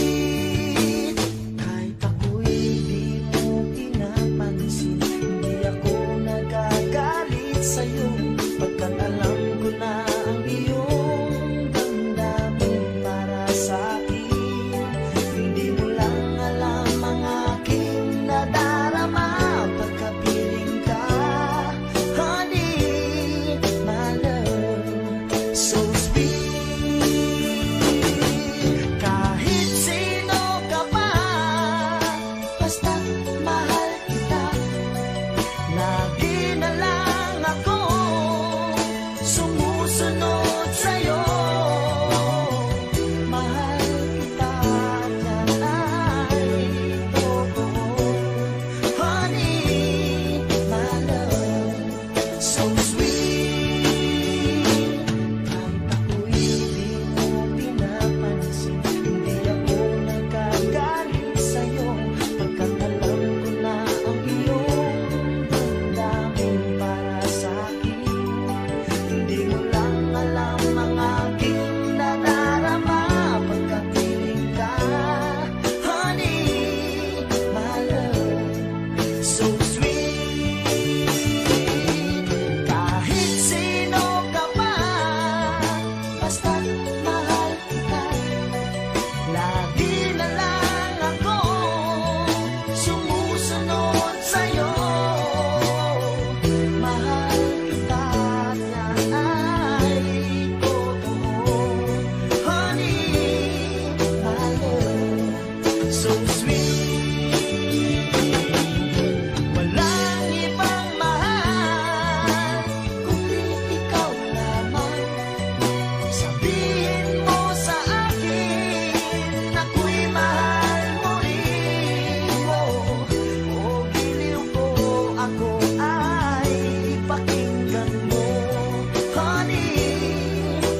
Kahit ako'y di mo pinapansin, hindi ako nagagalit sa'yo, pagkat alam ko na ang iyong damdamin para sa'kin. Hindi mo lang alam ang aking nadarama pagkapiling ka, honey, my love, so sweet. Kahit sino ka pa, basta't mahal kita, lagi na lang ako sumusunod sa'yo. Mahal kita at yan ay totoo, honey, my love, so sweet. Kahit ako'y di mo pinapansin, hindi ako nagagalit sa'yo, pagkat alam ko na ang iyong damdamin para sa'kin. Hindi mo lang alam ang aking nadarama pagkapiling ka, honey, my love, so sweet. Kahit sino ka pa, basta't mahal kita, lagi na lang ako sumusunod sa'yo. Mahal kita at yan ay totoo, honey, my love, so sweet. Walang ibang mahal kundi ikaw lamang. Sabihin mo sa akin, ako'y mahal mo rin mo. O giliw ko, ako ay pakinggan mo, honey,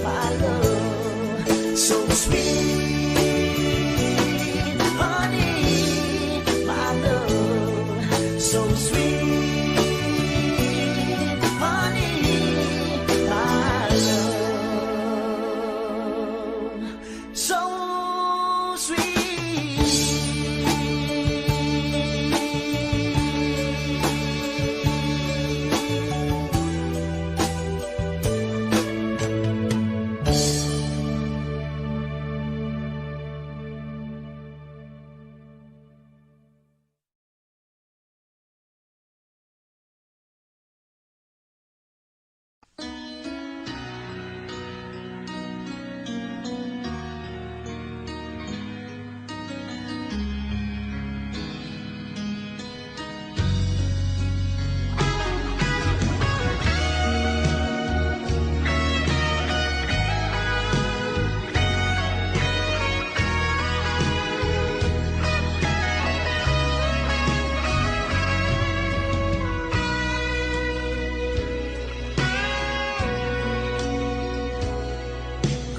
my love, so sweet, honey, my love, so sweet, honey, my love, so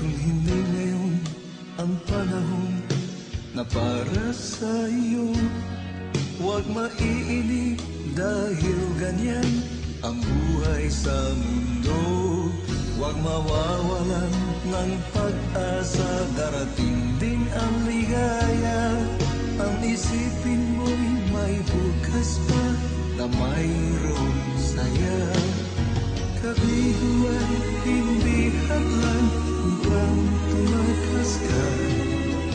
Kung hindi ngayon ang panahon na para sa iyo, huwag maiinip dahil ganyan ang buhay sa mundo. Huwag mawawalan ng pag-asa, darating din ang ligaya. Ang isipin mo'y may bukas pa na mayroong saya. Kabiguan, hindi hadlang upang tumakas ka.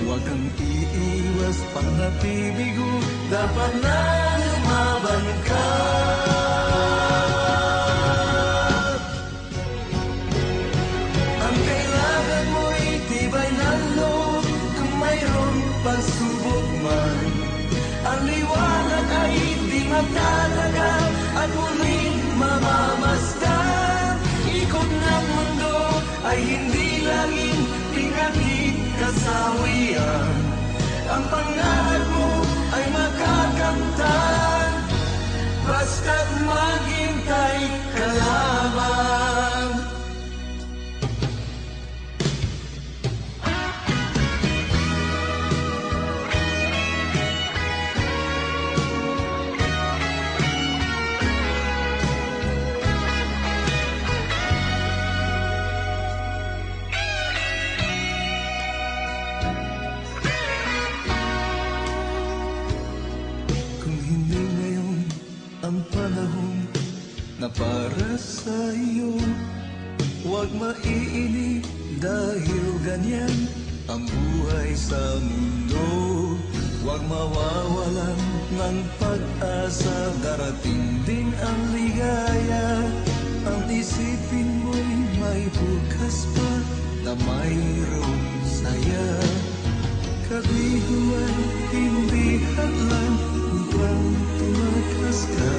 Huwag kang iiwas pang nabibigo, dapat na lumaban ka. Ang kailangan mo'y tibay ng loob, kung mayroong pagsubok man. Ang liwanag ay di magtatagal at muling mamamasdan. Ikot ng mundo ay hindi laging pinagkikasawian. Ang pangarap mo ay makakamtan, basta't maghintay ka lamang. na para sa'yo. Huwag maiinip dahil ganyan ang buhay sa mundo. Huwag mawawalan ng pag-asa, darating din ang ligaya. Ang isipin mo'y may bukas pa na mayroong saya. Kabiguan, hindi hadlan upang tumakas ka.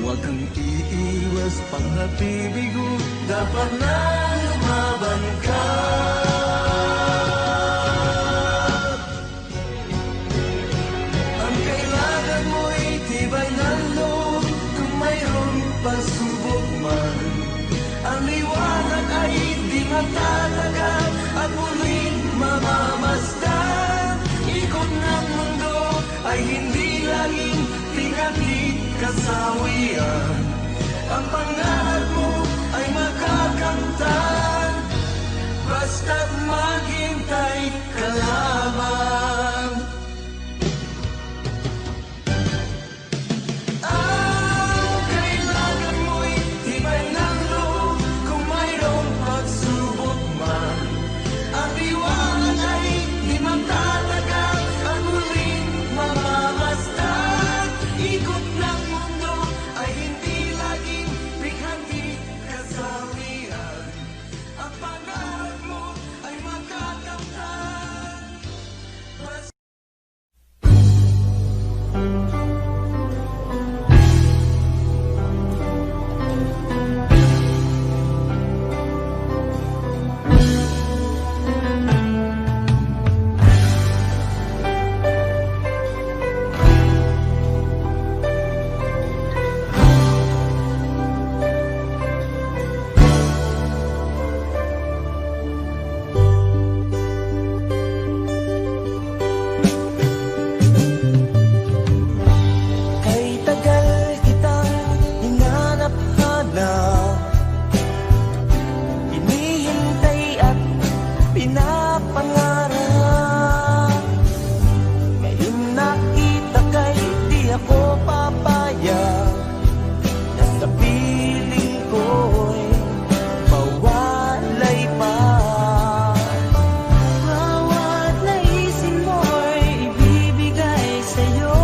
Huwag kang iiwas pang nabibigo, dapat na lumaban ka. Ang kailangan mo'y tibay ng loob, kung mayroong pagsubok man. Ang liwanag ay di matatagal at muling mamamasdan. Ikot ng mundo ay hindi laging tingatid kasawian. Ang pangarap mo ay makakamtan, basta't maghintay ka lamang. Ang kailangan mo'y tibay ng loob, kung mayroong pagsubok man. Ang liwanag ay di magtatagal at muling mamamasdan. Ikot ng mundo ay hindi laging bighandi kasawian. Ang pangarap mo ay makakamtan, basta kay tagal kitang hinanap-hanap, hinihintay at pinapangarap. Ngayon nakita kay di ako papayag na sa piling ko'y mawalay pa. Bawat naisin mo'y ibibigay sa'yo.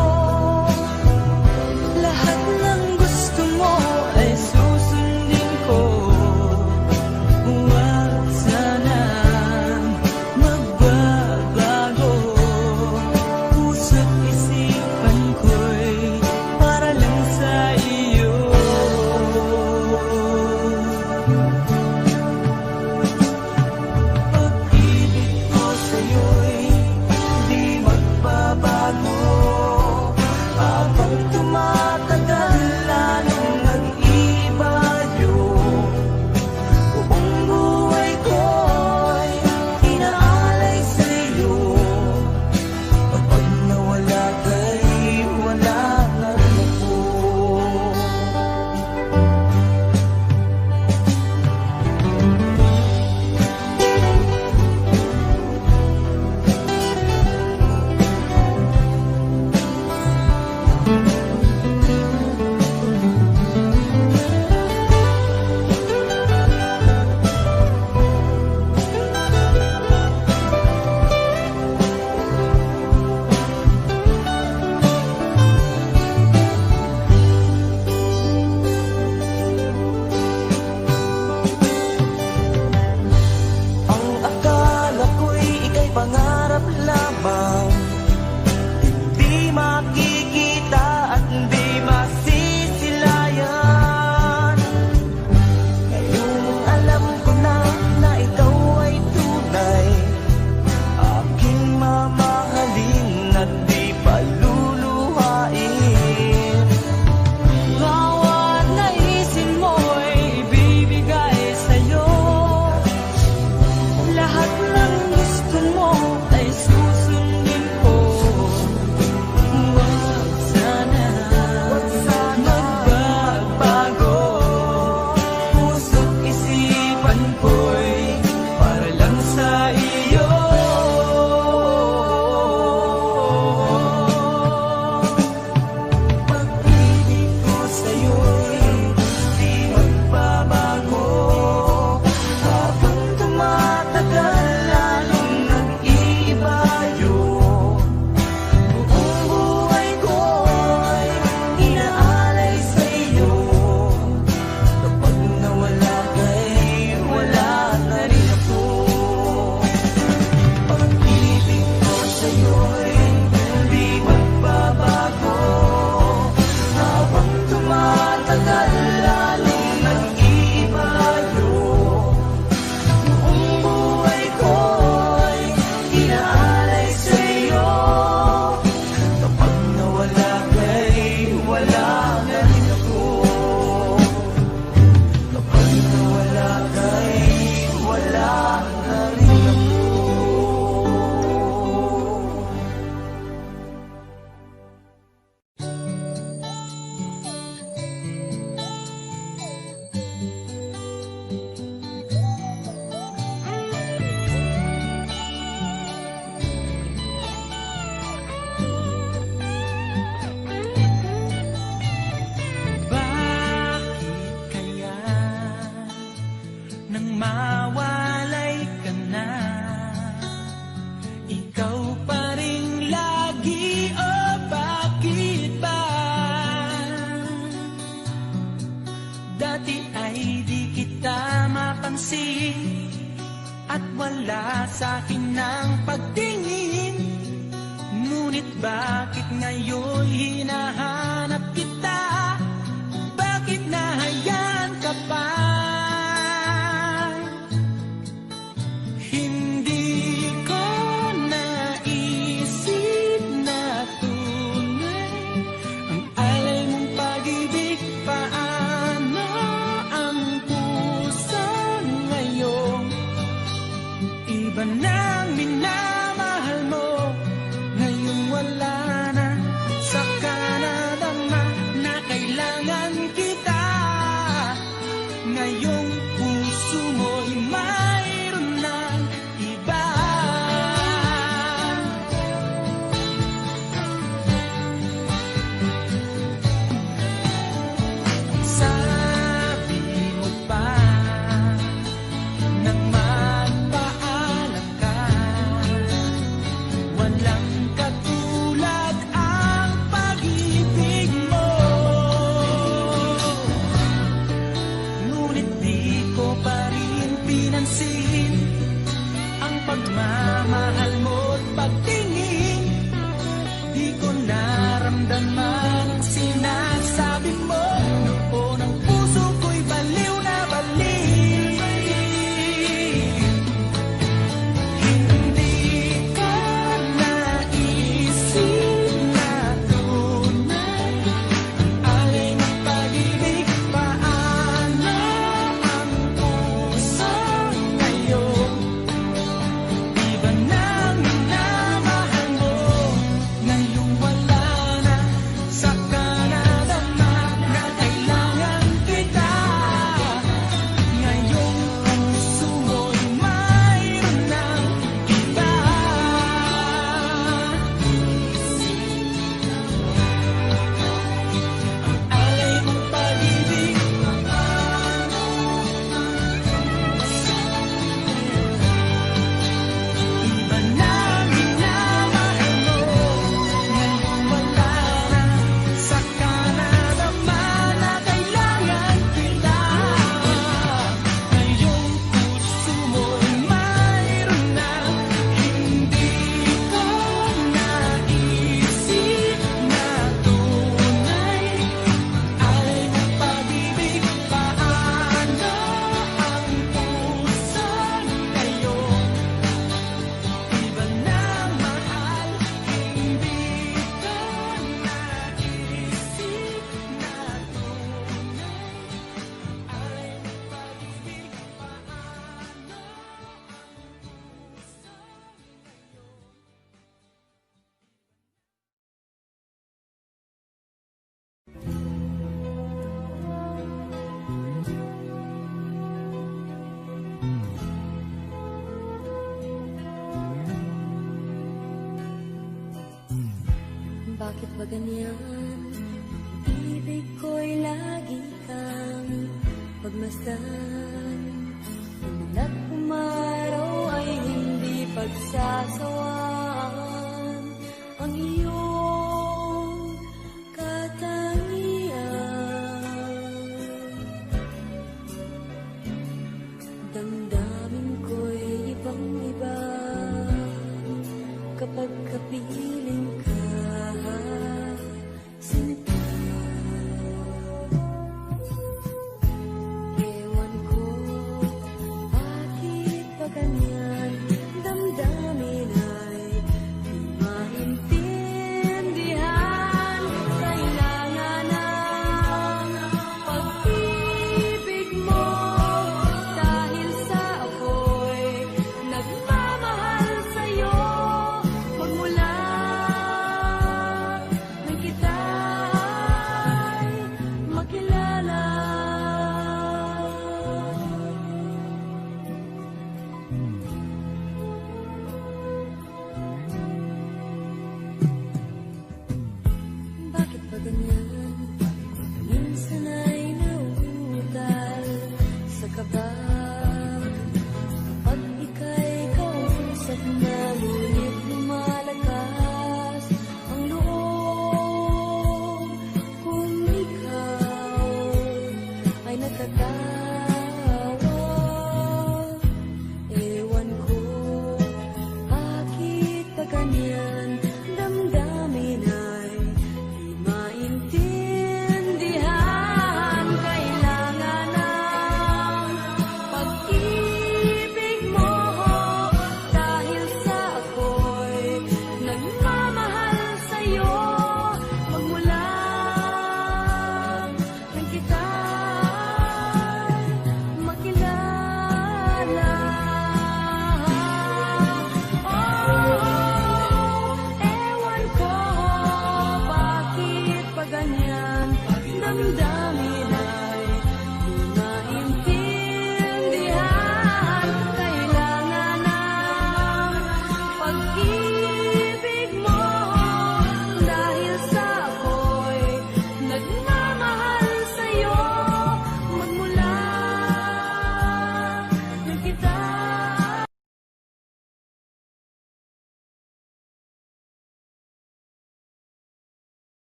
Lahat ng gusto mo ay susundin ko. Huwag sanang magbabago. Puso't isipan ko'y para lang sa iyo. Pag-ibig ko sa'yo'y di magbabago. Habang tumatagal, lalong nag-iba yung buong buhay ko'y inaalay sa'yo. Kapag nawala ka'y wala na rin ako. Ang akala ko'y ika'y pangarap lamang, hindi makikita at hindi masisilayan. Ngayong alam ko na ikaw ay tunay, aking mamahalin at di paluluhain. Bawat naisin mo'y ibibigay sa'yo. Lahat ng gusto mo ay pinansin at wala sa akin ng pagtingin. Ngunit bakit ngayon hinahanap kita? Bakit nahayaan ka pa? Hindi ko naisip na tunay ang alay mong pag-ibig. Paano ang puso ngayon? Iba nang minamahal mo, ngayon wala na. Saka nadama na kailangan kita. Ngayong puso mo'y mayroon ng iba. Sabi mo pa nang magpaalam ka, walang katulad ang pag-ibig mo. Ngunit di ko pa rin pinansin ang pagmamahal mo't pagtingin. Di ko naramdaman ang sinasabi mo. Noon ang puso ko'y baliw na baliw. Hindi ko naisip na tunay ang alay ng pag-ibig. Paano ang puso ngayon? Iba nang minamahal mo, ngayon wala na. Saka nadama na kailangan kita. Ngayong puso mo'y mayroon ng iba. Alay mong pag-ibig. Iba nang minamahal mo, ngayon wala na. Saka nadama na kailangan kita. Ngayong puso mo'y mayroon na. Hindi ko naisip na tunay alay ng pag-ibig. Paano ang puso ngayon? Iba na mahal, hindi ko naisip na tunay alay ng pag-ibig. Bakit ba ganyan? Ibig ko'y lagi kang pagmasdan. At umaraw ay hindi pagsasawaan ang iyong katangian. Damdamin ko'y ibang-iba kapag kapiling ka, sinta. Ewan ko, bakit ba ganyan? Damdamin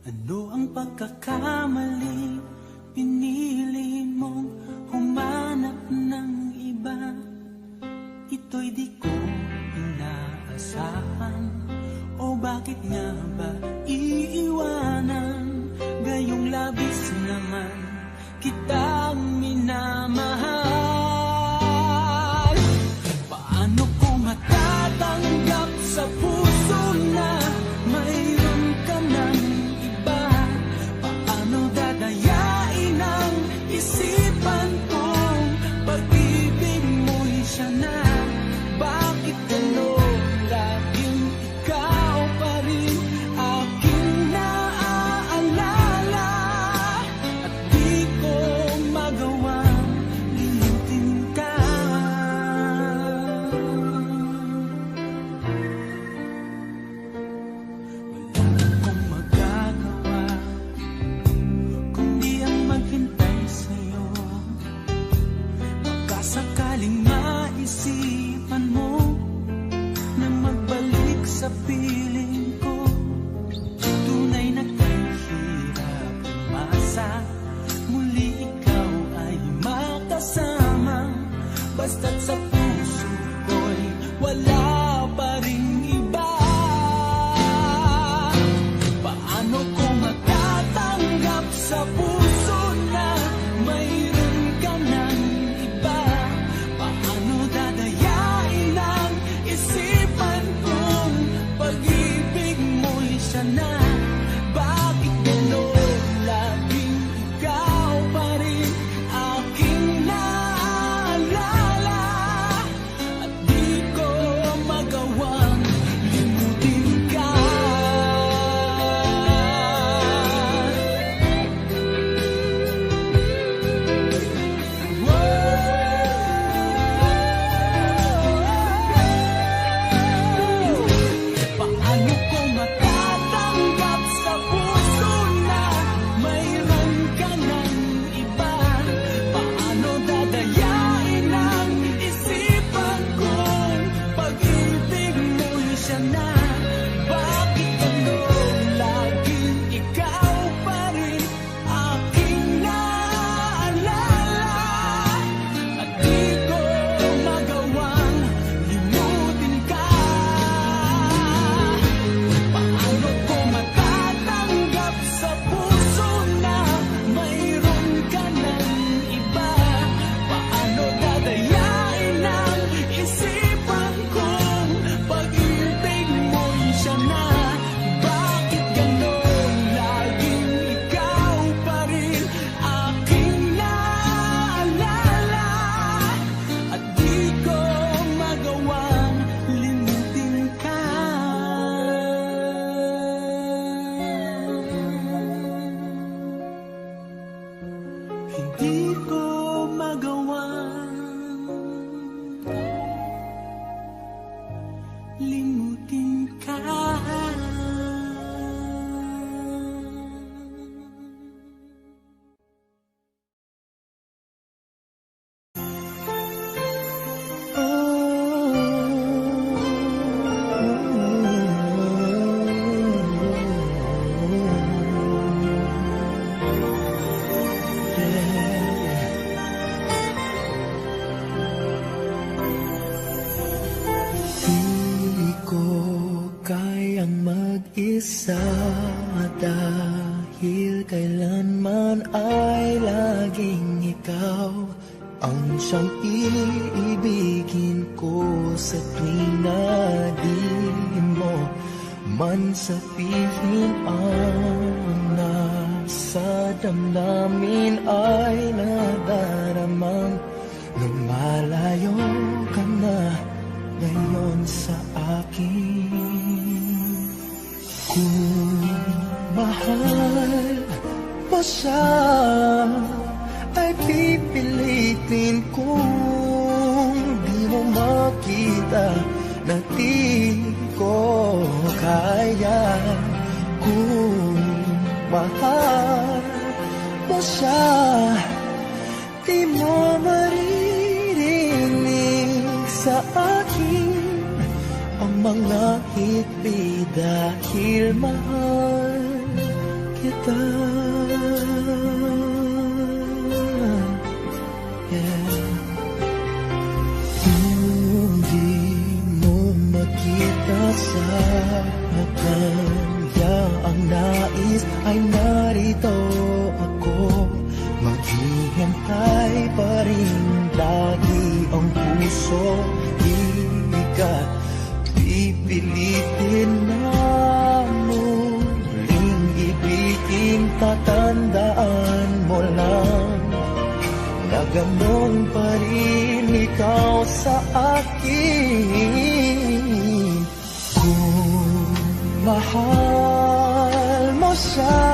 Ano ang pagkakamali? Pinili mong humanap ng iba. Ito'y di ko inaasahan. O bakit nga ba iiwanan? Gayong labis naman kitang minamahal. Paano ko matatanggap sa puso na mayroon ka ng iba? Paano dadayain ang isipan kong pag-ibig mo'y siya na? Bakit gano'n laging ikaw pa rin aking naaalala? At di ko magawang limutin ka. Wala akong magagawa kundi ang maghintay sa'yo. Baka sakaling maisipan mo na magbalik sa piling ko. Tunay na kahirap umasa, muli ikaw ay makasama. Basta't sa puso ko'y wala pa ring iba. Paano ko matatanggap sa puso na mayroon ka ng iba? Paano dadayain ang isipan kong pag-ibig mo'y siya na? Bakit gano'n laging ikaw pa rin aking naaalala? At di ko magawang limutin ka. Paano ko matatanggap sa puso na mayroon ka ng iba? Paano dadayain ang isipan kong pag-ibig mo'y siya na? Bakit gano'n laging ikaw pa rin aking naaalala? At di ko magawang limutin ka. Paano ko matatanggap sa puso na mayroon ka ng iba? Paano dadayain ang isipan kong pag-ibig mo'y siya na? Bakit gano'n laging ikaw pa rin aking naaalala? At di ko magawang limutin ka. Hindi ko magawang limutin ka. Di ko kayang mag-isa dahil kailanman ay laging ikaw ang siyang iibigin ko sa tuwing na di mo man sabihin ang nasa damdamin ay nadaramang lumalayo ka na ngayon sa akin. Kung mahal mo siya ay pipilitin kung di mo makita na di ko kaya. Kung mahal mo siya, di mo maririnig sa akin ang mga hikbi dahil mahal kita. Yeah. Kung di mo makita sa kanya ang nais ay narito ako. Maghihintay pa rin lagi ang puso. Di ka pipilitin na muling ibigin. Tatandaan mo lang na ganon pa rin ikaw sa akin. Kung mahal mo siya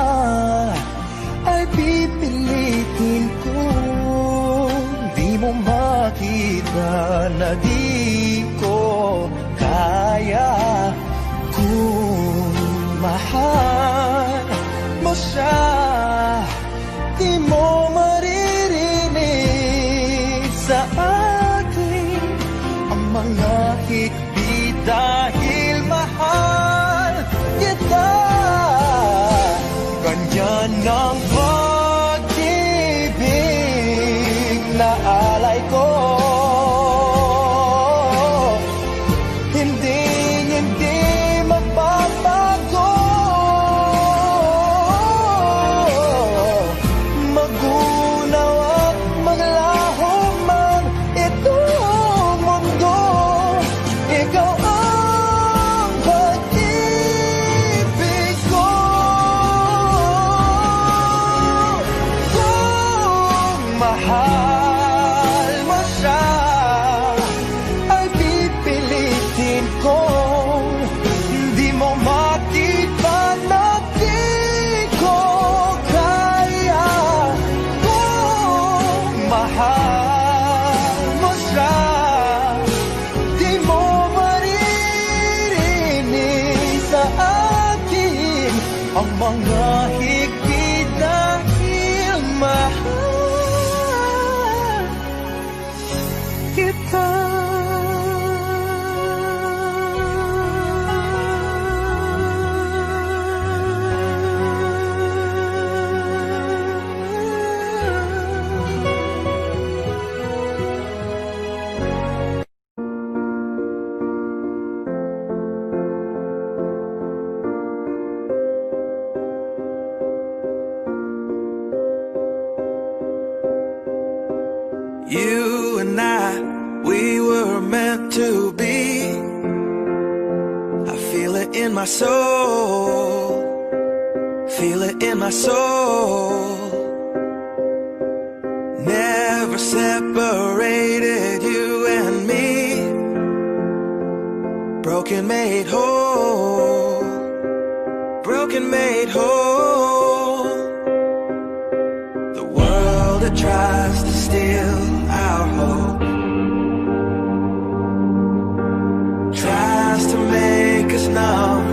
ay pipilitin ko. Di mo makita na di ko kaya. Kung mahal mo siya, di mo maririnig sa akin ang mga higpit dahil mahal kita. Ganyan ang pag-ibig na alay ko. Hindi magbabago. Magunaw at maglaho man itong mundo, ikaw ang pag-ibig ko. Kung mahal mo siya ay pipilitin ko. Di mo makita na di ko kaya. Kung mahal mo siya, di mo maririnig sa akin ang mga higpit dahil mahal kita. You and I, we were meant to be. I feel it in my soul. Feel it in my soul. Never separated, you and me. Broken made whole. Broken made whole. The world that tries to steal our hope tries to make us numb,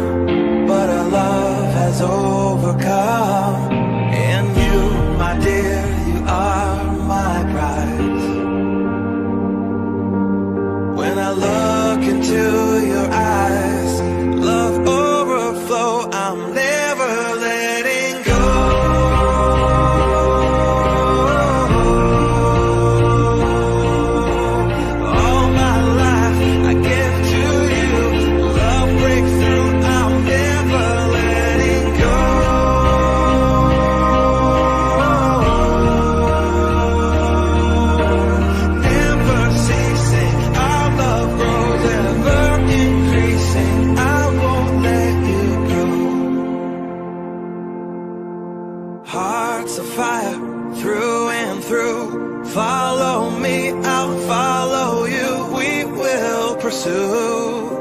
but our love has overcome. And you, my dear, you are my prize. When I look into your eyes, love overflow, I'm never letting go. Hearts of fire through and through. Follow me, I'll follow you. We will pursue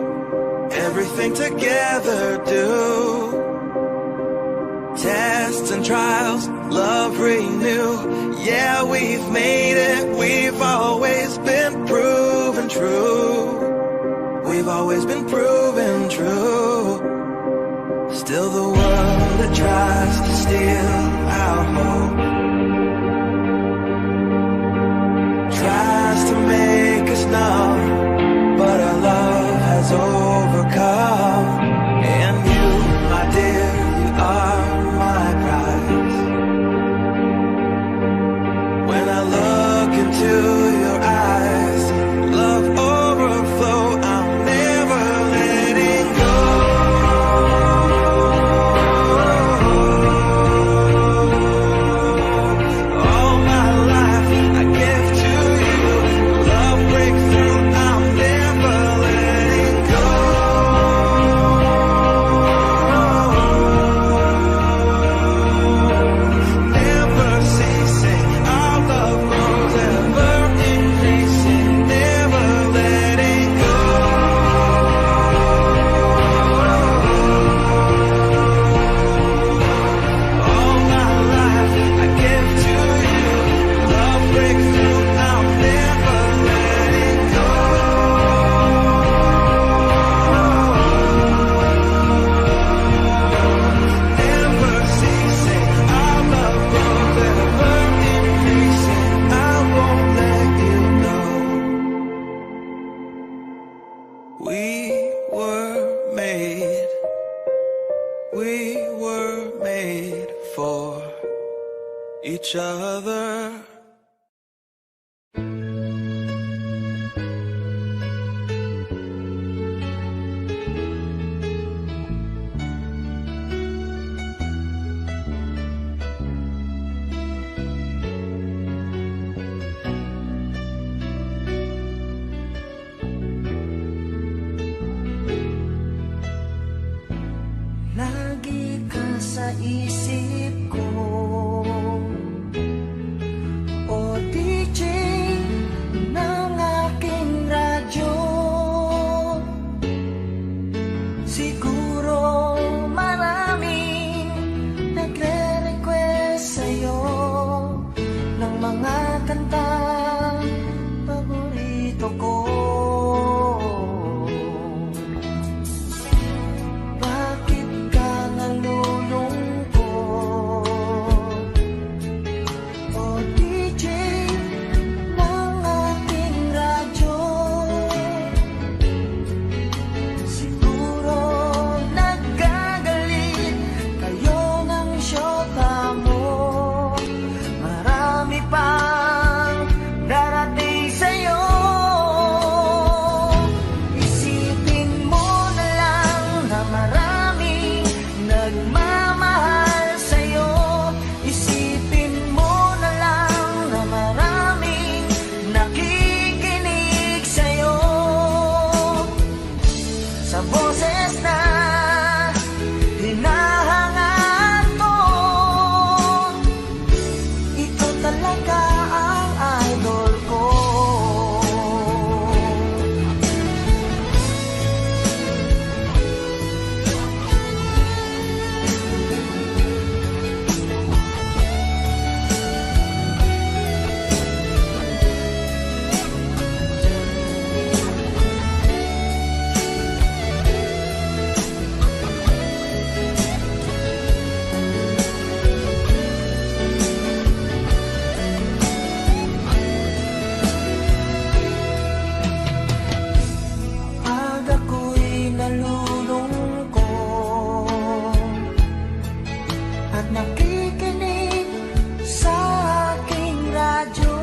everything together. Do tests and trials, love renew. Yeah, we've made it. We've always been proven true. We've always been proven true. Still the world that tries to steal our hope tries to make us numb, but our love has overcome. And you, my dear, you are my pride. made. We were made for each other. Lagi ka sa isip ko, o DJ ng aking radyo. Siguro maraming nagre-request sa'yo ng mga kantang paborito ko. Bakit ka nalulungkot, o DJ ng ating radyo? Siguro nagagalit kayo ng syota mo. Marami pang darating sa'yo. Isipin mo na lang na maraming nagmamahal sa'yo. Isipin mo na lang na maraming nakikinig sa'yo. Sa boses na hinahangaan ko, ito talaga ang idol ko. Pag ako'y nalulungkot at nakikinig sa aking radyo,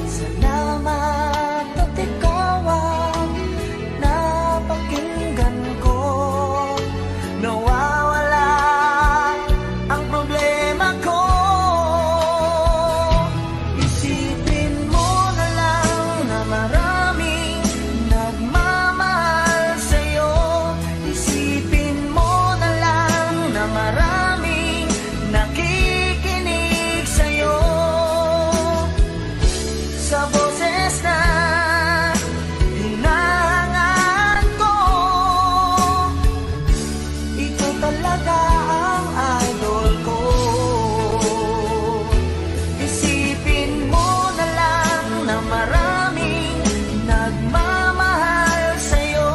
salamat at ikaw ang napakinggan ko. Nawawala ang problema ko. Isipin mo na lang na maraming nagmamahal sa'yo. Isipin mo na lang na maraming nakikinig sa'yo. Sa boses na hinahangaan ko, ito talaga ang idol ko. Isipin mo na lang na maraming nagmamahal sa'yo.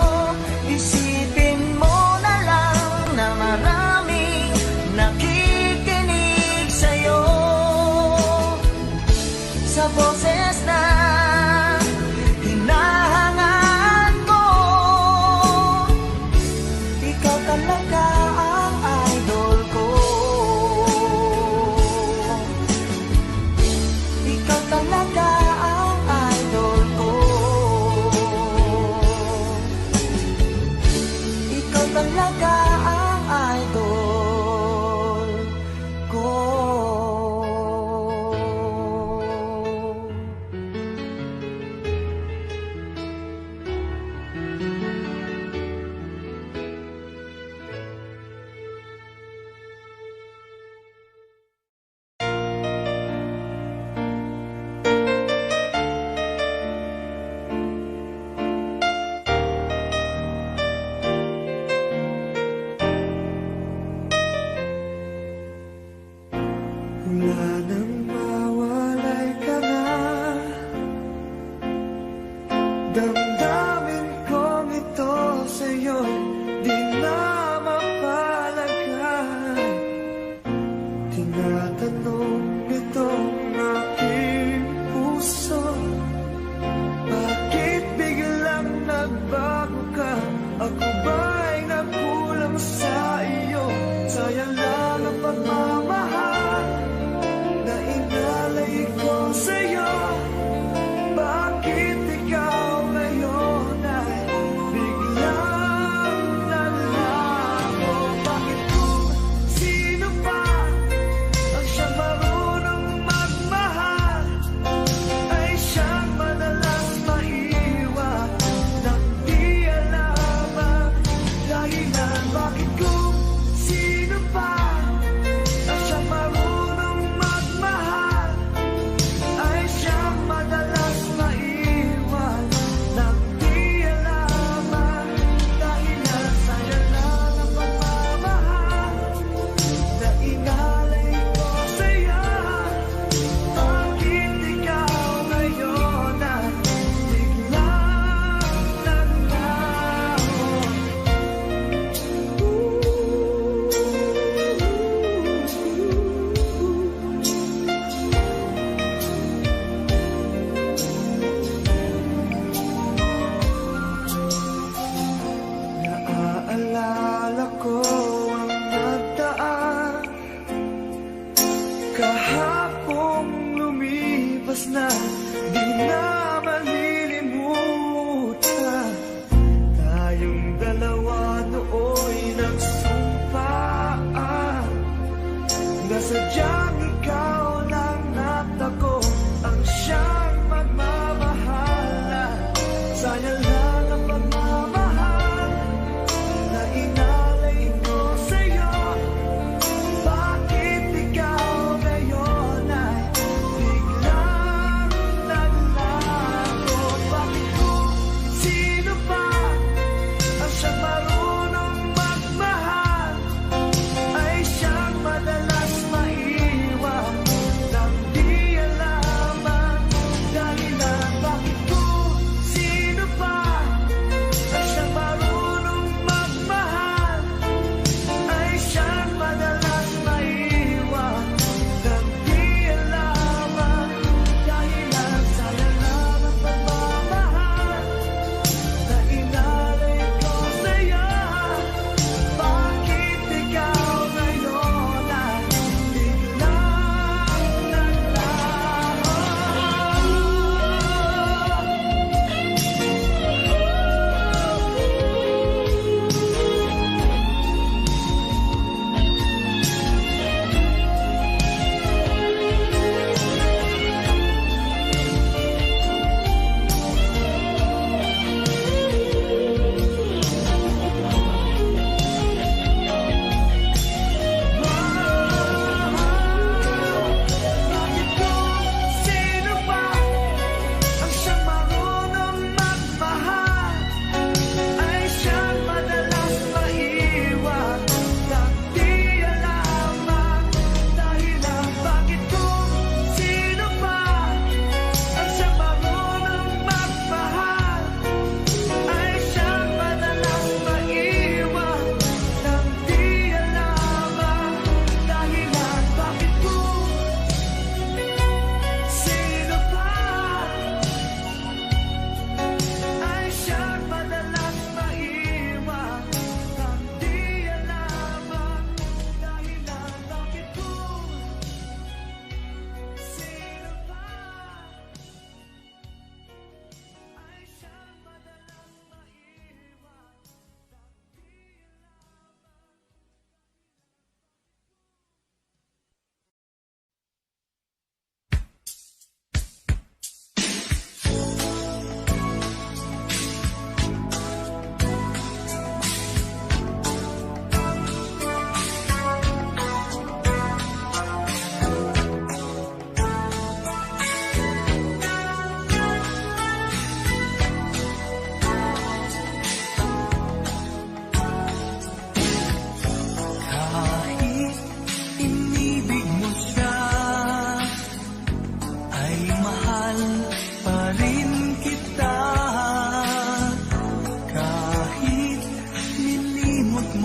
Isipin mo na lang na maraming nakikinig sa'yo. Sa boses na hinahangaan ko, ikaw talaga ang idol ko. Ikaw talaga ang idol ko. Ikaw talaga ang idol ko.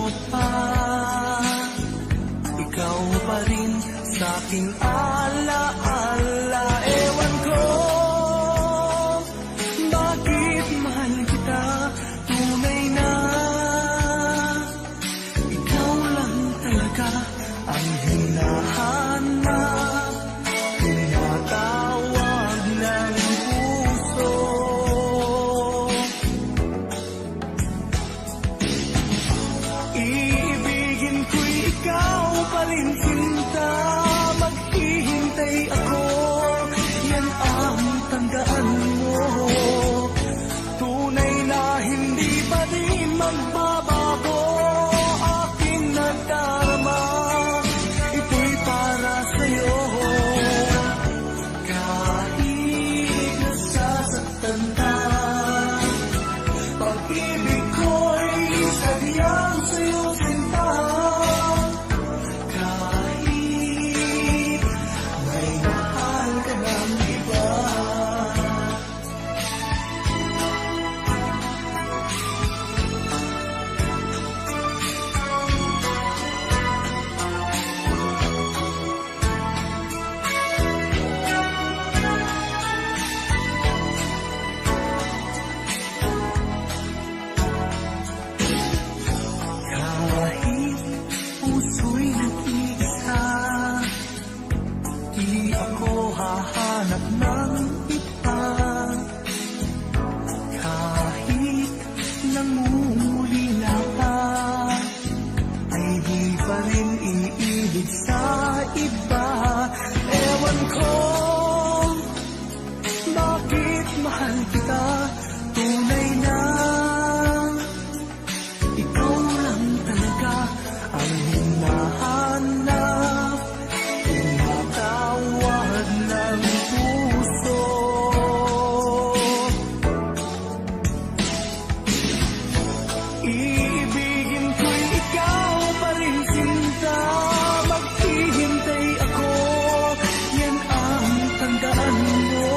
mo pa, ikaw pa rin sa aking alaala. Ewan ko bakit mahal kita, tunay na ikaw lang talaga ang hinahanap, tinatawag ng puso. Iibigin ko'y ikaw pa rin, sinta. Maghihintay ako, yan ang tandaan mo. Tunay na hindi pa rin magbabago aking nadarama. Ito'y para sa'yo. Kahit nasasaktan ka, pag-ibig ko'y sadyang sa'yo, sinta. Kahit may mahal ka ng iba. Kahit puso'y nag-iisa, di ako hahanap ng iba. Kahit nangungulila ka, ay di pa rin iibig sa iba. Ewan ko bakit mahal kita, tunay na ikaw lang talaga ang hinahanap, tinatawag ng puso. Iibigin ko'y ikaw pa rin, sinta. Maghihintay ako, yan ang tandaan mo.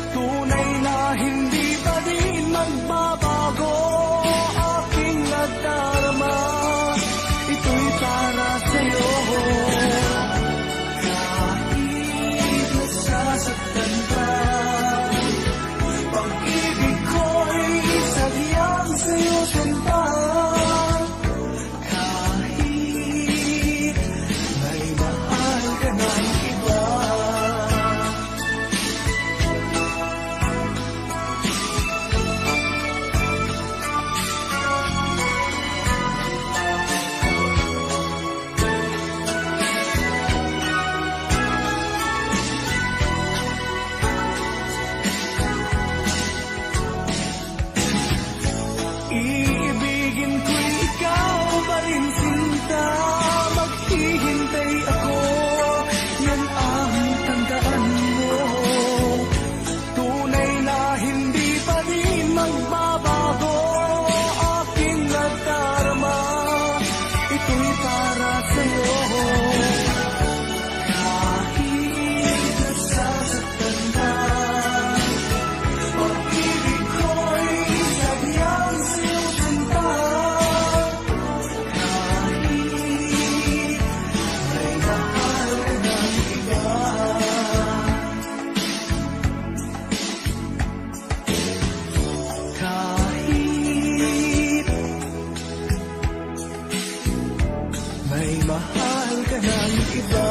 Tunay na hindi pa rin magbabago aking nadarama. Ito'y para sa'yo. Kahit nasasaktan ka, pag-ibig ko'y sadyang sa'yo, sinta. Kahit may mahal ka ng iba. Iibigin ko'y ikaw pa rin, sinta. Maghihintay ako, yan ang tandaan mo. Tunay na hindi pa rin magbabago aking nadarama. Ito'y para sa'yo. Kahit nasasaktan ka, pag-ibig ko'y sadyang sa'yo, sinta. Kahit may mahal ka ng iba. Kahit may mahal ka ng iba.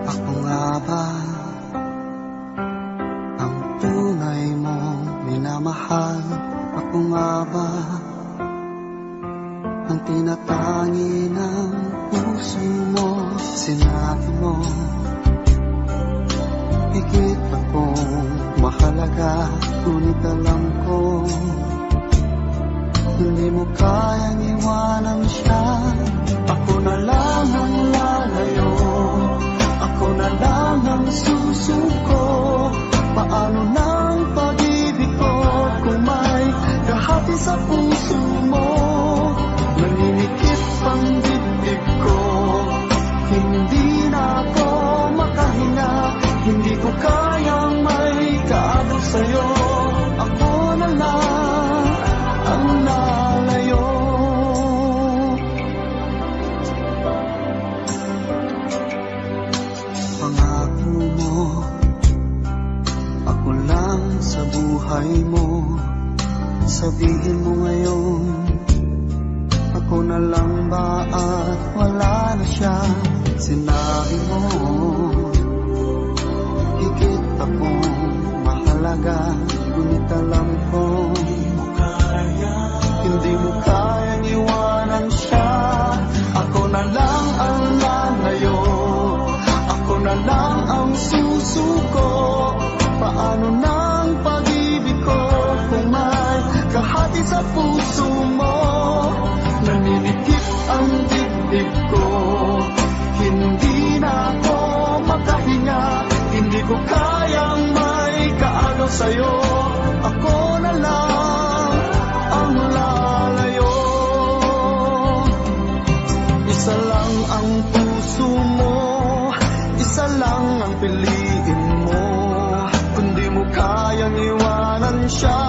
Ako nga ba ang tunay mong minamahal? Ako nga ba ang tinatangi ng puso mo? Sinabi mo higit akong mahalaga, ngunit alam ko Hindi mo kayang iwanan siya. Ako na lang ang lalayo, ako na lang ang susuko. Paano ng pag-ibig ko kung may kahati sa puso mo? Naninikip ang dibdib ko, hindi na ako makahinga. Hindi ko kayang may kaagaw sa'yo. Ako na lang ang lalayo. Pangako mo, ako lang sa buhay mo. Sabihin mo ngayon, ako na lang ba at wala na siya? Sinabi mo, higit akong mahalaga. Ngunit alam ko, hindi mo kayang iwanan siya. Ako na lang ang lalayo, ako na lang ang susuko. Paano ng pag-ibig ko kung may kahati sa puso mo? Naninikip ang dibdib ko, hindi na ako makahinga. Hindi ko kayang may kaagaw sa'yo. Ako na lang ang lalayo. Isa lang ang puso mo, isa lang ang piliin mo. Kung di mo kayang iwanan siya,